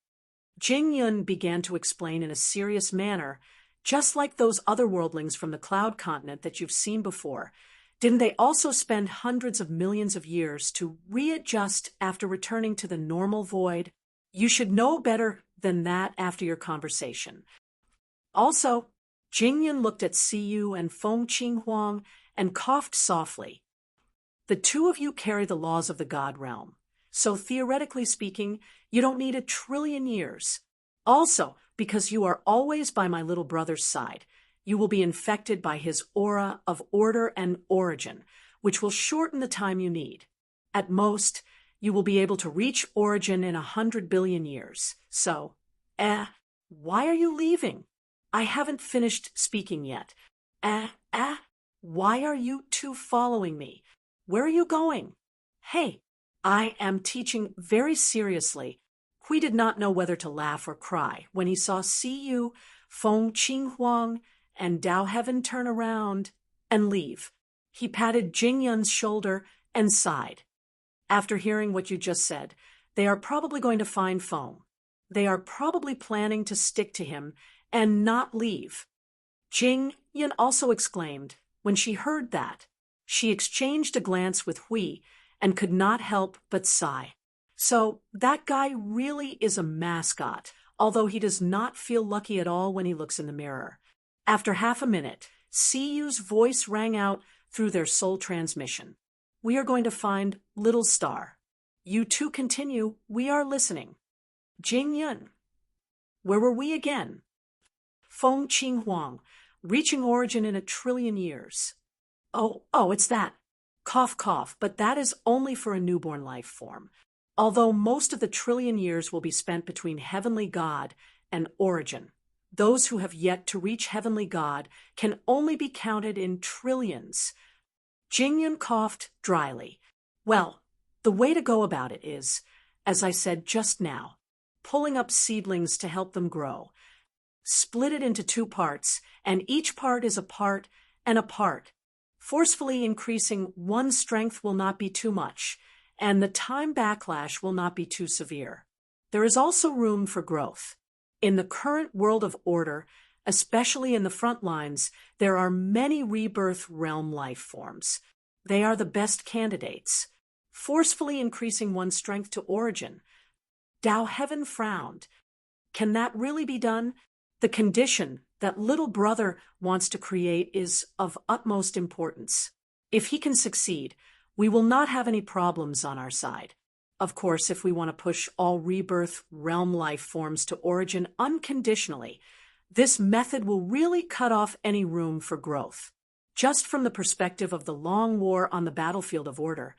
[SPEAKER 1] Jing Yun began to explain in a serious manner, just like those other worldlings from the Cloud Continent that you've seen before. Didn't they also spend hundreds of millions of years to readjust after returning to the normal void? You should know better than that after your conversation. Also, Jingyun looked at Siyu and Feng Qinghuang and coughed softly. "The two of you carry the laws of the God realm, so theoretically speaking, you don't need 1 trillion years. Also, because you are always by my little brother's side, you will be infected by his aura of order and origin, which will shorten the time you need. At most, you will be able to reach origin in 100 billion years. So, why are you leaving? I haven't finished speaking yet. Why are you two following me? Where are you going? Hey, I am teaching very seriously." Hui did not know whether to laugh or cry when he saw Siyu, Feng Qinghuang, and Tao Heaven turn around and leave. He patted Jingyun's shoulder and sighed. "After hearing what you just said, they are probably going to find Feng. They are probably planning to stick to him and not leave." Jingyun also exclaimed when she heard that. She exchanged a glance with Hui and could not help but sigh. So that guy really is a mascot, although he does not feel lucky at all when he looks in the mirror. After half a minute, Siyu's voice rang out through their soul transmission. "We are going to find Little Star. You two continue. We are listening." Jingyun. Where were we again? Feng Qinghuang, reaching origin in 1 trillion years. Oh, it's that. Cough, cough, but that is only for a newborn life form. Although most of the 1 trillion years will be spent between Heavenly God and origin. Those who have yet to reach Heavenly God can only be counted in trillions. Jingyun coughed dryly. Well, the way to go about it is, as I said just now, pulling up seedlings to help them grow. split it into two parts, and each part is a part and a part. Forcefully increasing one strength will not be too much, and the time backlash will not be too severe. There is also room for growth. In the current world of order, especially in the front lines, there are many rebirth realm life forms. They are the best candidates. Forcefully increasing one's strength to origin. Tao Heaven frowned. Can that really be done? The condition that little brother wants to create is of utmost importance. If he can succeed, we will not have any problems on our side. Of course, if we want to push all rebirth realm life forms to origin unconditionally, this method will really cut off any room for growth. Just from the perspective of the long war on the battlefield of order,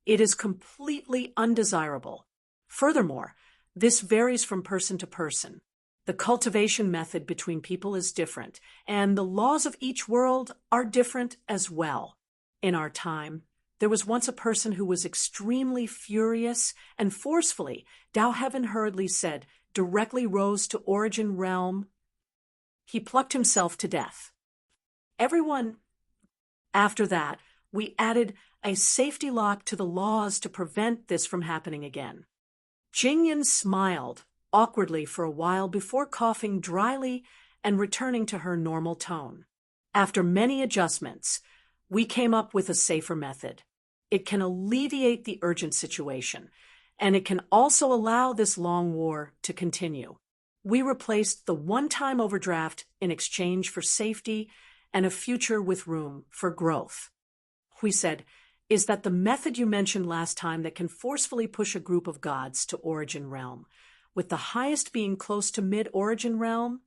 [SPEAKER 1] it is completely undesirable. Furthermore, this varies from person to person. The cultivation method between people is different, and the laws of each world are different as well. In our time, there was once a person who was extremely furious and forcefully, Tao Heaven hurriedly said, directly rose to origin realm. He plucked himself to death. After that, we added a safety lock to the laws to prevent this from happening again. Jingyan smiled awkwardly for a while before coughing dryly and returning to her normal tone. After many adjustments, we came up with a safer method. It can alleviate the urgent situation, and it can also allow this long war to continue. We replaced the one-time overdraft in exchange for safety and a future with room for growth. We said, is that the method you mentioned last time that can forcefully push a group of gods to origin realm, with the highest being close to mid-origin realm?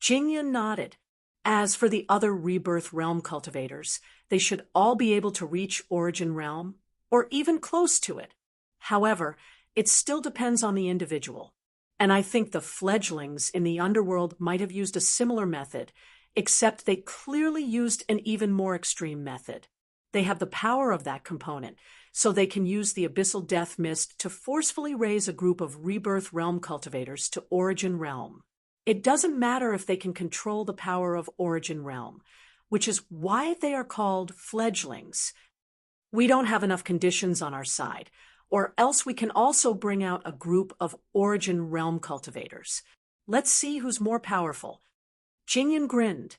[SPEAKER 1] Jingyan nodded. As for the other rebirth realm cultivators, they should all be able to reach origin realm, or even close to it. However, it still depends on the individual. And I think the fledglings in the underworld might have used a similar method, except they clearly used an even more extreme method. They have the power of that component, so they can use the abyssal death mist to forcefully raise a group of rebirth realm cultivators to origin realm. It doesn't matter if they can control the power of origin realm, which is why they are called fledglings. We don't have enough conditions on our side, or else we can also bring out a group of origin realm cultivators. Let's see who's more powerful. Jingyan grinned.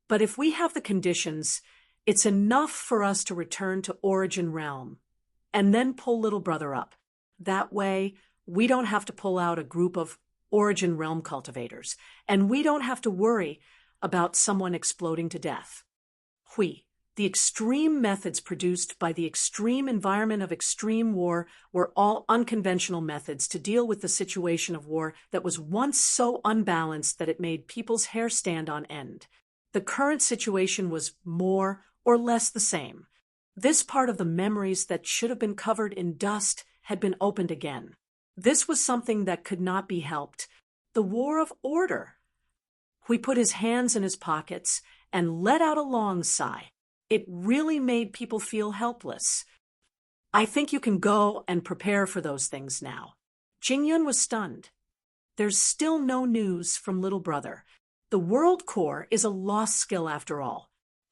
[SPEAKER 1] But if we have the conditions, it's enough for us to return to origin realm, and then pull little brother up. That way, we don't have to pull out a group of origin realm cultivators, and we don't have to worry about someone exploding to death. The extreme methods produced by the extreme environment of extreme war were all unconventional methods to deal with the situation of war that was once so unbalanced that it made people's hair stand on end. The current situation was more or less the same. This part of the memories that should have been covered in dust had been opened again. This was something that could not be helped. The war of order. He put his hands in his pockets and let out a long sigh. It really made people feel helpless. I think you can go and prepare for those things now. Jingyan was stunned. There's still no news from little brother. The world core is a lost skill after all.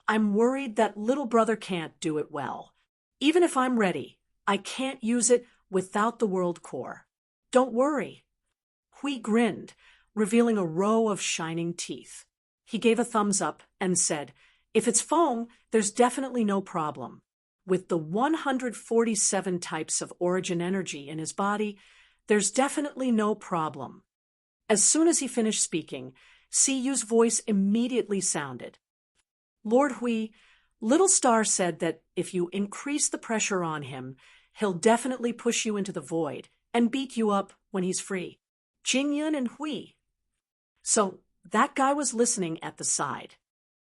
[SPEAKER 1] I'm worried that little brother can't do it well. Even if I'm ready, I can't use it without the world core. Don't worry. Hui grinned, revealing a row of shining teeth. He gave a thumbs up and said, if it's Feng, there's definitely no problem. With the 147 types of origin energy in his body, there's definitely no problem. As soon as he finished speaking, Siyu's voice immediately sounded. Lord Hui, Little Star said that if you increase the pressure on him, he'll definitely push you into the void and beat you up when he's free. Jingyan and Hui. So that guy was listening at the side.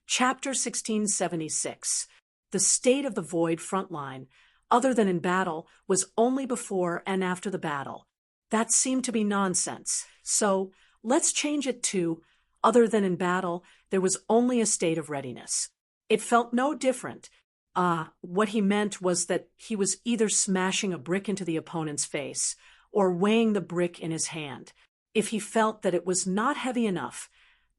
[SPEAKER 1] Chapter 1676. The state of the void frontline, other than in battle, was only before and after the battle. That seemed to be nonsense. So let's change it to, other than in battle, there was only a state of readiness. It felt no different. What he meant was that he was either smashing a brick into the opponent's face or weighing the brick in his hand. If he felt that it was not heavy enough,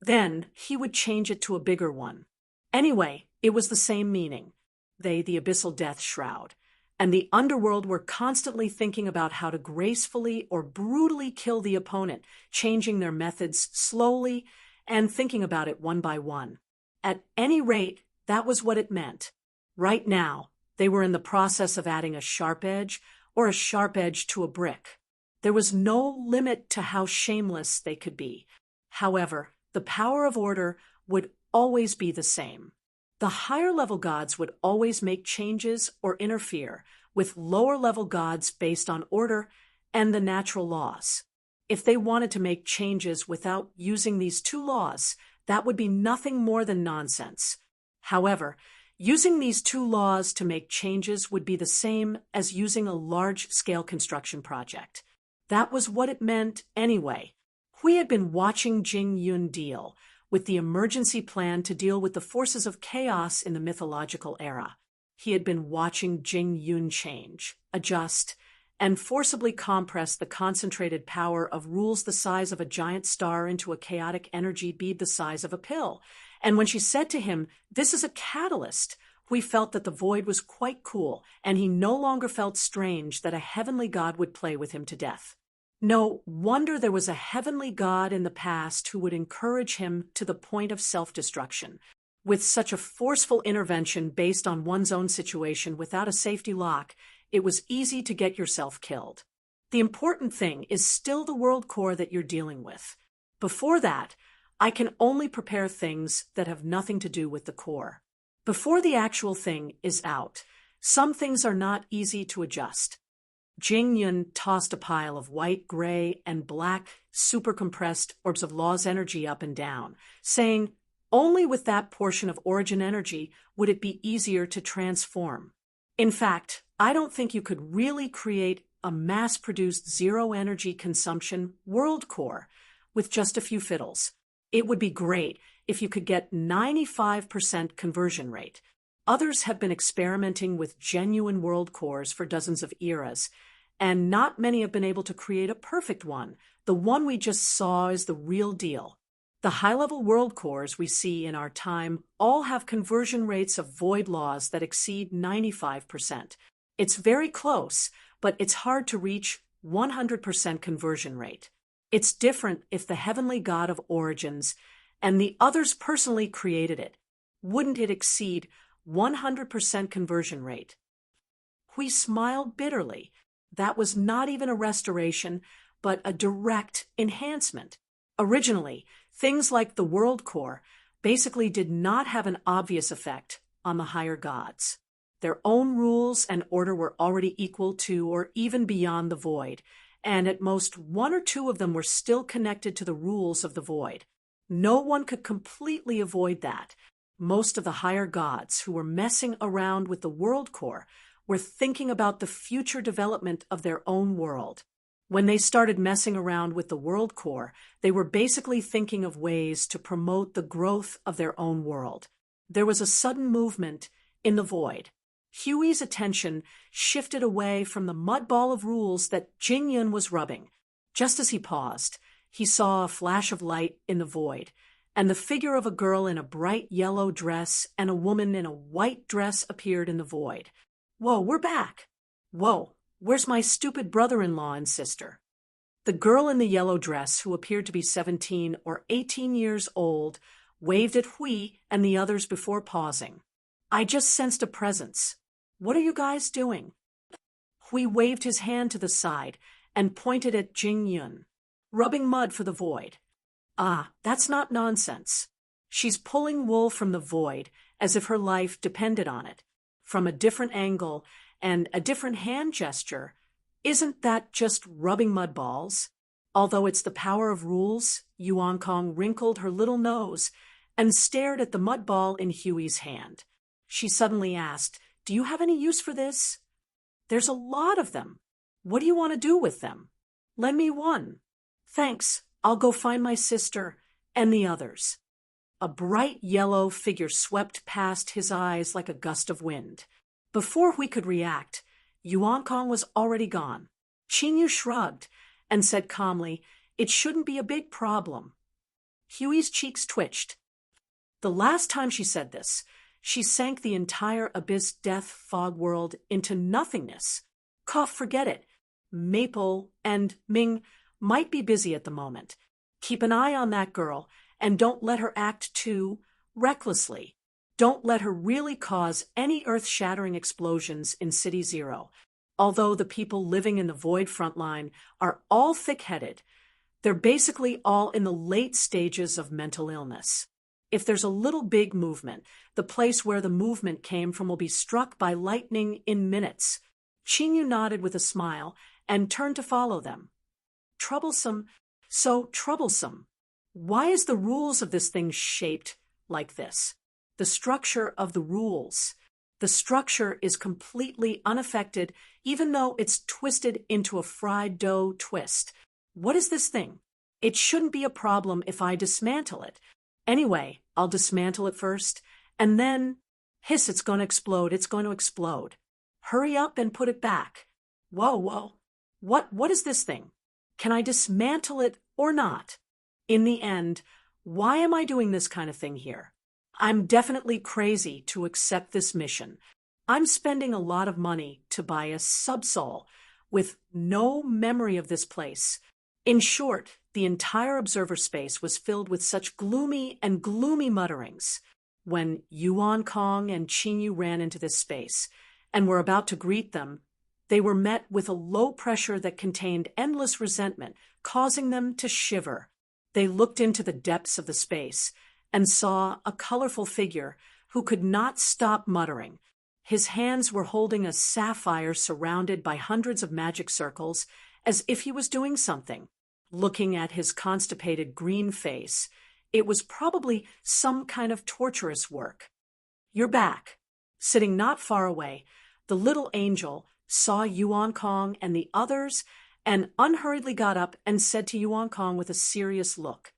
[SPEAKER 1] Then he would change it to a bigger one. Anyway, it was the same meaning. They, the abyssal death shroud, and the underworld were constantly thinking about how to gracefully or brutally kill the opponent, changing their methods slowly and thinking about it one by one. At any rate, that was what it meant. Right now, they were in the process of adding a sharp edge or a sharp edge to a brick. There was no limit to how shameless they could be. However, the power of order would always be the same. The higher-level gods would always make changes or interfere with lower-level gods based on order and the natural laws. If they wanted to make changes without using these two laws, that would be nothing more than nonsense. However, using these two laws to make changes would be the same as using a large-scale construction project. That was what it meant anyway. We had been watching Jing Yun deal with the emergency plan to deal with the forces of chaos in the mythological era. He had been watching Jing Yun change, adjust, and forcibly compress the concentrated power of rules the size of a giant star into a chaotic energy bead the size of a pill. And when she said to him, "This is a catalyst," we felt that the void was quite cool, and he no longer felt strange that a heavenly god would play with him to death. No wonder there was a heavenly god in the past who would encourage him to the point of self-destruction. With such a forceful intervention based on one's own situation without a safety lock, it was easy to get yourself killed. The important thing is still the world core that you're dealing with. Before that, I can only prepare things that have nothing to do with the core. Before the actual thing is out, some things are not easy to adjust. Jing Yun tossed a pile of white, gray, and black supercompressed orbs of law's energy up and down, saying, only with that portion of origin energy would it be easier to transform. In fact, I don't think you could really create a mass-produced zero-energy consumption world core with just a few fiddles. It would be great if you could get 95% conversion rate. Others have been experimenting with genuine world cores for dozens of eras, and not many have been able to create a perfect one. The one we just saw is the real deal. The high-level world cores we see in our time all have conversion rates of void laws that exceed 95%. It's very close, but it's hard to reach 100% conversion rate. It's different if the heavenly god of origins and the others personally created it. Wouldn't it exceed 100% conversion rate? We smiled bitterly. That was not even a restoration, but a direct enhancement. Originally, things like the world core basically did not have an obvious effect on the higher gods. Their own rules and order were already equal to or even beyond the void, and at most one or two of them were still connected to the rules of the void. No one could completely avoid that. Most of the higher gods who were messing around with the world core were thinking about the future development of their own world. When they started messing around with the world core, they were basically thinking of ways to promote the growth of their own world. There was a sudden movement in the void. Huey's attention shifted away from the mud ball of rules that Jing Yun was rubbing. Just as he paused, he saw a flash of light in the void, and the figure of a girl in a bright yellow dress and a woman in a white dress appeared in the void. Whoa, we're back. Whoa, where's my stupid brother-in-law and sister? The girl in the yellow dress, who appeared to be 17 or 18 years old, waved at Hui and the others before pausing. I just sensed a presence. What are you guys doing? Hui waved his hand to the side and pointed at Jing Yun. Rubbing mud for the void. Ah, that's not nonsense. She's pulling wool from the void as if her life depended on it. From a different angle and a different hand gesture, isn't that just rubbing mud balls? Although it's the power of rules, Yuan Kong wrinkled her little nose and stared at the mud ball in Huey's hand. She suddenly asked, "Do you have any use for this?" "There's a lot of them. What do you want to do with them?" "Lend me one." "Thanks, I'll go find my sister and the others." A bright yellow figure swept past his eyes like a gust of wind. Before we could react, Yuan Kong was already gone. Qin Yu shrugged and said calmly, "It shouldn't be a big problem." Huey's cheeks twitched. The last time she said this, she sank the entire abyss death fog world into nothingness. Cough, forget it. Maple and Ming might be busy at the moment. Keep an eye on that girl, and don't let her act too recklessly. Don't let her really cause any earth-shattering explosions in City Zero. Although the people living in the Void frontline are all thick-headed, they're basically all in the late stages of mental illness. If there's a little big movement, the place where the movement came from will be struck by lightning in minutes. Qingyu nodded with a smile and turned to follow them. Troublesome, so troublesome. Why is the rules of this thing shaped like this? The structure of the rules. The structure is completely unaffected, even though it's twisted into a fried dough twist. What is this thing? It shouldn't be a problem if I dismantle it. Anyway, I'll dismantle it first, and then, hiss, it's going to explode, it's going to explode. Hurry up and put it back. Whoa. What is this thing? Can I dismantle it or not? In the end, why am I doing this kind of thing here? I'm definitely crazy to accept this mission. I'm spending a lot of money to buy a subsol with no memory of this place. In short, the entire observer space was filled with such gloomy mutterings. When Yuan Kong and Qingyu ran into this space and were about to greet them, they were met with a low pressure that contained endless resentment, causing them to shiver. They looked into the depths of the space and saw a colorful figure who could not stop muttering. His hands were holding a sapphire surrounded by hundreds of magic circles, as if he was doing something. Looking at his constipated green face, it was probably some kind of torturous work. You're back. Sitting not far away, the little angel saw Yuan Kong and the others and unhurriedly got up and said to Yuan Kong with a serious look,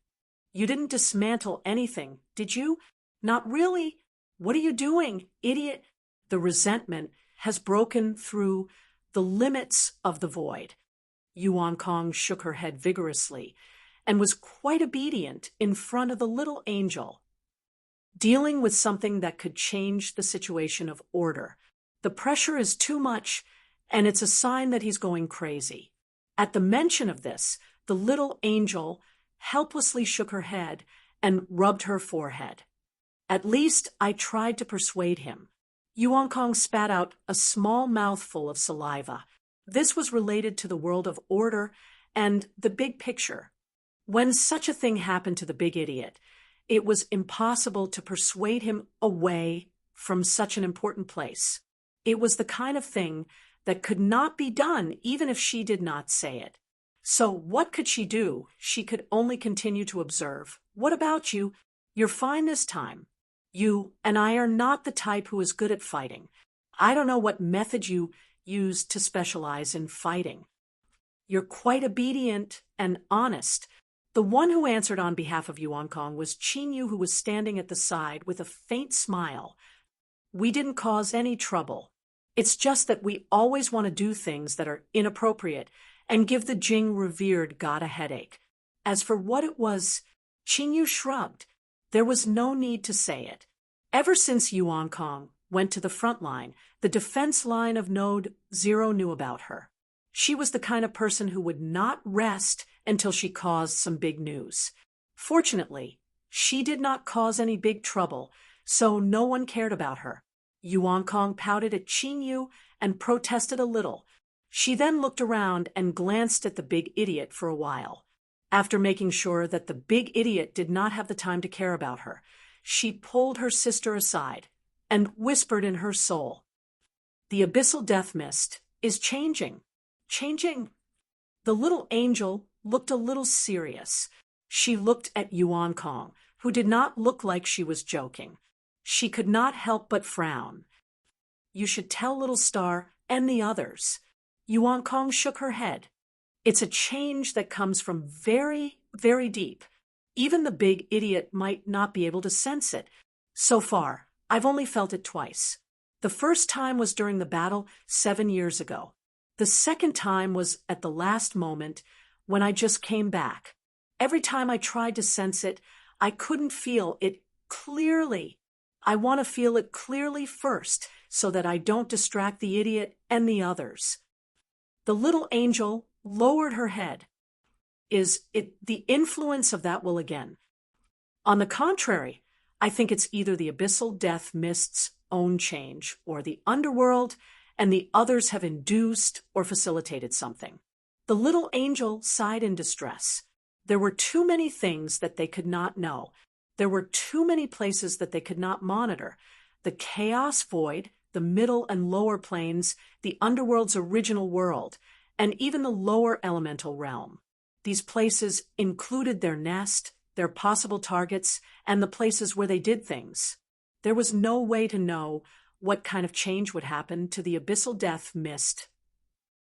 [SPEAKER 1] "You didn't dismantle anything, did you? Not really? What are you doing, idiot?" The resentment has broken through the limits of the void. Yuan Kong shook her head vigorously and was quite obedient in front of the little angel, dealing with something that could change the situation of order. The pressure is too much, and it's a sign that he's going crazy. At the mention of this, the little angel helplessly shook her head and rubbed her forehead. At least I tried to persuade him. Yuan Kong spat out a small mouthful of saliva. This was related to the world of order and the big picture. When such a thing happened to the big idiot, it was impossible to persuade him away from such an important place. It was the kind of thing that could not be done even if she did not say it. So what could she do? She could only continue to observe. What about you? You're fine this time. You and I are not the type who is good at fighting. I don't know what method you use to specialize in fighting. You're quite obedient and honest. The one who answered on behalf of Yuan Kong was Qingyu, who was standing at the side with a faint smile. We didn't cause any trouble. It's just that we always want to do things that are inappropriate and give the Jing revered god a headache. As for what it was, Qingyu shrugged. There was no need to say it. Ever since Yuan Kong went to the front line, the defense line of Node Zero knew about her. She was the kind of person who would not rest until she caused some big news. Fortunately, she did not cause any big trouble, so no one cared about her. Yuan Kong pouted at Qingyu and protested a little. She then looked around and glanced at the big idiot for a while. After making sure that the big idiot did not have the time to care about her, she pulled her sister aside and whispered in her soul, "The abyssal death mist is changing. Changing." The little angel looked a little serious. She looked at Yuan Kong, who did not look like she was joking. She could not help but frown. "You should tell Little Star and the others." Yuan Kong shook her head. "It's a change that comes from very, very deep. Even the big idiot might not be able to sense it. So far, I've only felt it twice. The first time was during the battle 7 years ago. The second time was at the last moment when I just came back. Every time I tried to sense it, I couldn't feel it clearly. I want to feel it clearly first so that I don't distract the idiot and the others. The little angel lowered her head. Is it the influence of that will again? On the contrary, I think it's either the abyssal death mist's own change or the underworld and the others have induced or facilitated something. The little angel sighed in distress. There were too many things that they could not know. There were too many places that they could not monitor. The chaos void, the middle and lower planes, the underworld's original world, and even the lower elemental realm. These places included their nest, their possible targets, and the places where they did things. There was no way to know what kind of change would happen to the abyssal death mist.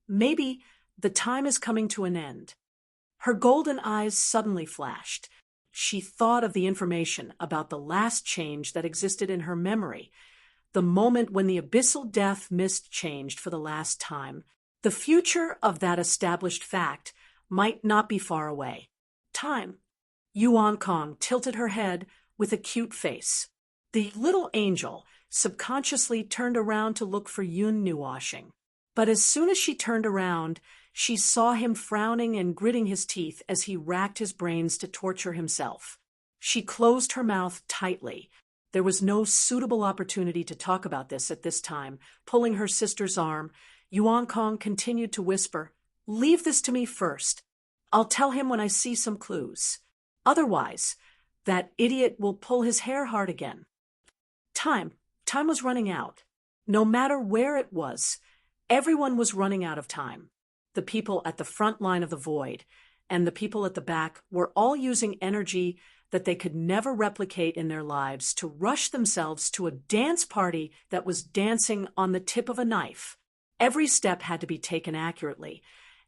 [SPEAKER 1] Maybe the time is coming to an end. Her golden eyes suddenly flashed. She thought of the information about the last change that existed in her memory, the moment when the abyssal death mist changed for the last time. The future of that established fact might not be far away. Time. Yuan Kong tilted her head with a cute face. The little angel subconsciously turned around to look for Yun Nuashing. But as soon as she turned around, she saw him frowning and gritting his teeth as he racked his brains to torture himself. She closed her mouth tightly. There was no suitable opportunity to talk about this at this time. Pulling her sister's arm, Yuan Kong continued to whisper, "Leave this to me first. I'll tell him when I see some clues. Otherwise, that idiot will pull his hair hard again." Time was running out. No matter where it was, everyone was running out of time. The people at the front line of the void and the people at the back were all using energy that they could never replicate in their lives to rush themselves to a dance party that was dancing on the tip of a knife. Every step had to be taken accurately,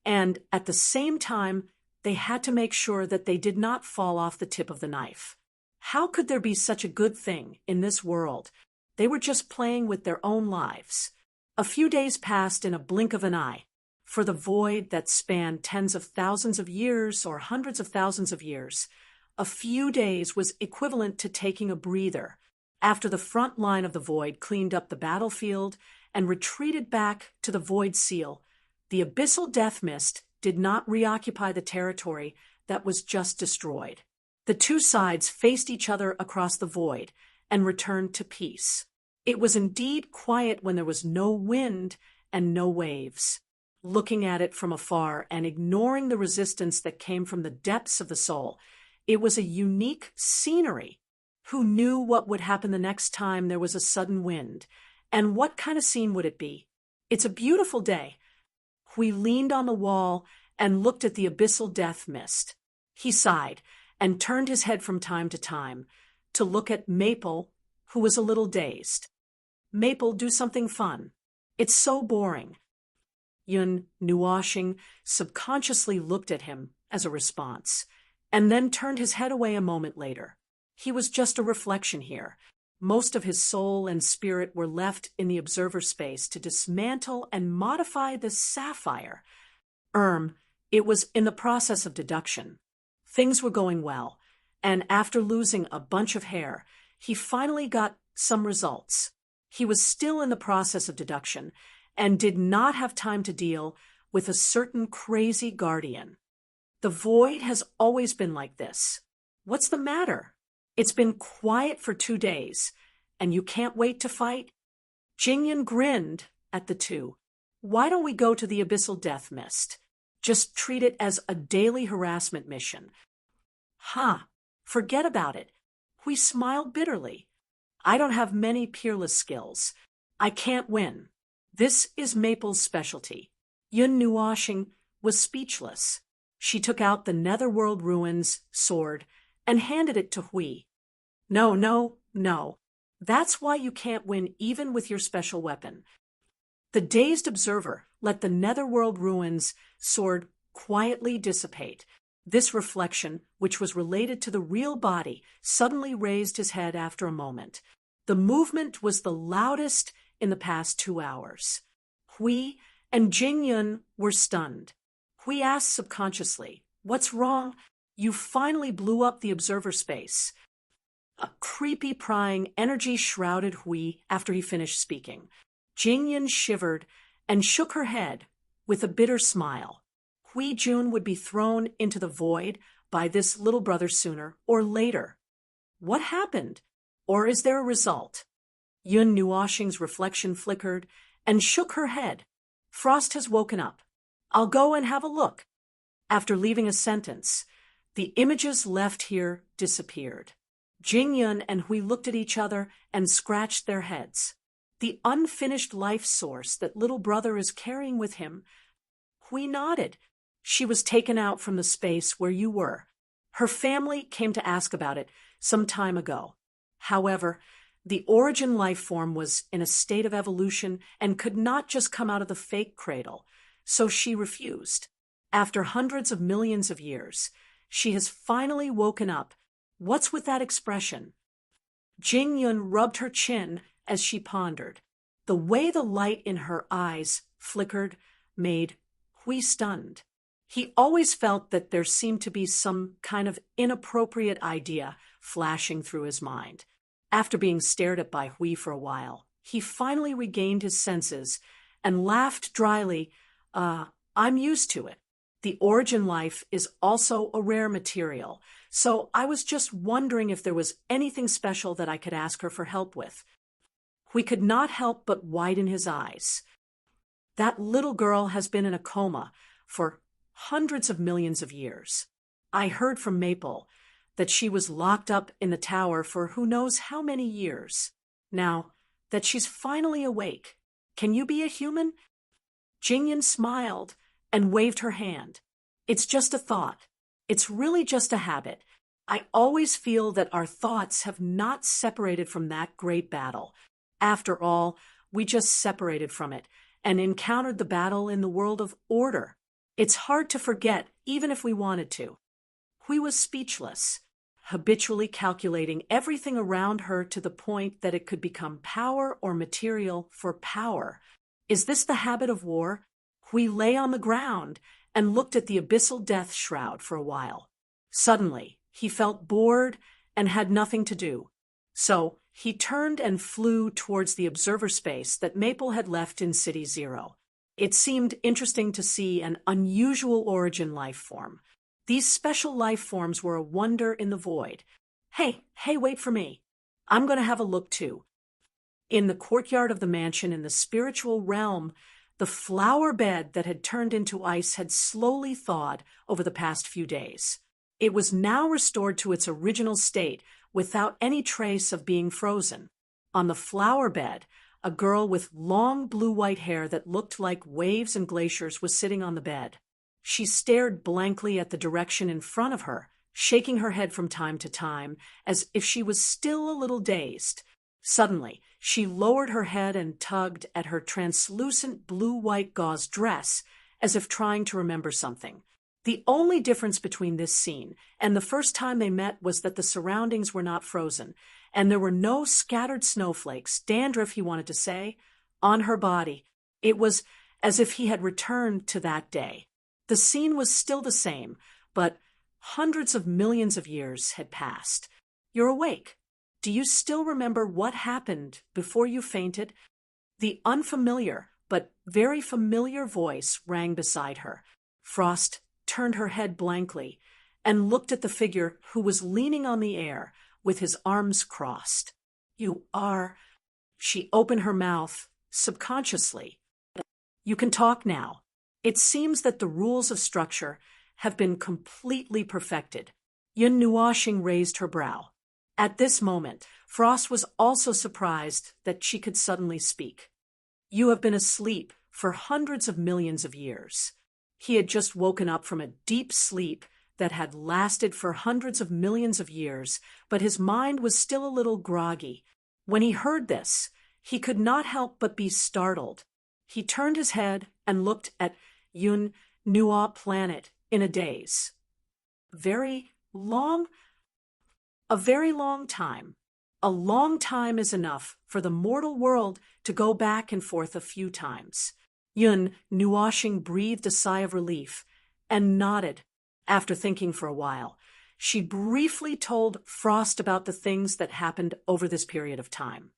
[SPEAKER 1] and at the same time, they had to make sure that they did not fall off the tip of the knife. How could there be such a good thing in this world? They were just playing with their own lives. A few days passed in a blink of an eye. For the void that spanned tens of thousands of years or hundreds of thousands of years, a few days was equivalent to taking a breather. After the front line of the void cleaned up the battlefield and retreated back to the void seal, the abyssal death mist did not reoccupy the territory that was just destroyed. The two sides faced each other across the void and returned to peace. It was indeed quiet when there was no wind and no waves. Looking at it from afar and ignoring the resistance that came from the depths of the soul, it was a unique scenery. Who knew what would happen the next time there was a sudden wind? And what kind of scene would it be? It's a beautiful day. Hui leaned on the wall and looked at the abyssal death mist. He sighed and turned his head from time to look at Maple, who was a little dazed. "Maple, do something fun. It's so boring." Yun Nuashing subconsciously looked at him as a response, and then turned his head away a moment later. He was just a reflection here. Most of his soul and spirit were left in the observer space to dismantle and modify the sapphire. It was in the process of deduction. Things were going well, and after losing a bunch of hair, he finally got some results. He was still in the process of deduction, and did not have time to deal with a certain crazy guardian. The void has always been like this. What's the matter? It's been quiet for 2 days, and you can't wait to fight? Jingyan grinned at the two. Why don't we go to the abyssal death mist? Just treat it as a daily harassment mission. Forget about it. We smiled bitterly. I don't have many peerless skills. I can't win. This is Maple's specialty. Yun Nuashing was speechless. She took out the Netherworld Ruins sword and handed it to Hui. No. That's why you can't win even with your special weapon. The dazed observer let the Netherworld Ruins sword quietly dissipate. This reflection, which was related to the real body, suddenly raised his head after a moment. The movement was the loudest in the past 2 hours. Hui and Jingyun were stunned. Hui asked subconsciously, "What's wrong?" You finally blew up the observer space. A creepy, prying, energy-shrouded Hui after he finished speaking. Jingyan shivered and shook her head with a bitter smile. Hui Jun would be thrown into the void by this little brother sooner or later. What happened? Or is there a result? Yun Nuoxing's reflection flickered and shook her head. Frost has woken up. I'll go and have a look. After leaving a sentence, the images left here disappeared. Jingyun and Hui looked at each other and scratched their heads. The unfinished life source that little brother is carrying with him. Hui nodded. She was taken out from the space where you were. Her family came to ask about it some time ago. However, the origin life form was in a state of evolution and could not just come out of the fake cradle, so she refused. After hundreds of millions of years, she has finally woken up. What's with that expression? Jingyun rubbed her chin as she pondered. The way the light in her eyes flickered made Hui stunned. He always felt that there seemed to be some kind of inappropriate idea flashing through his mind. After being stared at by Hui for a while, he finally regained his senses and laughed dryly. I'm used to it. The origin life is also a rare material, so I was just wondering if there was anything special that I could ask her for help with. Hui could not help but widen his eyes. That little girl has been in a coma for hundreds of millions of years. I heard from Maple that she was locked up in the tower for who knows how many years. Now that she's finally awake, can you be a human? Jingyan smiled and waved her hand. It's just a thought. It's really just a habit. I always feel that our thoughts have not separated from that great battle. After all, we just separated from it and encountered the battle in the world of order. It's hard to forget, even if we wanted to. Hui was speechless, habitually calculating everything around her to the point that it could become power or material for power. Is this the habit of war? Hui lay on the ground and looked at the abyssal death shroud for a while. Suddenly, he felt bored and had nothing to do. So, he turned and flew towards the observer space that Maple had left in City Zero. It seemed interesting to see an unusual origin life form. These special life forms were a wonder in the void. Hey, wait for me. I'm going to have a look too. In the courtyard of the mansion in the spiritual realm, the flower bed that had turned into ice had slowly thawed over the past few days. It was now restored to its original state without any trace of being frozen. On the flower bed, a girl with long blue-white hair that looked like waves and glaciers was sitting on the bed. She stared blankly at the direction in front of her, shaking her head from time to time, as if she was still a little dazed. Suddenly, she lowered her head and tugged at her translucent blue-white gauze dress, as if trying to remember something. The only difference between this scene and the first time they met was that the surroundings were not frozen, and there were no scattered snowflakes, dandruff he wanted to say, on her body. It was as if he had returned to that day. The scene was still the same, but hundreds of millions of years had passed. You're awake. Do you still remember what happened before you fainted? The unfamiliar but very familiar voice rang beside her. Frost turned her head blankly and looked at the figure who was leaning on the air with his arms crossed. You are... She opened her mouth subconsciously. You can talk now. It seems that the rules of structure have been completely perfected. Yun Nuoxing raised her brow. At this moment, Frost was also surprised that she could suddenly speak. You have been asleep for hundreds of millions of years. He had just woken up from a deep sleep that had lasted for hundreds of millions of years, but his mind was still a little groggy. When he heard this, he could not help but be startled. He turned his head and looked at Yun Nuo planet in a daze. A very long time. A long time is enough for the mortal world to go back and forth a few times. Yun Nuoxing breathed a sigh of relief and nodded. After thinking for a while, she briefly told Frost about the things that happened over this period of time.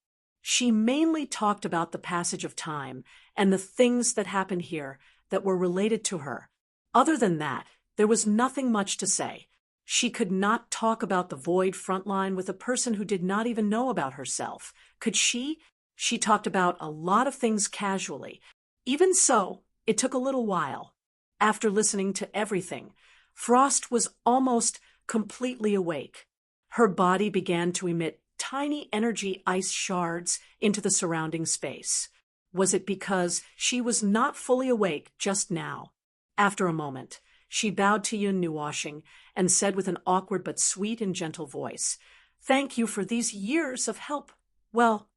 [SPEAKER 1] She mainly talked about the passage of time and the things that happened here that were related to her. Other than that, there was nothing much to say. She could not talk about the void frontline with a person who did not even know about herself. Could she? She talked about a lot of things casually. Even so, it took a little while. After listening to everything, Frost was almost completely awake. Her body began to emit tiny energy ice shards into the surrounding space. Was it because she was not fully awake just now? After a moment, she bowed to Yun Nuoshing and said with an awkward but sweet and gentle voice, "Thank you for these years of help." Well,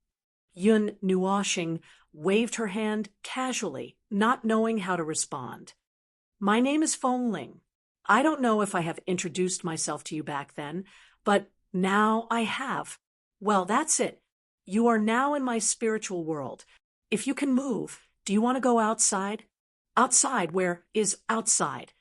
[SPEAKER 1] Yun Nuoshing waved her hand casually, not knowing how to respond. "My name is Feng Ling. I don't know if I have introduced myself to you back then, but now I have. Well, that's it. You are now in my spiritual world. If you can move, do you want to go outside?" "Outside? Where is outside?"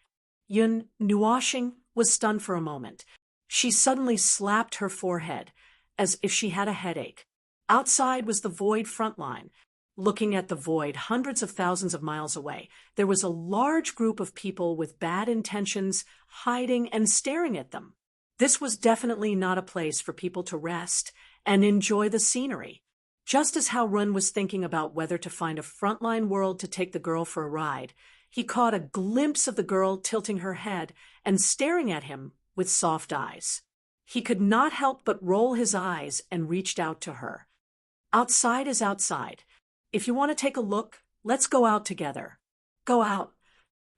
[SPEAKER 1] Yun Nuoshing was stunned for a moment. She suddenly slapped her forehead, as if she had a headache. Outside was the void frontline. Looking at the void hundreds of thousands of miles away, there was a large group of people with bad intentions hiding and staring at them. This was definitely not a place for people to rest and enjoy the scenery. Just as how Run was thinking about whether to find a frontline world to take the girl for a ride, he caught a glimpse of the girl tilting her head and staring at him with soft eyes. He could not help but roll his eyes and reached out to her. "Outside is outside. If you want to take a look, let's go out together." "Go out."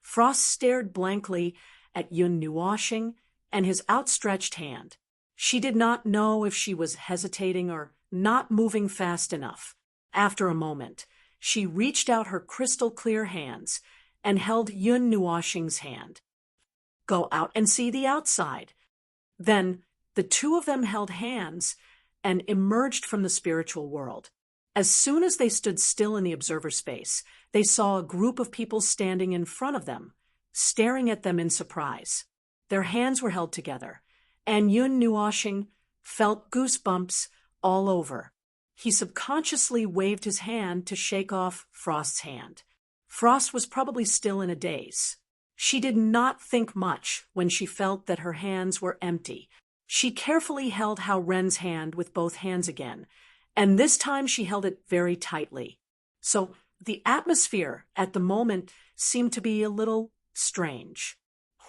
[SPEAKER 1] Frost stared blankly at Yun Nuoshing and his outstretched hand. She did not know if she was hesitating or not moving fast enough. After a moment, she reached out her crystal-clear hands and held Yun Nuoshing's hand. "Go out and see the outside." Then the two of them held hands and emerged from the spiritual world. As soon as they stood still in the observer space, they saw a group of people standing in front of them, staring at them in surprise. Their hands were held together, and Yun Nuoshing felt goosebumps all over. He subconsciously waved his hand to shake off Frost's hand. Frost was probably still in a daze. She did not think much when she felt that her hands were empty. She carefully held Hao Ren's hand with both hands again, and this time she held it very tightly. So the atmosphere at the moment seemed to be a little strange.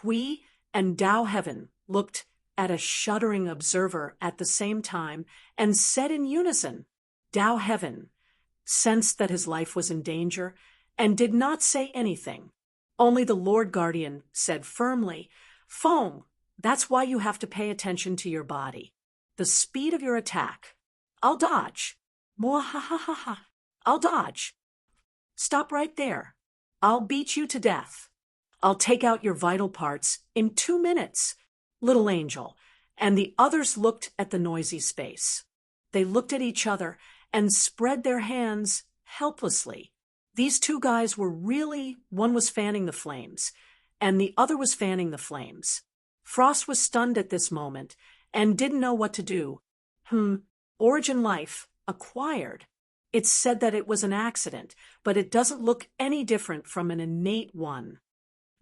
[SPEAKER 1] Hui and Dao Heaven looked at a shuddering observer at the same time and said in unison. Dao Heaven sensed that his life was in danger and did not say anything. Only the Lord Guardian said firmly, "Feng, that's why you have to pay attention to your body. The speed of your attack. I'll dodge. Mwahahaha. I'll dodge. Stop right there. I'll beat you to death. I'll take out your vital parts in 2 minutes. Little angel." And the others looked at the noisy space. They looked at each other and spread their hands helplessly. These two guys were really, one was fanning the flames, and the other was fanning the flames. Frost was stunned at this moment and didn't know what to do. Origin life, acquired. It's said that it was an accident, but it doesn't look any different from an innate one.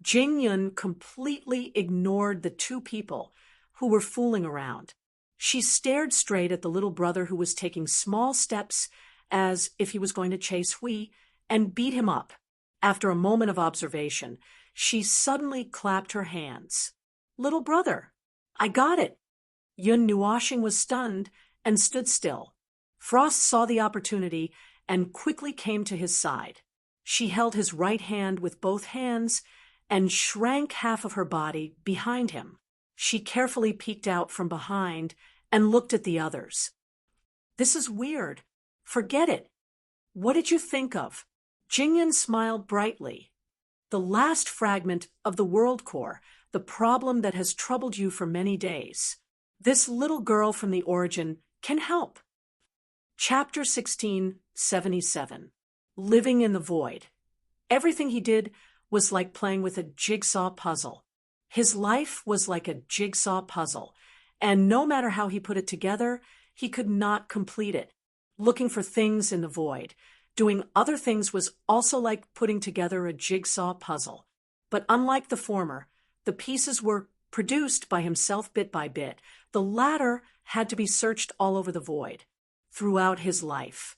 [SPEAKER 1] Jing Yun completely ignored the two people who were fooling around. She stared straight at the little brother who was taking small steps as if he was going to chase Hui and beat him up. After a moment of observation, she suddenly clapped her hands. "Little brother, I got it." Yun Nuoshing was stunned and stood still. Frost saw the opportunity and quickly came to his side. She held his right hand with both hands and shrank half of her body behind him. She carefully peeked out from behind and looked at the others. "This is weird. Forget it. What did you think of?" Jingyun smiled brightly. "The last fragment of the world core, the problem that has troubled you for many days. This little girl from the origin can help." Chapter 1677. Living in the Void. Everything he did was like playing with a jigsaw puzzle. His life was like a jigsaw puzzle, and no matter how he put it together, he could not complete it. Looking for things in the void, doing other things was also like putting together a jigsaw puzzle. But unlike the former, the pieces were produced by himself bit by bit. The latter had to be searched all over the void, throughout his life.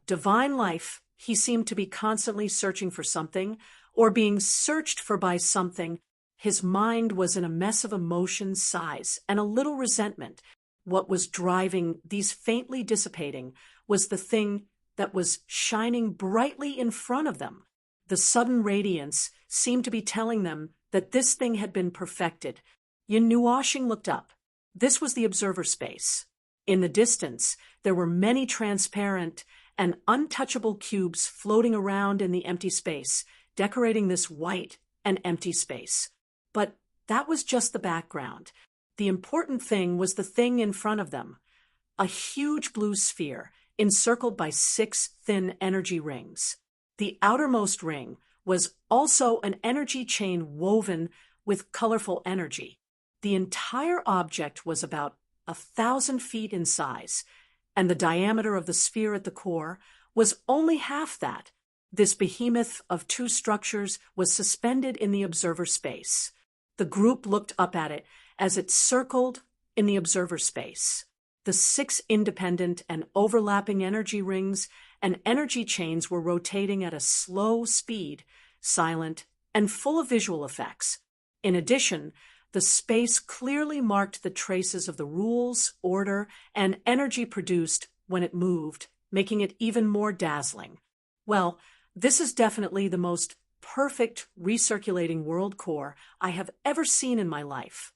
[SPEAKER 1] Divine life, he seemed to be constantly searching for something, or being searched for by something. His mind was in a mess of emotions, sighs, and a little resentment. What was driving these faintly dissipating was the thing that was shining brightly in front of them. The sudden radiance seemed to be telling them that this thing had been perfected. Yin Nuoshing looked up. This was the observer space. In the distance, there were many transparent and untouchable cubes floating around in the empty space, decorating this white and empty space. But that was just the background. The important thing was the thing in front of them, a huge blue sphere encircled by 6 thin energy rings. The outermost ring was also an energy chain woven with colorful energy. The entire object was about 1,000 feet in size, and the diameter of the sphere at the core was only half that. This behemoth of 2 structures was suspended in the observer space. The group looked up at it as it circled in the observer space. The 6 independent and overlapping energy rings and energy chains were rotating at a slow speed, silent, and full of visual effects. In addition, the space clearly marked the traces of the rules, order, and energy produced when it moved, making it even more dazzling. Well, this is definitely the most perfect recirculating world core I have ever seen in my life.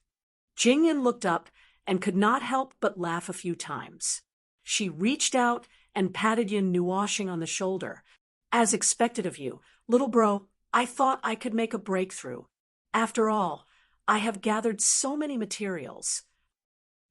[SPEAKER 1] Jingyan looked up and could not help but laugh a few times. She reached out and patted Yin Nuoshing on the shoulder. As expected of you, little bro, I thought I could make a breakthrough. After all, I have gathered so many materials.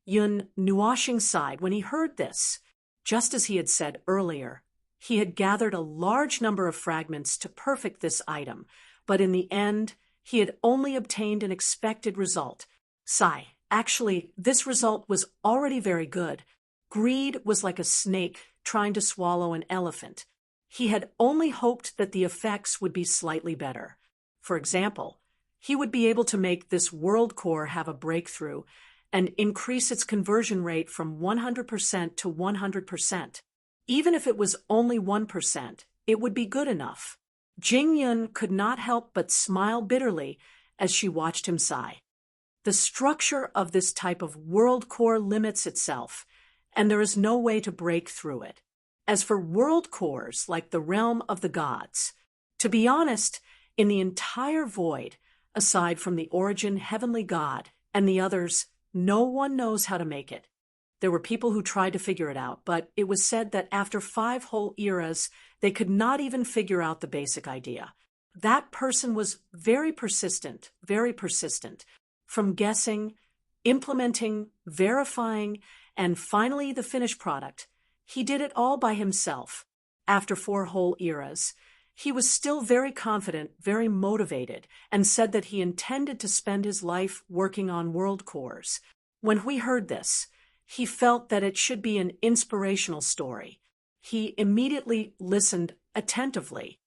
[SPEAKER 1] Yin Nuoshing sighed when he heard this. Just as he had said earlier, he had gathered a large number of fragments to perfect this item, but in the end, he had only obtained an expected result. Sigh. Actually, this result was already very good. Greed was like a snake trying to swallow an elephant. He had only hoped that the effects would be slightly better. For example, he would be able to make this world core have a breakthrough and increase its conversion rate from 100% to 100%. Even if it was only 1%, it would be good enough. Jingyun could not help but smile bitterly as she watched him sigh. The structure of this type of world core limits itself, and there is no way to break through it. As for world cores like the realm of the gods, to be honest, in the entire void, aside from the origin heavenly god and the others, no one knows how to make it. There were people who tried to figure it out, but it was said that after 5 whole eras, they could not even figure out the basic idea. That person was very persistent, from guessing, implementing, verifying, and finally the finished product. He did it all by himself. After 4 whole eras, he was still very confident, very motivated, and said that he intended to spend his life working on world cores. When we heard this, he felt that it should be an inspirational story. He immediately listened attentively.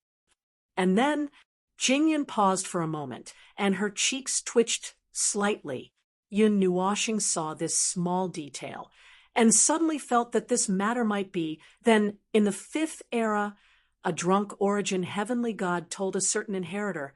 [SPEAKER 1] And then Jingyan paused for a moment, and her cheeks twitched slightly. Yin Nuoshing saw this small detail, and suddenly felt that this matter might be. Then, in the 5th era, a drunk origin heavenly god told a certain inheritor,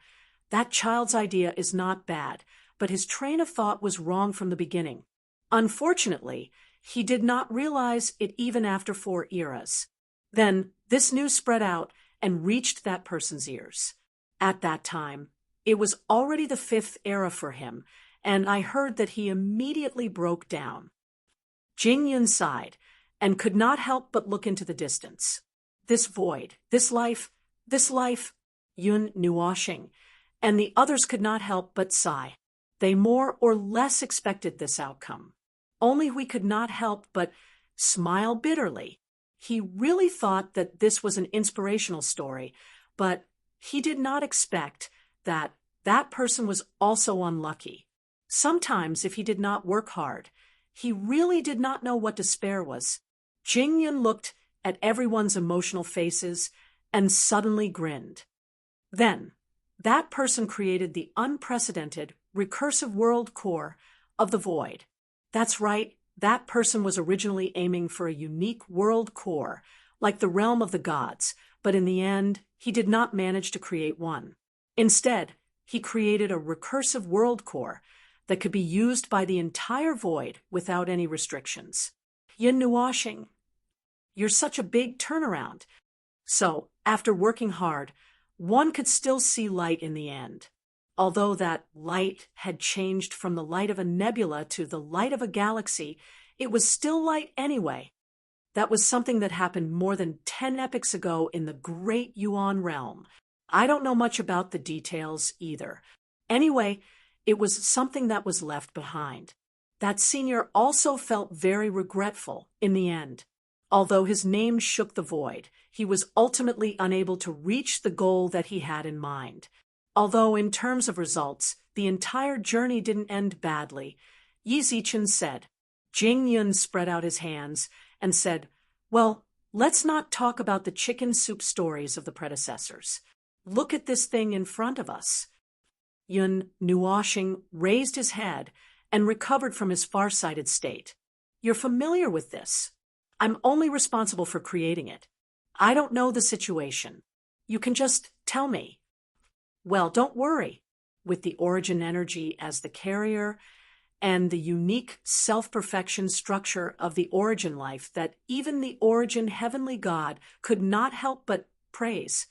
[SPEAKER 1] "That child's idea is not bad, but his train of thought was wrong from the beginning." Unfortunately, he did not realize it even after 4 eras. Then, this news spread out and reached that person's ears. At that time, it was already the 5th era for him, and I heard that he immediately broke down. Jingyun sighed and could not help but look into the distance. This void, this life, Yun Nuoshing, and the others could not help but sigh. They more or less expected this outcome. Only we could not help but smile bitterly. He really thought that this was an inspirational story, but he did not expect that that person was also unlucky. Sometimes, if he did not work hard, he really did not know what despair was. Jingyun looked at everyone's emotional faces and suddenly grinned. Then, that person created the unprecedented, recursive world core of the void. That's right, that person was originally aiming for a unique world core, like the realm of the gods, but in the end, he did not manage to create one. Instead, he created a recursive world core that could be used by the entire void without any restrictions. Yin Nuashing, you're such a big turnaround. So, after working hard, one could still see light in the end. Although that light had changed from the light of a nebula to the light of a galaxy, it was still light anyway. That was something that happened more than 10 epochs ago in the great Yuan realm. I don't know much about the details either. Anyway, it was something that was left behind. That senior also felt very regretful in the end. Although his name shook the void, he was ultimately unable to reach the goal that he had in mind. Although in terms of results, the entire journey didn't end badly, Yi Zichen said. Jing Yun spread out his hands and said, "Well, let's not talk about the chicken soup stories of the predecessors. Look at this thing in front of us." Yun Nuashing raised his head and recovered from his far-sighted state. "You're familiar with this. I'm only responsible for creating it. I don't know the situation. You can just tell me." "Well, don't worry. With the origin energy as the carrier and the unique self-perfection structure of the origin life that even the origin heavenly God could not help but praise,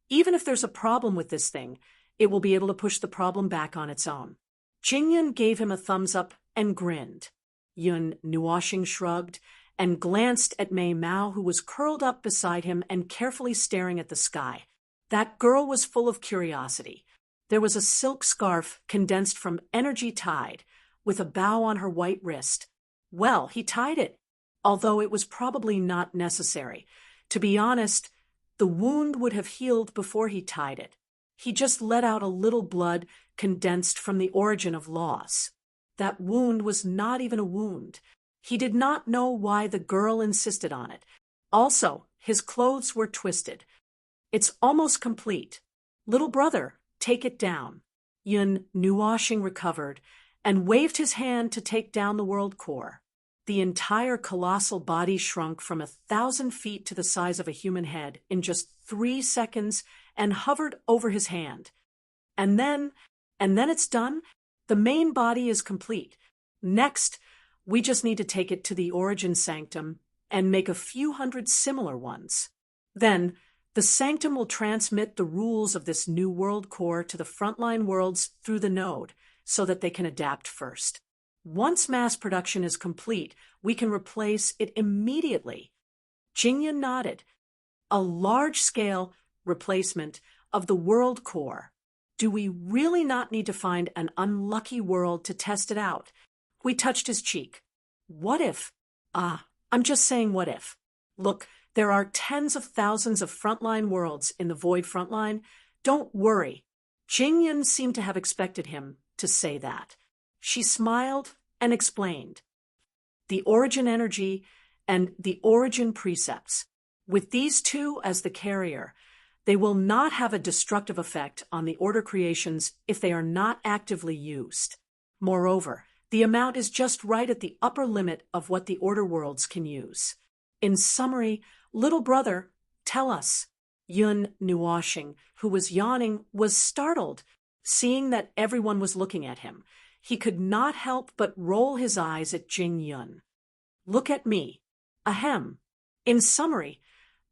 [SPEAKER 1] even if there's a problem with this thing, it will be able to push the problem back on its own." Jingyun gave him a thumbs up and grinned. Yun Nuashing shrugged and glanced at Mei Mao, who was curled up beside him and carefully staring at the sky. That girl was full of curiosity. There was a silk scarf condensed from energy tied, with a bow on her white wrist. Well, he tied it, although it was probably not necessary. To be honest, the wound would have healed before he tied it. He just let out a little blood condensed from the origin of loss. That wound was not even a wound. He did not know why the girl insisted on it. Also, his clothes were twisted. "It's almost complete. Little brother, take it down." Yun Nuashing recovered and waved his hand to take down the world core. The entire colossal body shrunk from 1,000 feet to the size of a human head in just 3 seconds and hovered over his hand. And then it's done. The main body is complete. Next, we just need to take it to the origin sanctum and make a few hundred similar ones. Then, the sanctum will transmit the rules of this new world core to the frontline worlds through the node, so that they can adapt first. Once mass production is complete, we can replace it immediately. Jingyun nodded. A large-scale replacement of the world core. Do we really not need to find an unlucky world to test it out? We touched his cheek. What if? I'm just saying what if. Look, there are tens of thousands of frontline worlds in the Void frontline. Don't worry. Jingyun seemed to have expected him to say that. She smiled and explained. The origin energy and the origin precepts. With these two as the carrier, they will not have a destructive effect on the order creations if they are not actively used. Moreover, the amount is just right at the upper limit of what the order worlds can use. In summary, little brother, tell us. Yun Nuashing, who was yawning, was startled, seeing that everyone was looking at him. He could not help but roll his eyes at Jing Yun. Look at me. Ahem. In summary,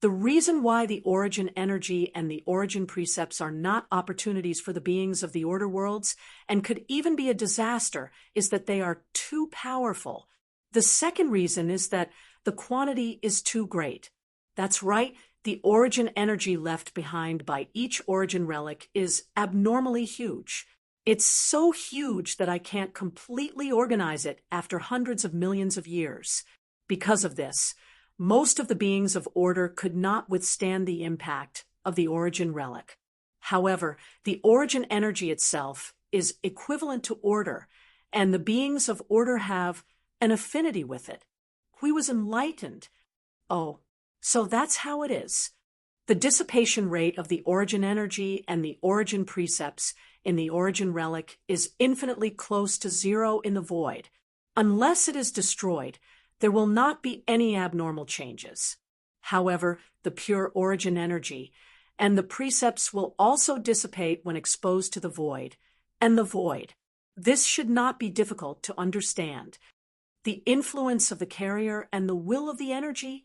[SPEAKER 1] the reason why the origin energy and the origin precepts are not opportunities for the beings of the order worlds and could even be a disaster is that they are too powerful. The second reason is that the quantity is too great. That's right, the origin energy left behind by each origin relic is abnormally huge. It's so huge that I can't completely organize it after hundreds of millions of years. Because of this, most of the beings of order could not withstand the impact of the origin relic. However, the origin energy itself is equivalent to order, and the beings of order have an affinity with it. Hui was enlightened. Oh, so that's how it is. The dissipation rate of the origin energy and the origin precepts in the origin relic is infinitely close to zero in the void. Unless it is destroyed, there will not be any abnormal changes. However, the pure origin energy and the precepts will also dissipate when exposed to the void. And the void. This should not be difficult to understand. The influence of the carrier and the will of the energy?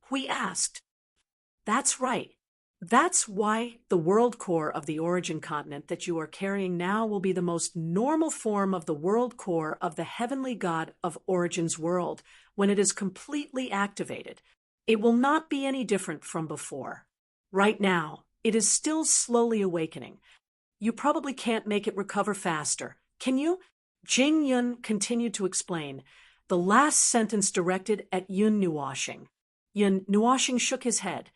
[SPEAKER 1] We asked. That's right. That's why the world core of the origin continent that you are carrying now will be the most normal form of the world core of the heavenly God of Origin's world when it is completely activated. It will not be any different from before. Right now, it is still slowly awakening. You probably can't make it recover faster, can you? Jing Yun continued to explain, the last sentence directed at Yun Nuoshing. Yun Nuoshing shook his head.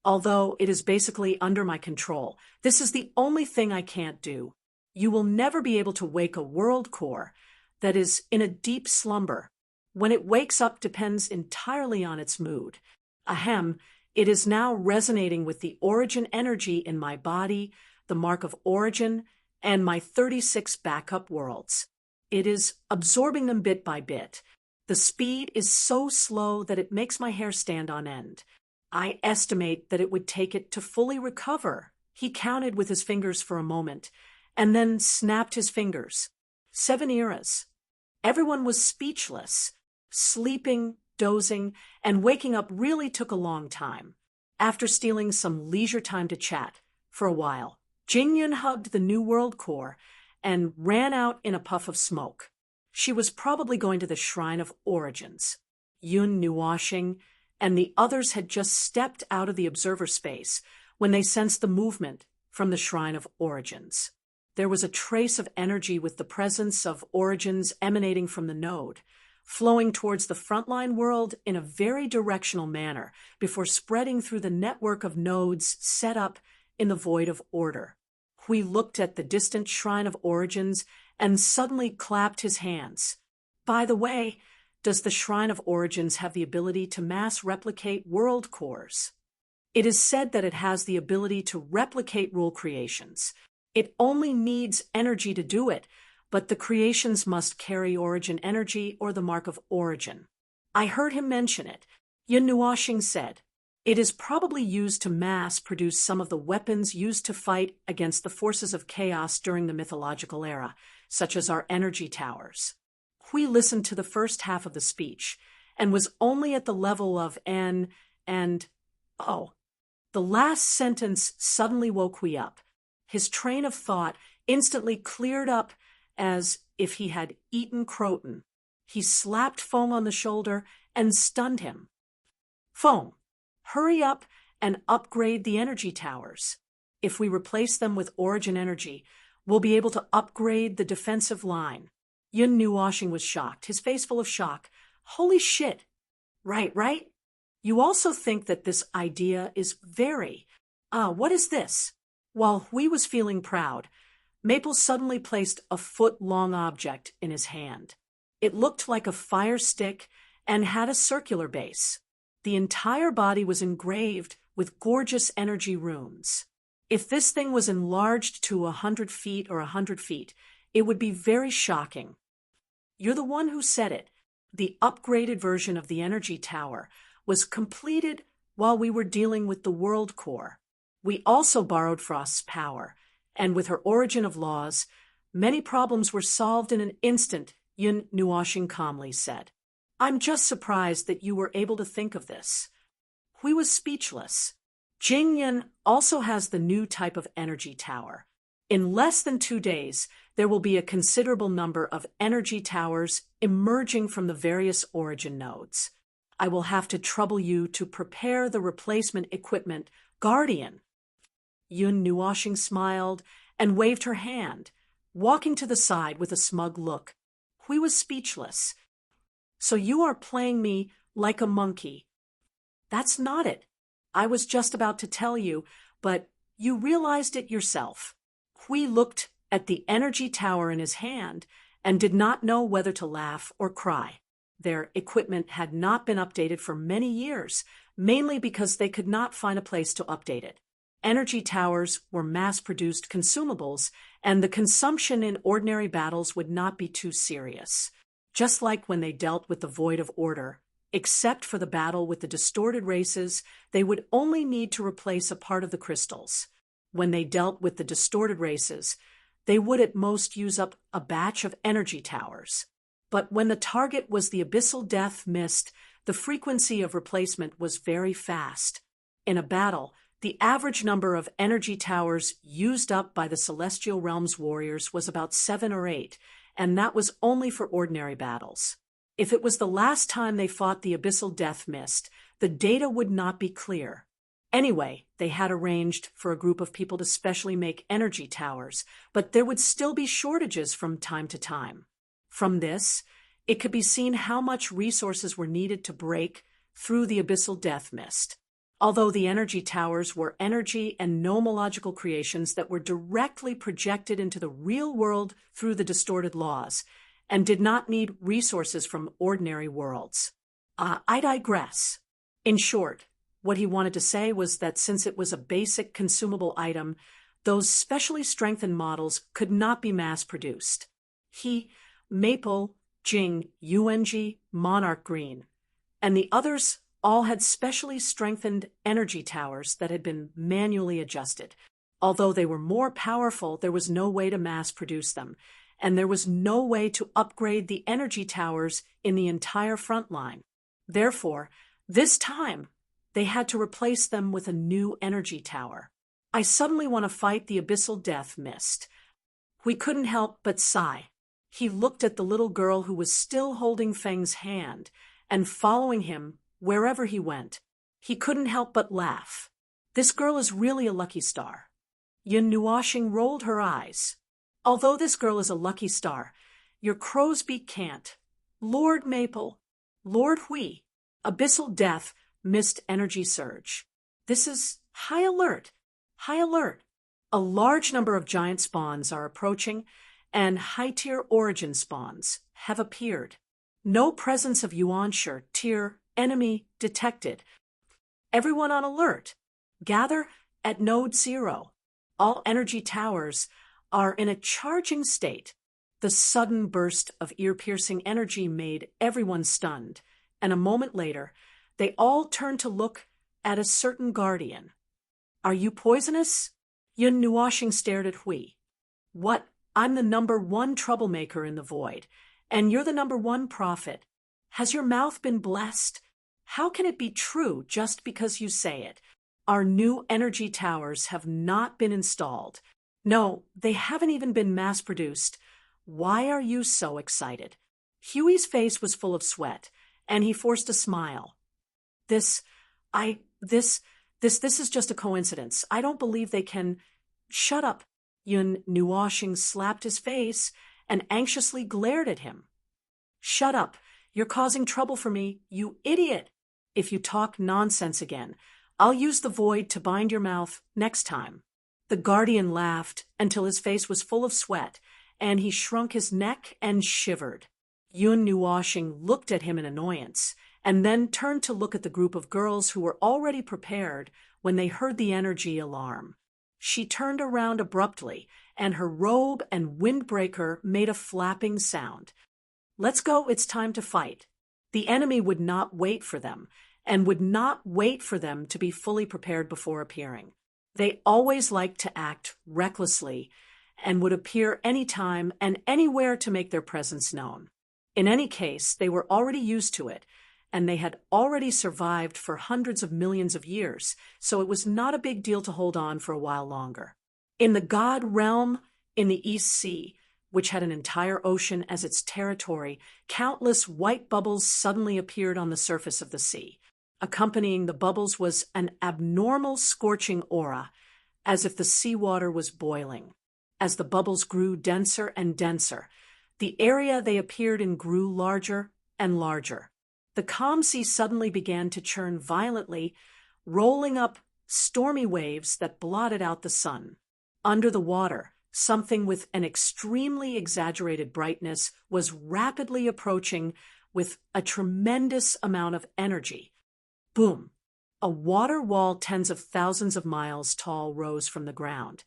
[SPEAKER 1] Although it is basically under my control, this is the only thing I can't do. You will never be able to wake a world core that is in a deep slumber. When it wakes up depends entirely on its mood. Ahem, it is now resonating with the origin energy in my body, the mark of origin, and my 36 backup worlds. It is absorbing them bit by bit. The speed is so slow that it makes my hair stand on end. I estimate that it would take it to fully recover. He counted with his fingers for a moment, and then snapped his fingers. 7 eras. Everyone was speechless. Sleeping, dozing, and waking up really took a long time. After stealing some leisure time to chat, for a while, Jingyun hugged the New World Core and ran out in a puff of smoke. She was probably going to the Shrine of Origins. Yun Nuoshing and the others had just stepped out of the observer space when they sensed the movement from the Shrine of Origins. There was a trace of energy with the presence of origins emanating from the node, flowing towards the frontline world in a very directional manner before spreading through the network of nodes set up in the void of order. Hui looked at the distant Shrine of Origins and suddenly clapped his hands. By the way, does the Shrine of Origins have the ability to mass replicate world cores? It is said that it has the ability to replicate rule creations. It only needs energy to do it, but the creations must carry origin energy or the mark of origin. I heard him mention it. Yun Nuoshing said, it is probably used to mass produce some of the weapons used to fight against the forces of chaos during the mythological era, such as our energy towers. Hui listened to the first half of the speech and was only at the level of N and oh. The last sentence suddenly woke Hui up. His train of thought instantly cleared up as if he had eaten croton. He slapped Feng on the shoulder and stunned him. Feng, hurry up and upgrade the energy towers. If we replace them with origin energy, we'll be able to upgrade the defensive line. Yun Nuoshing was shocked, his face full of shock. Holy shit. Right? You also think that this idea is what is this? While Hui was feeling proud, Maple suddenly placed a foot-long object in his hand. It looked like a fire stick and had a circular base. The entire body was engraved with gorgeous energy runes. If this thing was enlarged to 100 feet or 100 feet, it would be very shocking. You're the one who said it. The upgraded version of the energy tower was completed while we were dealing with the world core. We also borrowed Frost's power, and with her origin of laws, many problems were solved in an instant, Yun Nuoshing calmly said. I'm just surprised that you were able to think of this. Hui was speechless. Jingyun also has the new type of energy tower. In less than 2 days, there will be a considerable number of energy towers emerging from the various origin nodes. I will have to trouble you to prepare the replacement equipment, Guardian. Yun Nuoshing smiled and waved her hand, walking to the side with a smug look. Hui was speechless. So you are playing me like a monkey. That's not it. I was just about to tell you, but You realized it yourself. Hui looked at the energy tower in his hand and did not know whether to laugh or cry. Their equipment had not been updated for many years, mainly because they could not find a place to update it. Energy towers were mass-produced consumables, and the consumption in ordinary battles would not be too serious. Just like when they dealt with the void of order, except for the battle with the distorted races, they would only need to replace a part of the crystals. When they dealt with the distorted races, they would at most use up a batch of energy towers. But when the target was the abyssal death mist, the frequency of replacement was very fast. In a battle, the average number of energy towers used up by the Celestial Realms warriors was about 7 or 8, and that was only for ordinary battles. If it was the last time they fought the abyssal death mist, the data would not be clear. Anyway, they had arranged for a group of people to specially make energy towers, but there would still be shortages from time to time. From this, it could be seen how much resources were needed to break through the abyssal death mist. Although the energy towers were energy and nomological creations that were directly projected into the real world through the distorted laws, and did not need resources from ordinary worlds. I digress. In short, what he wanted to say was that since it was a basic consumable item, those specially strengthened models could not be mass-produced. He, Maple, Jing, UNG, Monarch Green, and the others all had specially strengthened energy towers that had been manually adjusted. Although they were more powerful, there was no way to mass-produce them, and there was no way to upgrade the energy towers in the entire front line. Therefore, this time, they had to replace them with a new energy tower. I suddenly want to fight the abyssal death mist. We couldn't help but sigh. He looked at the little girl who was still holding Feng's hand and following him wherever he went. He couldn't help but laugh. This girl is really a lucky star. Yin Nuoxing rolled her eyes. Although this girl is a lucky star, your crow's beak can't. Lord Maple, Lord Hui, abyssal death, missed energy surge. This is high alert, high alert. A large number of giant spawns are approaching, and high-tier origin spawns have appeared. No presence of Yuanshi tier enemy detected. Everyone on alert. Gather at Node 0. All energy towers are in a charging state. The sudden burst of ear-piercing energy made everyone stunned, and a moment later, they all turned to look at a certain guardian. Are you poisonous? Yin Nuoxing stared at Hui. What? I'm the #1 troublemaker in the void, and you're the #1 prophet. Has your mouth been blessed? How can it be true just because you say it? Our new energy towers have not been installed. No, they haven't even been mass-produced. Why are you so excited? Huey's face was full of sweat, and he forced a smile. This is just a coincidence. I don't believe they can... Shut up. Yin Nuoxing slapped his face and anxiously glared at him. Shut up. You're causing trouble for me, you idiot. If you talk nonsense again, I'll use the void to bind your mouth next time. The guardian laughed until his face was full of sweat, and he shrunk his neck and shivered. Yin Nuoxing looked at him in annoyance, and then turned to look at the group of girls who were already prepared when they heard the energy alarm. She turned around abruptly, and her robe and windbreaker made a flapping sound. Let's go, it's time to fight. The enemy would not wait for them, and would not wait for them to be fully prepared before appearing. They always liked to act recklessly, and would appear anytime and anywhere to make their presence known. In any case, they were already used to it, and they had already survived for hundreds of millions of years, so it was not a big deal to hold on for a while longer. In the God realm, in the East Sea, which had an entire ocean as its territory, countless white bubbles suddenly appeared on the surface of the sea. Accompanying the bubbles was an abnormal scorching aura, as if the seawater was boiling. As the bubbles grew denser and denser, the area they appeared in grew larger and larger. The calm sea suddenly began to churn violently, rolling up stormy waves that blotted out the sun. Under the water, something with an extremely exaggerated brightness was rapidly approaching with a tremendous amount of energy. Boom! A water wall tens of thousands of miles tall rose from the ground,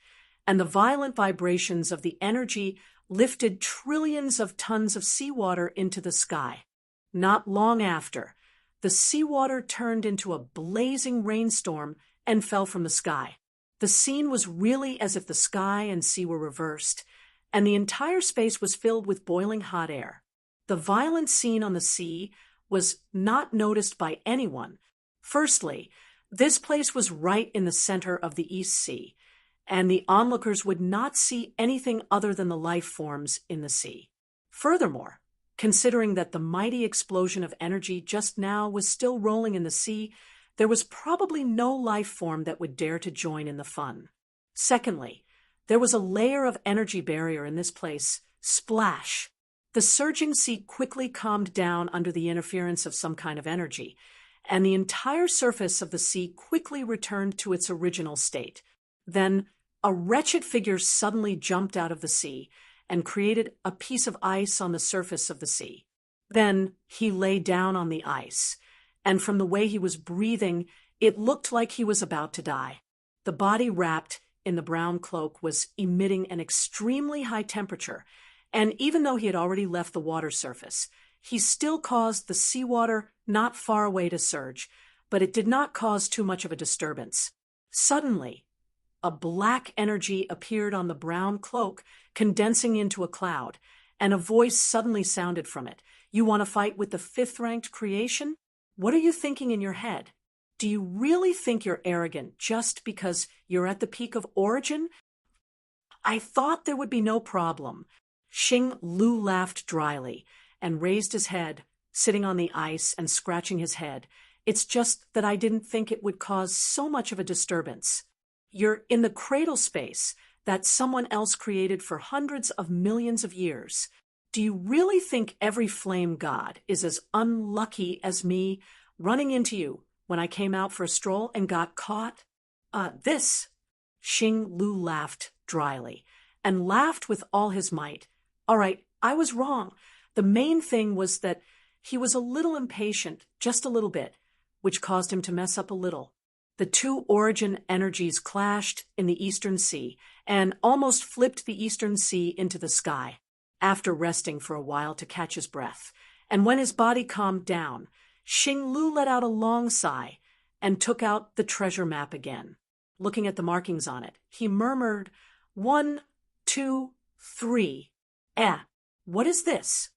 [SPEAKER 1] and the violent vibrations of the energy lifted trillions of tons of seawater into the sky. Not long after, the seawater turned into a blazing rainstorm and fell from the sky. The scene was really as if the sky and sea were reversed, and the entire space was filled with boiling hot air. The violent scene on the sea was not noticed by anyone. Firstly, this place was right in the center of the East Sea, and the onlookers would not see anything other than the life forms in the sea. Furthermore, considering that the mighty explosion of energy just now was still rolling in the sea, there was probably no life form that would dare to join in the fun. Secondly, there was a layer of energy barrier in this place. Splash! The surging sea quickly calmed down under the interference of some kind of energy, and the entire surface of the sea quickly returned to its original state. Then, a wretched figure suddenly jumped out of the sea and created a piece of ice on the surface of the sea. Then he lay down on the ice, and from the way he was breathing, it looked like he was about to die. The body wrapped in the brown cloak was emitting an extremely high temperature, and even though he had already left the water surface, he still caused the seawater not far away to surge, but it did not cause too much of a disturbance. Suddenly, a black energy appeared on the brown cloak, condensing into a cloud, and a voice suddenly sounded from it. You want to fight with the fifth-ranked creation? What are you thinking in your head? Do you really think you're arrogant just because you're at the peak of origin? I thought there would be no problem. Xing Lu laughed dryly and raised his head, sitting on the ice and scratching his head. It's just that I didn't think it would cause so much of a disturbance. You're in the cradle space that someone else created for hundreds of millions of years. Do you really think every flame god is as unlucky as me running into you when I came out for a stroll and got caught? Xing Lu laughed dryly and laughed with all his might. All right, I was wrong. The main thing was that he was a little impatient, just a little bit, which caused him to mess up a little. The two origin energies clashed in the Eastern Sea and almost flipped the Eastern Sea into the sky, after resting for a while to catch his breath. And when his body calmed down, Xing Lu let out a long sigh and took out the treasure map again. Looking at the markings on it, he murmured, 1, 2, 3. What is this?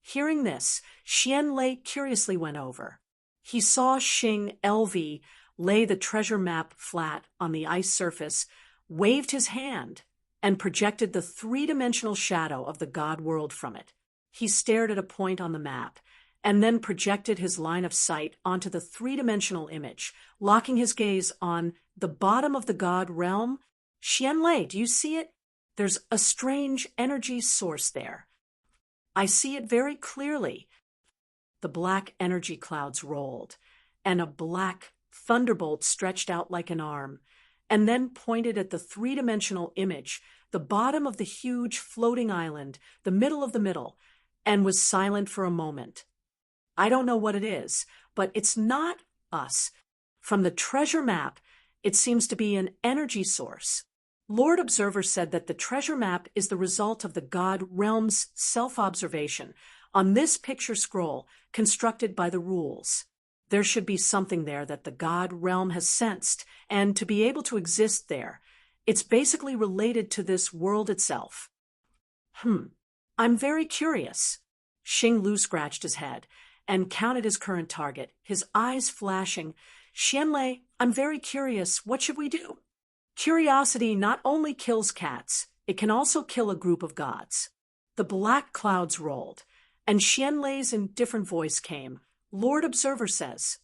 [SPEAKER 1] Hearing this, Xianlei curiously went over. He saw Xing LV lay the treasure map flat on the ice surface, waved his hand, and projected the three-dimensional shadow of the god world from it. He stared at a point on the map, and then projected his line of sight onto the three-dimensional image, locking his gaze on the bottom of the god realm. Xianlei, do you see it? There's a strange energy source there. I see it very clearly. The black energy clouds rolled, and a black thunderbolt stretched out like an arm, and then pointed at the three-dimensional image, the bottom of the huge floating island, the middle of the middle, and was silent for a moment. I don't know what it is, but it's not us. From the treasure map, it seems to be an energy source. Lord Observer said that the treasure map is the result of the god realm's self-observation on this picture scroll constructed by the rules. There should be something there that the god realm has sensed, and to be able to exist there, it's basically related to this world itself. I'm very curious. Xing Lu scratched his head and counted his current target, his eyes flashing. Xianlei, I'm very curious. What should we do? Curiosity not only kills cats, it can also kill a group of gods. The black clouds rolled, and Xianlei's indifferent voice came. Lord Observer says.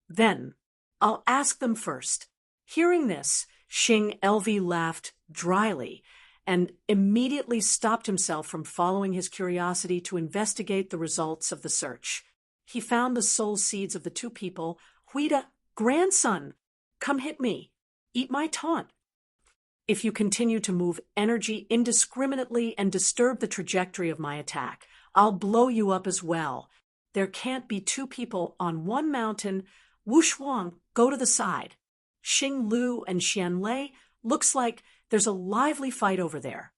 [SPEAKER 1] Then, I'll ask them first. Hearing this, Xing LV laughed dryly and immediately stopped himself from following his curiosity to investigate the results of the search. He found the soul seeds of the two people. Huida, grandson, come hit me. eat my taunt. If you continue to move energy indiscriminately and disturb the trajectory of my attack, I'll blow you up as well. There can't be two people on one mountain. Wu Shuang, go to the side. Xing Lu and Xian Lei, looks like there's a lively fight over there.